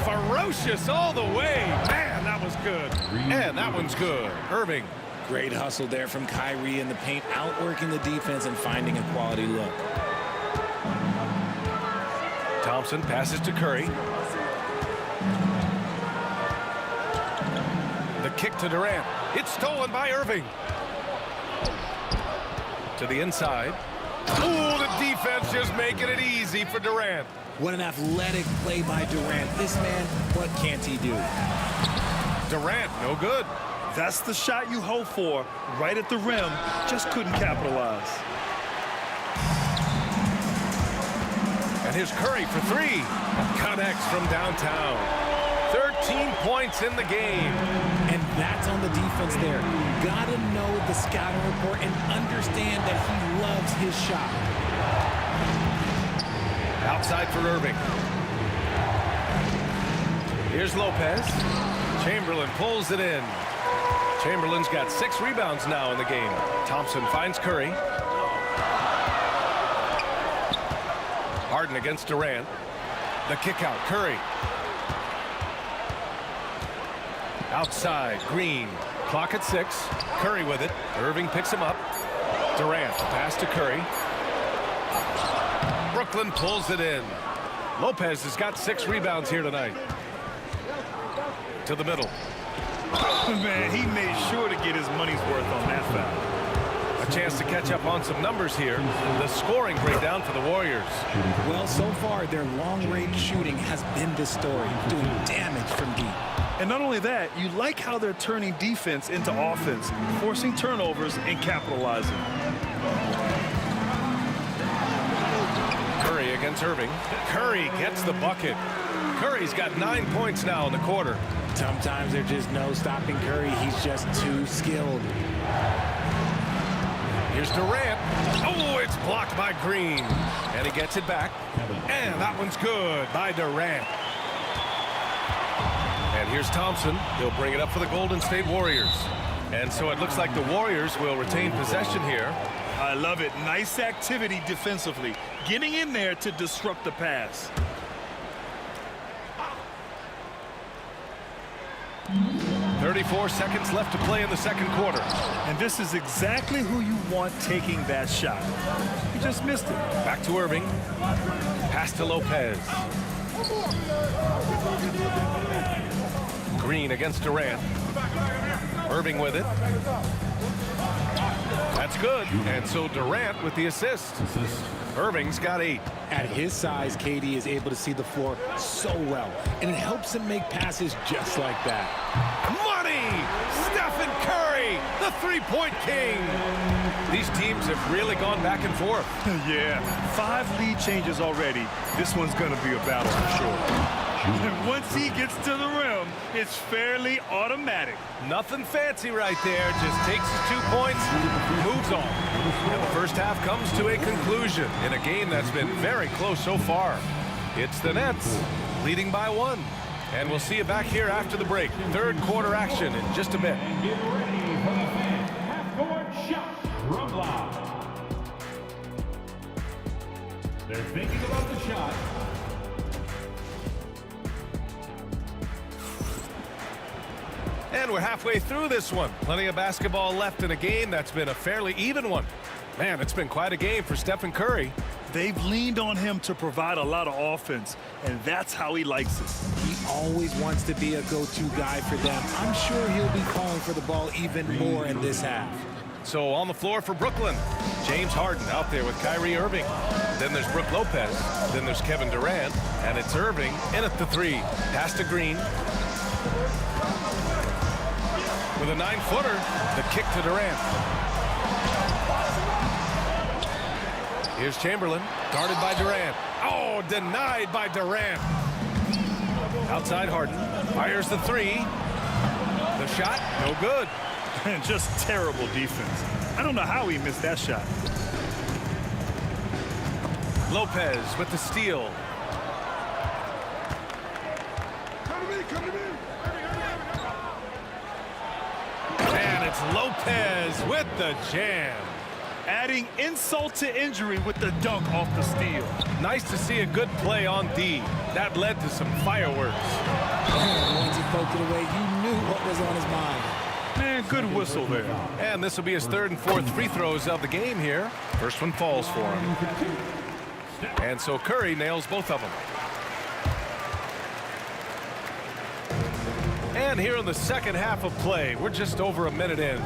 Ferocious all the way. Man, that was good. And that one's good. Irving. Great hustle there from Kyrie in the paint, outworking the defense and finding a quality look. Thompson passes to Curry. The kick to Durant. It's stolen by Irving. To the inside. Oh, the defense just making it easy for Durant. What an athletic play by Durant. This man, what can't he do? Durant, no good. That's the shot you hope for, right at the rim. Just couldn't capitalize. And here's Curry for three. Connects from downtown. 13 points in the game. And that's on the defense there. Gotta know the scouting report and understand that he loves his shot. Outside for Irving. Here's Lopez. Chamberlain pulls it in. Chamberlain's got 6 rebounds now in the game. Thompson finds Curry. Harden against Durant. The kick out, Curry. Outside, Green. Clock at 6. Curry with it. Irving picks him up. Durant, pass to Curry. Brooklyn pulls it in. Lopez has got 6 rebounds here tonight. To the middle. Man, he made sure to get his money's worth on that foul. A chance to catch up on some numbers here. The scoring breakdown for the Warriors. Well, so far, their long-range shooting has been the story, doing damage from deep. And not only that, you like how they're turning defense into offense, forcing turnovers and capitalizing. Curry against Irving. Curry gets the bucket. Curry's got 9 points now in the quarter. Sometimes there's just no stopping Curry. He's just too skilled. Here's Durant. Oh, it's blocked by Green. And he gets it back. And that one's good by Durant. And here's Thompson. He'll bring it up for the Golden State Warriors. And so it looks like the Warriors will retain possession here. I love it. Nice activity defensively. Getting in there to disrupt the pass. .34 seconds left to play in the second quarter. And this is exactly who you want taking that shot. He just missed it. Back to Irving. Pass to Lopez. Green against Durant. Irving with it. That's good. And so Durant with the assist. Irving's got 8. At his size, KD is able to see the floor so well, and it helps him make passes just like that. Money! Stephen Curry, the three-point king. These teams have really gone back and forth. Yeah, 5 lead changes already. This one's going to be a battle for sure. And once he gets to the rim, it's fairly automatic. Nothing fancy right there. Just takes his 2 points, moves on. And the first half comes to a conclusion in a game that's been very close so far. It's the Nets leading by 1. And we'll see you back here after the break. Third quarter action in just a bit. Get ready for the fan half-court shot from Live. They're thinking about the shot. And we're halfway through this one. Plenty of basketball left in a game that's been a fairly even one. Man, it's been quite a game for Stephen Curry. They've leaned on him to provide a lot of offense, and that's how he likes it. He always wants to be a go-to guy for them. I'm sure he'll be calling for the ball even more in this half. So on the floor for Brooklyn, James Harden out there with Kyrie Irving. Then there's Brook Lopez. Then there's Kevin Durant. And it's Irving in at the 3. Pass to Green. With a 9-footer, the kick to Durant. Here's Chamberlain, guarded by Durant. Oh, denied by Durant. Outside Harden, fires the 3. The shot, no good. Just terrible defense. I don't know how he missed that shot. Lopez with the steal. And it's Lopez with the jam. Adding insult to injury with the dunk off the steal. Nice to see a good play on D. That led to some fireworks. Once he poked it away, you knew what was on his mind. Man, good whistle there. And this will be his 3rd and 4th free throws of the game here. First one falls for him. And so Curry nails both of them. And here in the second half of play, we're just over a minute in.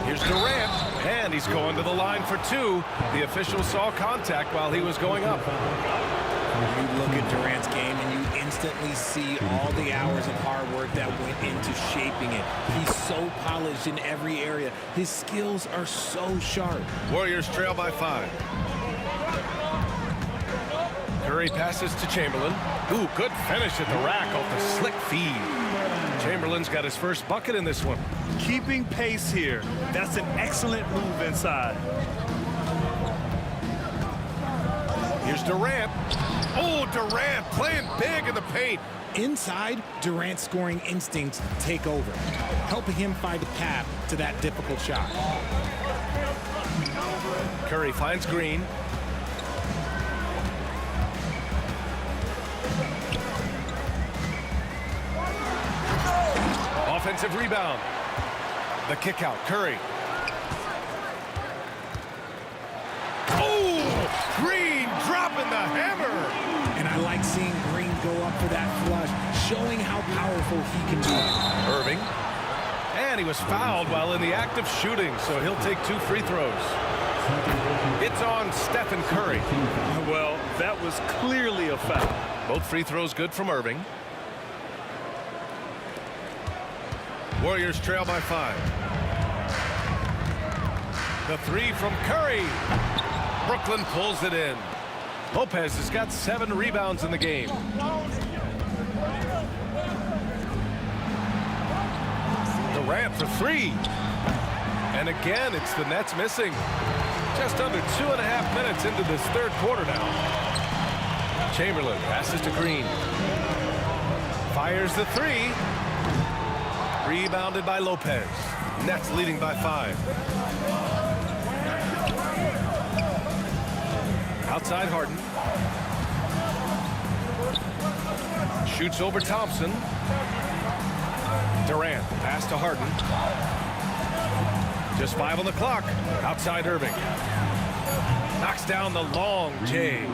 Here's Durant, and he's going to the line for 2. The official saw contact while he was going up. You look at Durant's game and you instantly see all the hours of hard work that went into shaping it. He's so polished in every area. His skills are so sharp. Warriors trail by 5. Curry passes to Chamberlain. Ooh, good finish at the rack off the slick feed. Chamberlain's got his first bucket in this one. Keeping pace here. That's an excellent move inside. Here's Durant. Oh, Durant playing big in the paint. Inside, Durant's scoring instincts take over, helping him find a path to that difficult shot. Curry finds Green. Offensive rebound. The kick out. Curry. Oh, Green dropping the hammer. And I like seeing Green go up for that flush, showing how powerful he can be. Irving. And he was fouled while in the act of shooting, so he'll take 2 free throws. It's on Stephen Curry. Well, that was clearly a foul. Both free throws good from Irving. Warriors trail by 5. The 3 from Curry. Brooklyn pulls it in. Lopez has got 7 rebounds in the game. Durant for 3. And again, it's the Nets missing. Just under 2.5 minutes into this 3rd quarter now. Chamberlain passes to Green. Fires the 3. Rebounded by Lopez. Nets leading by 5. Outside Harden. Shoots over Thompson. Durant, pass to Harden. Just 5 on the clock. Outside Irving. Knocks down the long J.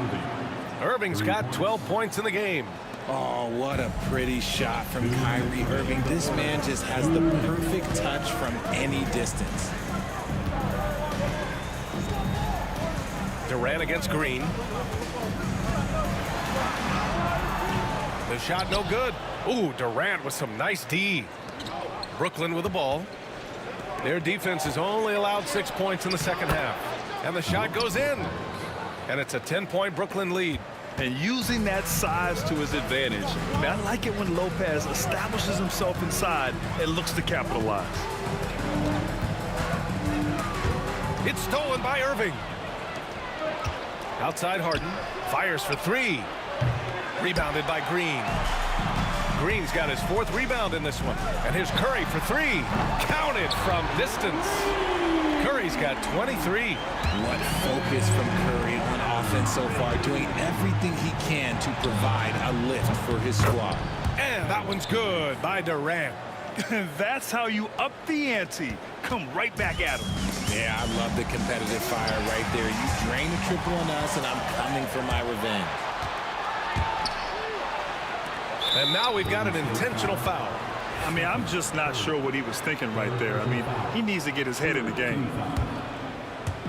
Irving's got 12 points in the game. Oh, what a pretty shot from Kyrie Irving. This man just has the perfect touch from any distance. Durant against Green. The shot no good. Ooh, Durant with some nice D. Brooklyn with the ball. Their defense has only allowed 6 points in the second half. And the shot goes in. And it's a 10-point Brooklyn lead. And using that size to his advantage. I like it when Lopez establishes himself inside and looks to capitalize. It's stolen by Irving. Outside Harden. Fires for 3. Rebounded by Green. Green's got his 4th rebound in this one. And here's Curry for 3. Counted from distance. Curry's got 23. What focus from Curry on offense so far, doing everything he can to provide a lift for his squad. And that one's good by Durant. That's how you up the ante. Come right back at him. Yeah, I love the competitive fire right there. You drain the triple on us, and I'm coming for my revenge. And now we've got an intentional foul. I mean, I'm just not sure what he was thinking right there. I mean, he needs to get his head in the game.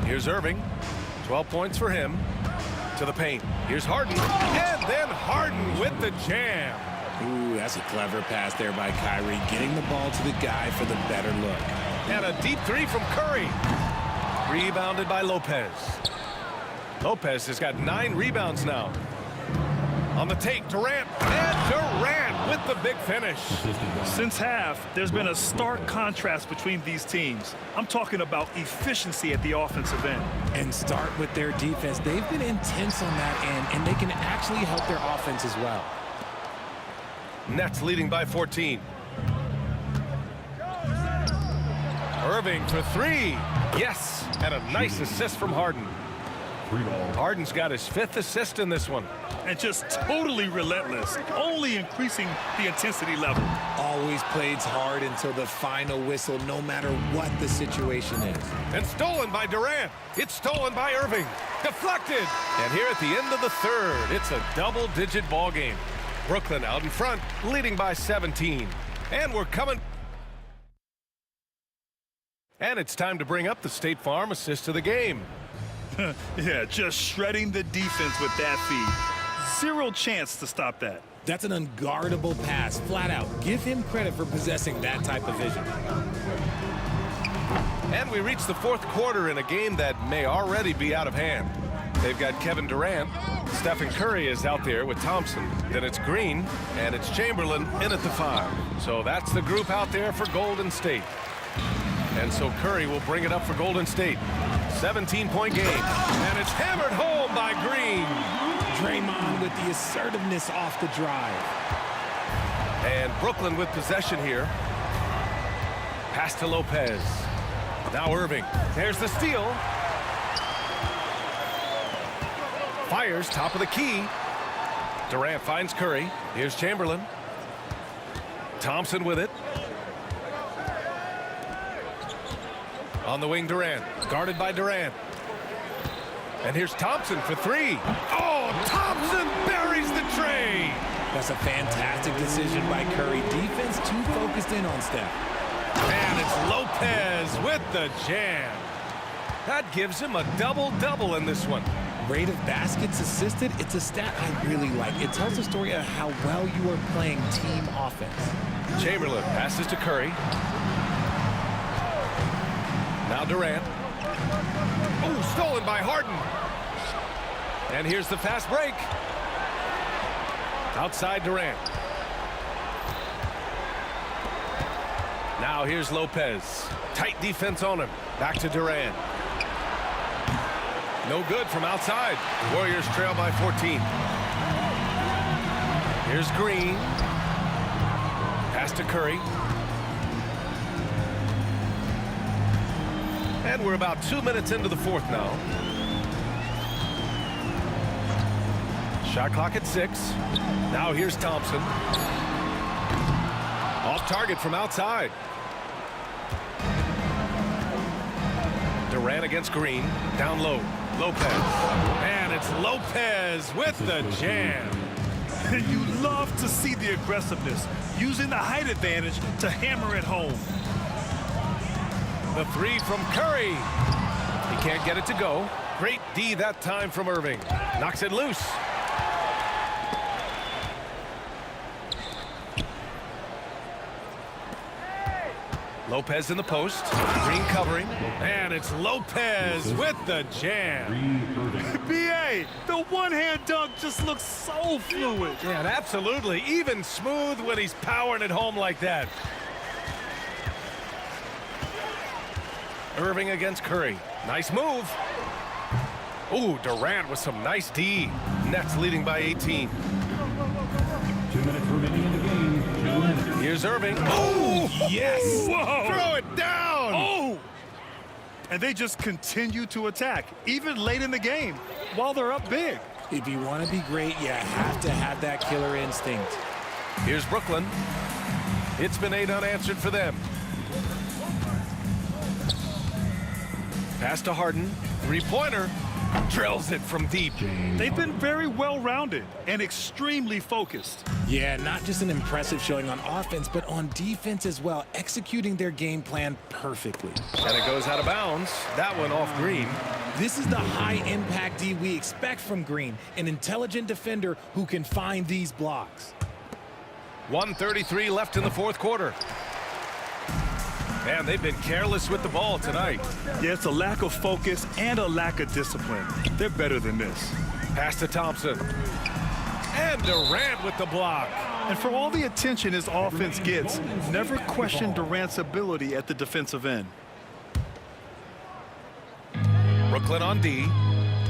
Here's Irving. 12 points for him. To the paint. Here's Harden. And then Harden with the jam. Ooh, that's a clever pass there by Kyrie, getting the ball to the guy for the better look. And a deep three from Curry. Rebounded by Lopez. Lopez has got 9 rebounds now. On the take, Durant. And Durant with the big finish. Since half, there's been a stark contrast between these teams. I'm talking about efficiency at the offensive end. And start with their defense. They've been intense on that end, and they can actually help their offense as well. Nets leading by 14. Irving for 3. Yes, and a nice assist from Harden. Harden's got his 5th assist in this one. And just totally relentless, only increasing the intensity level. Always plays hard until the final whistle, no matter what the situation is. And stolen by Durant. It's stolen by Irving. Deflected. And here at the end of the 3rd, it's a double-digit ball game. Brooklyn out in front, leading by 17. And we're coming. And it's time to bring up the State Farm assist of the game. Yeah, just shredding the defense with that feed. 0 chance to stop that. That's an unguardable pass, flat out. Give him credit for possessing that type of vision. And we reach the 4th quarter in a game that may already be out of hand. They've got Kevin Durant. Stephen Curry is out there with Thompson. Then it's Green, and it's Chamberlain in at the 5. So that's the group out there for Golden State. And so Curry will bring it up for Golden State. 17-point game. And it's hammered home by Green. Draymond with the assertiveness off the drive. And Brooklyn with possession here. Pass to Lopez. Now Irving. There's the steal. Fires top of the key. Durant finds Curry. Here's Chamberlain. Thompson with it. On the wing, Durant. Guarded by Durant. And here's Thompson for 3. Oh, Thompson buries the tray. That's a fantastic decision by Curry. Defense too focused in on Steph. And it's Lopez with the jam. That gives him a double-double in this one. Rate of baskets assisted, it's a stat I really like. It tells the story of how well you are playing team offense. Chamberlain passes to Curry. Now Durant. Oh, stolen by Harden. And here's the fast break. Outside Durant. Now here's Lopez. Tight defense on him. Back to Durant. No good from outside. Warriors trail by 14. Here's Green. Pass to Curry. And we're about 2 minutes into the 4th now. Shot clock at 6. Now here's Thompson. Off target from outside. Durant against Green. Down low. Lopez. And it's Lopez with the jam. And you love to see the aggressiveness, using the height advantage to hammer it home. The 3 from Curry. He can't get it to go. Great D that time from Irving. Knocks it loose. Lopez in the post. Green covering. And it's Lopez with the jam. B.A., the one-hand dunk just looks so fluid. Yeah, and absolutely. Even smooth when he's powering it home like that. Irving against Curry. Nice move. Ooh, Durant with some nice D. Nets leading by 18. 2 minutes remaining in the game. 2 minutes. Here's Irving. Oh, yes. Whoa. Throw it down. Oh. And they just continue to attack, even late in the game, while they're up big. If you want to be great, you have to have that killer instinct. Here's Brooklyn. It's been 8 unanswered for them. Pass to Harden. 3-pointer. Drills it from deep. They've been very well-rounded and extremely focused. Yeah, not just an impressive showing on offense, but on defense as well, executing their game plan perfectly. And it goes out of bounds. That one off Green. This is the high-impact D we expect from Green, an intelligent defender who can find these blocks. 1:33 left in the fourth quarter. And they've been careless with the ball tonight. Yeah, it's a lack of focus and a lack of discipline. They're better than this. Pass to Thompson. And Durant with the block. And for all the attention his offense gets, never question Durant's ability at the defensive end. Brooklyn on D.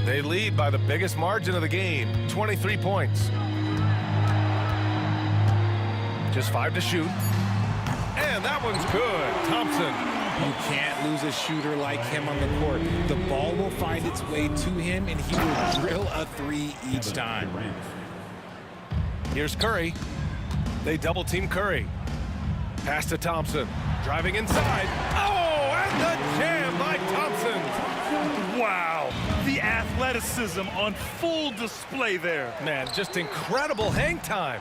They lead by the biggest margin of the game, 23 points. Just 5 to shoot. And that one's good. Thompson. You can't lose a shooter like him on the court. The ball will find its way to him, and he will drill a three each time. Here's Curry. They double-team Curry. Pass to Thompson. Driving inside. Oh, and the jam by Thompson. Wow. The athleticism on full display there. Man, just incredible hang time.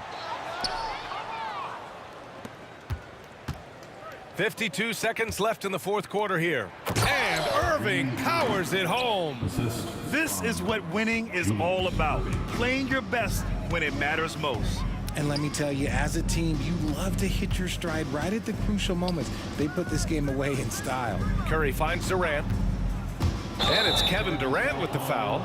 52 seconds left in the fourth quarter here. And Irving powers it home. This is what winning is all about. Playing your best when it matters most. And let me tell you, as a team, you love to hit your stride right at the crucial moments. They put this game away in style. Curry finds Durant. And it's Kevin Durant with the foul.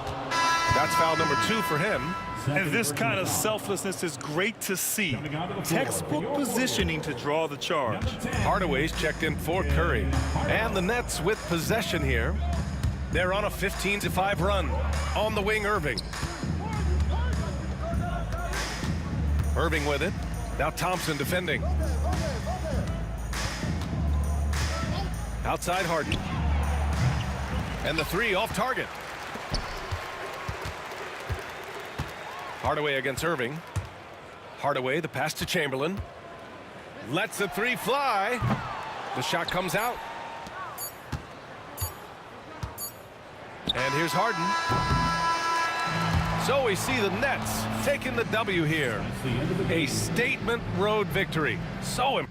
That's foul number 2 for him. And this kind of selflessness is great to see. Textbook positioning to draw the charge. Hardaway's checked in for Curry. And the Nets with possession here. They're on a 15-5 run. On the wing, Irving. Irving with it. Now Thompson defending. Outside Harden. And the 3 off target. Hardaway against Irving. Hardaway, the pass to Chamberlain. Lets the 3 fly. The shot comes out. And here's Harden. So we see the Nets taking the W here. A statement road victory. So impressive.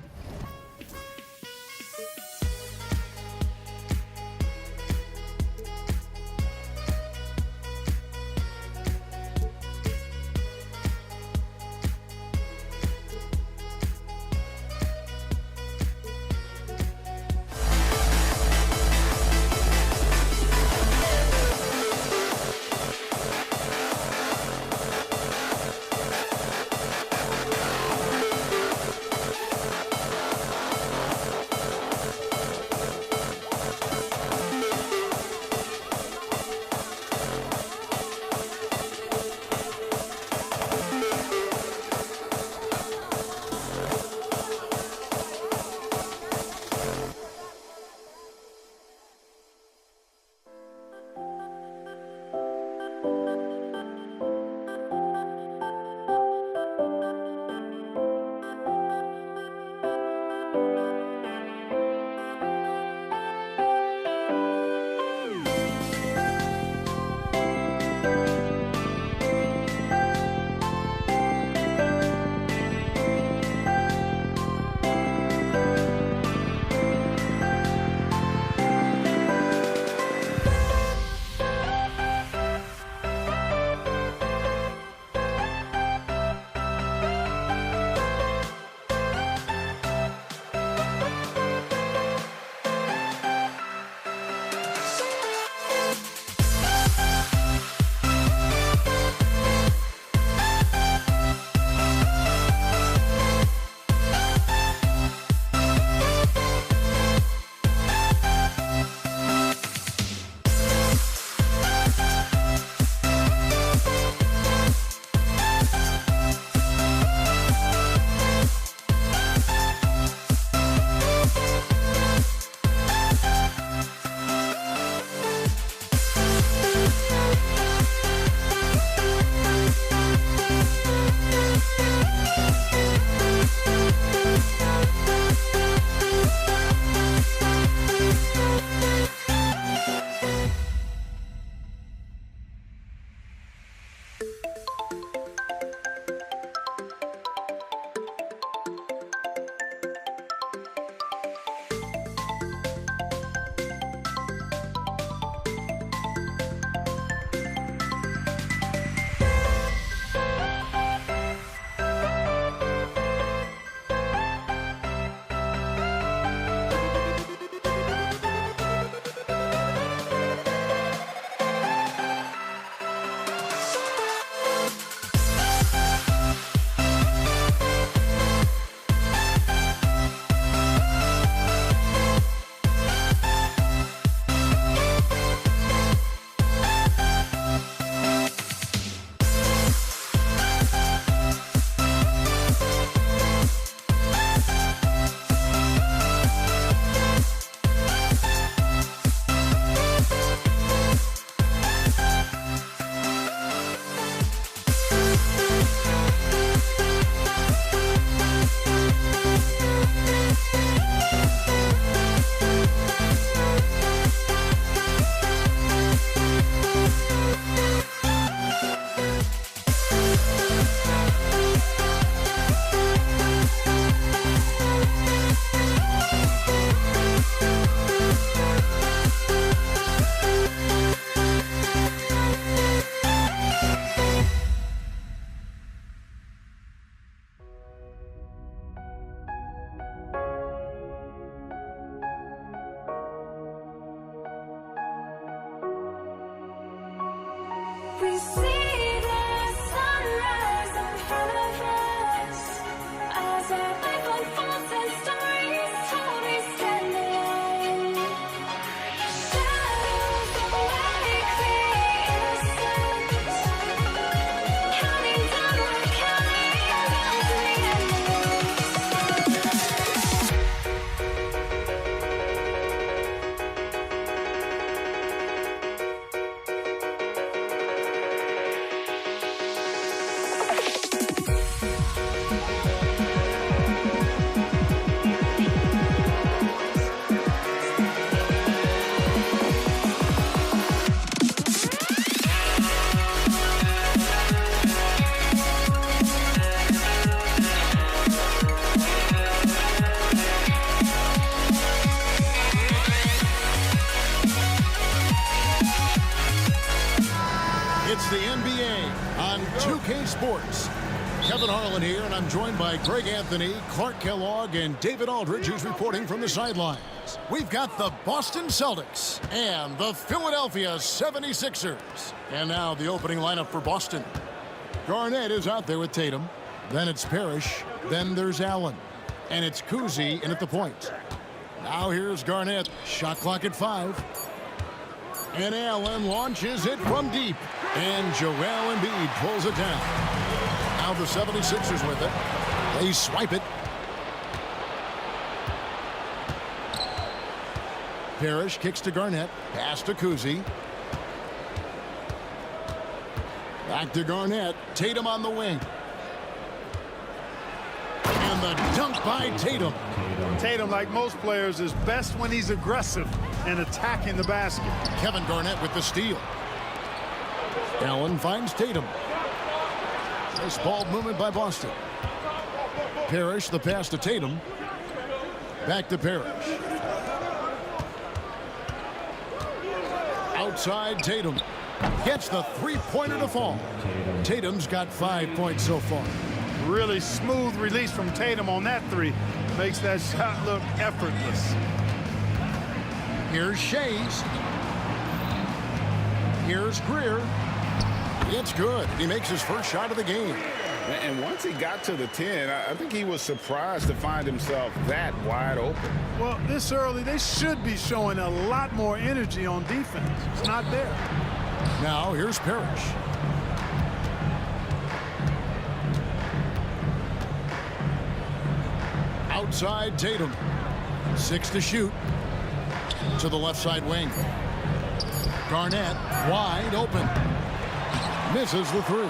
Kevin Harlan here, and I'm joined by Greg Anthony, Clark Kellogg, and David Aldridge, who's reporting from the sidelines. We've got the Boston Celtics and the Philadelphia 76ers. And now the opening lineup for Boston. Garnett is out there with Tatum. Then it's Parrish. Then there's Allen. And it's Cousy in at the point. Now here's Garnett. Shot clock at 5. And Allen launches it from deep. And Joel Embiid pulls it down. Now the 76ers with it. They swipe it. Parrish kicks to Garnett. Pass to Cousy. Back to Garnett. Tatum on the wing. And the dunk by Tatum. Tatum, like most players, is best when he's aggressive and attacking the basket. Kevin Garnett with the steal. Allen finds Tatum. Nice ball movement by Boston. Parrish, the pass to Tatum. Back to Parrish. Outside Tatum. Gets the three-pointer to fall. Tatum's got 5 points so far. Really smooth release from Tatum on that three. Makes that shot look effortless. Here's Shays. Here's Greer. It's good. He makes his first shot of the game. And once he got to the 10, I think he was surprised to find himself that wide open. Well, this early, they should be showing a lot more energy on defense. It's not there. Now here's Parrish. Outside Tatum. 6 to shoot. To the left side wing. Garnett wide open. Misses the three.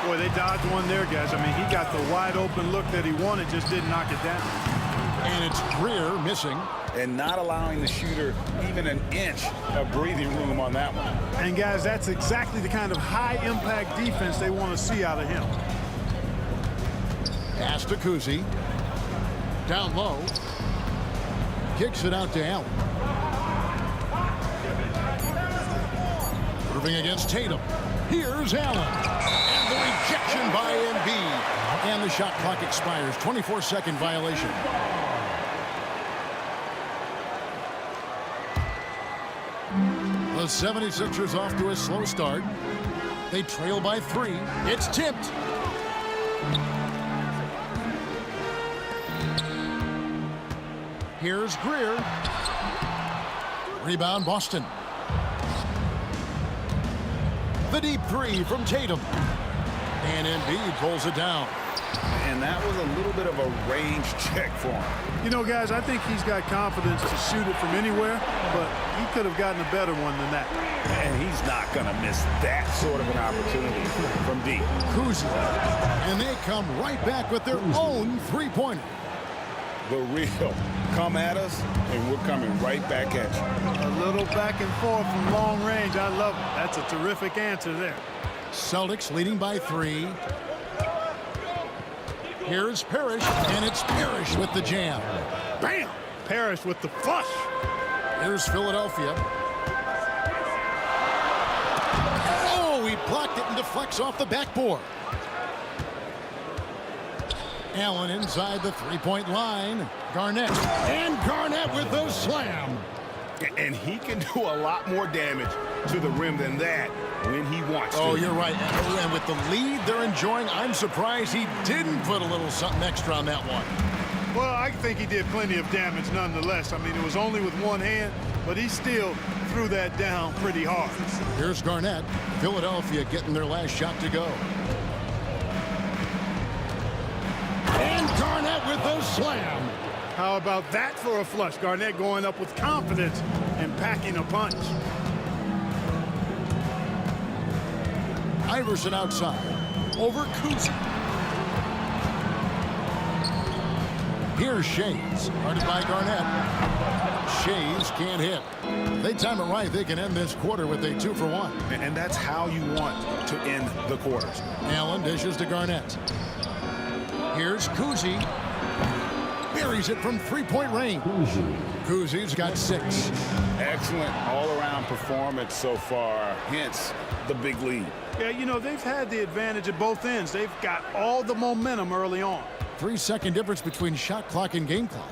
Boy, they dodged one there, guys. I mean, he got the wide open look that he wanted, just didn't knock it down. And it's Greer missing. And not allowing the shooter even an inch of breathing room on that one. And guys, that's exactly the kind of high-impact defense they want to see out of him. Pass to Cousy. Down low. Kicks it out to Allen. Moving against Tatum. Here's Allen. And the rejection by Embiid. And the shot clock expires. 24-second violation. The 76ers off to a slow start. They trail by 3. It's tipped. Here's Greer. Rebound Boston. The deep 3 from Tatum. And Embiid pulls it down. And that was a little bit of a range check for him. You know, guys, I think he's got confidence to shoot it from anywhere, but he could have gotten a better one than that. And he's not going to miss that sort of an opportunity from deep. Cousy. And they come right back with their own three-pointer. The real come at us, and we're coming right back at you. A little back and forth from long range. I love it. That's a terrific answer there. Celtics leading by 3. Here's Parrish, and it's Parrish with the jam. Bam! Parrish with the flush. Here's Philadelphia. Oh, he blocked it and deflects off the backboard. Allen inside the three-point line. Garnett. And Garnett with the slam. And he can do a lot more damage to the rim than that when he wants to. Oh, you're right. And with the lead they're enjoying, I'm surprised he didn't put a little something extra on that one. Well, I think he did plenty of damage nonetheless. I mean, it was only with one hand, but he still threw that down pretty hard. Here's Garnett. Philadelphia getting their last shot to go. And Garnett with the slam. How about that for a flush? Garnett going up with confidence and packing a punch. Iverson outside. Over Cousy. Here's Shays. Guarded by Garnett. Shays can't hit. If they time it right, they can end this quarter with a 2-for-1. And that's how you want to end the quarters. Allen dishes to Garnett. Here's Cousy. buries it from three-point range. Kuzi's got 6. Excellent all-around performance so far, hence the big lead. Yeah, you know, they've had the advantage at both ends. They've got all the momentum early on. 3-second difference between shot clock and game clock.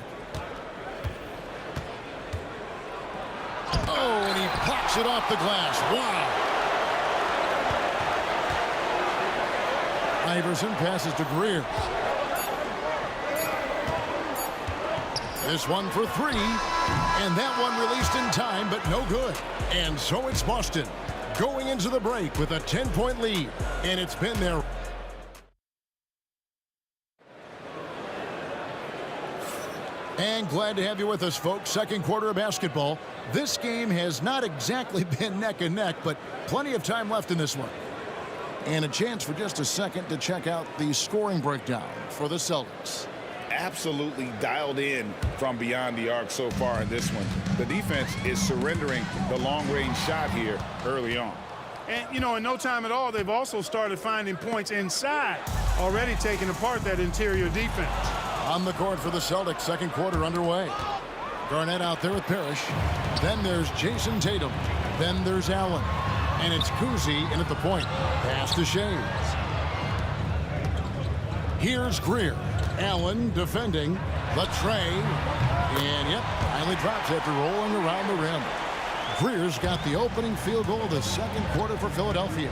Oh, and he pops it off the glass. Wow. Iverson passes to Greer. This one for 3, and that one released in time, but no good. And so it's Boston going into the break with a 10-point lead, and it's been there. And glad to have you with us, folks. Second quarter of basketball. This game has not exactly been neck and neck, but plenty of time left in this one. And a chance for just a second to check out the scoring breakdown for the Celtics. Absolutely dialed in from beyond the arc so far in this one. The defense is surrendering the long-range shot here early on. And, you know, in no time at all, they've also started finding points inside, already taking apart that interior defense. On the court for the Celtics, second quarter underway. Garnett out there with Parrish. Then there's Jason Tatum. Then there's Allen. And it's Kuzi in at the point. Pass to Shames. Here's Greer. Allen defending. The tray. And, yep, finally drops after rolling around the rim. Greer's got the opening field goal of the second quarter for Philadelphia.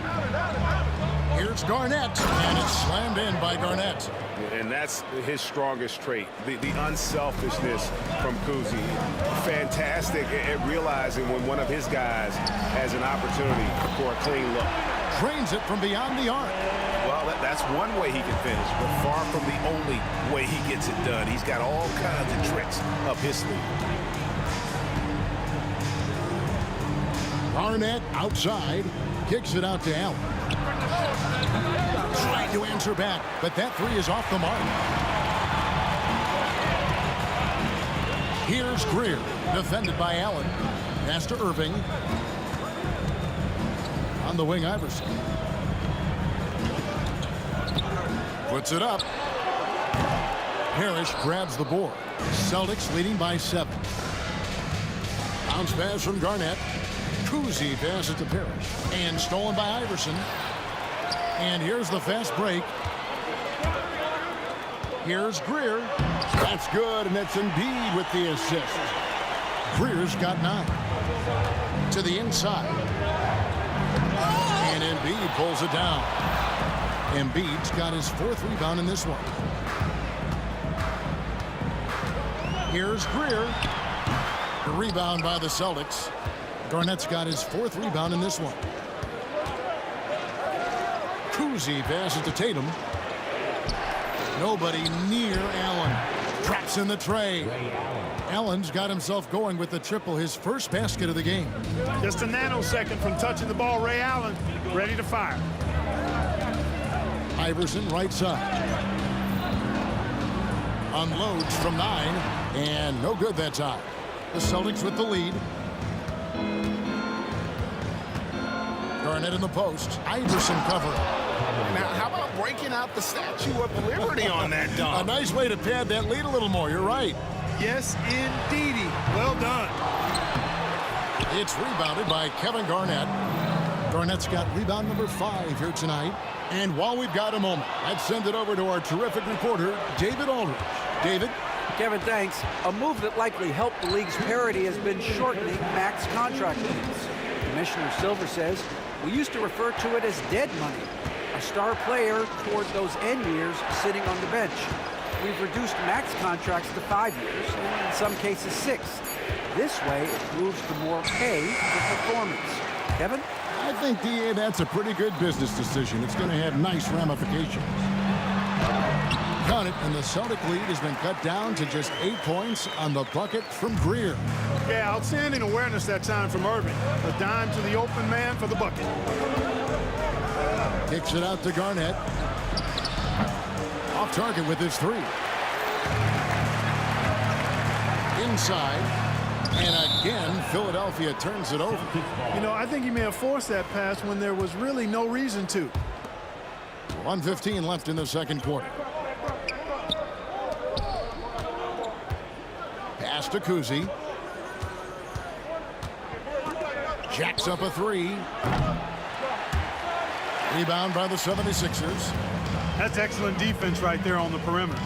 Here's Garnett. And it's slammed in by Garnett. And that's his strongest trait, the unselfishness from Kuzi. Fantastic at realizing when one of his guys has an opportunity for a clean look. Drains it from beyond the arc. Well, that's one way he can finish, but far from the only way he gets it done. He's got all kinds of tricks up his sleeve. Garnett outside. Kicks it out to Allen. Trying to answer back, but that 3 is off the mark. Here's Greer, defended by Allen. Pass to Irving. On the wing, Iverson. Puts it up. Parrish grabs the board. Celtics leading by 7. Bounce pass from Garnett. Kuzi passes to Parrish. And stolen by Iverson. And here's the fast break. Here's Greer. That's good, and that's Embiid with the assist. Greer's got 9. To the inside. And Embiid pulls it down. Embiid's got his 4th rebound in this one. Here's Greer. The rebound by the Celtics. Garnett's got his 4th rebound in this one. Kuzi passes to Tatum. Nobody near Allen. Drops in the tray. Allen's got himself going with the triple, his first basket of the game. Just a nanosecond from touching the ball. Ray Allen ready to fire. Iverson right side. Unloads from 9. And no good that time. The Celtics with the lead. Garnett in the post. Iverson cover. Now, how about breaking out the Statue of Liberty on that dunk? A nice way to pad that lead a little more. You're right. Yes, indeedy. Well done. It's rebounded by Kevin Garnett. Garnett's got rebound number 5 here tonight. And while we've got a moment, I'd send it over to our terrific reporter, David Aldridge. David? Kevin, thanks. A move that likely helped the league's parity has been shortening max contract limits. Commissioner Silver says, we used to refer to it as dead money, a star player toward those end years sitting on the bench. We've reduced max contracts to 5 years, and in some cases 6. This way, it moves to more pay for performance. Kevin? I think, DA, that's a pretty good business decision. It's going to have nice ramifications. Count it, and the Celtic lead has been cut down to just 8 points on the bucket from Greer. Yeah, outstanding awareness that time from Irving. A dime to the open man for the bucket. Kicks it out to Garnett. Off target with his 3. Inside. And again, Philadelphia turns it over. You know, I think he may have forced that pass when there was really no reason to. 1:15 left in the second quarter. Pass to Kuzi. Jacks up a three. Rebound by the 76ers. That's excellent defense right there on the perimeter.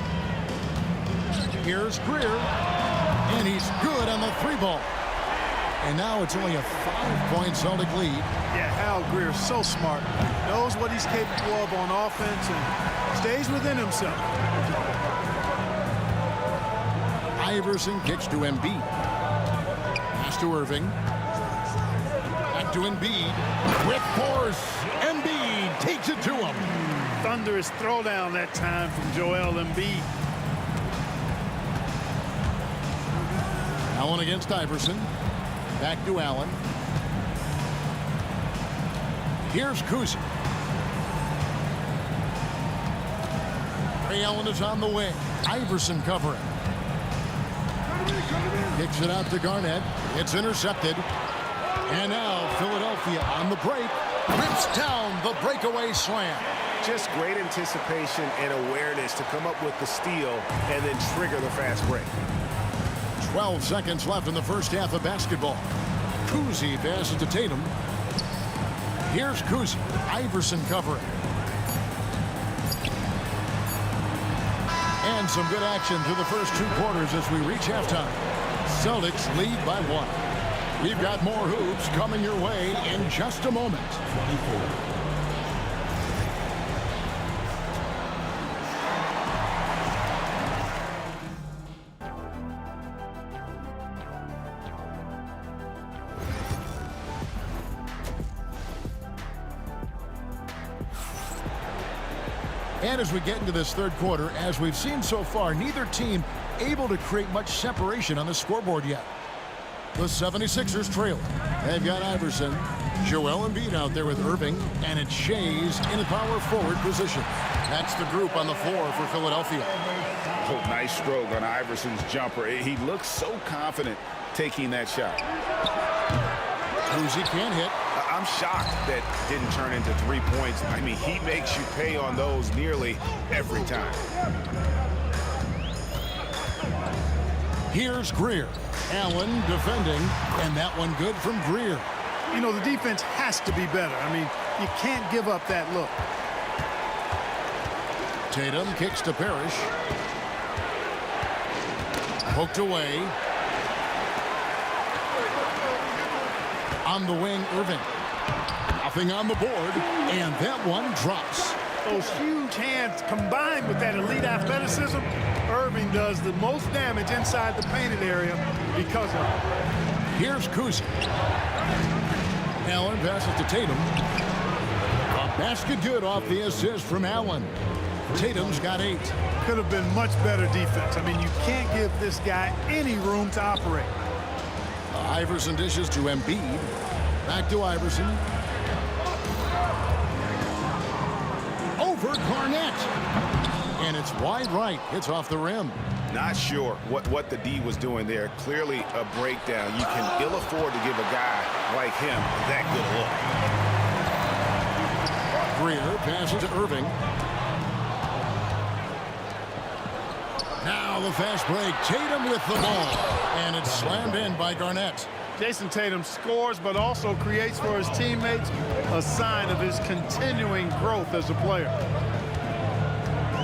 Here's Greer. And he's good on the three ball. And now it's only a 5-point Celtic lead. Yeah, Hal Greer, so smart. Knows what he's capable of on offense and stays within himself. Iverson kicks to Embiid. Pass to Irving. Back to Embiid. With force. Embiid takes it to him. Thunderous throwdown that time from Joel Embiid. Allen against Iverson. Back to Allen. Here's Kuzi. Ray Allen is on the wing. Iverson covering. Kicks it out to Garnett. It's intercepted. And now Philadelphia on the break. Rips down the breakaway slam. Just great anticipation and awareness to come up with the steal and then trigger the fast break. 12 seconds left in the first half of basketball. Kuzi passes to Tatum. Here's Kuzi. Iverson covering. And some good action through the first 2 quarters as we reach halftime. Celtics lead by 1. We've got more hoops coming your way in just a moment. 24. And as we get into this third quarter, as we've seen so far, neither team able to create much separation on the scoreboard yet. The 76ers trail. They've got Iverson, Joel Embiid out there with Irving, and it's Shays in a power forward position. That's the group on the floor for Philadelphia. Oh, nice stroke on Iverson's jumper. He looks so confident taking that shot. Kuzi can't hit. I'm shocked that didn't turn into 3 points. I mean, he makes you pay on those nearly every time. Here's Greer. Allen defending, and that one good from Greer. You know, the defense has to be better. I mean, you can't give up that look. Tatum kicks to Parrish. Poked away. On the wing, Irving. Nothing on the board, and that one drops. Those huge hands combined with that elite athleticism, Irving does the most damage inside the painted area because of it. Here's Kuzi. Allen passes to Tatum. A basket good off the assist from Allen. Tatum's got 8. Could have been much better defense. I mean, you can't give this guy any room to operate. Iverson dishes to Embiid. Back to Iverson. Over Garnett. And it's wide right. It's off the rim. Not sure what the D was doing there. Clearly a breakdown. You can ill afford to give a guy like him that good look. Greer passes to Irving. Now the fast break. Tatum with the ball. And it's slammed in by Garnett. Jason Tatum scores, but also creates for his teammates a sign of his continuing growth as a player.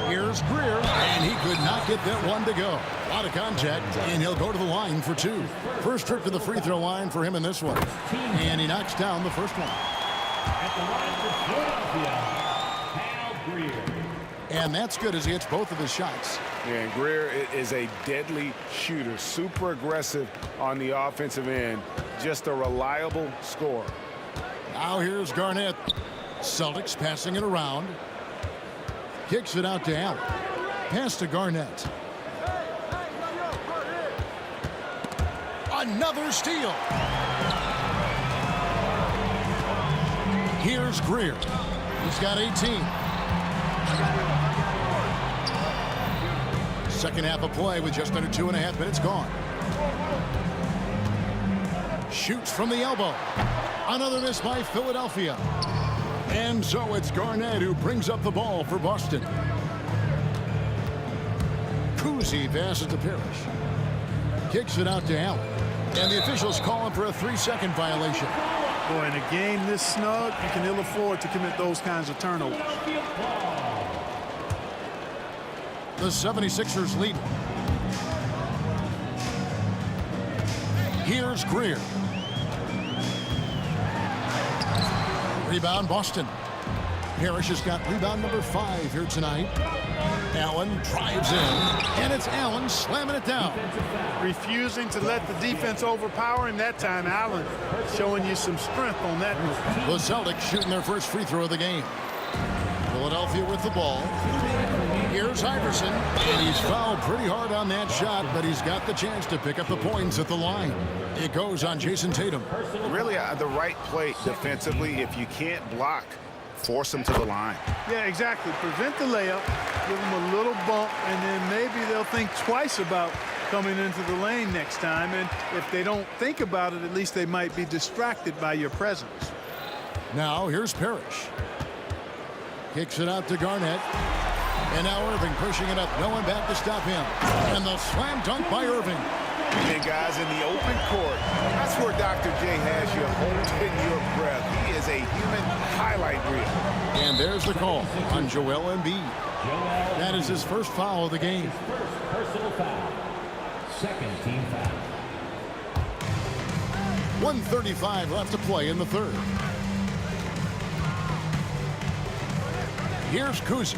Here's Greer, and he could not get that one to go. A lot of contact, and he'll go to the line for 2. First trip to the free throw line for him in this one. And he knocks down the first one. At the line for Philadelphia, Hal Greer. And that's good as he hits both of his shots. Yeah, and Greer is a deadly shooter, super aggressive on the offensive end, just a reliable scorer. Now here's Garnett. Celtics passing it around. Kicks it out to Allen. Pass to Garnett. Another steal. Here's Greer. He's got 18. Second half of play with just under 2.5 minutes gone. Shoots from the elbow. Another miss by Philadelphia. And so it's Garnett who brings up the ball for Boston. Kuzi passes to Parrish. Kicks it out to Allen. And the officials call him for a 3-second violation. Boy, in a game this snug, you can ill afford to commit those kinds of turnovers. The 76ers lead. Here's Greer. Rebound, Boston. Parrish has got rebound number 5 here tonight. Allen drives in, and it's Allen slamming it down. Refusing to let the defense overpower him that time. Allen showing you some strength on that move. The Celtics shooting their first free throw of the game. Philadelphia with the ball. Here's Iverson, and he's fouled pretty hard on that shot, but he's got the chance to pick up the points at the line. It goes on Jason Tatum. Really the right play defensively. If you can't block, force them to the line. Yeah, exactly. Prevent the layup, give them a little bump, and then maybe they'll think twice about coming into the lane next time. And if they don't think about it, at least they might be distracted by your presence. Now here's Parrish. Kicks it out to Garnett. And now Irving pushing it up. No one back to stop him. And the slam dunk by Irving. And guys, in the open court, that's where Dr. J has you holding your breath. He is a human highlight reel. And there's the call on Joel Embiid. That is his first foul of the game. First personal foul. Second team foul. 1:35 left to play in the third. Here's Kuzi.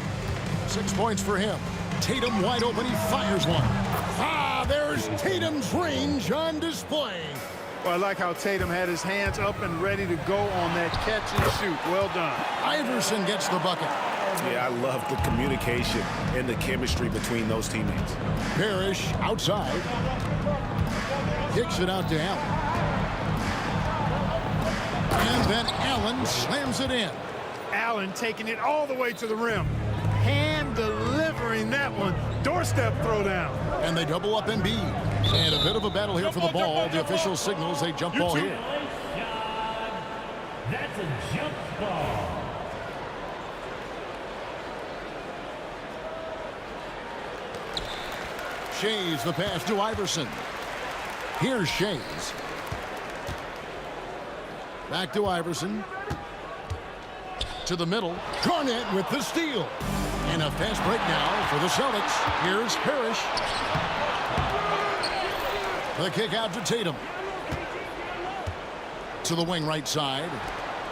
6 points for him. Tatum wide open. He fires one. There's Tatum's range on display. Well, I like how Tatum had his hands up and ready to go on that catch and shoot. Well done. Iverson gets the bucket. Yeah, I love the communication and the chemistry between those teammates. Parrish outside. Kicks it out to Allen. And then Allen slams it in. Allen taking it all the way to the rim. Hand delivering that one. Doorstep throwdown. And they double up Embiid. And a bit of a battle here for the ball. The official signals a jump ball here. That's a jump ball. Shays the pass to Iverson. Here's Shays. Back to Iverson. To the middle. Garnett with the steal. And a fast break now for the Celtics. Here's Parrish. The kick out to Tatum. To the wing right side.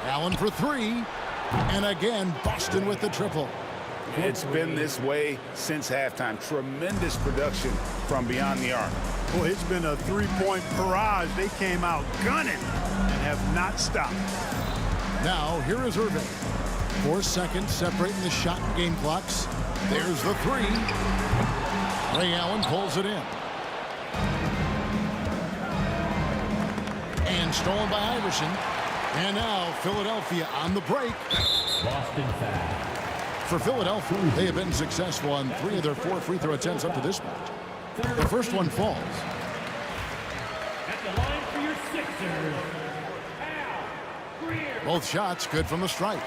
Allen for 3. And again, Boston with the triple. It's been this way since halftime. Tremendous production from beyond the arc. Boy, it's been a three-point barrage. They came out gunning and have not stopped. Now, here is Irving. 4 seconds separating the shot and game clocks. There's the 3. Ray Allen pulls it in. And stolen by Iverson. And now Philadelphia on the break. Boston foul. For Philadelphia, they have been successful on 3 of their 4 free throw attempts up to this match. The first one falls. At the line for your Sixers, Al Greer. Both shots good from the stripe.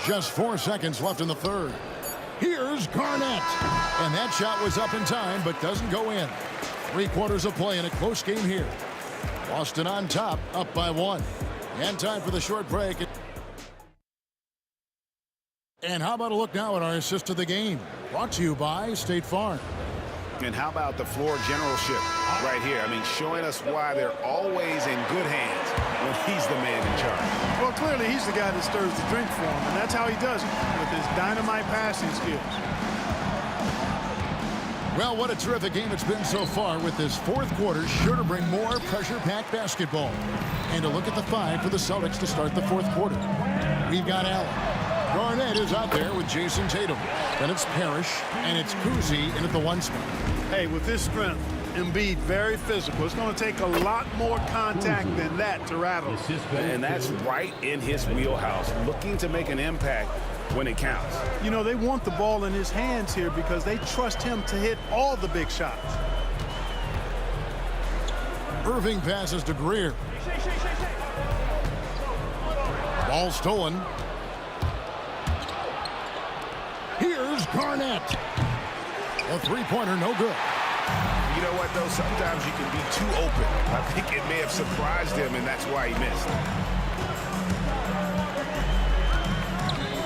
Just 4 seconds left in the third. Here's Garnett. And that shot was up in time, but doesn't go in. 3 quarters of play in a close game here. Boston on top, up by 1. And time for the short break. And how about a look now at our assist of the game? Brought to you by State Farm. And how about the floor generalship right here? I mean, showing us why they're always in good hands when he's the man in charge. Well, clearly he's the guy that stirs the drink for him, and that's how he does it, with his dynamite passing skills. Well, what a terrific game it's been so far, with this fourth quarter sure to bring more pressure-packed basketball. And a look at the 5 for the Celtics to start the fourth quarter. We've got Allen. Garnett is out there with Jason Tatum. Then it's Parrish, and it's Kuzi in at the 1 spot. Hey, with his strength, Embiid very physical. It's going to take a lot more contact than that to rattle. And that's right in his wheelhouse, looking to make an impact when it counts. You know, they want the ball in his hands here because they trust him to hit all the big shots. Irving passes to Greer. Ball stolen. Here's Garnett. A three-pointer, no good. You know what, though? Sometimes you can be too open. I think it may have surprised him, and that's why he missed.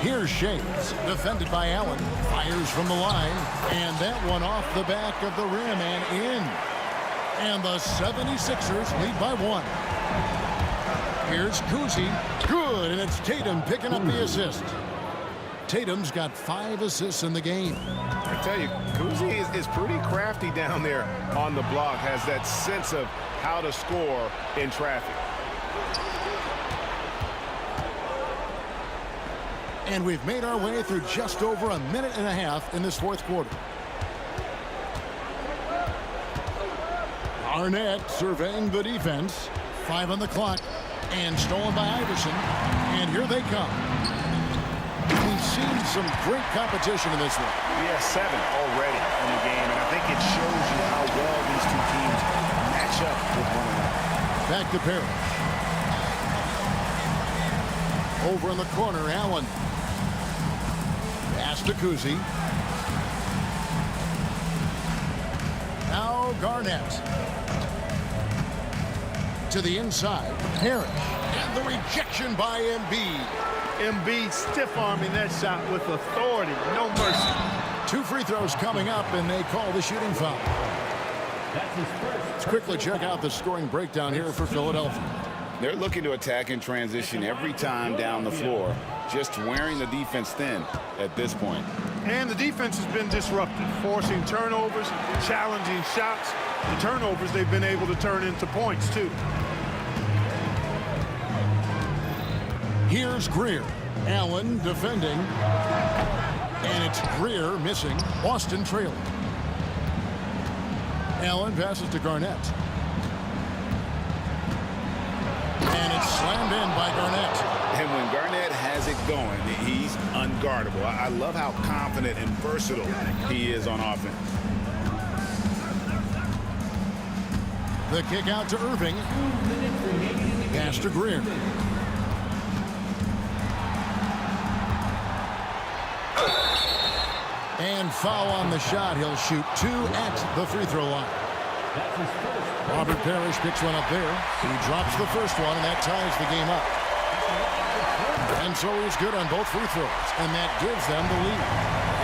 Here's Shades, defended by Allen. Fires from the line, and that one off the back of the rim and in. And the 76ers lead by 1. Here's Kuzi. Good, and it's Tatum picking up the assist. Tatum's got 5 assists in the game. I tell you, Kuzi is pretty crafty down there on the block, has that sense of how to score in traffic. And we've made our way through just over a minute and a half in this fourth quarter. Arnett surveying the defense. 5 on the clock. And stolen by Iverson. And here they come. We've seen some great competition in this one. Yeah, 7 already in the game, and I think it shows you how well these two teams match up with one another. Back to Parrish. Over in the corner, Allen. Pass to Kuzi. Now Garnett. To the inside, Parrish. And the rejection by Embiid. Embiid stiff-arming that shot with authority. No mercy. 2 free throws coming up, and they call the shooting foul. Let's quickly check out the scoring breakdown here for Philadelphia. They're looking to attack in transition every time down the floor, just wearing the defense thin at this point. And the defense has been disrupted, forcing turnovers, challenging shots. The turnovers they've been able to turn into points, too. Here's Greer. Allen defending. And it's Greer missing. Boston trailing. Allen passes to Garnett. And it's slammed in by Garnett. And when Garnett has it going, he's unguardable. I love how confident and versatile he is on offense. The kick out to Irving. Pass to Greer. And foul on the shot. He'll shoot 2 at the free throw line. Robert Parrish picks one up there. He drops the first one, and that ties the game up. And so he's good on both free throws, and that gives them the lead.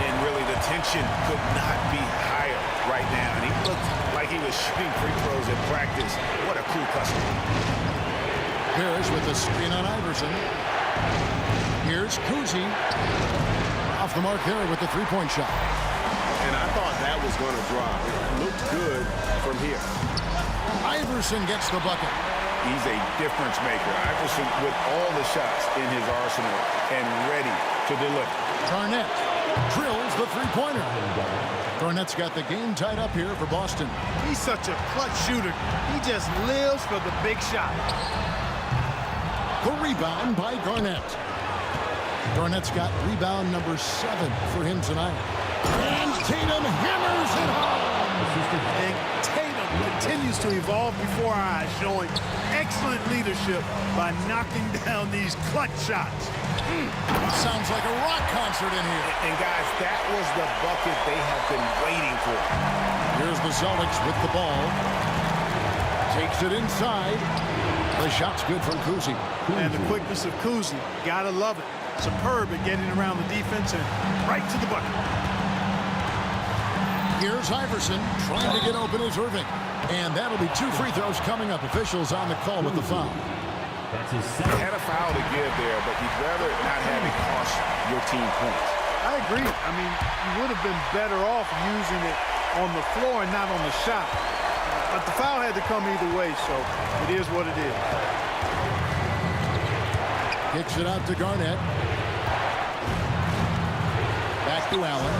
And really, the tension could not be higher right now. And he looked like he was shooting free throws in practice. What a cool customer. Parrish with the screen on Iverson. Here's Kuzi. Off the mark there with the three-point shot. And I thought that was going to drop. It looked good from here. Iverson gets the bucket. He's a difference maker. Iverson with all the shots in his arsenal and ready to deliver. Garnett drills the three-pointer. Garnett's got the game tied up here for Boston. He's such a clutch shooter. He just lives for the big shot. The rebound by Garnett. Garnett's got rebound number 7 for him tonight. And Tatum hammers it home. And Tatum continues to evolve before our eyes, showing excellent leadership by knocking down these clutch shots. Sounds like a rock concert in here. And guys, that was the bucket they have been waiting for. Here's the Celtics with the ball. Takes it inside. The shot's good from Kuzi. And the quickness of Kuzi, gotta love it. Superb at getting around the defense and right to the bucket. Here's Iverson trying to get open as Irving. And that'll be 2 free throws coming up. Officials on the call with the foul. He had a foul to give there, but you'd rather not have it cost your team points. I agree. I mean, you would have been better off using it on the floor and not on the shot. But the foul had to come either way, so it is what it is. Kicks it out to Garnett. Back to Allen.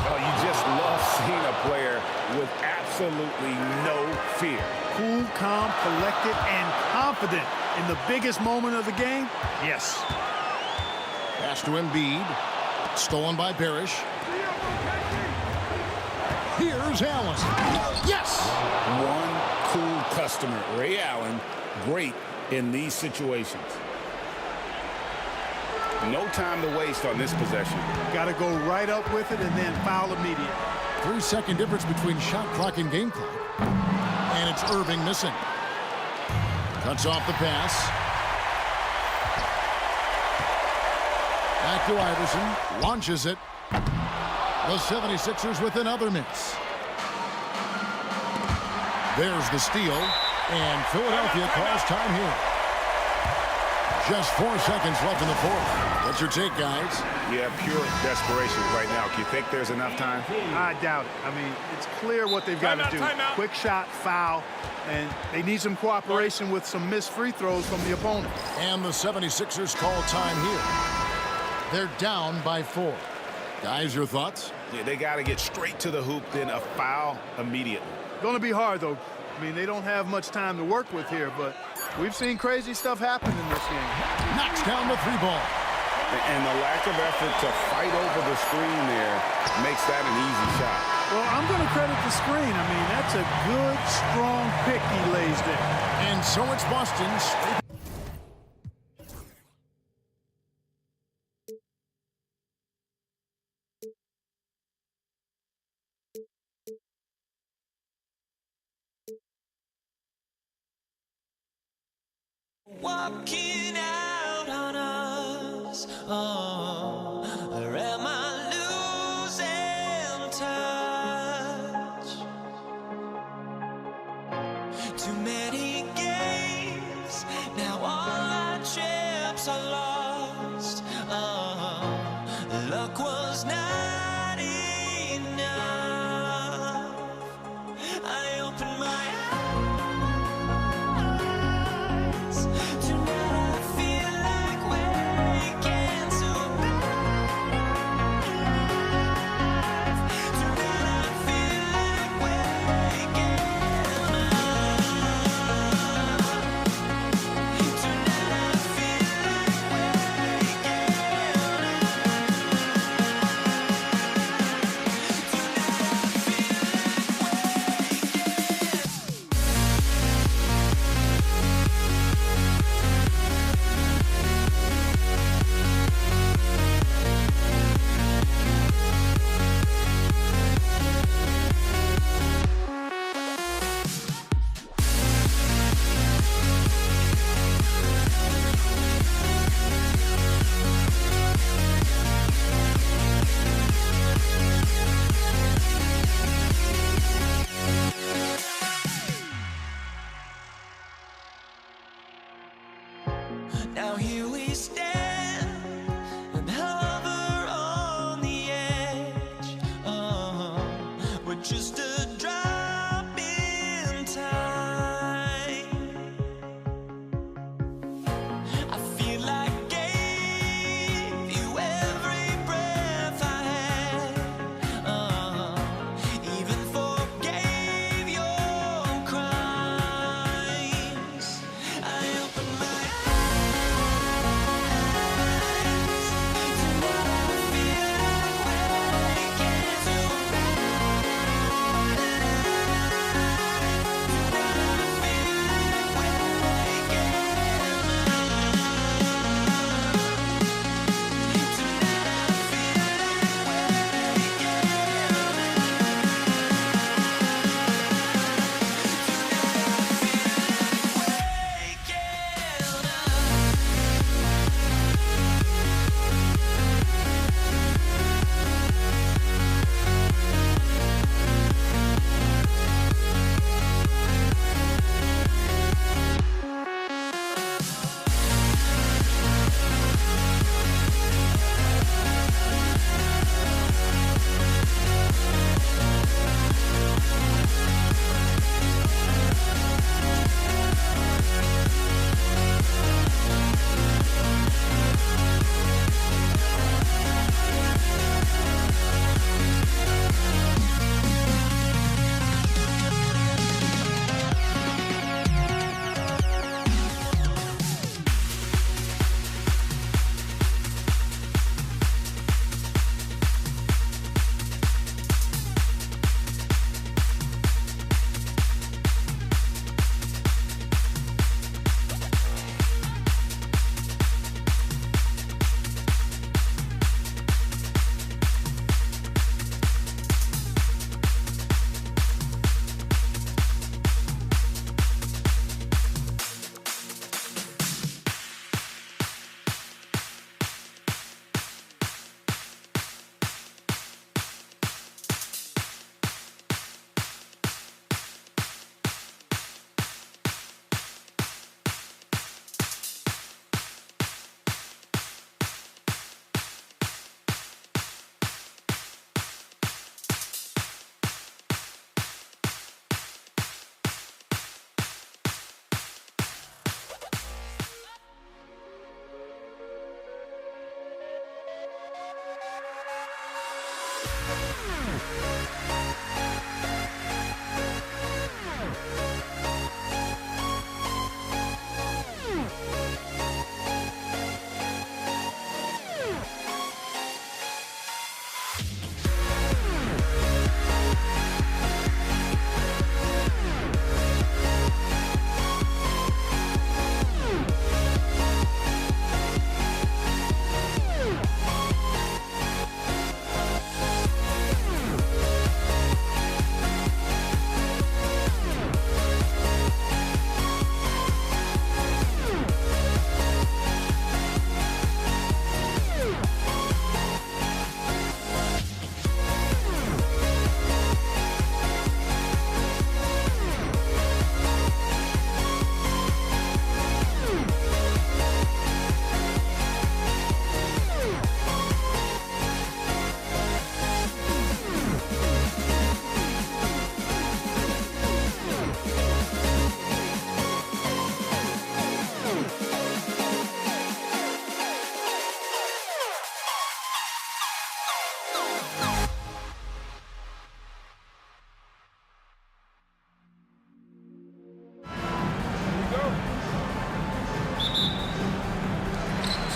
Oh, you just love seeing a player with absolutely no fear. Cool, calm, collected, and confident in the biggest moment of the game? Yes. Pass to Embiid. Stolen by Parrish. Here's Allen. Yes! One cool customer, Ray Allen, great in these situations. No time to waste on this possession. Got to go right up with it and then foul immediate. 3-second difference between shot clock and game clock. And it's Irving missing. Cuts off the pass. Back to Iverson. Launches it. The 76ers with another miss. There's the steal. And Philadelphia calls time here. Just 4 seconds left in the fourth. What's your take, guys? Yeah, pure desperation right now. Do you think there's enough time? I doubt it. I mean, it's clear what they've got to do. Quick shot, foul, and they need some cooperation with some missed free throws from the opponent. And the 76ers call time here. They're down by 4. Guys, your thoughts? Yeah, they got to get straight to the hoop, then a foul immediately. Going to be hard, though. I mean, they don't have much time to work with here, but we've seen crazy stuff happen in this game. Knocks down the 3 ball. And the lack of effort to fight over the screen there makes that an easy shot. Well, I'm going to credit the screen. I mean, that's a good, strong pick he lays there. And so it's Boston's. Walking out on us, or am I losing touch? Too many games, now all our chips are lost. Luck was not enough. I opened my now here we stand and hover on the edge. We're just a drop in time. I feel like I gave you every breath I had, even forgave your crimes. I opened my eyes.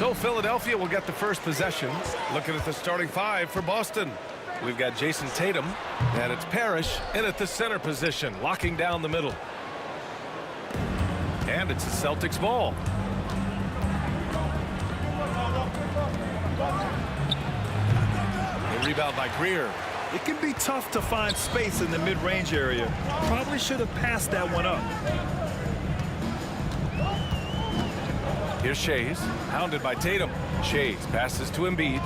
So Philadelphia will get the first possession. Looking at the starting five for Boston. We've got Jason Tatum, and it's Parrish in at the center position, locking down the middle. And it's the Celtics ball. The rebound by Greer. It can be tough to find space in the mid-range area. Probably should have passed that one up. Here's Shays, hounded by Tatum. Shays passes to Embiid.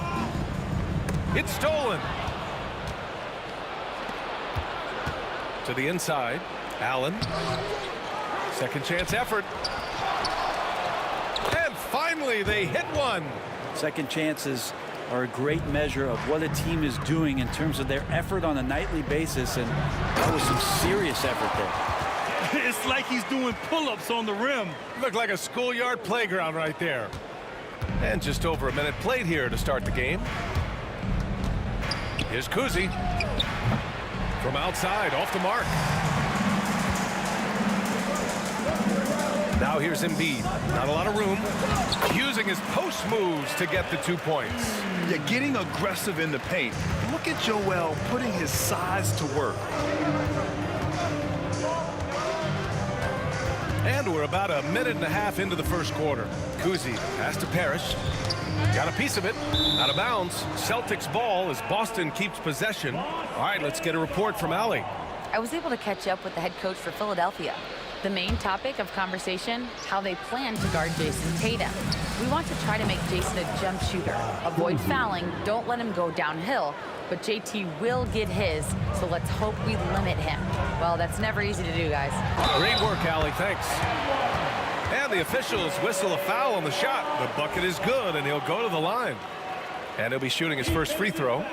It's stolen. To the inside, Allen. Second chance effort. And finally, they hit one. Second chances are a great measure of what a team is doing in terms of their effort on a nightly basis, and that was some serious effort there. It's like he's doing pull-ups on the rim. Looked like a schoolyard playground right there. And just over a minute played here to start the game. Here's Kuzi. From outside, off the mark. Now here's Embiid. Not a lot of room. Using his post moves to get the 2 points. Yeah, getting aggressive in the paint. Look at Joel putting his size to work. And we're about a minute and a half into the first quarter. Kuzi pass to Parrish. Got a piece of it. Out of bounds. Celtics ball as Boston keeps possession. All right, let's get a report from Allie. I was able to catch up with the head coach for Philadelphia. The main topic of conversation, how they plan to guard Jason Tatum. We want to try to make Jason a jump shooter. Avoid fouling, don't let him go downhill, but JT will get his, so let's hope we limit him. Well, that's never easy to do, guys. Great work, Allie, thanks. And the officials whistle a foul on the shot. The bucket is good, and he'll go to the line. And he'll be shooting his first free throw.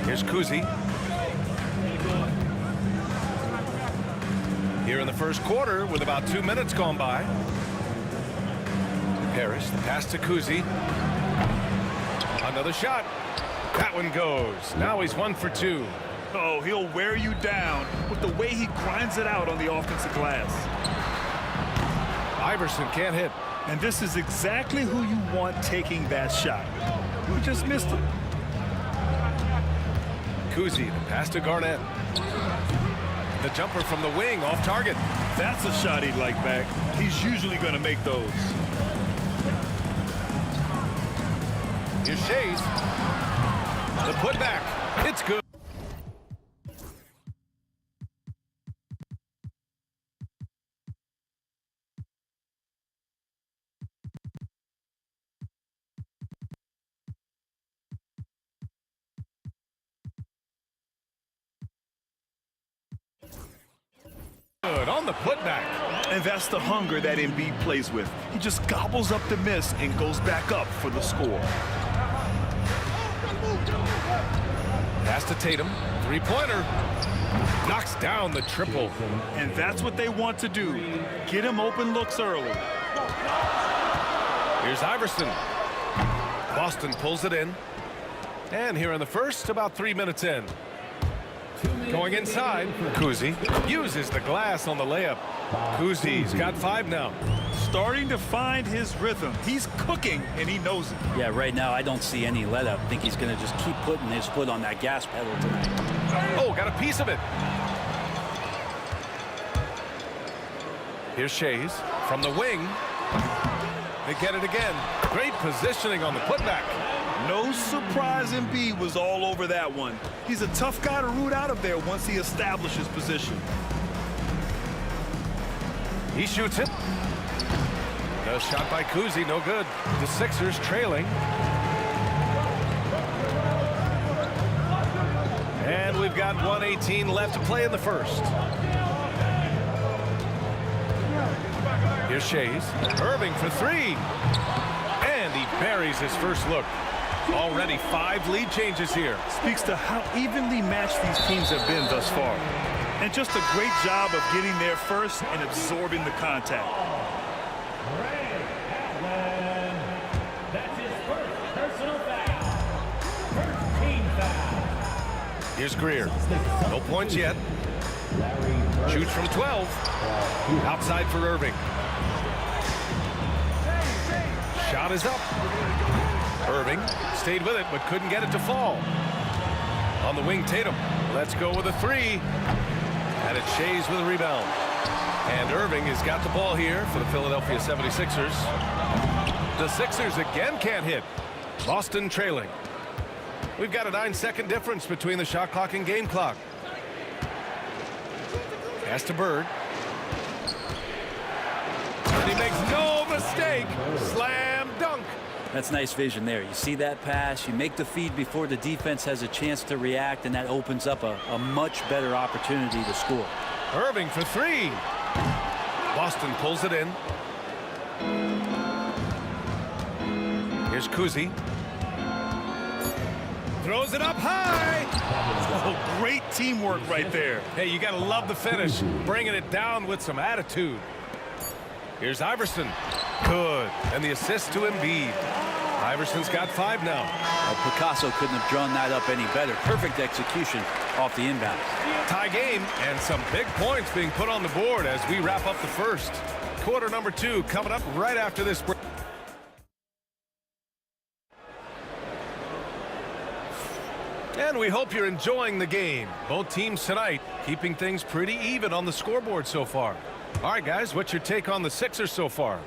Here's Kuzi. Here in the first quarter with about 2 minutes gone by. Parrish, the pass to Kuzi. Another shot. That one goes. Now he's 1 for 2. Oh, he'll wear you down with the way he grinds it out on the offensive glass. Iverson can't hit. And this is exactly who you want taking that shot. We just missed it. Kuzi, the pass to Garnett. The jumper from the wing, off target. That's a shot he'd like back. He's usually going to make those. Here's Shays. The putback. It's good. Good on the putback. And that's the hunger that Embiid plays with. He just gobbles up the miss and goes back up for the score. Pass to Tatum. Three-pointer. Knocks down the triple. And that's what they want to do. Get him open looks early. Here's Iverson. Boston pulls it in. And here in the first, about 3 minutes in. Going inside, Kuzi uses the glass on the layup. Kuzi's got 5 now. Starting to find his rhythm. He's cooking, and he knows it. Yeah, right now I don't see any let up. I think he's going to just keep putting his foot on that gas pedal tonight. Oh, got a piece of it. Here's Shays from the wing. They get it again. Great positioning on the putback. No surprise Embiid was all over that one. He's a tough guy to root out of there once he establishes position. He shoots it. No shot by Kuzi, no good. The Sixers trailing. And we've got 1:18 left to play in the first. Here's Shays. Irving for 3. And he buries his first look. Already 5 lead changes here. Speaks to how evenly matched these teams have been thus far. And just a great job of getting there first and absorbing the contact. That's his first personal foul. First team foul. Here's Greer. No points yet. Shoots from 12. Outside for Irving. Shot is up. Irving stayed with it, but couldn't get it to fall. On the wing, Tatum. Let's go with a three. And it's Shays with a rebound. And Irving has got the ball here for the Philadelphia 76ers. The Sixers again can't hit. Boston trailing. We've got a 9-second difference between the shot clock and game clock. Pass to Bird. And he makes no mistake. Slam dunk. That's nice vision there. You see that pass, you make the feed before the defense has a chance to react, and that opens up a much better opportunity to score. Irving for three. Boston pulls it in. Here's Kuzi. Throws it up high. Oh, great teamwork right there. Hey, you got to love the finish. Bringing it down with some attitude. Here's Iverson. Good. And the assist to Embiid. Iverson's got 5 now. Well, Picasso couldn't have drawn that up any better. Perfect execution off the inbound. Tie game and some big points being put on the board as we wrap up the first. Quarter number 2 coming up right after this break. And we hope you're enjoying the game. Both teams tonight keeping things pretty even on the scoreboard so far. All right, guys, what's your take on the Sixers so far?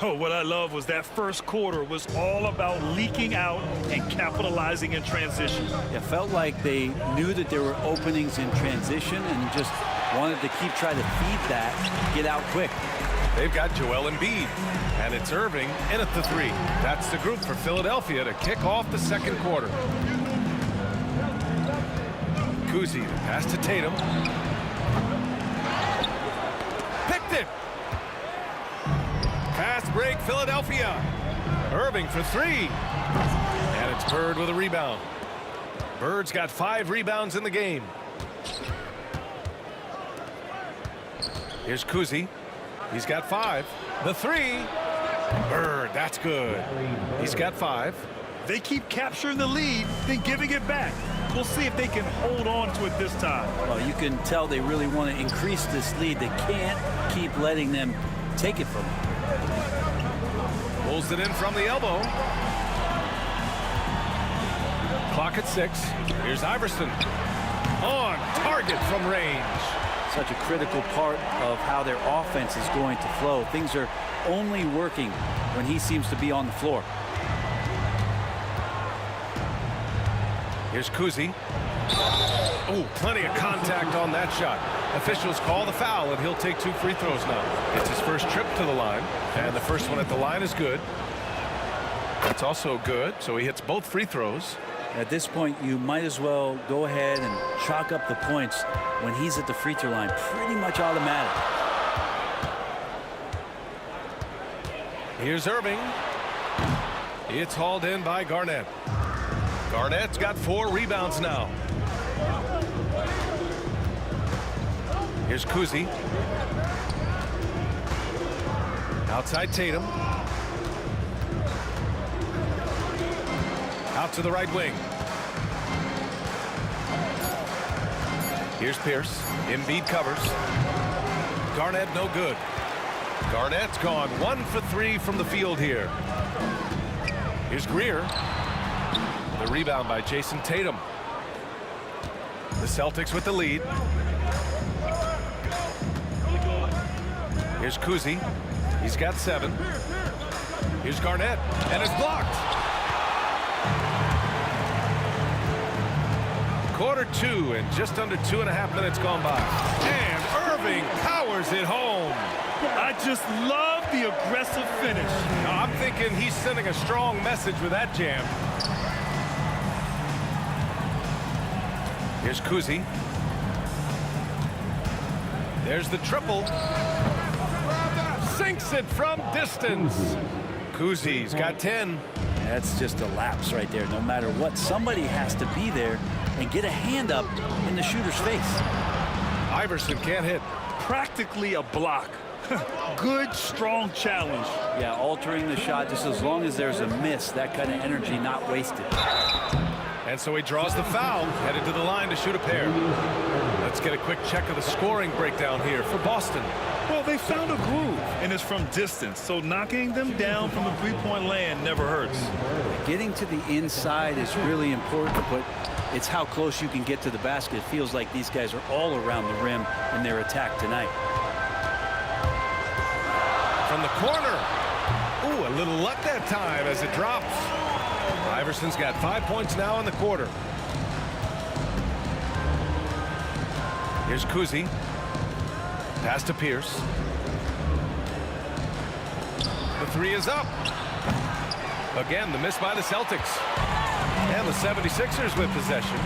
Oh, what I love was that first quarter was all about leaking out and capitalizing in transition. It felt like they knew that there were openings in transition and just wanted to keep trying to feed that, get out quick. They've got Joel Embiid, and it's Irving in at the 3. That's the group for Philadelphia to kick off the second quarter. Kuzi, pass to Tatum. Picked it. Fast break, Philadelphia. Irving for 3. And it's Bird with a rebound. Bird's got 5 rebounds in the game. Here's Kuzi. He's got 5. The 3. Bird, that's good. He's got 5. They keep capturing the lead, then giving it back. We'll see if they can hold on to it this time. Well, you can tell they really want to increase this lead. They can't keep letting them take it from them. Pulls it in from the elbow. Clock at 6. Here's Iverson. On target from range. Such a critical part of how their offense is going to flow. Things are only working when he seems to be on the floor. Here's Kuzi. Oh, plenty of contact on that shot. Officials call the foul, and he'll take 2 free throws now. It's his first trip to the line, and the first one at the line is good. That's also good, so he hits both free throws. At this point, you might as well go ahead and chalk up the points when he's at the free throw line. Pretty much automatic. Here's Irving. It's hauled in by Garnett. Garnett's got 4 rebounds now. Here's Kuzi. Outside Tatum. Out to the right wing. Here's Pierce. Embiid covers. Garnett no good. Garnett's gone 1 for 3 from the field here. Here's Greer. The rebound by Jason Tatum. The Celtics with the lead. Here's Kuzi. He's got 7. Here's Garnett. And it's blocked. Quarter 2 and just under 2.5 minutes gone by. And Irving powers it home. I just love the aggressive finish. Now, I'm thinking he's sending a strong message with that jam. Here's Kuzi. There's the triple. Sinks it from distance. Kuzi's got 10. That's just a lapse right there. No matter what, somebody has to be there and get a hand up in the shooter's face. Iverson can't hit. Practically a block. Good, strong challenge. Yeah, altering the shot just as long as there's a miss. That kind of energy not wasted. And so he draws the foul, headed to the line to shoot a pair. The Let's get a quick check of the scoring breakdown here for Boston. Well, they found a groove, and it's from distance, so knocking them down from the three-point land never hurts. Getting to the inside is really important, but it's how close you can get to the basket. It feels like these guys are all around the rim in their attack tonight. From the corner. Ooh, a little luck that time as it drops. Iverson's got 5 points now in the quarter. Here's Kuzi. Pass to Pierce. The three is up. Again, the miss by the Celtics. And the 76ers with possession.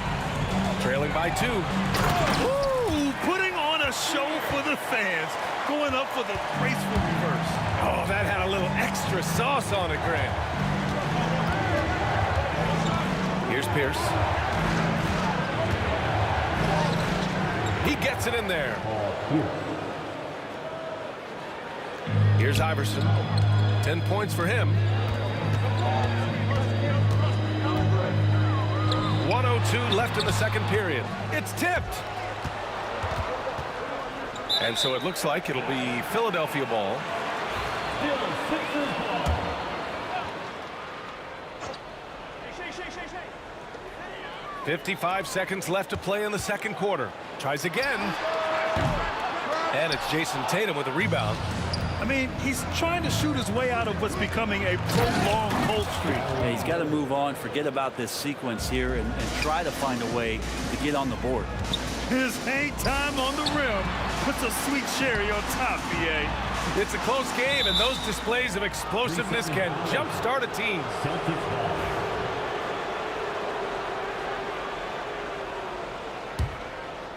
Trailing by 2. Ooh, putting on a show for the fans. Going up for the graceful reverse. Oh, that had a little extra sauce on it, Grant. Here's Pierce. He gets it in there. Here's Iverson. 10 points for him. 1:02 left in the second period. It's tipped. And so it looks like it'll be Philadelphia ball. 55 seconds left to play in the second quarter. Tries again. And it's Jason Tatum with a rebound. I mean, he's trying to shoot his way out of what's becoming a prolonged cold streak. Yeah, he's got to move on, forget about this sequence here, and try to find a way to get on the board. His hang time on the rim puts a sweet cherry on top, BA. It's a close game, and those displays of explosiveness can jumpstart a team.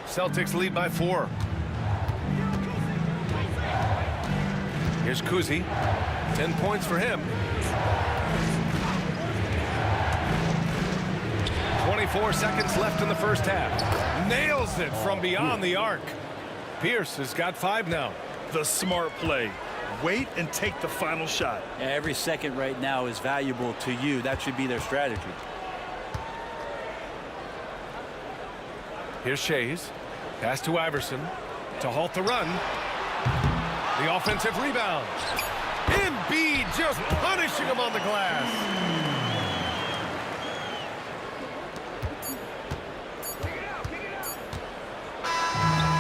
Celtics lead by 4. Here's Kuzi. 10 points for him. 24 seconds left in the first half. Nails it from beyond the arc. Pierce has got 5 now. The smart play. Wait and take the final shot. Yeah, every second right now is valuable to you. That should be their strategy. Here's Shays. Pass to Iverson to halt the run. The offensive rebound. Embiid just punishing him on the glass.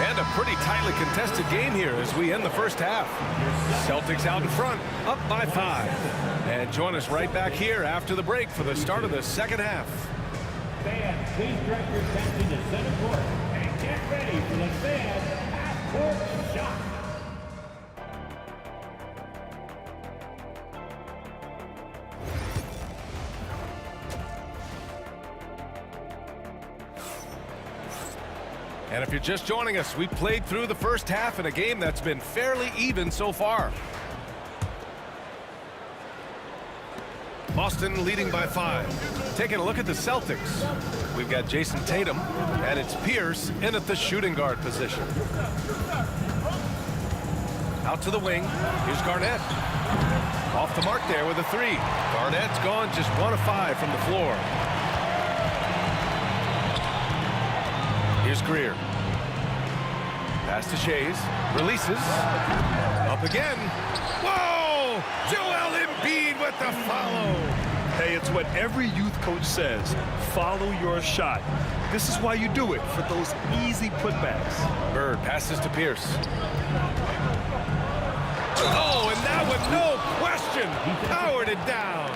And a pretty tightly contested game here as we end the first half. Celtics out in front, up by 5. And join us right back here after the break for the start of the second half. Fans, please direct your attention to center court and get ready for the fan half-court shot. And if you're just joining us, we played through the first half in a game that's been fairly even so far. Boston leading by 5. Taking a look at the Celtics. We've got Jason Tatum, and it's Pierce in at the shooting guard position. Out to the wing. Here's Garnett. Off the mark there with a 3. Garnett's gone just 1 of 5 from the floor. Here's Greer. Pass to Shays. Releases. Up again. Whoa! Joel Embiid with the follow. Hey, it's what every youth coach says. Follow your shot. This is why you do it, for those easy putbacks. Bird passes to Pierce. Oh, and that with no question powered it down.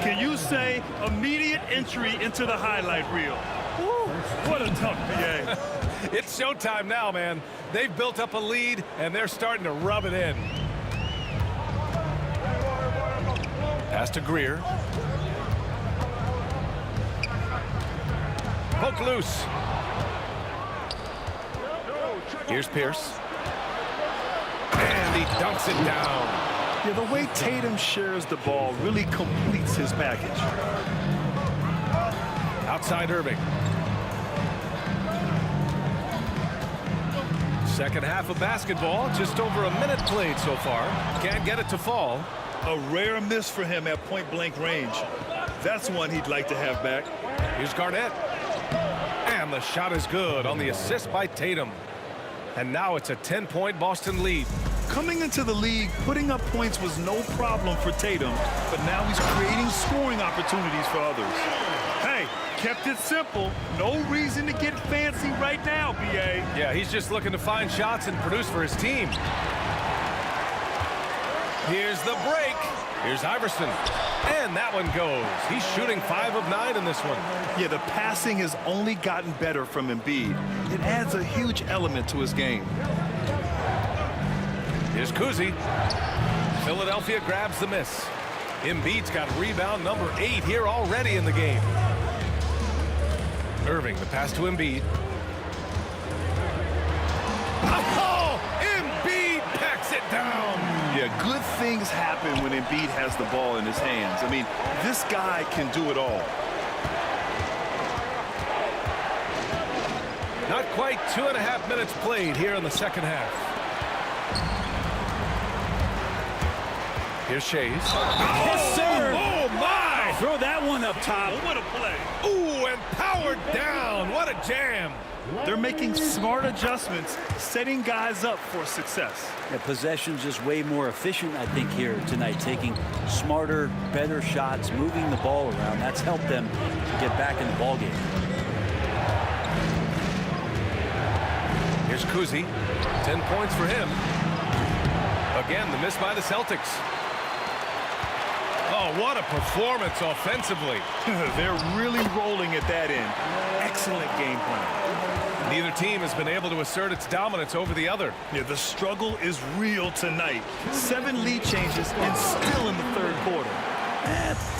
Can you say immediate entry into the highlight reel? Woo, what a tough PA. It's showtime now, man. They've built up a lead, and they're starting to rub it in. Pass to Greer. Poke loose. Here's Pierce. And he dunks it down. Yeah, the way Tatum shares the ball really completes his package. Outside Irving. Second half of basketball, just over a minute played so far. Can't get it to fall. A rare miss for him at point-blank range. That's one he'd like to have back. Here's Garnett. And And the shot is good on the assist by Tatum. And now it's a 10-point Boston lead. Coming into the league, putting up points was no problem for Tatum, but now he's creating scoring opportunities for others. Hey, kept it simple. No reason to get fancy right now, B.A. Yeah, he's just looking to find shots and produce for his team. Here's the break. Here's Iverson. And that one goes. He's shooting 5 of 9 in this one. Yeah, the passing has only gotten better from Embiid. It adds a huge element to his game. Here's Kuzi. Philadelphia grabs the miss. Embiid's got rebound number 8 here already in the game. Irving, the pass to Embiid. Oh, Embiid packs it down. Yeah, good things happen when Embiid has the ball in his hands. I mean, this guy can do it all. Not quite 2.5 minutes played here in the second half. Here's Shays. Yes, sir. Oh, my. Throw that one up top. What a play. Ooh, and powered down. What a jam. They're making smart adjustments, setting guys up for success. The possession's just way more efficient, I think, here tonight, taking smarter, better shots, moving the ball around. That's helped them to get back in the ball game. Here's Kuzi. 10 points for him. Again, the miss by the Celtics. Oh, what a performance offensively. They're really rolling at that end. Excellent game plan. Neither team has been able to assert its dominance over the other. Yeah, the struggle is real tonight. 7 lead changes and still in the third quarter.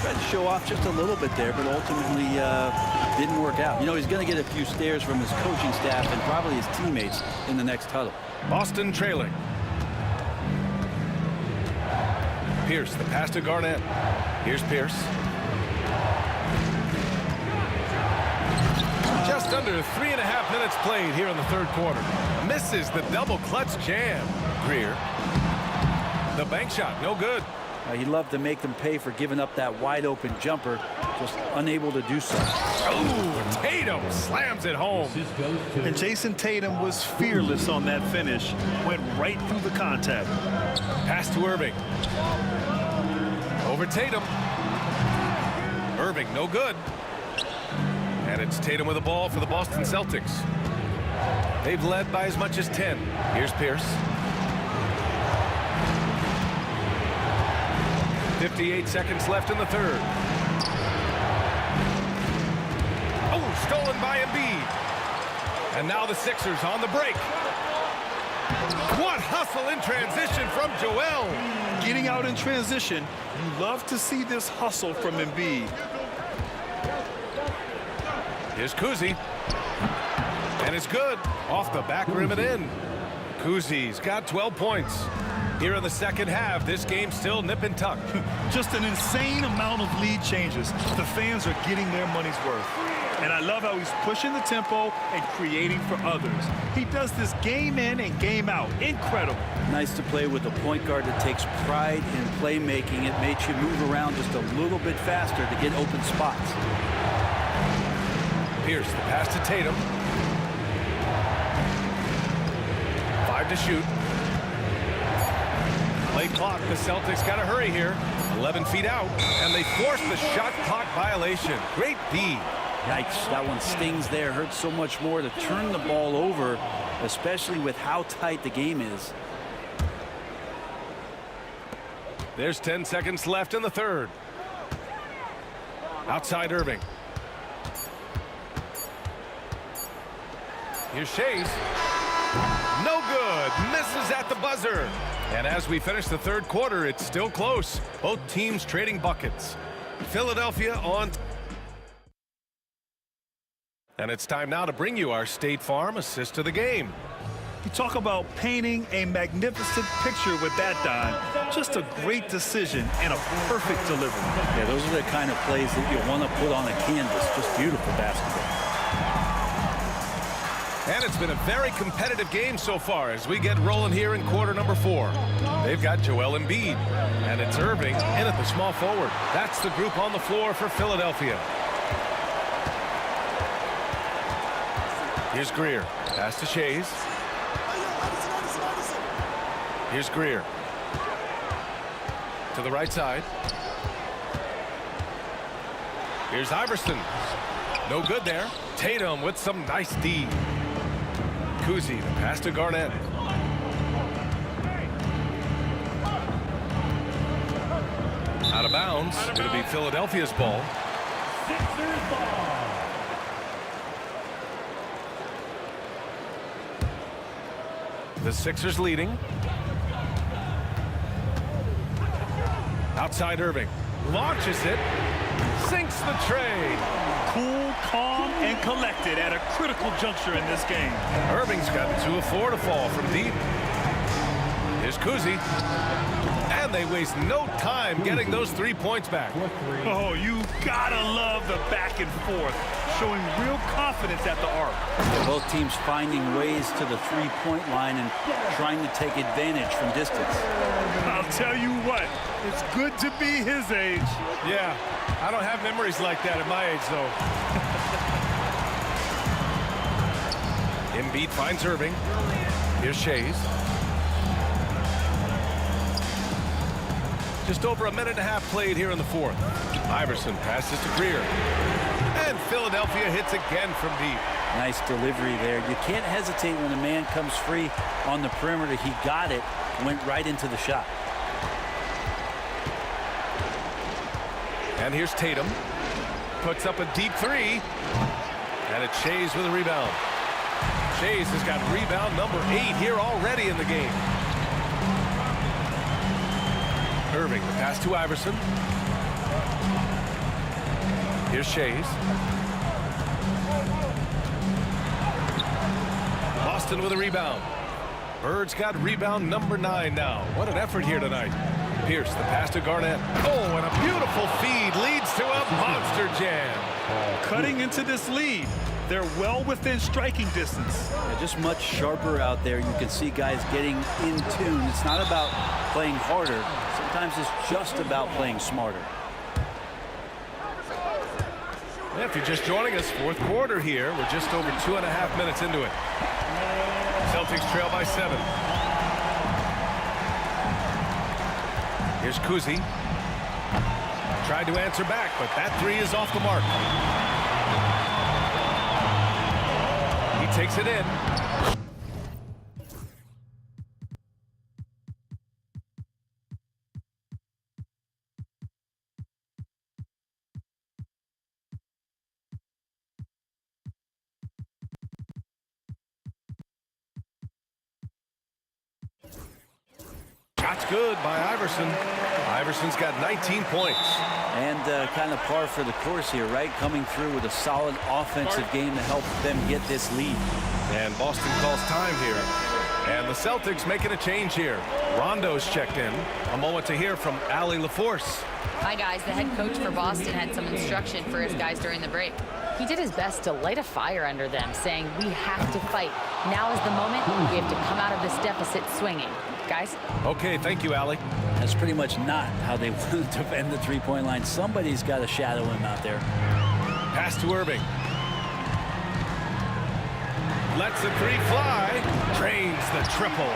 Tried to show off just a little bit there, but ultimately didn't work out. You know, he's going to get a few stares from his coaching staff and probably his teammates in the next huddle. Boston trailing. Pierce, the pass to Garnett. Here's Pierce. Just under 3.5 minutes played here in the third quarter. Misses the double clutch jam. Greer. The bank shot, no good. He'd love to make them pay for giving up that wide open jumper, just unable to do so. Oh, Tatum slams it home. And Jason Tatum was fearless on that finish. Went right through the contact. Pass to Irving. Over Tatum. Irving, no good. And it's Tatum with the ball for the Boston Celtics. They've led by as much as 10. Here's Pierce. 58 seconds left in the third. Oh, stolen by Embiid. And now the Sixers on the break. What hustle in transition from Joel. Getting out in transition, you love to see this hustle from Embiid. Here's Kuzi. And it's good. Off the back rim and in. Kuzi's got 12 points. Here in the second half, this game's still nip and tuck. Just an insane amount of lead changes. The fans are getting their money's worth. And I love how he's pushing the tempo and creating for others. He does this game in and game out. Incredible. Nice to play with a point guard that takes pride in playmaking. It makes you move around just a little bit faster to get open spots. Pierce, the pass to Tatum. 5 to shoot. Play clock. The Celtics got to hurry here. 11 feet out, and they force the shot clock violation. Great D. Yikes, that one stings there. Hurts so much more to turn the ball over, especially with how tight the game is. There's 10 seconds left in the third. Outside Irving. Here's Shays. No good. Misses at the buzzer. And as we finish the third quarter, it's still close. Both teams trading buckets. Philadelphia on. And it's time now to bring you our State Farm assist of the game. You talk about painting a magnificent picture with that dime. Just a great decision and a perfect delivery. Yeah, those are the kind of plays that you want to put on a canvas. Just beautiful basketball. And it's been a very competitive game so far as we get rolling here in quarter number 4. They've got Joel Embiid, and it's Irving in at the small forward. That's the group on the floor for Philadelphia. Here's Greer. Pass to Shays. Here's Greer. To the right side. Here's Iverson. No good there. Tatum with some nice D. Kuzi, the pass to Garnett. Out of bounds. It'll be Philadelphia's ball. Sixers ball. The Sixers leading. Outside Irving. Launches it. Sinks the tray. Cool, calm, and collected at a critical juncture in this game. Irving's got 2 of 4 to fall from deep. Here's Kuzi. And they waste no time getting those 3 points back. Oh, you gotta love the back and forth, showing real confidence at the arc. Both teams finding ways to the three-point line and trying to take advantage from distance. I'll tell you what, it's good to be his age. Yeah, I don't have memories like that at my age, though. Embiid finds Irving. Here's Shays. Just over a minute and a half played here in the fourth. Iverson passes to Greer. And Philadelphia hits again from deep. Nice delivery there. You can't hesitate when a man comes free on the perimeter. He got it, went right into the shot. And here's Tatum. Puts up a deep 3. And it's Shays with a rebound. Shays has got rebound number 8 here already in the game. Irving, the pass to Iverson. Here's Shays. Boston with a rebound. Bird's got rebound number 9 now. What an effort here tonight. Pierce, the pass to Garnett. Oh, and a beautiful feed leads to a monster jam. Cutting into this lead. They're well within striking distance. Yeah, just much sharper out there. You can see guys getting in tune. It's not about playing harder. Sometimes it's just about playing smarter. Yeah, if you're just joining us, fourth quarter here. We're just over 2.5 minutes into it. Celtics trail by 7. Here's Kuzi. Tried to answer back, but that 3 is off the mark. He takes it in. Shot's good by Iverson. Iverson's got 19 points. And kind of par for the course here, right? Coming through with a solid offensive game to help them get this lead. And Boston calls time here. And the Celtics making a change here. Rondo's checked in. A moment to hear from Allie LaForce. Hi, guys. The head coach for Boston had some instruction for his guys during the break. He did his best to light a fire under them, saying, we have to fight. Now is the moment. We have to come out of this deficit swinging. Guys? Okay, thank you, Allie. That's pretty much not how they want to defend the three-point line. Somebody's got to shadow him out there. Pass to Irving. Lets the 3 fly. Drains the triple.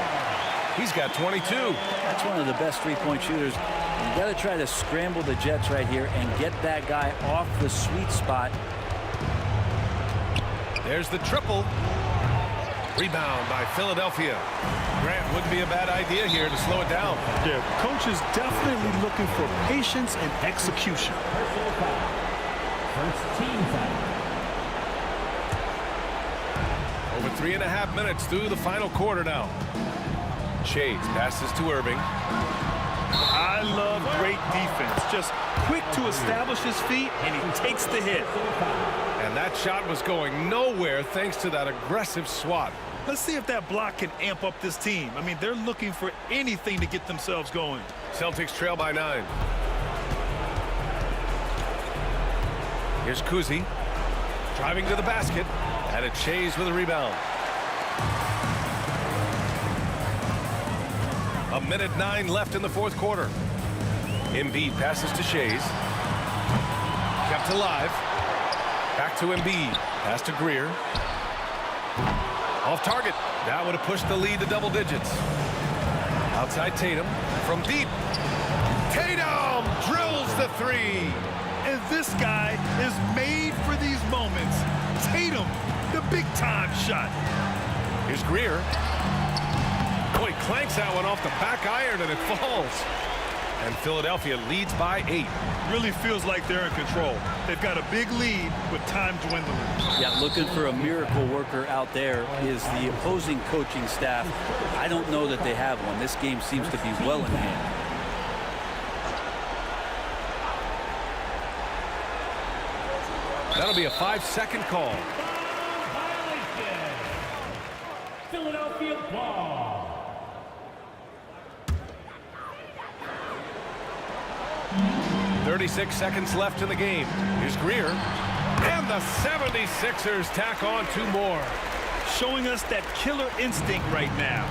He's got 22. That's one of the best three-point shooters. You got to try to scramble the Jets right here and get that guy off the sweet spot. There's the triple. Rebound by Philadelphia. Grant wouldn't be a bad idea here to slow it down. Yeah, coach is definitely looking for patience and execution. First team foul. Over 3.5 minutes through the final quarter now. Shades passes to Irving. I love great defense. Just quick to establish his feet, and he takes the hit. And that shot was going nowhere thanks to that aggressive swat. Let's see if that block can amp up this team. I mean, they're looking for anything to get themselves going. Celtics trail by 9. Here's Kuzi. Driving to the basket. And it's Shays with a rebound. 1:09 left in the fourth quarter. Embiid passes to Shays. Kept alive. Back to Embiid. Pass to Greer. Off target. That would have pushed the lead to double digits. Outside Tatum from deep. Tatum drills the three. And this guy is made for these moments. Tatum, the big-time shot. Here's Greer. Oh, he clanks that one off the back iron, and it falls. And Philadelphia leads by 8. Really feels like they're in control. They've got a big lead with time dwindling. Yeah, looking for a miracle worker out there is the opposing coaching staff. I don't know that they have one. This game seems to be well in hand. That'll be a 5-second call. Philadelphia ball. 36 seconds left in the game. Here's Greer. And the 76ers tack on 2 more. Showing us that killer instinct right now.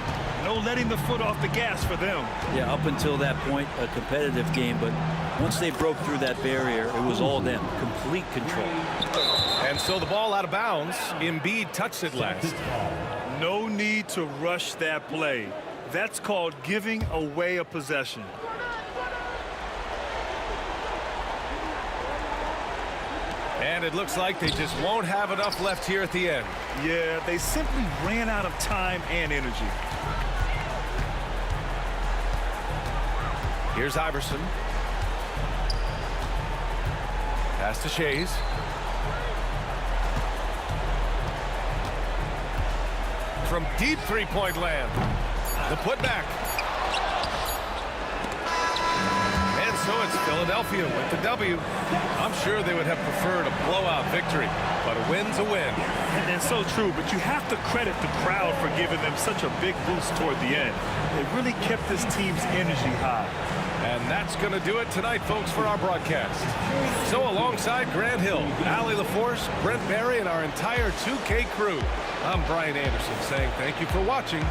No letting the foot off the gas for them. Yeah, up until that point, a competitive game, but once they broke through that barrier, it was all them. Complete control. And so the ball out of bounds. Embiid touched it last. No need to rush that play. That's called giving away a possession. And it looks like they just won't have enough left here at the end. Yeah, they simply ran out of time and energy. Here's Iverson. Pass to Shays. From deep three-point land. The putback. And so it's Philadelphia with the W. I'm sure they would have preferred a blowout victory, but a win's a win. And so true, but you have to credit the crowd for giving them such a big boost toward the end. They really kept this team's energy high. And that's going to do it tonight, folks, for our broadcast. So alongside Grant Hill, Allie LaForce, Brent Barry, and our entire 2K crew, I'm Brian Anderson saying thank you for watching.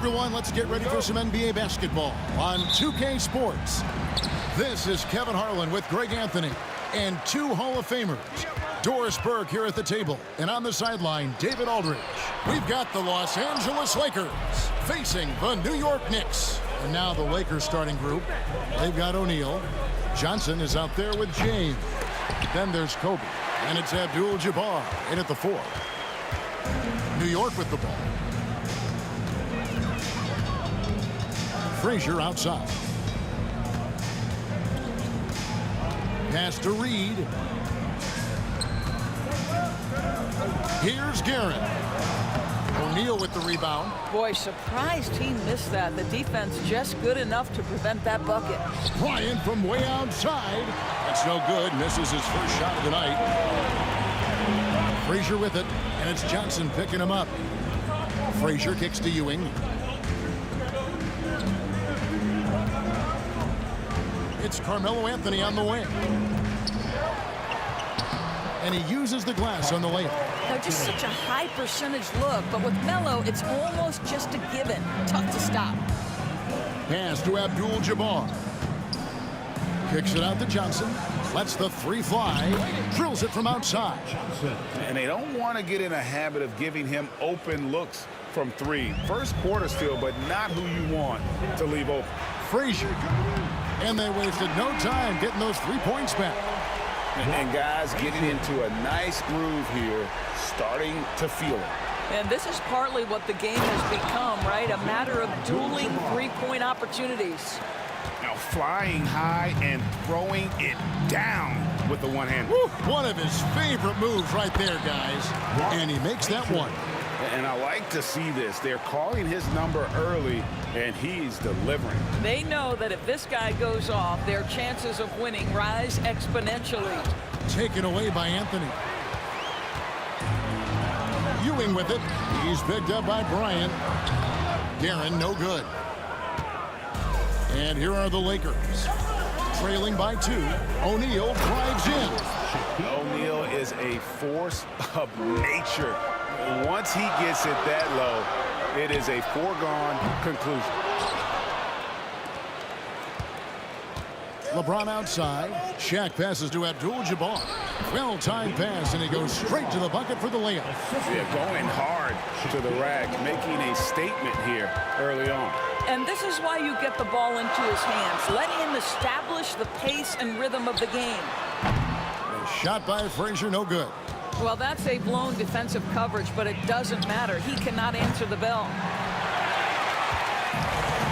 everyone, let's get ready for some NBA basketball on 2K Sports. This is Kevin Harlan with Greg Anthony and two Hall of Famers. Doris Burke here at the table, and on the sideline, David Aldridge. We've got the Los Angeles Lakers facing the New York Knicks. And now the Lakers starting group. They've got O'Neal. Johnson is out there with James. Then there's Kobe, and it's Abdul-Jabbar in at the 4. New York with the ball. Frazier outside. Pass to Reed. Here's Garrett. O'Neal with the rebound. Boy, surprised he missed that. The defense just good enough to prevent that bucket. Bryant from way outside. That's no good. Misses his first shot of the night. Frazier with it, and it's Johnson picking him up. Frazier kicks to Ewing. It's Carmelo Anthony on the wing. And he uses the glass on the layup. Now, just such a high percentage look, but with Melo, it's almost just a given. Tough to stop. Pass to Abdul-Jabbar. Kicks it out to Johnson. Lets the 3 fly. Drills it from outside. And they don't want to get in a habit of giving him open looks from 3. First quarter still, but not who you want to leave open. Frazier. And they wasted no time getting those 3 points back. And guys getting into a nice groove here, starting to feel it. And this is partly what the game has become, right? A matter of dueling 3-point opportunities. Now flying high and throwing it down with the one hand. One of his favorite moves right there, guys. And he makes that one. And I like to see this. They're calling his number early, and he's delivering. They know that if this guy goes off, their chances of winning rise exponentially. Taken away by Anthony. Ewing with it. He's picked up by Bryant. Guerin, no good. And here are the Lakers. Trailing by 2. O'Neal drives in. O'Neal is a force of nature. Once he gets it that low, it is a foregone conclusion. LeBron outside. Shaq passes to Abdul-Jabbar. Well-timed pass, and he goes straight to the bucket for the layup. Yeah, going hard to the rack, making a statement here early on. And this is why you get the ball into his hands. Let him establish the pace and rhythm of the game. A shot by Frazier, no good. Well, that's a blown defensive coverage, but it doesn't matter. He cannot answer the bell.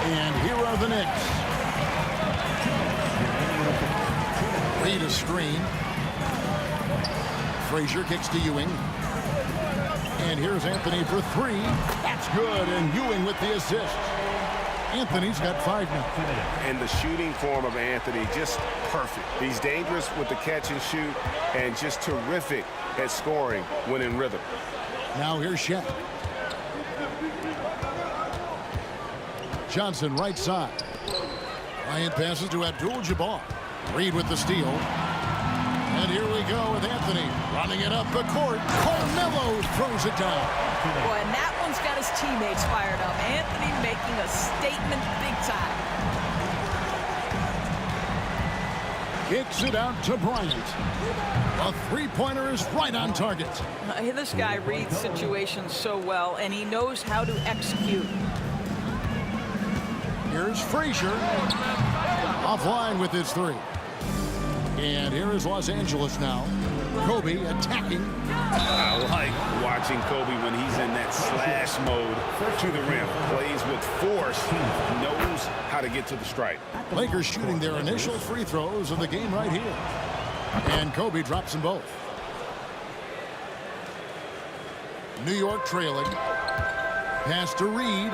And here are the Knicks. Reed a screen. Frazier kicks to Ewing. And here's Anthony for 3. That's good, and Ewing with the assist. Anthony's got 5 now. And the shooting form of Anthony, just perfect. He's dangerous with the catch and shoot, and just terrific at scoring when in rhythm. Now here's Shaq. Johnson right side. Bryant passes to Abdul-Jabbar. Reed with the steal. And here we go with Anthony running it up the court. Carmelo throws it down. Boy, and that one's got his teammates fired up. Anthony making a statement big time. Kicks it out to Bryant. A 3-pointer is right on target. This guy reads situations so well, and he knows how to execute. Here's Frazier. Offline with his 3. And here is Los Angeles now. Kobe attacking. I like watching Kobe when he's in that slash mode to the rim. Plays with force. Knows how to get to the stripe. Lakers shooting their initial free throws of the game right here. And Kobe drops them both. New York trailing. Pass to Reed.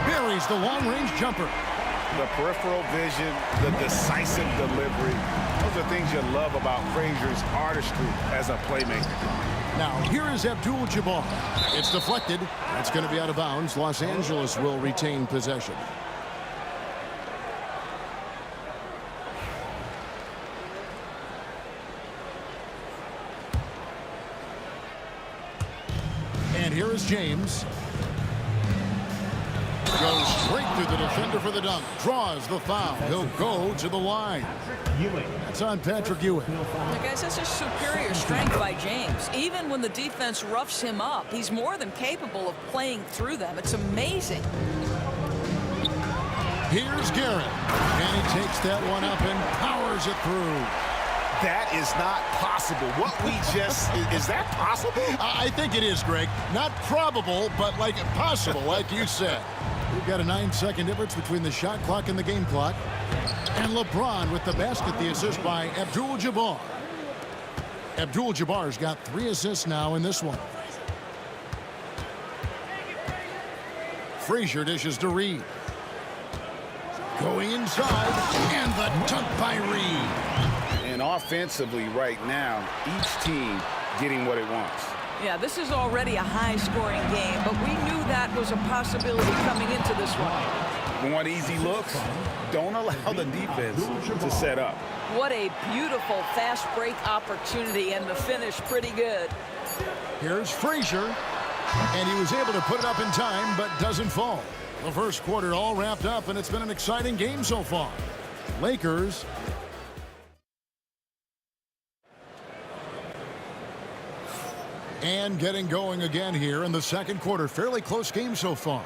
Buries the long-range jumper. The peripheral vision, the decisive delivery. Those are things you love about Frazier's artistry as a playmaker. Now, here is Abdul-Jabbar. It's deflected. It's going to be out of bounds. Los Angeles will retain possession. And here is James. Straight through the defender for the dunk. Draws the foul. He'll go to the line. That's on Patrick Ewing. Guys, that's just superior strength by James. Even when the defense roughs him up, he's more than capable of playing through them. It's amazing. Here's Garrett. And he takes that one up and powers it through. That is not possible. What we just, is that possible? I think it is, Greg. Not probable, but like possible, like you said. We've got a 9-second difference between the shot clock and the game clock. And LeBron with the basket, the assist by Abdul-Jabbar. Abdul-Jabbar's got 3 assists now in this one. Frazier dishes to Reed. Going inside, and the dunk by Reed. And offensively right now, each team getting what it wants. Yeah, this is already a high-scoring game, but we knew that was a possibility coming into this one. Want easy looks? Don't allow the defense to set up. What a beautiful fast break opportunity, and the finish pretty good. Here's Frazier, and he was able to put it up in time, but doesn't fall. The first quarter all wrapped up, and it's been an exciting game so far. Lakers. And getting going again here in the second quarter. Fairly close game so far.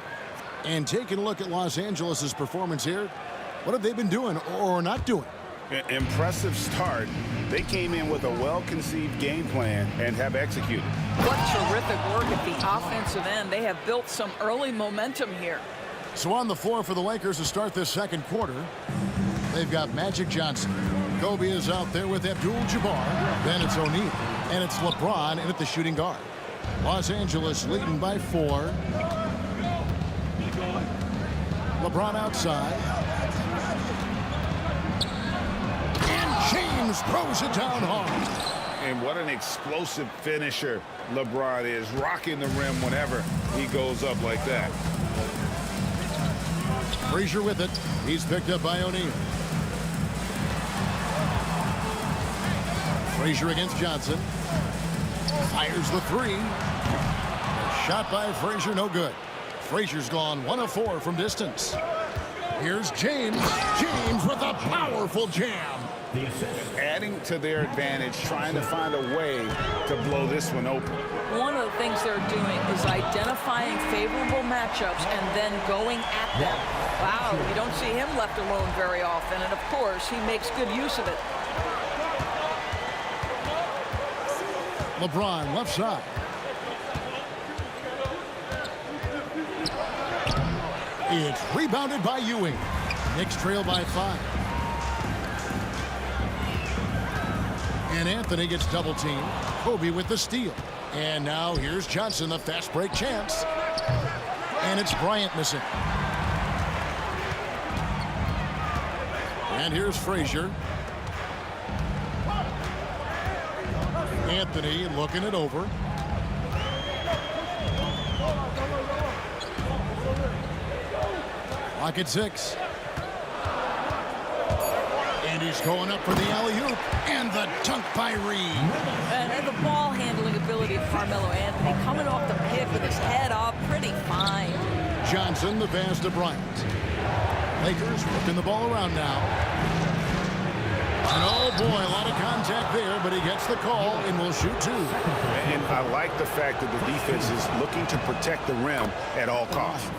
And taking a look at Los Angeles' performance here, what have they been doing or not doing? Impressive start. They came in with a well-conceived game plan and have executed. What terrific work at the offensive end. They have built some early momentum here. So on the floor for the Lakers to start this second quarter, they've got Magic Johnson. Kobe is out there with Abdul-Jabbar. Then it's O'Neal. And it's LeBron in at the shooting guard. Los Angeles leading by 4. LeBron outside. And James throws it down hard. And what an explosive finisher LeBron is, rocking the rim whenever he goes up like that. Frazier with it. He's picked up by O'Neal. Frazier against Johnson. Fires the 3. A shot by Frazier, no good. Frazier's gone 1 of 4 from distance. Here's James. James with a powerful jam. Adding to their advantage, trying to find a way to blow this one open. One of the things they're doing is identifying favorable matchups and then going at them. Wow, you don't see him left alone very often, and of course, he makes good use of it. LeBron left side. It's rebounded by Ewing. Knicks trail by 5. And Anthony gets double teamed. Kobe with the steal. And now here's Johnson, the fast break chance. And it's Bryant missing. And here's Frazier. Anthony looking it over. Clock at 6. And he's going up for the alley-oop. And the dunk by Reed. And the ball handling ability of Carmelo Anthony coming off the pick with his head up, pretty fine. Johnson, the pass to Bryant. Lakers working the ball around now. And oh boy, a lot of contact there, but he gets the call and will shoot 2. And I like the fact that the defense is looking to protect the rim at all costs.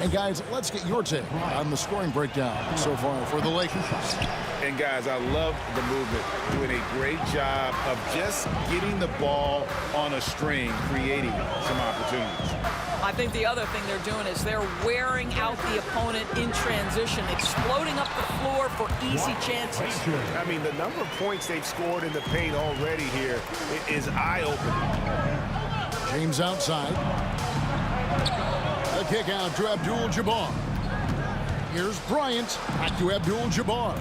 And guys, let's get your take on the scoring breakdown so far for the Lakers. And guys, I love the movement, doing a great job of just getting the ball on a string, creating some opportunities. I think the other thing they're doing is they're wearing out the opponent in transition, exploding up the floor for easy chances. I mean, the number of points they've scored in the paint already here is eye-opening. James outside. A kick out to Abdul-Jabbar. Here's Bryant. Back to Abdul-Jabbar.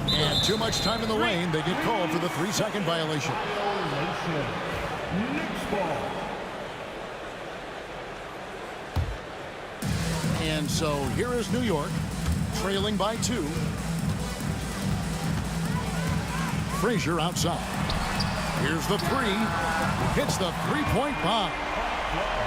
And too much time in the lane. They get called for the 3-second violation. And so here is New York, trailing by 2. Frazier outside. Here's the 3. Hits the 3-point bomb.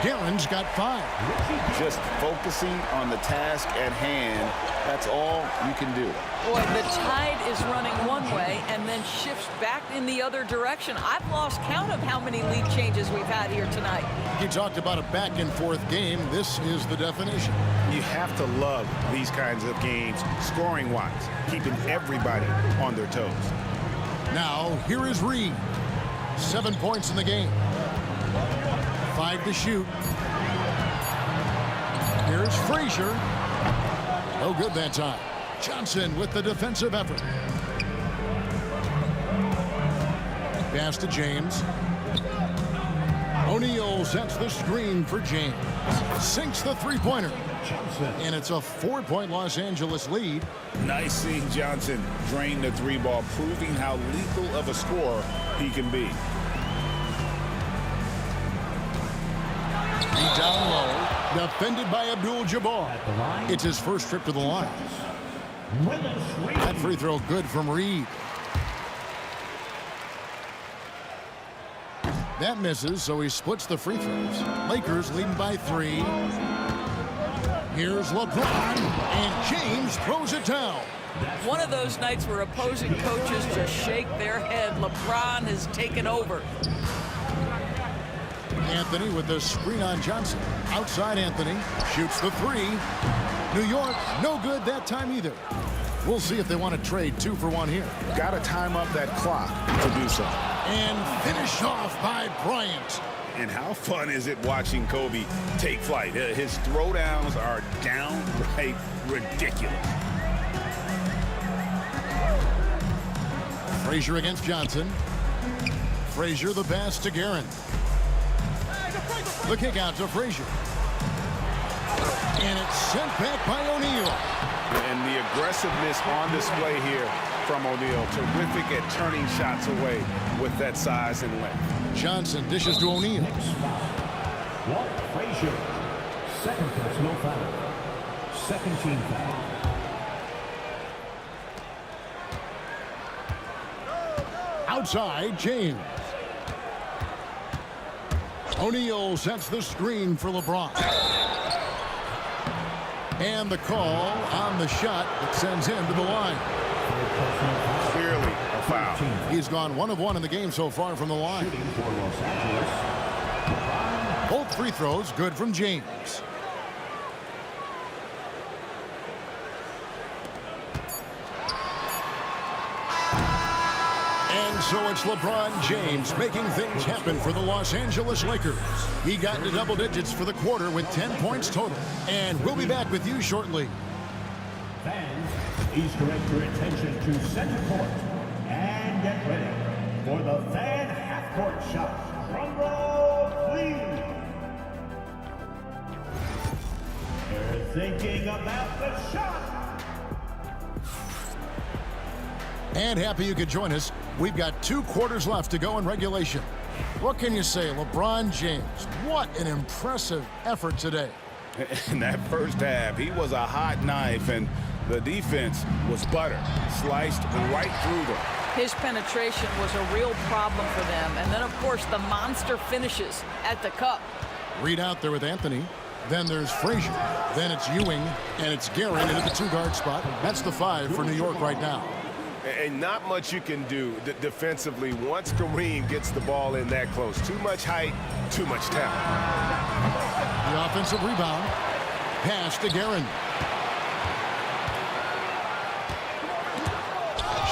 Guerin's got 5. Just focusing on the task at hand, that's all you can do. Boy, the tide is running one way and then shifts back in the other direction. I've lost count of how many lead changes we've had here tonight. You talked about a back-and-forth game. This is the definition. You have to love these kinds of games, scoring-wise, keeping everybody on their toes. Now, here is Reed. 7 points in the game. 5 to shoot. Here's Frazier. No good that time. Johnson with the defensive effort. Pass to James. O'Neal sets the screen for James. Sinks the three-pointer. And it's a 4-point Los Angeles lead. Nice seeing Johnson drain the 3-ball, proving how lethal of a scorer he can be. He down low. Defended by Abdul-Jabbar. It's his first trip to the line. That free throw good from Reed. That misses, so he splits the free throws. Lakers leading by 3. Here's LeBron, and James throws it down. One of those nights where opposing coaches just shake their head. LeBron has taken over. Anthony with the screen on Johnson. Outside Anthony. Shoots the 3. New York, no good that time either. We'll see if they want to trade 2 for 1 here. Got to time up that clock to do so. And finish off by Bryant. And how fun is it watching Kobe take flight? His throwdowns are downright ridiculous. Frazier against Johnson. Frazier the pass to Guerin. The kick out to Frazier. And it's sent back by O'Neal. And the aggressiveness on display here from O'Neal. Terrific at turning shots away with that size and length. Johnson dishes to O'Neal. Walt Frazier. Second personal foul. Second team foul. Outside, James. O'Neal sets the screen for LeBron. And the call on the shot that sends him to the line. Clearly a foul. He's gone 1 of 1 in the game so far from the line. Both free throws good from James. And so it's LeBron James making things happen for the Los Angeles Lakers. He got into double digits for the quarter with 10 points total. And we'll be back with you shortly. Fans, please direct your attention to center court. And get ready for the fan half-court shot. Drum roll, please. They're thinking about the shot. And happy you could join us. We've got 2 quarters left to go in regulation. What can you say, LeBron James? What an impressive effort today. In that first half, he was a hot knife, and the defense was butter, sliced right through them. His penetration was a real problem for them. And then, of course, the monster finishes at the cup. Reed out there with Anthony. Then there's Frazier. Then it's Ewing, and it's Guerin into the 2-guard spot. That's the 5 for New York right now. And not much you can do defensively once Kareem gets the ball in that close. Too much height, too much talent. The offensive rebound. Pass to Guerin.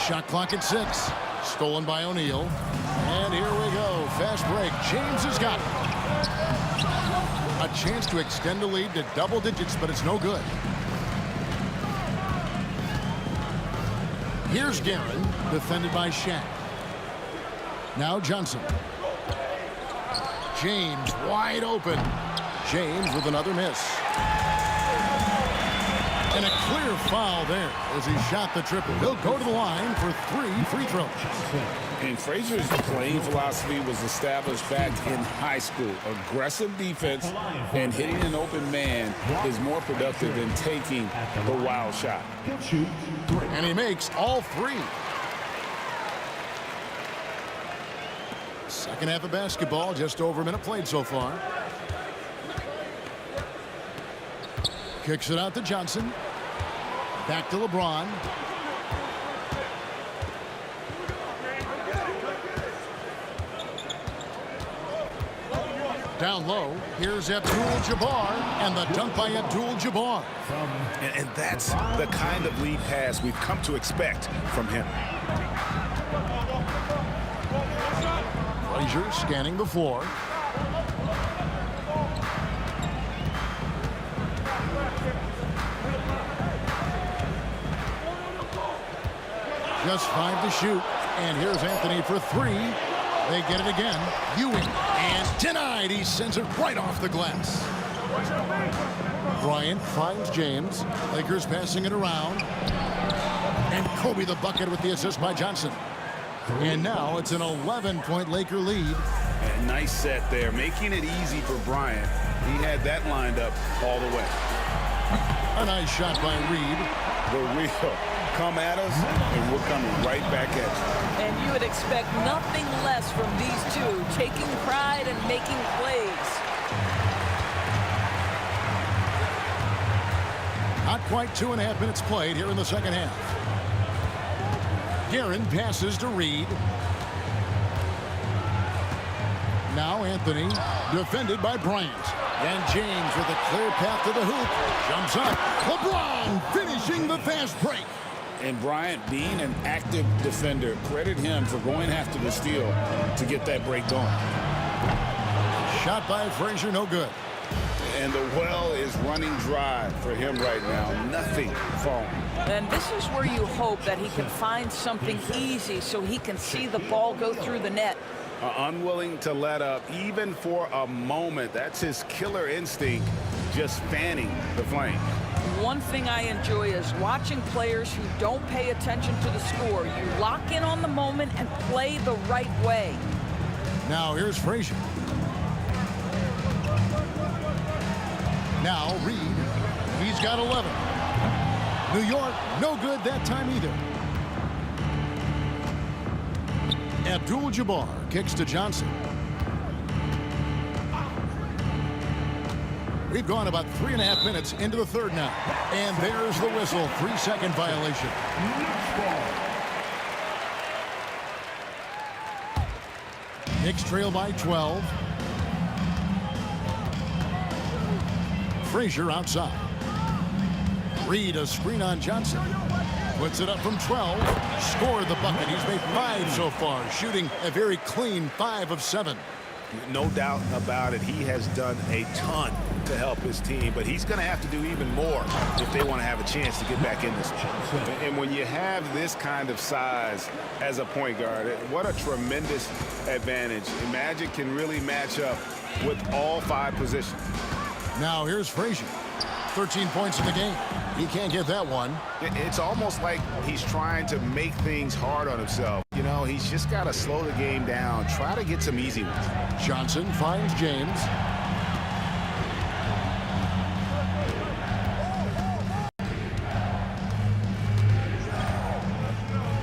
Shot clock at 6. Stolen by O'Neal. And here we go. Fast break. James has got it. A chance to extend the lead to double digits, but it's no good. Here's Guerin, defended by Shaq. Now Johnson. James wide open. James with another miss. And a clear foul there as he shot the triple. He'll go to the line for 3 free throws. And Frazier's playing philosophy was established back in high school. Aggressive defense and hitting an open man is more productive than taking the wild shot. And he makes all 3. Second half of basketball, just over a minute played so far. Kicks it out to Johnson. Back to LeBron. Down low, here's Abdul-Jabbar, and the dunk by Abdul-Jabbar. And that's the kind of lead pass we've come to expect from him. Frazier scanning the floor. Just 5 to shoot, and here's Anthony for 3. They get it again. Ewing, and denied. He sends it right off the glass. Bryant finds James. Lakers passing it around. And Kobe the bucket with the assist by Johnson. And now it's an 11-point Laker lead. And nice set there, making it easy for Bryant. He had that lined up all the way. A nice shot by Reed. The real come at us, and we're coming right back at you. And you would expect nothing less from these two, taking pride and making plays. Not quite 2.5 minutes played here in the second half. Guerin passes to Reed. Now Anthony, defended by Bryant. And James with a clear path to the hoop. Jumps up. LeBron finishing the fast break. And Bryant, being an active defender, credit him for going after the steal to get that break going. Shot by Frazier, no good. And the well is running dry for him right now. Nothing falling. And this is where you hope that he can find something easy so he can see the ball go through the net. Unwilling to let up, even for a moment. That's his killer instinct, just fanning the flame. One thing I enjoy is watching players who don't pay attention to the score. You lock in on the moment and play the right way. Now here's Frazier. Now Reed. He's got 11. New York, no good that time either. Abdul-Jabbar kicks to Johnson. We've gone about 3.5 minutes into the third now. And there's the whistle. 3-second violation. Knicks trail by 12. Frazier outside. Reed a screen on Johnson. Puts it up from 12. Scored the bucket. He's made 5 so far, shooting a very clean 5 of 7. No doubt about it. He has done a ton to help his team, but he's going to have to do even more if they want to have a chance to get back in this one. And when you have this kind of size as a point guard, what a tremendous advantage. And Magic can really match up with all 5 positions. Now here's Frazier. 13 points in the game. He can't get that one. It's almost like he's trying to make things hard on himself. You know, he's just got to slow the game down. Try to get some easy ones. Johnson finds James.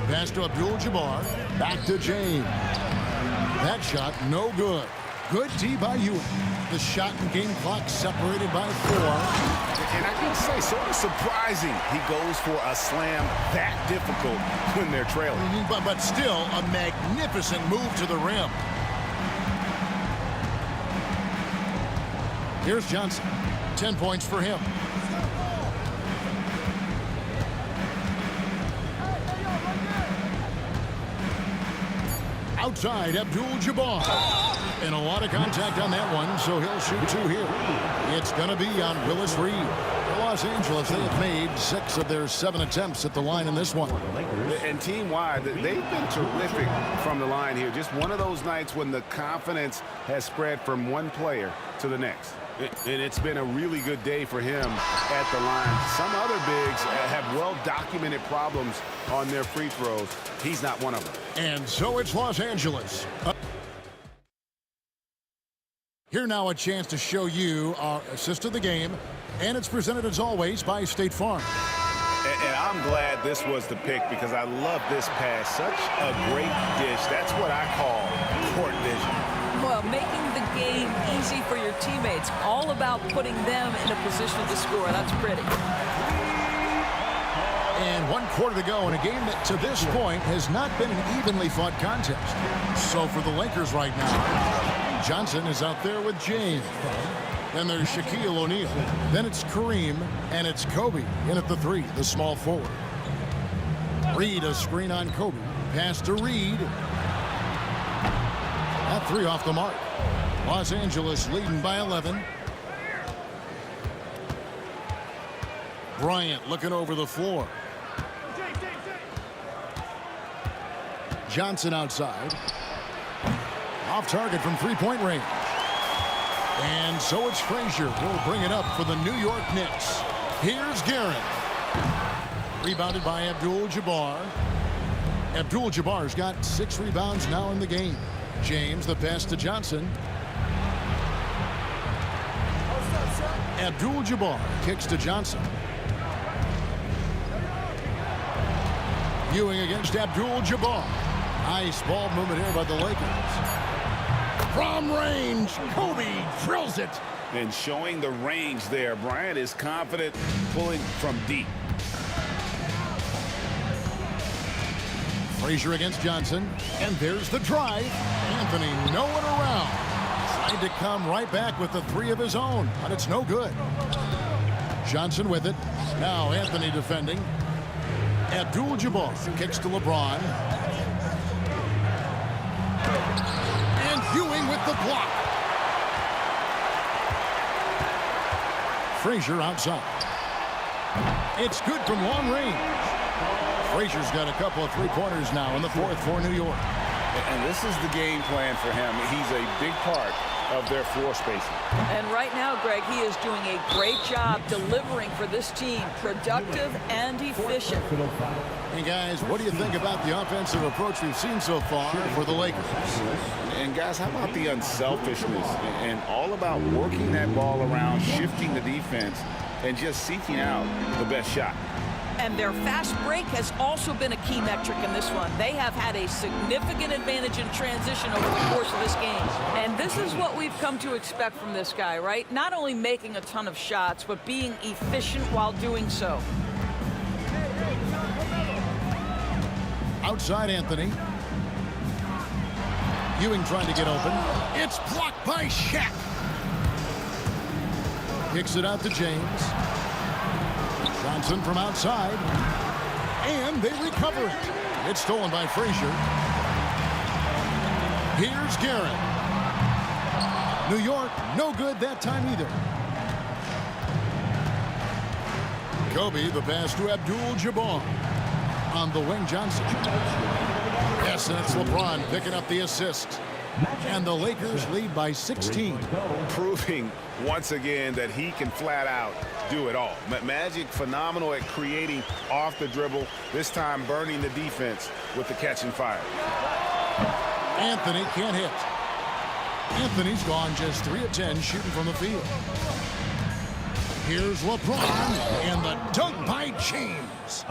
Pass to Abdul-Jabbar. Back to James. That shot, no good. Good D by Ewing. The shot and game clock separated by 4. And I can say, sort of surprising he goes for a slam that difficult when they're trailing. But still a magnificent move to the rim. Here's Johnson. 10 points for him. Outside, Abdul-Jabbar. And a lot of contact on that one, so he'll shoot 2 here. It's going to be on Willis Reed. Los Angeles, they have made 6 of their 7 attempts at the line in this one. And team-wide, they've been terrific from the line here. Just one of those nights when the confidence has spread from one player to the next. And it's been a really good day for him at the line. Some other bigs have well-documented problems on their free throws. He's not one of them. And so it's Los Angeles. Here now a chance to show you our assist of the game. And it's presented as always by State Farm. And I'm glad this was the pick because I love this pass. Such a great dish. That's what I call court vision. Well, making the game easy for your teammates. All about putting them in a position to score. That's pretty. And 1 quarter to go in a game that to this point has not been an evenly fought contest. So for the Lakers right now, Johnson is out there with James. Then there's Shaquille O'Neal. Then it's Kareem, and it's Kobe in at the 3, the small forward. Reed, a screen on Kobe. Pass to Reed. That 3 off the mark. Los Angeles leading by 11. Bryant looking over the floor. Johnson outside. Off target from three-point range. And so it's Frazier who'll bring it up for the New York Knicks. Here's Garrett. Rebounded by Abdul-Jabbar. Abdul-Jabbar's got 6 rebounds now in the game. James, the pass to Johnson. Abdul-Jabbar kicks to Johnson. Ewing against Abdul-Jabbar. Nice ball movement here by the Lakers. From range, Kobe drills it. And showing the range there, Bryant is confident pulling from deep. Frazier against Johnson, and there's the drive. Anthony nowhere around. Tried to come right back with the 3 of his own, but it's no good. Johnson with it. Now Anthony defending. Abdul-Jabbar kicks to LeBron. And Ewing with the block. Frazier outside. It's good from long range. Frazier's got a couple of 3-pointers now in the 4th for New York. And this is the game plan for him. He's a big part of their floor spacing. And right now, Greg, he is doing a great job delivering for this team. Productive and efficient. Hey, guys, what do you think about the offensive approach we've seen so far for the Lakers? And, guys, how about the unselfishness and all about working that ball around, shifting the defense, and just seeking out the best shot? And their fast break has also been a key metric in this one. They have had a significant advantage in transition over the course of this game. And this is what we've come to expect from this guy, right? Not only making a ton of shots, but being efficient while doing so. Outside Anthony. Ewing trying to get open. It's blocked by Shaq. Kicks it out to James. Johnson from outside. And they recover it. It's stolen by Frazier. Here's Garrett. New York, no good that time either. Kobe, the pass to Abdul-Jabbar. On the wing, Johnson. Yes, and it's LeBron picking up the assist. And the Lakers lead by 16. Proving once again that he can flat out do it all. Magic phenomenal at creating off the dribble, this time burning the defense with the catch and fire. Anthony can't hit. Anthony's gone just 3 of 10 shooting from the field. Here's LeBron and the dunk by James.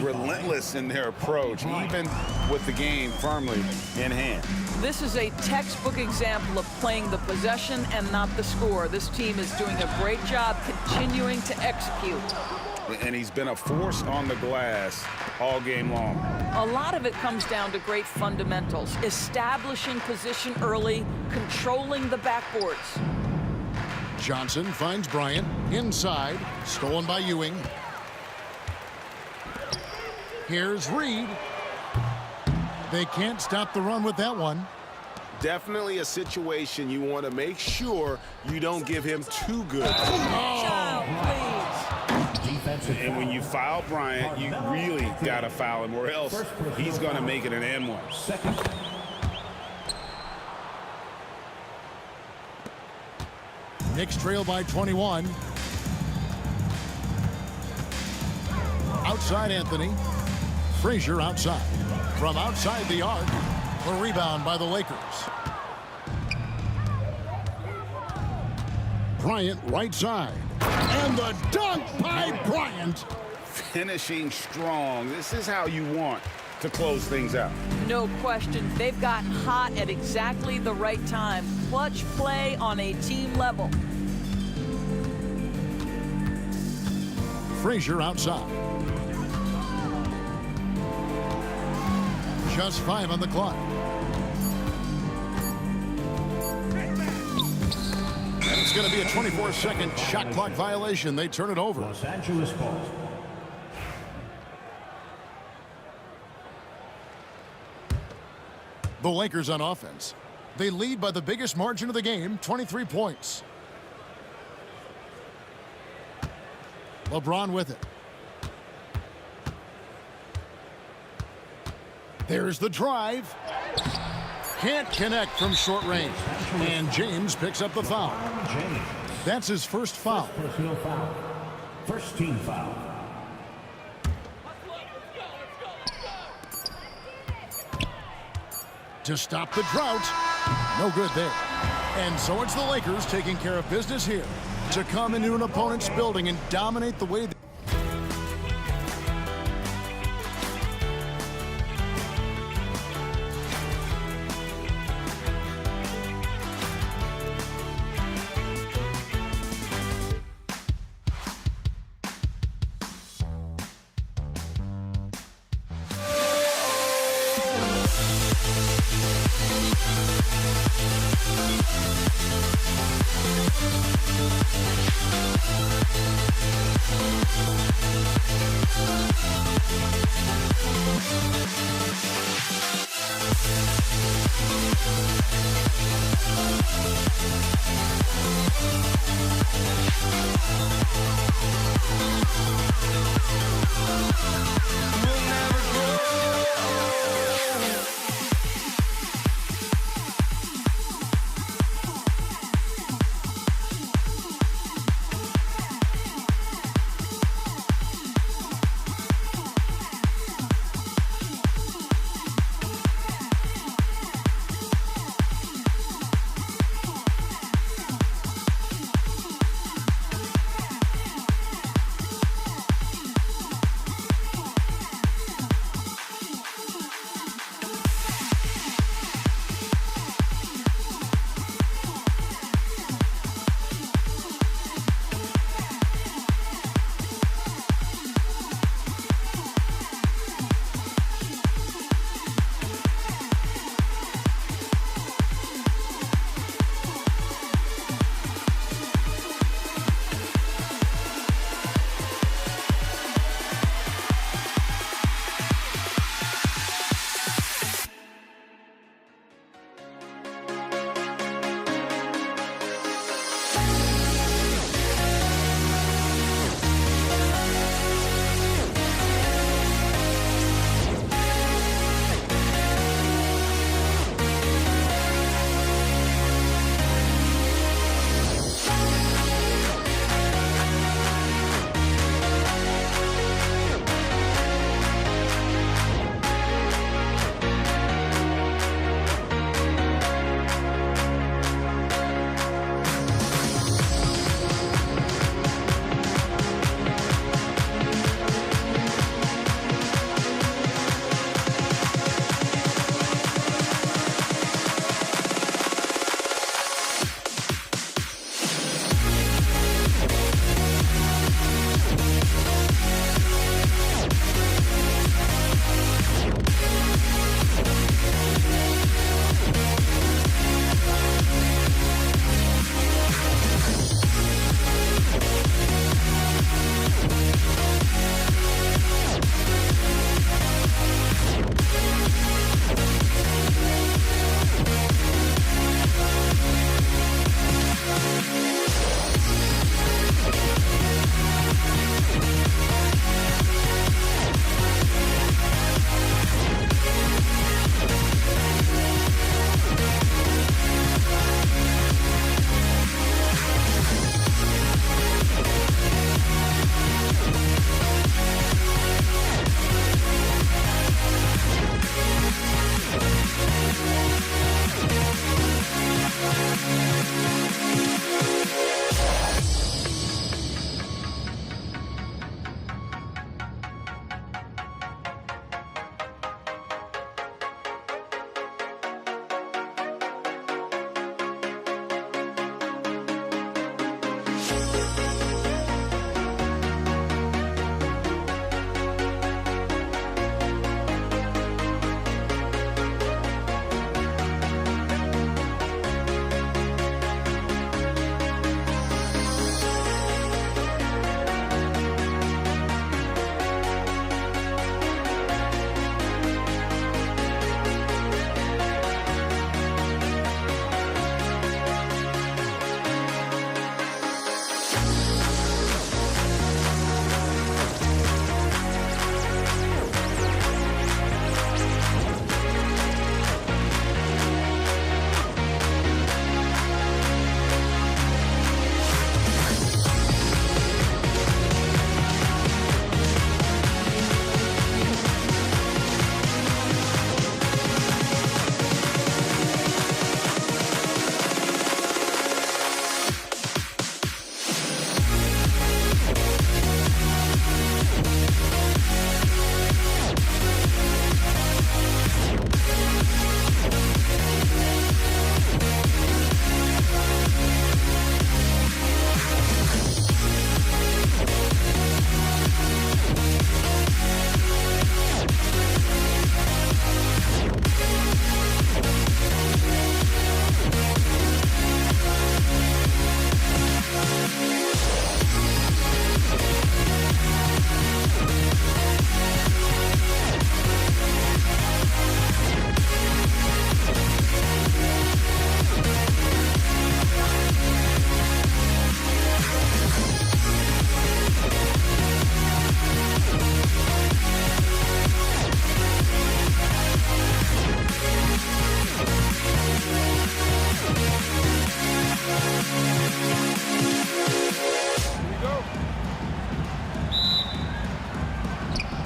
Relentless in their approach, even with the game firmly in hand. This is a textbook example of playing the possession and not the score. This team is doing a great job continuing to execute. And he's been a force on the glass all game long. A lot of it comes down to great fundamentals. Establishing position early, controlling the backboards. Johnson finds Bryant inside, stolen by Ewing. Here's Reed. They can't stop the run with that one. Definitely a situation you want to make sure you don't give him too good. And when you foul Bryant, you really got to foul him, or else he's going to make it an and 1. Knicks trail by 21. Outside Anthony. Frazier outside. From outside the arc, a rebound by the Lakers. Bryant right side. And the dunk by Bryant. Finishing strong. This is how you want to close things out. No question. They've gotten hot at exactly the right time. Clutch play on a team level. Frazier outside. Just 5 on the clock. And it's going to be a 24-second shot clock violation. They turn it over. Los Angeles ball. The Lakers on offense. They lead by the biggest margin of the game, 23 points. LeBron with it. There's the drive. Can't connect from short range. And James picks up the foul. That's his first foul. Personal foul. First team foul. To stop the drought. No good there. And so it's the Lakers taking care of business here to come into an opponent's building and dominate the way they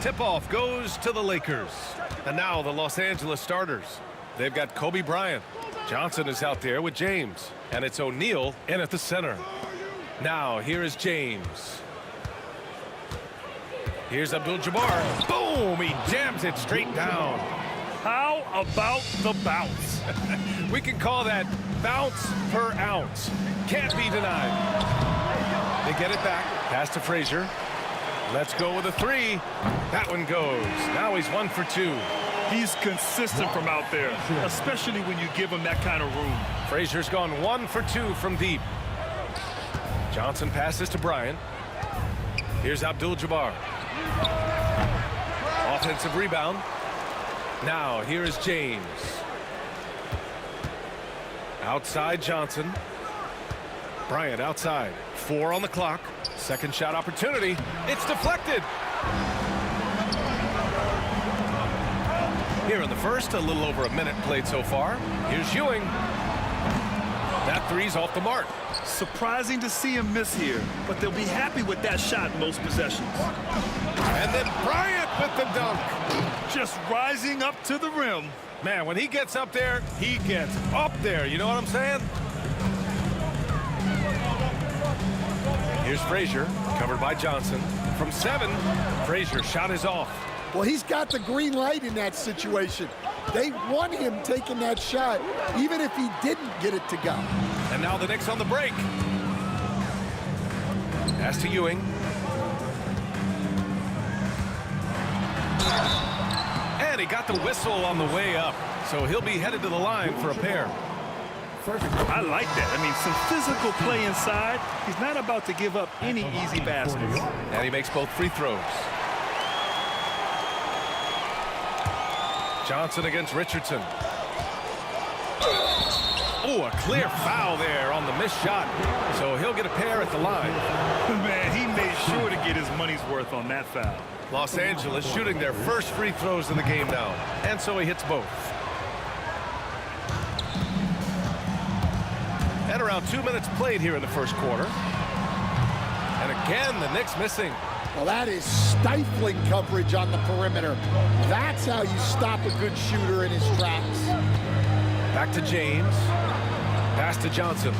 Tip-off goes to the Lakers. And now the Los Angeles starters. They've got Kobe Bryant. Johnson is out there with James. And it's O'Neal in at the center. Now here is James. Here's Abdul-Jabbar. Boom! He jams it straight down. How about the bounce? We can call that bounce per ounce. Can't be denied. They get it back. Pass to Frazier. Let's go with a three. That one goes. Now he's 1 for 2. He's consistent from out there, especially when you give him that kind of room. Frazier's gone 1 for 2 from deep. Johnson passes to Bryant. Here's Abdul-Jabbar. Offensive rebound. Now here is James. Outside Johnson. Bryant outside. 4 on the clock. Second shot opportunity. It's deflected. Here in the first, a little over a minute played so far. Here's Ewing. That three's off the mark. Surprising to see him miss here, but they'll be happy with that shot most possessions. And then Bryant with the dunk. Just rising up to the rim. Man, when he gets up there, he gets up there. You know what I'm saying? Here's Frazier, covered by Johnson. From 7, Frazier shot is off. Well, he's got the green light in that situation. They want him taking that shot, even if he didn't get it to go. And now the Knicks on the break. Pass to Ewing. And he got the whistle on the way up. So he'll be headed to the line for a pair. I like that. I mean, some physical play inside. He's not about to give up any easy baskets. And he makes both free throws. Johnson against Richardson. Oh, a clear foul there on the missed shot. So he'll get a pair at the line. Man, he made sure to get his money's worth on that foul. Los Angeles shooting their first free throws in the game now. And so he hits both. And around 2 minutes played here in the first quarter. And again, the Knicks missing. Well, that is stifling coverage on the perimeter. That's how you stop a good shooter in his tracks. Back to James. Pass to Johnson.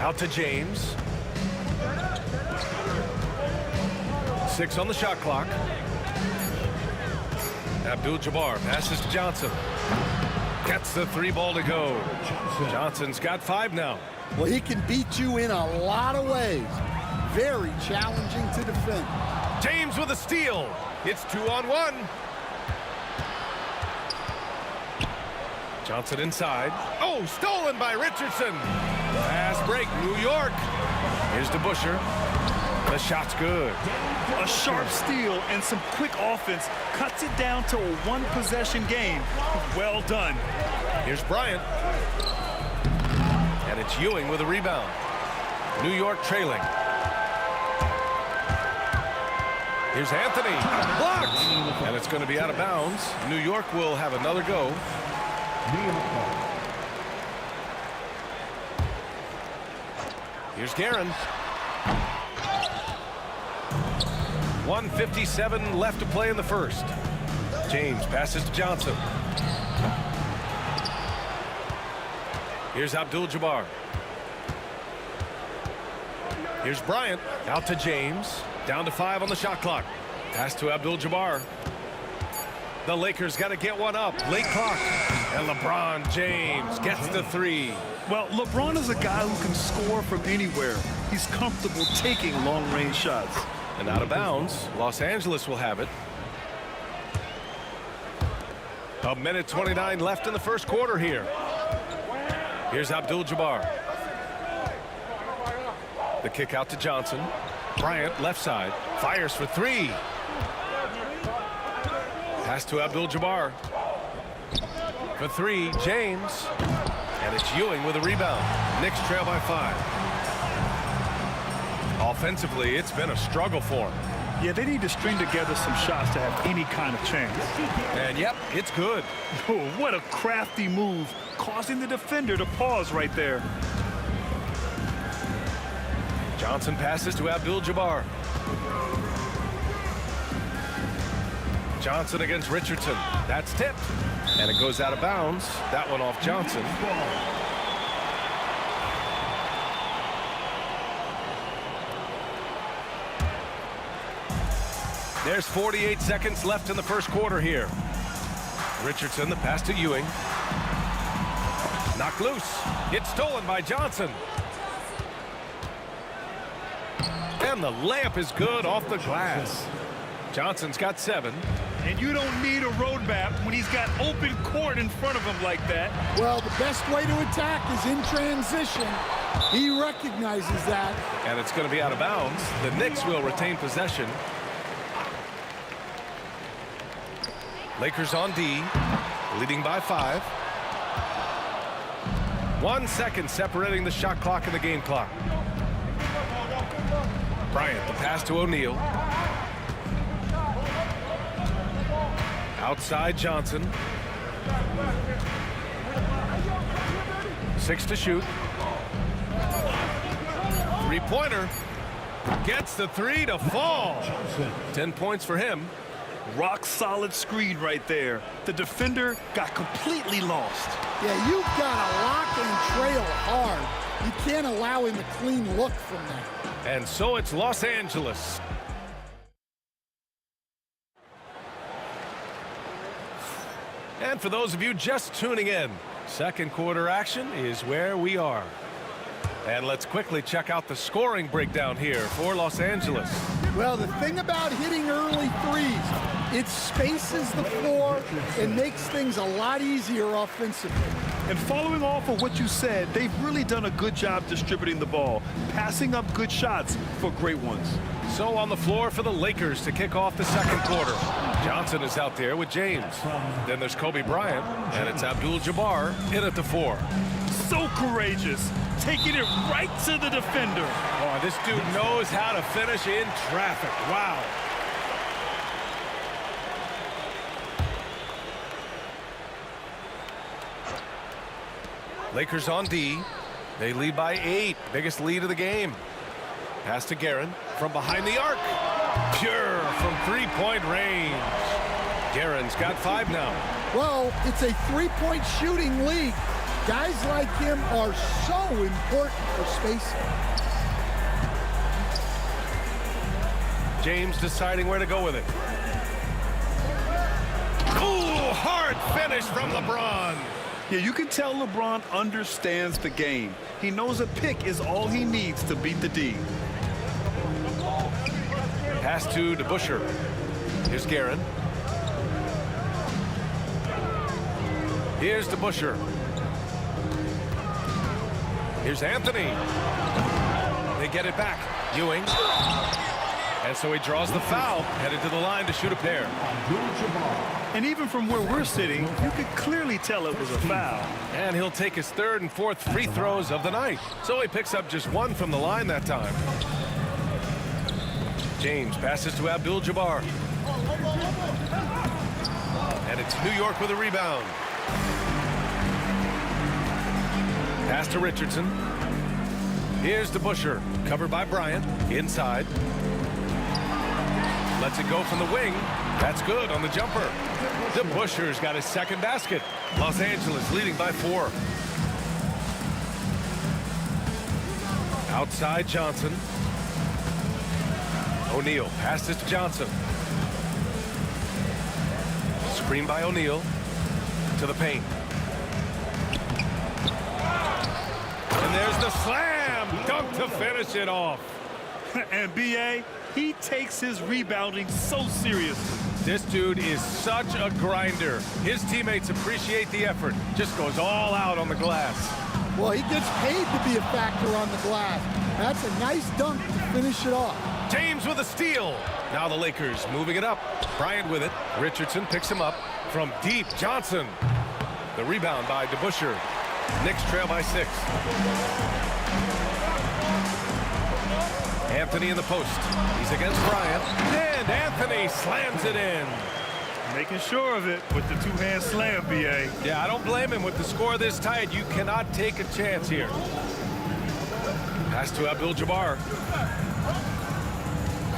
Out to James. 6 on the shot clock. Abdul-Jabbar passes to Johnson. Gets the 3 ball to go. Johnson's got 5 now. Well, he can beat you in a lot of ways. Very challenging to defend. James with a steal. It's 2-on-1. Johnson inside. Oh, stolen by Richardson. Pass break, New York. Here's DeBuscher. The shot's good. A sharp steal and some quick offense cuts it down to a 1-possession game. Well done. Here's Bryant. And it's Ewing with a rebound. New York trailing. Here's Anthony. Blocked. And it's going to be out of bounds. New York will have another go. Here's Guerin. 1:57 left to play in the first. James passes to Johnson. Here's Abdul-Jabbar. Here's Bryant. Out to James. Down to 5 on the shot clock. Pass to Abdul-Jabbar. The Lakers got to get one up. Late clock. And LeBron James gets the 3. Well, LeBron is a guy who can score from anywhere. He's comfortable taking long-range shots. And out of bounds. Los Angeles will have it. 1:29 left in the first quarter here. Here's Abdul-Jabbar. The kick out to Johnson. Bryant left side. Fires for 3. Pass to Abdul-Jabbar. For 3, James. And it's Ewing with a rebound. Knicks trail by 5. Offensively, it's been a struggle for them. Yeah, they need to string together some shots to have any kind of chance. And yep, it's good. Oh, what a crafty move, causing the defender to pause right there. Johnson passes to Abdul-Jabbar. Johnson against Richardson. That's tipped. And it goes out of bounds. That one off Johnson. There's 48 seconds left in the first quarter here. Richardson, the pass to Ewing. Knocked loose. It's stolen by Johnson. And the layup is good off the glass. Johnson's got 7. And you don't need a roadmap when he's got open court in front of him like that. Well, the best way to attack is in transition. He recognizes that. And it's going to be out of bounds. The Knicks will retain possession. Lakers on D, leading by 5. 1 second separating the shot clock and the game clock. Bryant, the pass to O'Neal. Outside Johnson. 6 to shoot. 3-pointer. Gets the 3 to fall. 10 points for him. Rock solid screen right there. The defender got completely lost. Yeah, you've got to lock and trail hard. You can't allow him a clean look from that. And so it's Los Angeles. And for those of you just tuning in, second quarter action is where we are. And let's quickly check out the scoring breakdown here for Los Angeles. Well, the thing about hitting early threes, it spaces the floor and makes things a lot easier offensively. And following off of what you said, they've really done a good job distributing the ball, passing up good shots for great ones. So on the floor for the Lakers to kick off the second quarter. Johnson is out there with James. Then there's Kobe Bryant, and it's Abdul-Jabbar in at the 4. So courageous, taking it right to the defender. Oh, this dude knows how to finish in traffic. Wow. Lakers on D. They lead by 8. Biggest lead of the game. Pass to Guerin from behind the arc. Pure from 3-point range. Guerin's got 5 now. Well, it's a 3-point shooting league. Guys like him are so important for spacing. James deciding where to go with it. Ooh, hard finish from LeBron. Yeah, you can tell LeBron understands the game. He knows a pick is all he needs to beat the D. Pass to DeBusschere. Here's Guerin. Here's DeBusschere. Here's Anthony. They get it back. Ewing. And so he draws the foul, headed to the line to shoot a pair. And even from where we're sitting, you could clearly tell it was a foul. And he'll take his third and fourth free throws of the night. So he picks up just one from the line that time. James passes to Abdul-Jabbar. And it's New York with a rebound. Pass to Richardson. Here's DeBusschere, covered by Bryant, inside. Lets it go from the wing. That's good on the jumper. DeBusschere's got his second basket. Los Angeles leading by 4. Outside Johnson. O'Neal passes to Johnson. Screen by O'Neal to the paint. And there's the slam dunk to finish it off. And B.A., he takes his rebounding so seriously. This dude is such a grinder. His teammates appreciate the effort. Just goes all out on the glass. Well, he gets paid to be a factor on the glass. That's a nice dunk to finish it off. James with a steal. Now the Lakers moving it up. Bryant with it. Richardson picks him up from deep. Johnson. The rebound by DeBusschere. Knicks trail by 6. Anthony in the post. He's against Bryant. And Anthony slams it in. Making sure of it with the two-hand slam, B.A. Yeah, I don't blame him. With the score this tight, you cannot take a chance here. Pass to Abdul-Jabbar.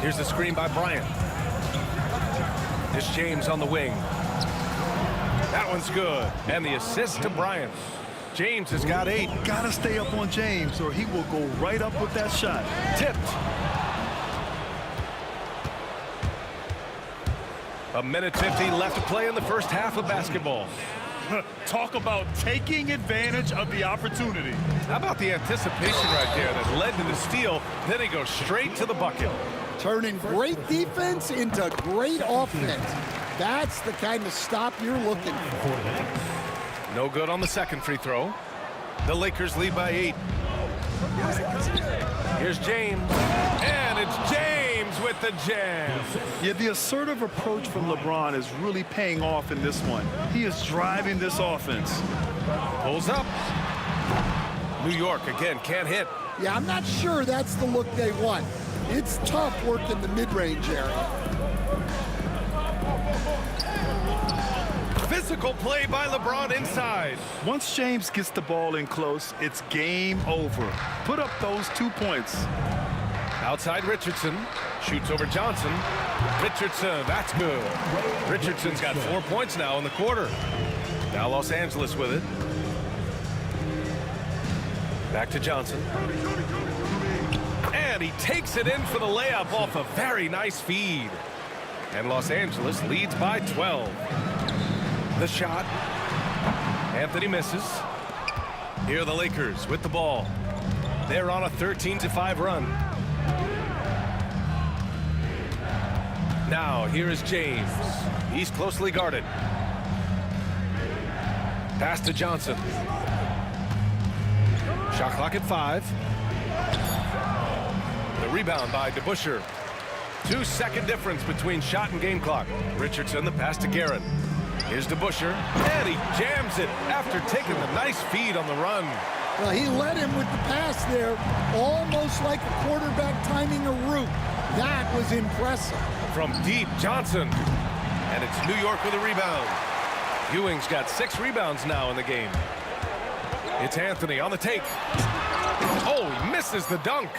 Here's the screen by Bryant. It's James on the wing. That one's good. And the assist to Bryant. James has got 8. Gotta stay up on James or he will go right up with that shot. Tipped. A minute 50 left to play in the first half of basketball. Talk about taking advantage of the opportunity. How about the anticipation right there that led to the steal? Then he goes straight to the bucket. Turning great defense into great offense. That's the kind of stop you're looking for. No good on the second free throw. The Lakers lead by 8. Here's James. And it's James with the jam. Yeah, the assertive approach from LeBron is really paying off in this one. He is driving this offense. Pulls up. New York again can't hit. Yeah, I'm not sure that's the look they want. It's tough working the mid-range area. Physical play by LeBron inside. Once James gets the ball in close, it's game over. Put up those 2 points. Outside Richardson. Shoots over Johnson. Richardson, that's good. Richardson's got 4 points now in the quarter. Now Los Angeles with it. Back to Johnson. And he takes it in for the layup off a very nice feed. And Los Angeles leads by 12. The shot. Anthony misses. Here are the Lakers with the ball. They're on a 13-5 run. Now here is James. He's closely guarded. Pass to Johnson. Shot clock at 5. The rebound by DeBusschere. 2-second difference between shot and game clock. Richardson, the pass to Guerin. Here's DeBusschere, and he jams it after taking the nice feed on the run. Well, he led him with the pass there, almost like a quarterback timing a route. That was impressive. From deep, Johnson. And it's New York with a rebound. Ewing's got 6 rebounds now in the game. It's Anthony on the take. Oh, he misses the dunk.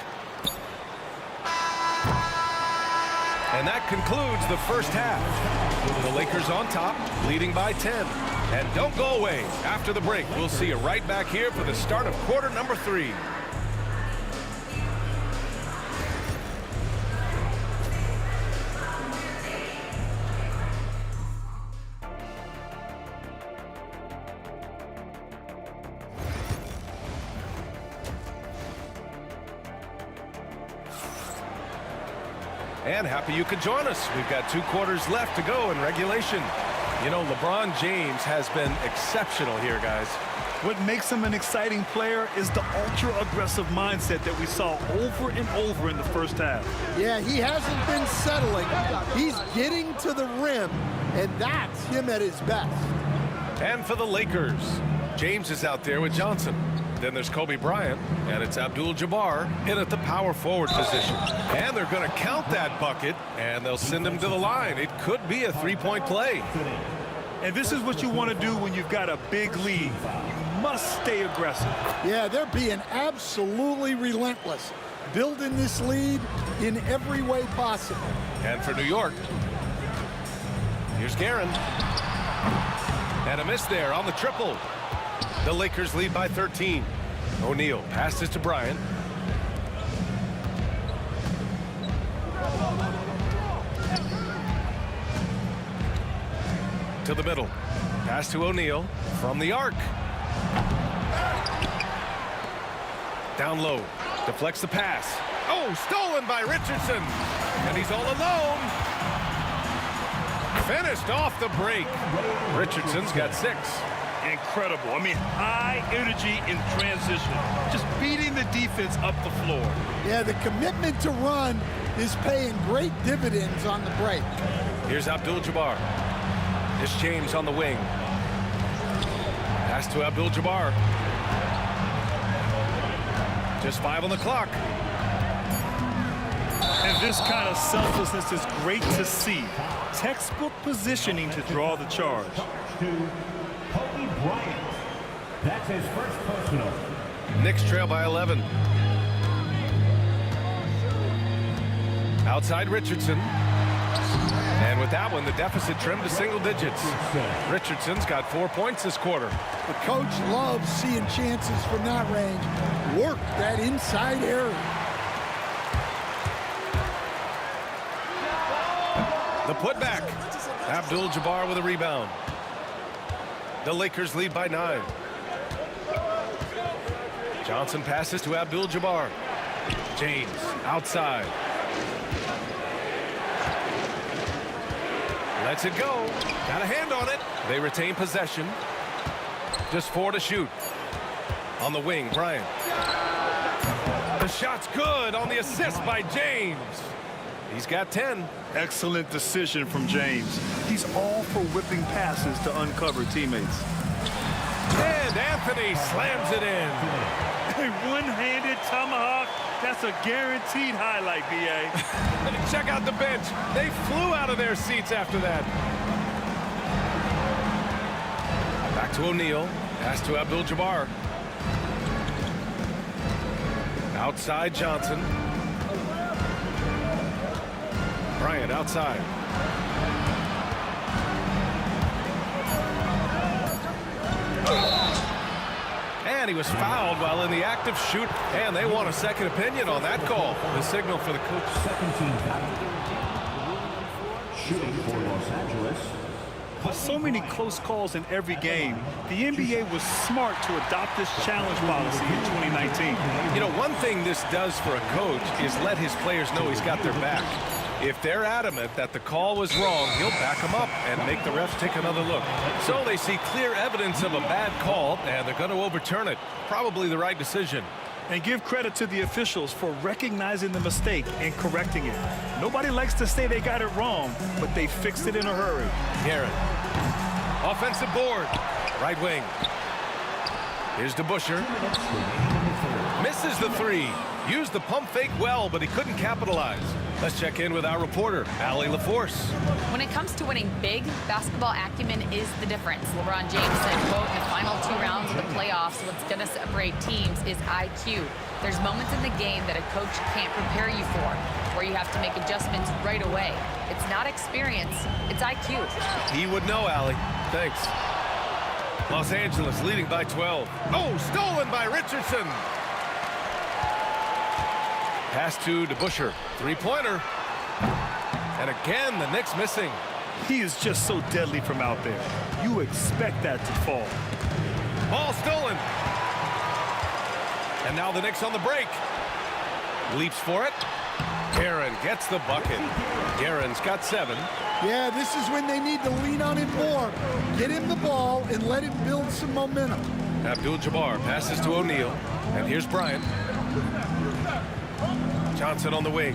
And that concludes the first half. The Lakers on top, leading by 10. And don't go away. After the break, we'll see you right back here for the start of quarter number 3. and happy you could join us. We've got 2 quarters left to go in regulation. You know, LeBron James has been exceptional here, guys. What makes him an exciting player is the ultra-aggressive mindset that we saw over and over in the first half. Yeah, he hasn't been settling. He's getting to the rim, and that's him at his best. And for the Lakers, James is out there with Johnson. Then there's Kobe Bryant, and it's Abdul-Jabbar in at the power forward position. And they're going to count that bucket, and they'll send him to the line. It could be a 3-point play. And this is what you want to do when you've got a big lead. You must stay aggressive. Yeah, they're being absolutely relentless, building this lead in every way possible. And for New York, here's Guerin. And a miss there on the triple. The Lakers lead by 13. O'Neal passes to Bryant. To the middle. Pass to O'Neal from the arc. Down low. Deflects the pass. Oh, stolen by Richardson. And he's all alone. Finished off the break. Richardson's got 6. Incredible. I mean, high energy in transition. Just beating the defense up the floor. Yeah, the commitment to run is paying great dividends on the break. Here's Abdul-Jabbar. It's James on the wing. Pass to Abdul-Jabbar. Just 5 on the clock. And this kind of selflessness is great to see. Textbook positioning to draw the charge. Kobe Bryant. That's his first personal. Knicks trail by 11. Outside Richardson. And with that one, the deficit trimmed to single digits. Richardson's got 4 points this quarter. The coach loves seeing chances from that range. Work that inside area. The putback. Abdul-Jabbar with a rebound. The Lakers lead by 9. Johnson passes to Abdul-Jabbar. James outside. Lets it go. Got a hand on it. They retain possession. Just 4 to shoot. On the wing, Bryant. The shot's good on the assist by James. He's got 10. Excellent decision from James. He's all for whipping passes to uncover teammates. And Anthony slams it in. A one-handed tomahawk. That's a guaranteed highlight, B.A. Check out the bench. They flew out of their seats after that. Back to O'Neal. Pass to Abdul-Jabbar. Outside Johnson. Bryant outside. And he was fouled while in the act of shoot. And they want a second opinion on that call. The signal for the coach. Second team foul. Shooting for Los Angeles. With so many close calls in every game, the NBA was smart to adopt this challenge policy in 2019. You know, one thing this does for a coach is let his players know he's got their back. If they're adamant that the call was wrong, he'll back them up and make the refs take another look. So they see clear evidence of a bad call, and they're going to overturn it. Probably the right decision. And give credit to the officials for recognizing the mistake and correcting it. Nobody likes to say they got it wrong, but they fixed it in a hurry. Guerin. Offensive board. Right wing. Here's DeBusschere. Misses the 3. Used the pump fake well, but he couldn't capitalize. Let's check in with our reporter, Allie LaForce. When it comes to winning big, basketball acumen is the difference. LeBron James said, quote, in the final 2 rounds of the playoffs, what's going to separate teams is IQ. There's moments in the game that a coach can't prepare you for, where you have to make adjustments right away. It's not experience, it's IQ. He would know, Allie. Thanks. Los Angeles leading by 12. Oh, stolen by Richardson. Pass to DeBusschere. 3-pointer. And again, the Knicks missing. He is just so deadly from out there. You expect that to fall. Ball stolen. And now the Knicks on the break. Leaps for it. Guerin gets the bucket. Guerin's got 7. Yeah, this is when they need to lean on him more. Get him the ball and let him build some momentum. Abdul-Jabbar passes to O'Neal. And here's Bryant. Johnson on the wing.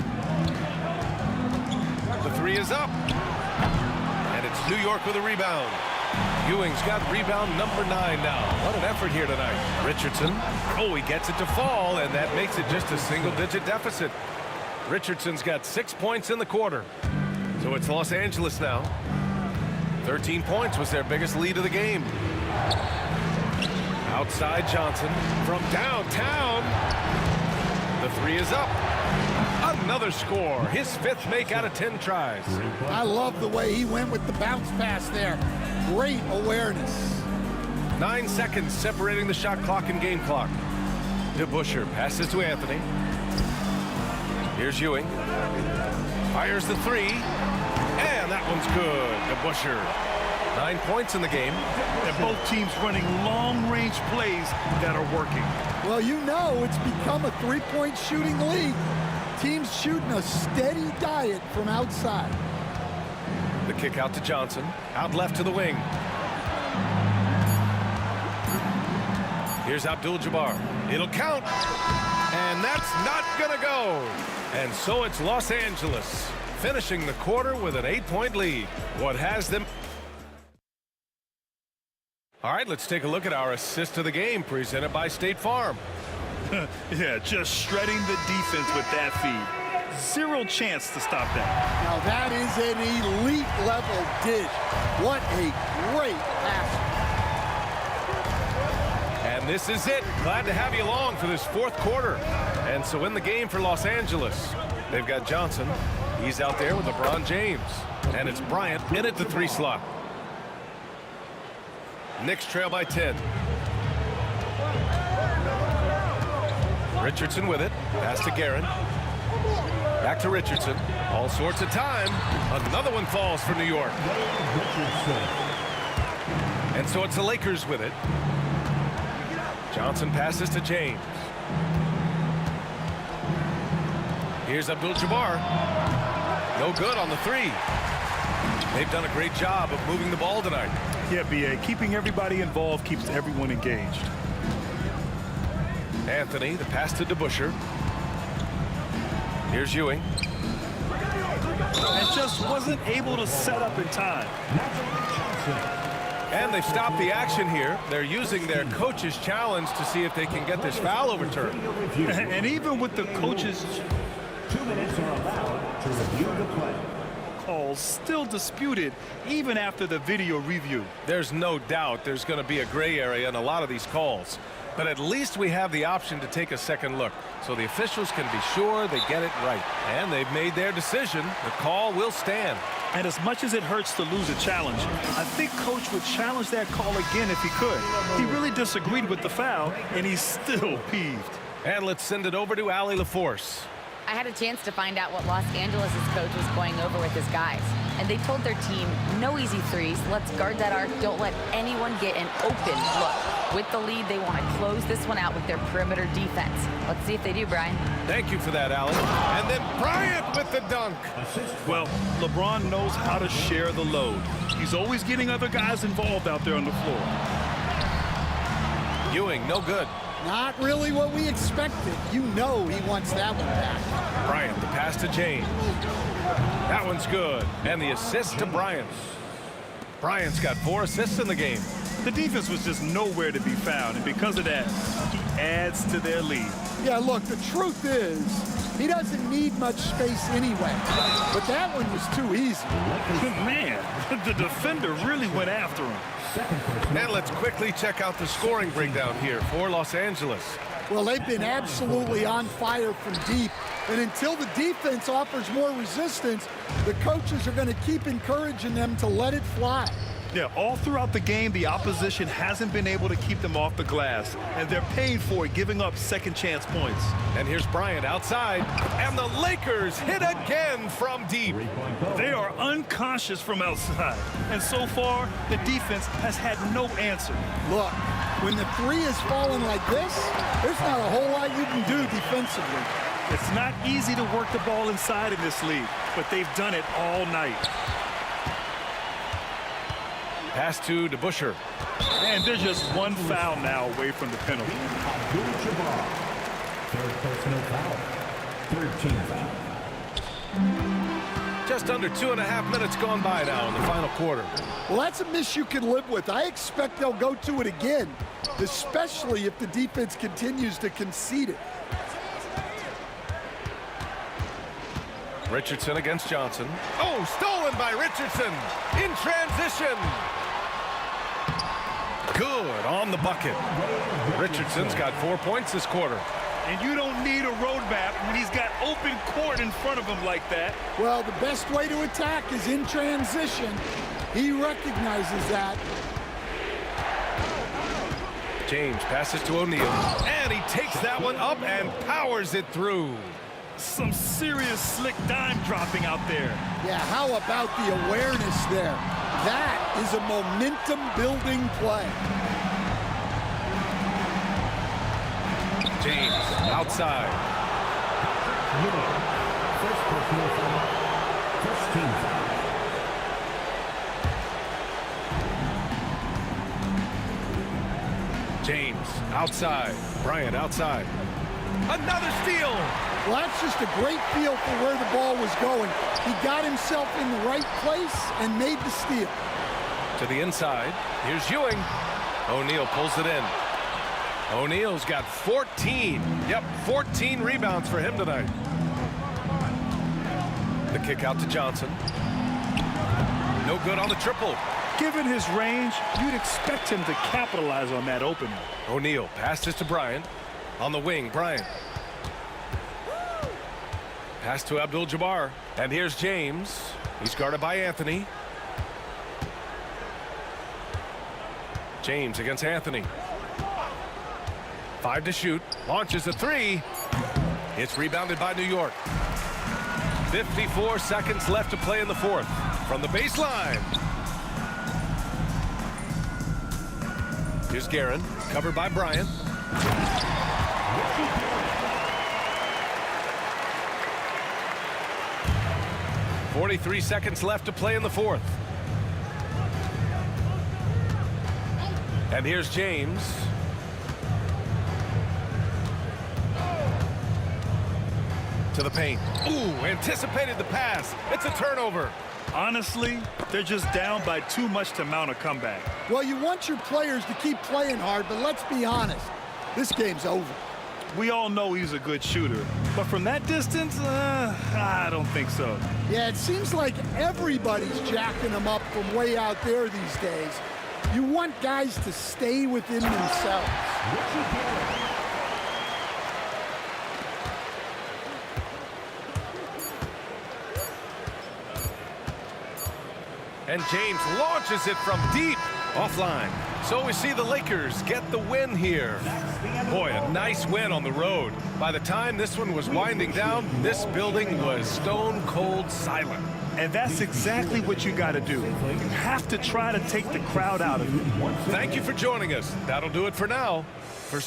The 3 is up. And it's New York with a rebound. Ewing's got rebound number 9 now. What an effort here tonight. Richardson. Oh, he gets it to fall, and that makes it just a single-digit deficit. Richardson's got 6 points in the quarter. So it's Los Angeles now. 13 points was their biggest lead of the game. Outside Johnson from downtown. The 3 is up. Another score. His 5th make out of 10 tries. I love the way he went with the bounce pass there. Great awareness. 9 seconds separating the shot clock and game clock. DeBusschere passes to Anthony. Here's Ewing. Fires the 3. And that one's good. DeBusschere. 9 points in the game. And both teams running long-range plays that are working. Well, you know it's become a three-point shooting league. Teams shooting a steady diet from outside. The kick out to Johnson. Out left to the wing. Here's Abdul-Jabbar. It'll count. And that's not going to go. And so it's Los Angeles finishing the quarter with an 8-point lead. What has them... All right, let's take a look at our assist of the game presented by State Farm. Yeah, just shredding the defense with that feed. Zero chance to stop that. Now that is an elite level dish. What a great pass. And this is it. Glad to have you along for this 4th quarter. And so in the game for Los Angeles, they've got Johnson. He's out there with LeBron James. And it's Bryant in at the 3 slot. Knicks trail by 10. Richardson with it. Pass to Guerin. Back to Richardson. All sorts of time. Another one falls for New York. And so it's the Lakers with it. Johnson passes to James. Here's Abdul-Jabbar. No good on the 3. They've done a great job of moving the ball tonight. Yeah, B.A. Keeping everybody involved keeps everyone engaged. Anthony, the pass to DeBusschere. Here's Ewing. And just wasn't able to set up in time. And they've stopped the action here. They're using their coach's challenge to see if they can get this foul overturned. And even with the coach's 2 minutes are allowed to review the play. Calls still disputed even after the video review. There's no doubt there's going to be a gray area in a lot of these calls. But at least we have the option to take a second look, so the officials can be sure they get it right. And they've made their decision. The call will stand. And as much as it hurts to lose a challenge, I think Coach would challenge that call again if he could. He really disagreed with the foul, and he's still peeved. And let's send it over to Allie LaForce. I had a chance to find out what Los Angeles' coach was going over with his guys. And they told their team, no easy 3s. Let's guard that arc. Don't let anyone get an open look. With the lead, they want to close this one out with their perimeter defense. Let's see if they do, Brian. Thank you for that, Allie. And then Bryant with the dunk. Well, LeBron knows how to share the load. He's always getting other guys involved out there on the floor. Ewing, no good. Not really what we expected. You know he wants that one back. Bryant, the pass to James. That one's good. And the assist to Bryant. Bryant's got 4 assists in the game. The defense was just nowhere to be found, and because of that, he adds to their lead. Yeah, look, the truth is, he doesn't need much space anyway. But that one was too easy. Man, the defender really went after him. And let's quickly check out the scoring breakdown here for Los Angeles. Well, they've been absolutely on fire from deep. And until the defense offers more resistance, the coaches are going to keep encouraging them to let it fly. Yeah, all throughout the game, the opposition hasn't been able to keep them off the glass, and they're paying for it, giving up second chance points. And here's Bryant outside, and the Lakers hit again from deep. They are unconscious from outside, and so far, the defense has had no answer. Look, when the 3 is falling like this, there's not a whole lot you can do defensively. It's not easy to work the ball inside in this league, but they've done it all night. Pass to DeBuscher. And they're just one foul now away from the penalty. Third personal foul. 13 foul. Just under 2.5 minutes gone by now in the final quarter. Well, that's a miss you can live with. I expect they'll go to it again, especially if the defense continues to concede it. Richardson against Johnson. Oh, stolen by Richardson in transition. Good on the bucket. Richardson's got 4 points this quarter. And you don't need a roadmap when he's got open court in front of him like that. Well, the best way to attack is in transition. He recognizes that. James passes to O'Neal, and he takes that one up and powers it through. Some serious slick dime dropping out there. Yeah, how about the awareness there? That is a momentum-building play. James outside. First personal foul. First team foul. James outside. Bryant outside. Another steal. Well, that's just a great feel for where the ball was going. He got himself in the right place and made the steal. To the inside. Here's Ewing. O'Neal pulls it in. O'Neal's got 14. Yep, 14 rebounds for him tonight. The kick out to Johnson. No good on the triple. Given his range, you'd expect him to capitalize on that opening. O'Neal passes to Bryant. On the wing, Bryant. Pass to Abdul-Jabbar. And here's James. He's guarded by Anthony. James against Anthony. 5 to shoot. Launches a 3. It's rebounded by New York. 54 seconds left to play in the fourth. From the baseline. Here's Guerin. Covered by Bryant. .43 seconds left to play in the fourth. And here's James. To the paint. Ooh, anticipated the pass. It's a turnover. Honestly, they're just down by too much to mount a comeback. Well, you want your players to keep playing hard, but let's be honest. This game's over. We all know he's a good shooter, but from that distance, I don't think so. Yeah, it seems like everybody's jacking him up from way out there these days. You want guys to stay within themselves. And James launches it from deep. Offline. So we see the Lakers get the win here. Boy, a nice win on the road. By the time this one was winding down, this building was stone cold silent. And that's exactly what you got to do. You have to try to take the crowd out of it. Thank you for joining us. That'll do it for now. For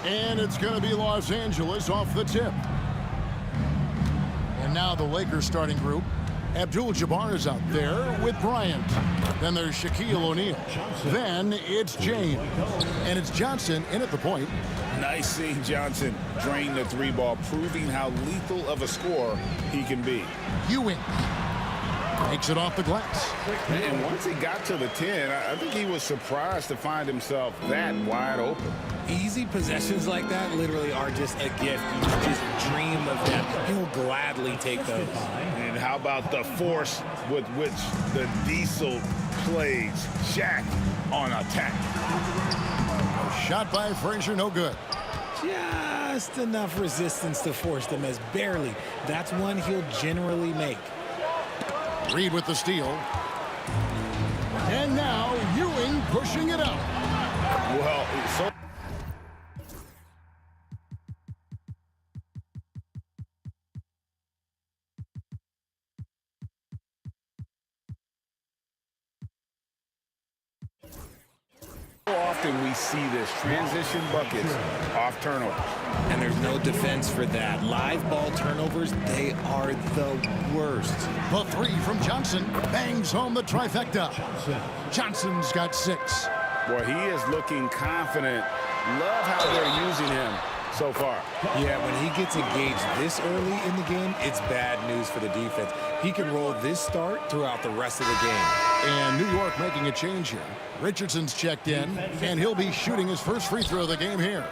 And it's going to be Los Angeles off the tip. And now the Lakers starting group. Abdul-Jabbar is out there with Bryant. Then there's Shaquille O'Neal. Then it's James. And it's Johnson in at the point. Nice seeing Johnson drain the three ball, proving how lethal of a scorer he can be. Ewing takes it off the glass. And once he got to the 10, I think he was surprised to find himself that wide open. Easy possessions like that literally are just a gift. You just dream of them. He'll gladly take those. And how about the force with which the Diesel plays Shaq on attack? Shot by Frazier, no good. Just enough resistance to force them as barely. That's one he'll generally make. Reed with the steal. And now Ewing pushing it up. Well, so often we see this transition buckets off turnovers. And there's no defense for that. Live ball turnovers, they are the worst. The three from Johnson bangs home the trifecta. Johnson's got 6. Boy, he is looking confident. Love how they're using him so far. Yeah, when he gets engaged this early in the game, it's bad news for the defense. He can roll this start throughout the rest of the game. And New York making a change here. Richardson's checked in, and he'll be shooting his first free throw of the game here.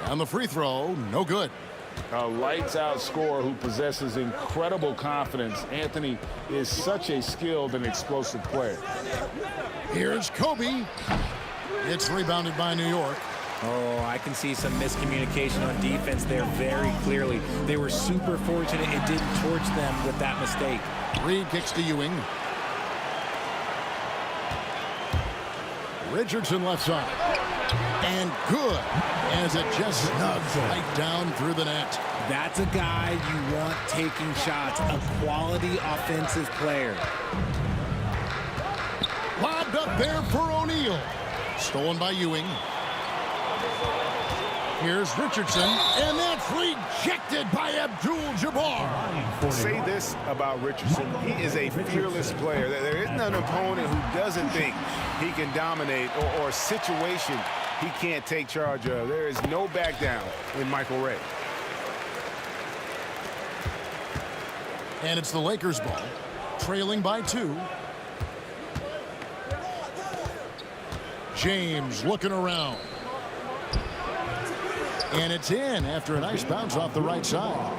And the free throw, no good. A lights-out scorer who possesses incredible confidence. Anthony is such a skilled and explosive player. Here's Kobe. It's rebounded by New York. Oh, I can see some miscommunication on defense there very clearly. They were super fortunate it didn't torch them with that mistake. Reed kicks to Ewing. Richardson left side. And good as it just snugs right down through the net. That's a guy you want taking shots, a quality offensive player. Lobbed up there for O'Neal. Stolen by Ewing. Here's Richardson, and that's rejected by Abdul-Jabbar. Say this about Richardson. He is a fearless player. There isn't an opponent who doesn't think he can dominate or a situation he can't take charge of. There is no back down in Michael Ray. And it's the Lakers ball, trailing by 2. James looking around. And it's in after a nice bounce off the right side.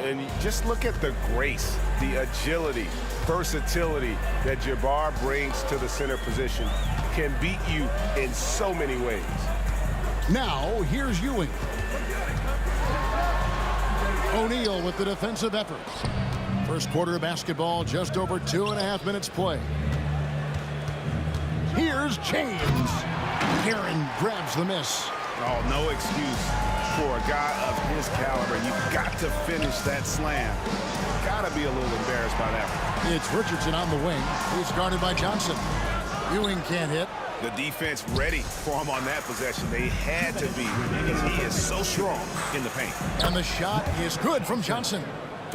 And just look at the grace, the agility, versatility that Jabbar brings to the center position. Can beat you in so many ways. Now, here's Ewing. O'Neal with the defensive efforts. First quarter of basketball, just over 2.5 minutes play. Here's James. Aaron grabs the miss. Oh, no excuse for a guy of his caliber. You've got to finish that slam. Got to be a little embarrassed by that. It's Richardson on the wing. He's guarded by Johnson. Ewing can't hit. The defense ready for him on that possession. They had to be because he is so strong in the paint. And the shot is good from Johnson.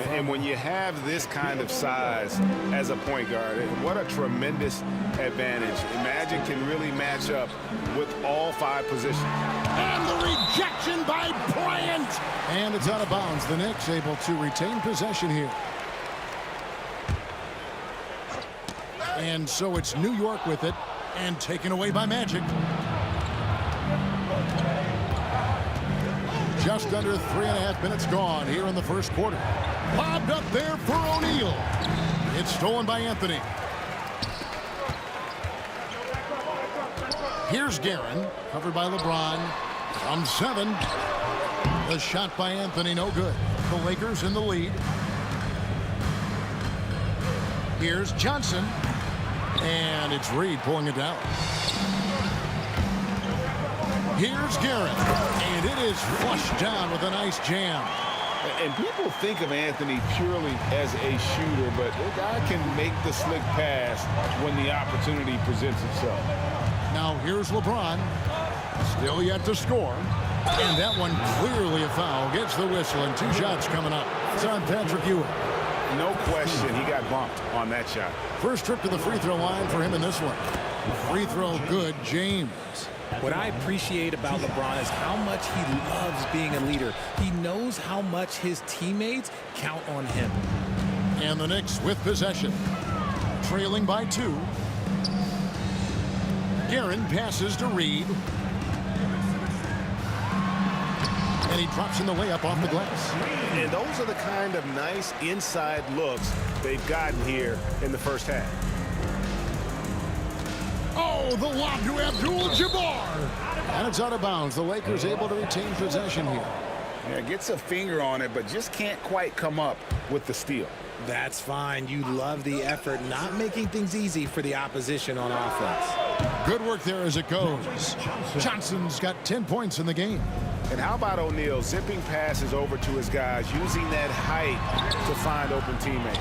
And when you have this kind of size as a point guard, what a tremendous advantage. Magic can really match up with all 5 positions. And the rejection by Bryant. And it's out of bounds. The Knicks able to retain possession here. And so it's New York with it and taken away by Magic. Just under 3.5 minutes gone here in the first quarter. Lobbed up there for O'Neal. It's stolen by Anthony. Here's Guerin, covered by LeBron. From 7. The shot by Anthony, no good. The Lakers in the lead. Here's Johnson. And it's Reed pulling it down. Here's Guerin. And it is flushed down with a nice jam. And people think of Anthony purely as a shooter, but the guy can make the slick pass when the opportunity presents itself. Now here's LeBron. Still yet to score. And that one clearly a foul. Gets the whistle, and 2 shots coming up. It's on Patrick Ewing. No question, he got bumped on that shot. First trip to the free throw line for him in this one. Free throw good, James. What I appreciate about LeBron is how much he loves being a leader. He knows how much his teammates count on him. And the Knicks with possession. Trailing by 2. Guerin passes to Reed. And he drops in the layup off the glass. And those are the kind of nice inside looks they've gotten here in the first half. Oh, the lob to Abdul-Jabbar. And it's out of bounds. The Lakers able to retain possession here. Yeah, gets a finger on it, but just can't quite come up with the steal. That's fine. You love the effort, not making things easy for the opposition on offense. Good work there as it goes. Johnson's got 10 points in the game. And how about O'Neal zipping passes over to his guys, using that height to find open teammates.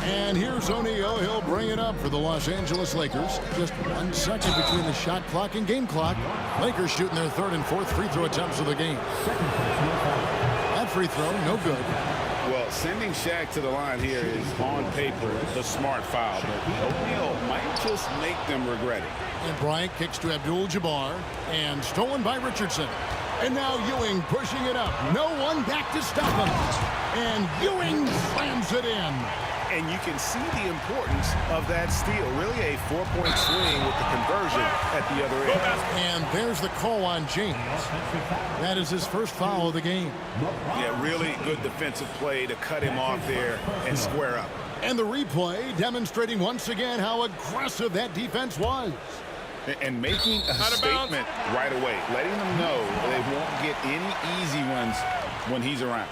And here's O'Neal. He'll bring it up for the Los Angeles Lakers. Just 1 second between the shot clock and game clock. Lakers shooting their 3rd and 4th free throw attempts of the game. That free throw, no good. Well, sending Shaq to the line here is on paper the smart foul, but O'Neal might just make them regret it. And Bryant kicks to Abdul-Jabbar, and stolen by Richardson. And now Ewing pushing it up. No one back to stop him. And Ewing slams it in. And you can see the importance of that steal. Really a 4-point swing with the conversion at the other end. And there's the call on James. That is his first foul of the game. Yeah, really good defensive play to cut him off there and square up. And the replay demonstrating once again how aggressive that defense was. And making a statement right away, letting them know they won't get any easy ones when he's around.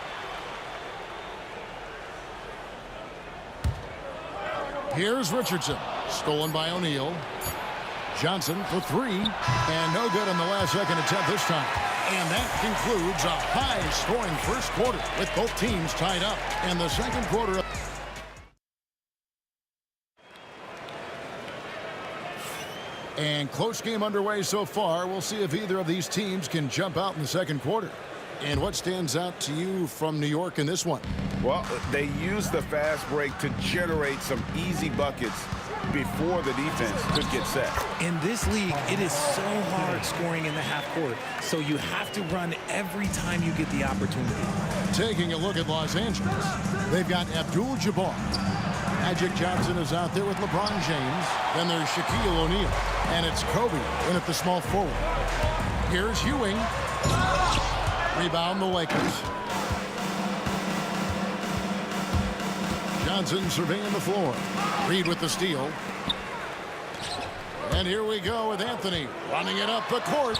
Here's Richardson, stolen by O'Neal. Johnson for 3, and no good on the last second attempt this time. And that concludes a high-scoring first quarter with both teams tied up. And the second quarter. And close game underway so far. We'll see if either of these teams can jump out in the second quarter. And what stands out to you from New York in this one? Well, they used the fast break to generate some easy buckets before the defense could get set. In this league, it is so hard scoring in the half court, so you have to run every time you get the opportunity. Taking a look at Los Angeles, they've got Abdul-Jabbar. Magic Johnson is out there with LeBron James. Then there's Shaquille O'Neal. And it's Kobe in at the small forward. Here's Ewing. Rebound the Lakers. Johnson surveying the floor. Reed with the steal. And here we go with Anthony running it up the court.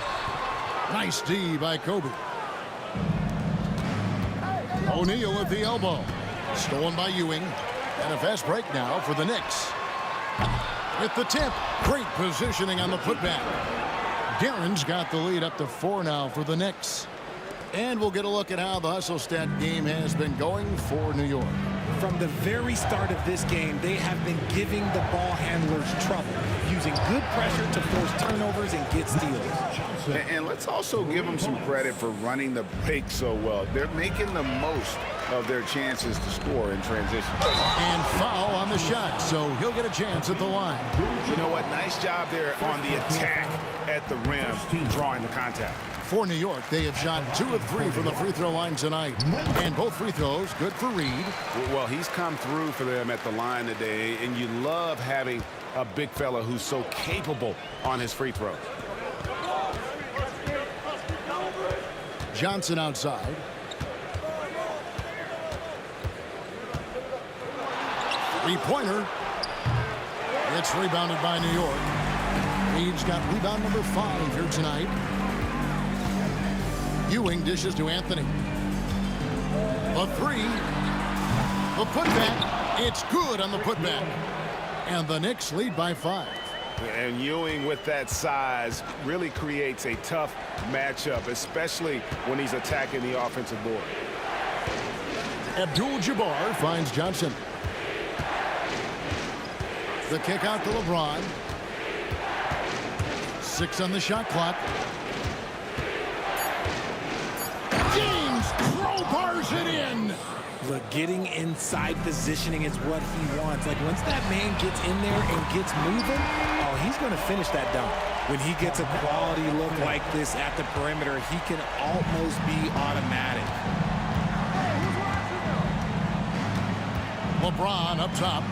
Nice D by Kobe. O'Neal at the elbow. Stolen by Ewing. And a fast break now for the Knicks. With the tip. Great positioning on the putback. Guerin's got the lead up to 4 now for the Knicks. And we'll get a look at how the hustle stat game has been going for New York. From the very start of this game, they have been giving the ball handlers trouble, using good pressure to force turnovers and get steals. And let's also give them some credit for running the break so well. They're making the most of their chances to score in transition. And foul on the shot, so he'll get a chance at the line. You know what? Nice job there on the attack at the rim, drawing the contact. For New York, they have shot 2 of 3 from the free throw line tonight. And both free throws good for Reed. Well, he's come through for them at the line today, and you love having a big fella who's so capable on his free throws. Johnson outside. Three-pointer. It's rebounded by New York. Reed's got rebound number 5 here tonight. Ewing dishes to Anthony. A 3. The putback. It's good on the putback. And the Knicks lead by 5. And Ewing with that size really creates a tough matchup, especially when he's attacking the offensive board. Abdul-Jabbar finds Johnson. The kick out to LeBron. 6 on the shot clock. James crowbars it in. Look, getting inside positioning is what he wants. Like, once that man gets in there and gets moving, oh, he's going to finish that dunk. When he gets a quality look like this at the perimeter, he can almost be automatic. LeBron up top.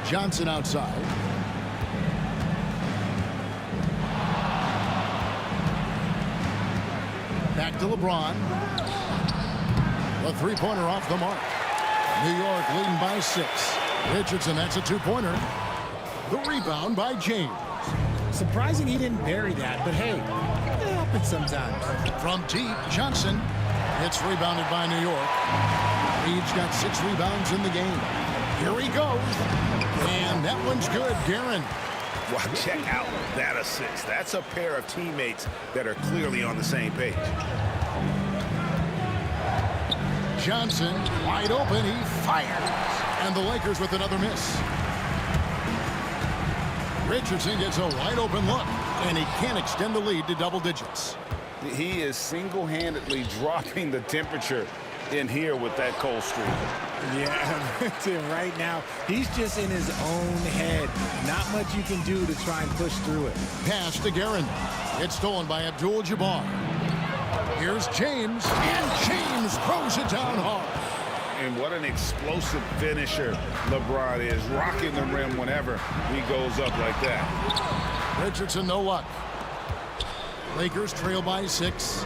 Johnson outside. Back to LeBron. The three-pointer off the mark. New York leading by 6. Richardson, that's a two-pointer. The rebound by James. Surprising he didn't bury that, but hey, it happens sometimes. From deep, Johnson. It's rebounded by New York. Reed's got 6 rebounds in the game. Here he goes. And that one's good, Guerin. Well, check out that assist. That's a pair of teammates that are clearly on the same page. Johnson, wide open, he fires. And the Lakers with another miss. Richardson gets a wide open look, and he can't extend the lead to double digits. He is single-handedly dropping the temperature in here with that cold streak. Yeah, Tim, right now, he's just in his own head. Not much you can do to try and push through it. Pass to Guerin. It's stolen by Abdul-Jabbar. Here's James, and James throws it down hard. And what an explosive finisher LeBron is, rocking the rim whenever he goes up like that. Richardson, no luck. Lakers trail by 6.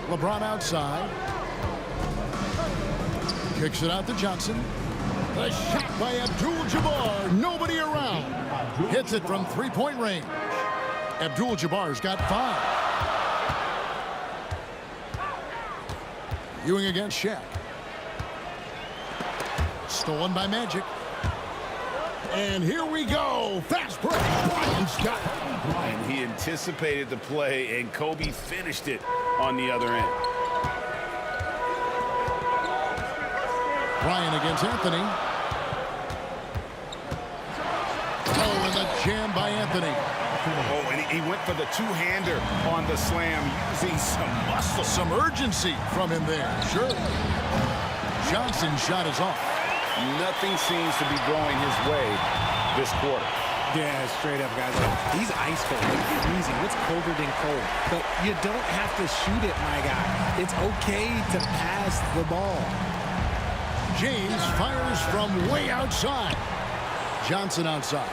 LeBron outside. Kicks it out to Johnson. The shot by Abdul-Jabbar. Nobody around. Hits it from three-point range. Abdul-Jabbar's got 5. Ewing against Shaq. Stolen by Magic. And here we go. Fast break. Bryant's got it. And he anticipated the play, and Kobe finished it on the other end. Bryant against Anthony. Oh, and the jam by Anthony. Oh, and he went for the two-hander on the slam, using some muscle. Some urgency from him there. Sure. Johnson's shot is off. Nothing seems to be going his way this quarter. Yeah, straight up, guys. He's ice cold. It's freezing. What's colder than cold? But you don't have to shoot it, my guy. It's okay to pass the ball. James fires from way outside. Johnson outside.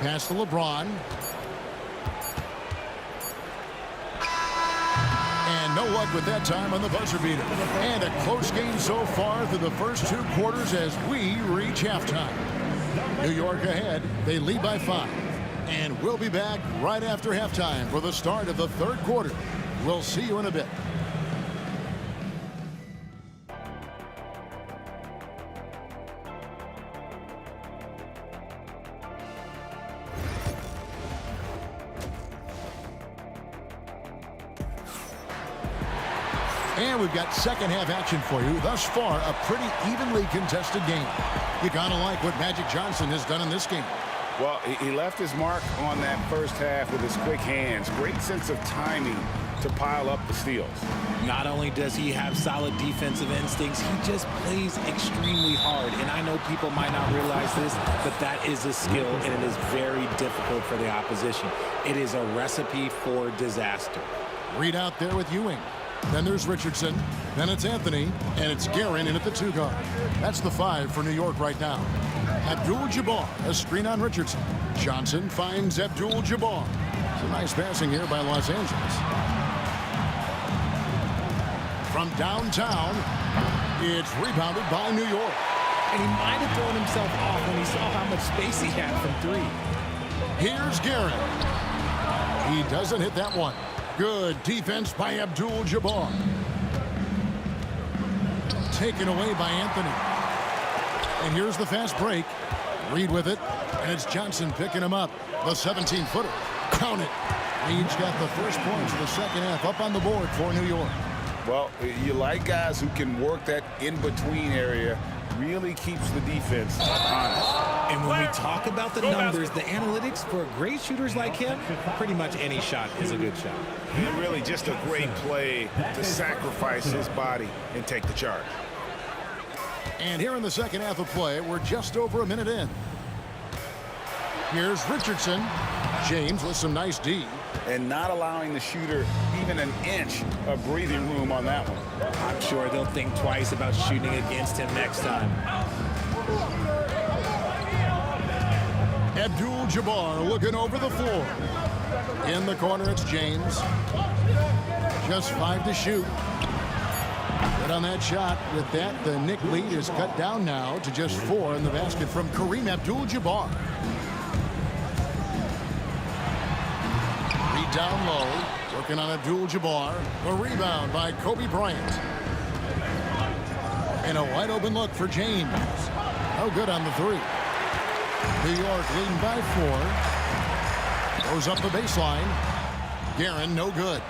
Pass to LeBron. And no luck with that time on the buzzer beater. And a close game so far through the first 2 quarters as we reach halftime. New York ahead. They lead by 5. And we'll be back right after halftime for the start of the 3rd quarter. We'll see you in a bit. And we've got second half action for you. Thus far, a pretty evenly contested game. You gotta like what Magic Johnson has done in this game. Well, he left his mark on that first half with his quick hands. Great sense of timing to pile up the steals. Not only does he have solid defensive instincts, he just plays extremely hard. And I know people might not realize this, but that is a skill, and it is very difficult for the opposition. It is a recipe for disaster. Reed out there with Ewing. Then there's Richardson. Then it's Anthony. And it's Guerin in at the 2 guard. That's the 5 for New York right now. Abdul-Jabbar, a screen on Richardson. Johnson finds Abdul-Jabbar. Some nice passing here by Los Angeles. From downtown, it's rebounded by New York. And he might have thrown himself off when he saw how much space he had from 3. Here's Guerin. He doesn't hit that one. Good defense by Abdul-Jabbar. Taken away by Anthony. And here's the fast break. Reed with it. And it's Johnson picking him up. The 17-footer. Count it. Reed's got the first points of the second half up on the board for New York. Well, you like guys who can work that in-between area really keeps the defense honest. And when we talk about the numbers, the analytics for great shooters like him, pretty much any shot is a good shot. And really just a great play to sacrifice his body and take the charge. And here in the second half of play, we're just over a minute in. Here's Richardson. James with some nice D. And not allowing the shooter even an inch of breathing room on that one. I'm sure they'll think twice about shooting against him next time. Abdul-Jabbar looking over the floor. In the corner, it's James. Just 5 to shoot. Good on that shot. With that, the Knick lead is cut down now to just 4 in the basket from Kareem Abdul-Jabbar. Reed down low, working on Abdul-Jabbar. A rebound by Kobe Bryant. And a wide open look for James. No good on the 3. New York leading by 4. Goes up the baseline. Guerin, no good.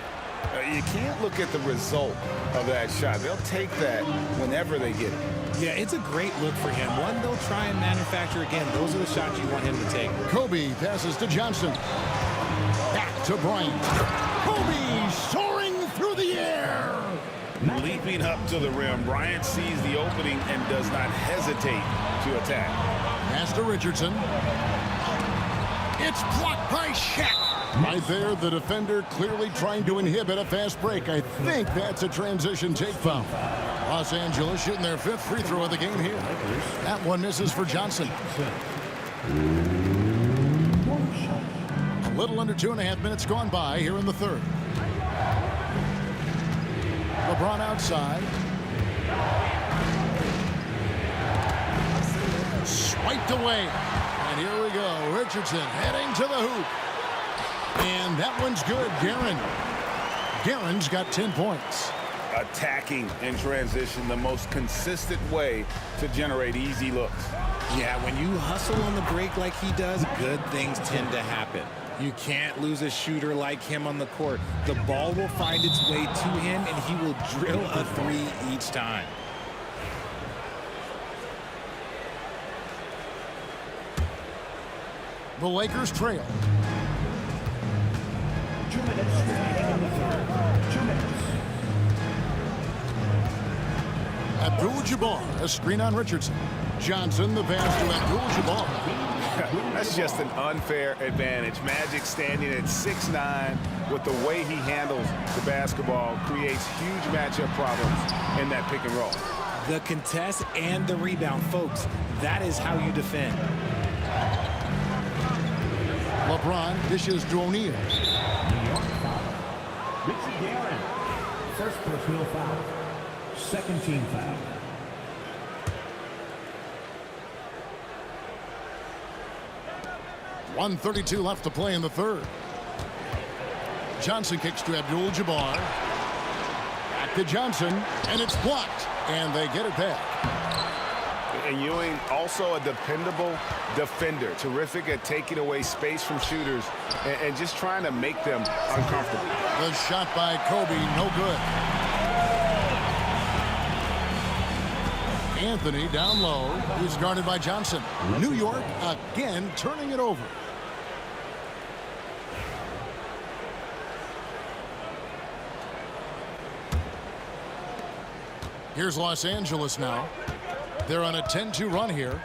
You can't look at the result of that shot. They'll take that whenever they get it. Yeah, it's a great look for him. One they'll try and manufacture again. Those are the shots you want him to take. Kobe passes to Johnson. Back to Bryant. Kobe soaring through the air. Leaping up to the rim, Bryant sees the opening and does not hesitate to attack. Pass to Richardson. It's blocked by Shaq. Right there, the defender clearly trying to inhibit a fast break. I think that's a transition take foul. Los Angeles shooting their 5th free throw of the game here. That one misses for Johnson. A little under 2.5 minutes gone by here in the 3rd. LeBron outside. Swiped away. And here we go. Richardson heading to the hoop. And that one's good. Guerin's got 10 points. Attacking in transition, the most consistent way to generate easy looks. Yeah, when you hustle on the break like he does, good things tend to happen. You can't lose a shooter like him on the court. The ball will find its way to him, and he will drill a 3 each time. The Lakers trail. 2 minutes remaining in the 3rd. 2 minutes. Abdul-Jabbar, a screen on Richardson. Johnson, the pass to Abdul-Jabbar. That's just an unfair advantage. Magic standing at 6'9", with the way he handles the basketball, creates huge matchup problems in that pick and roll. The contest and the rebound, folks. That is how you defend. LeBron dishes to O'Neal. New York foul. Richard Guerin. First personal foul. Second team foul. .132 left to play in the 3rd. Johnson kicks to Abdul-Jabbar. Back to Johnson, and it's blocked. And they get it back. And Ewing, also a dependable defender. Terrific at taking away space from shooters and just trying to make them uncomfortable. The shot by Kobe, no good. Anthony down low. He's guarded by Johnson. New York again turning it over. Here's Los Angeles now. They're on a 10-2 run here.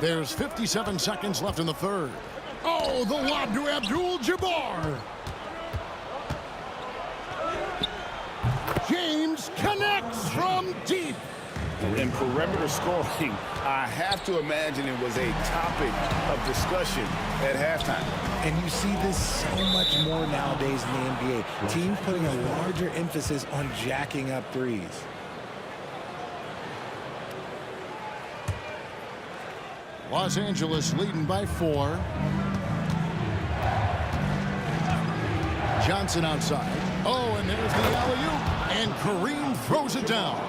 There's 57 seconds left in the 3rd. Oh, the lob to Abdul-Jabbar. James connects from deep. In perimeter scoring, I have to imagine it was a topic of discussion at halftime. And you see this so much more nowadays in the NBA. Teams putting a larger emphasis on jacking up threes. Los Angeles leading by 4. Johnson outside. Oh, and there's the alley-oop. And Kareem throws it down.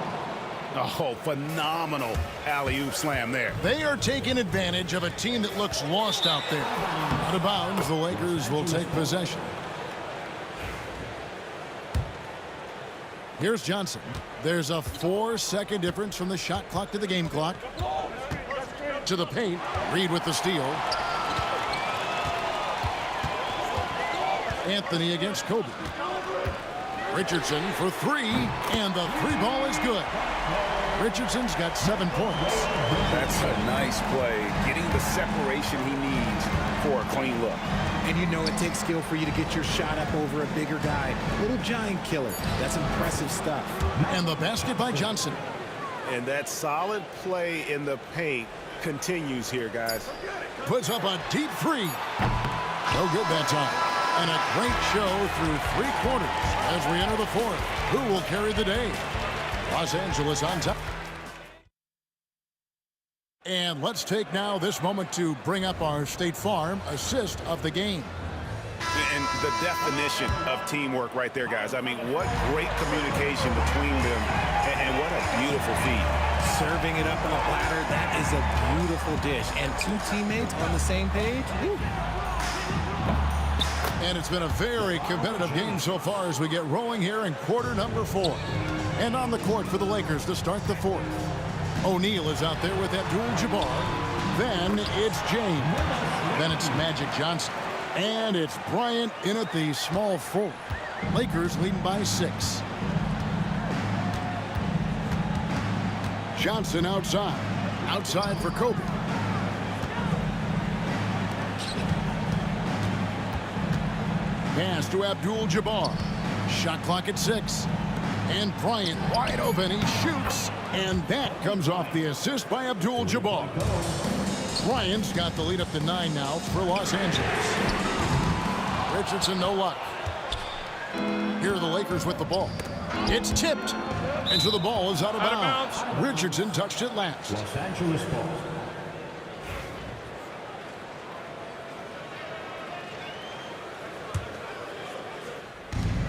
Oh, phenomenal alley-oop slam there. They are taking advantage of a team that looks lost out there. Out of bounds, the Lakers will take possession. Here's Johnson. There's a 4-second difference from the shot clock to the game clock. To the paint. Reed with the steal. Anthony against Kobe. Richardson for three, and the three ball is good. Richardson's got 7 points. That's a nice play, getting the separation he needs for a clean look. And you know it takes skill for you to get your shot up over a bigger guy. Little giant killer. That's impressive stuff. And the basket by Johnson. And that solid play in the paint continues here, guys. Puts up a deep three. No good that time. And a great show through 3 quarters as we enter the 4th. Who will carry the day? Los Angeles on top. And let's take now this moment to bring up our State Farm assist of the game. And the definition of teamwork right there, guys. I mean, what great communication between them, and what a beautiful feed. Serving it up on a platter, that is a beautiful dish. And 2 teammates on the same page. Woo. And it's been a very competitive game so far as we get rolling here in quarter number 4. And on the court for the Lakers to start the 4th. O'Neal is out there with Abdul-Jabbar. Then it's James. Then it's Magic Johnson. And it's Bryant in at the small 4. Lakers leading by 6. Johnson outside. Outside for Kobe. Pass to Abdul-Jabbar. Shot clock at 6. And Bryant wide open. He shoots. And that comes off the assist by Abdul-Jabbar. Bryant's got the lead up to 9 now for Los Angeles. Richardson, no luck. Here are the Lakers with the ball. It's tipped. And so the ball is out of bounds. Richardson touched it last. Los Angeles ball.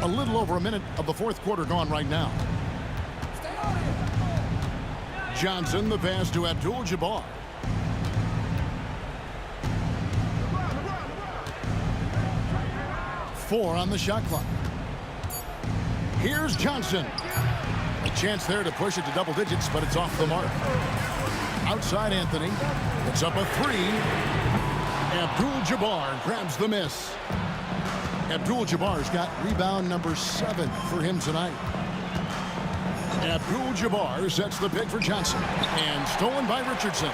A little over a minute of the 4th quarter gone right now. Johnson, the pass to Abdul-Jabbar. Four on the shot clock. Here's Johnson. A chance there to push it to double digits, but it's off the mark. Outside Anthony. It's up a 3. Abdul-Jabbar grabs the miss. Abdul-Jabbar's got rebound number 7 for him tonight. Abdul-Jabbar sets the pick for Johnson. And stolen by Richardson.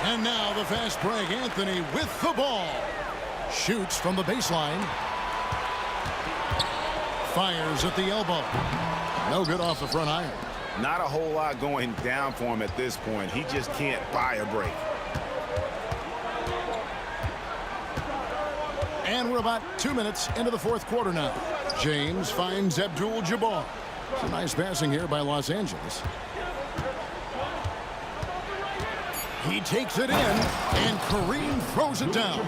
And now the fast break. Anthony with the ball. Shoots from the baseline. Fires at the elbow. No good off the front iron. Not a whole lot going down for him at this point. He just can't buy a break. And we're about 2 minutes into the 4th quarter now. James finds Abdul-Jabbar. Some nice passing here by Los Angeles. He takes it in, and Kareem throws it down.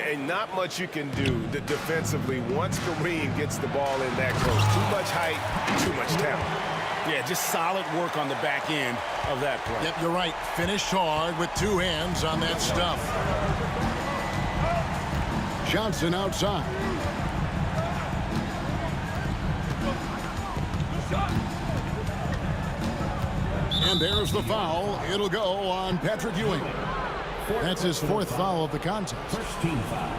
And not much you can do defensively once Kareem gets the ball in that close. Too much height, too much talent. Yeah, just solid work on the back end of that play. Yep, you're right. Finished hard with 2 hands on that stuff. Johnson outside. And there's the foul. It'll go on Patrick Ewing. That's his 4th foul of the contest. First team foul.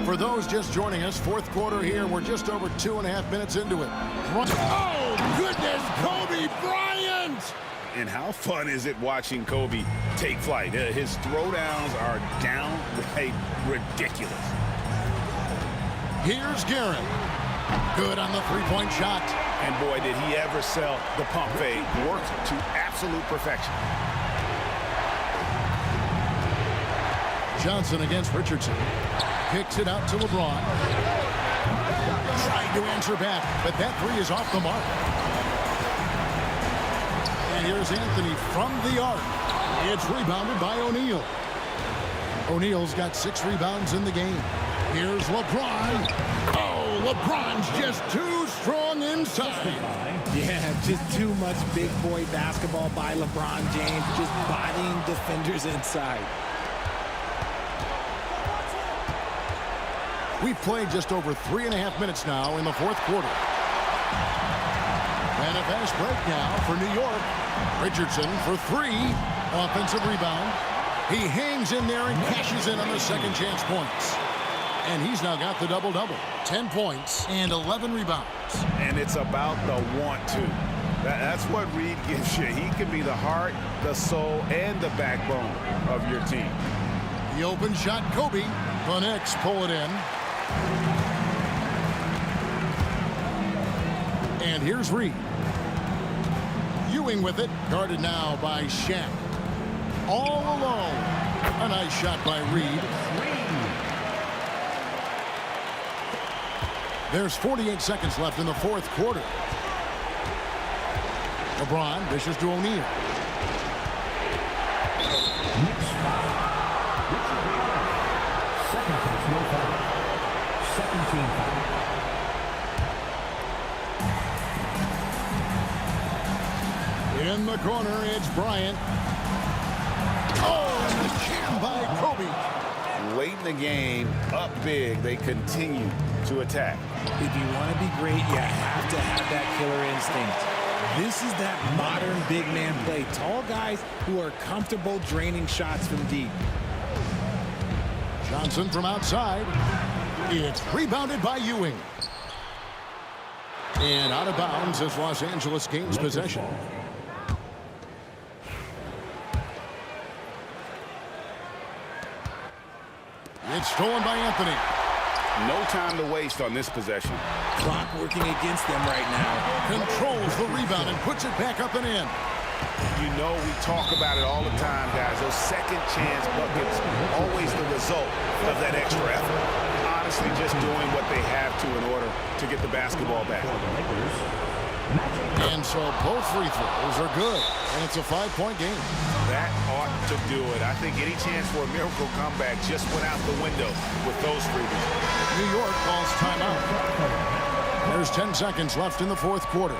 For those just joining us, 4th quarter here. We're just over 2.5 minutes into it. Oh, goodness, Kobe Bryant! And how fun is it watching Kobe take flight? His throwdowns are downright ridiculous. Here's Garrett. Good on the 3-point shot. And boy, did he ever sell the pump fake. Worked to absolute perfection. Johnson against Richardson. Kicks it out to LeBron. Trying to answer back, but that 3 is off the mark. And here's Anthony from the arc. It's rebounded by O'Neal. O'Neal's got 6 rebounds in the game. Here's LeBron. Oh, LeBron's just too strong inside. Yeah, just too much big boy basketball by LeBron James, just bodying defenders inside. We've played just over 3.5 minutes now in the fourth quarter. And a fast break now for New York. Richardson for 3. Offensive rebound. He hangs in there and cashes in on the second chance points. And he's now got the double-double. 10 points and 11 rebounds. And it's about the want to. That's what Reed gives you. He can be the heart, the soul, and the backbone of your team. The open shot, Kobe. The Knicks pull it in. And here's Reed. Ewing with it. Guarded now by Shaq. All alone. A nice shot by Reed. There's 48 seconds left in the fourth quarter. LeBron dishes to O'Neal. In the corner, it's Bryant. Oh, and the jam by Kobe. Late in the game, up big, they continue to attack. If you want to be great, you have to have that killer instinct. This is that modern big man play. Tall guys who are comfortable draining shots from deep. Johnson from outside. It's rebounded by Ewing. And out of bounds as Los Angeles gains possession. It's stolen by Anthony. No time to waste on this possession. Clock working against them right now. Controls the rebound and puts it back up and in. You know we talk about it all the time, guys. Those second chance buckets, always the result of that extra effort. Honestly, just doing what they have to in order to get the basketball back. And so both free throws are good. And it's a 5-point game. That ought to do it. I think any chance for a miracle comeback just went out the window with those freebies. New York calls timeout. There's 10 seconds left in the fourth quarter.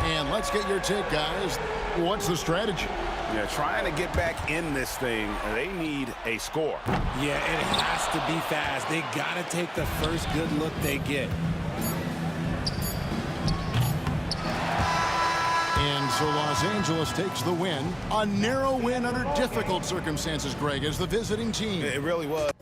And let's get your take, guys. What's the strategy? Yeah, trying to get back in this thing, they need a score. Yeah, it has to be fast. They got to take the first good look they get. And so Los Angeles takes the win. A narrow win under difficult circumstances, Greg, as the visiting team. It really was.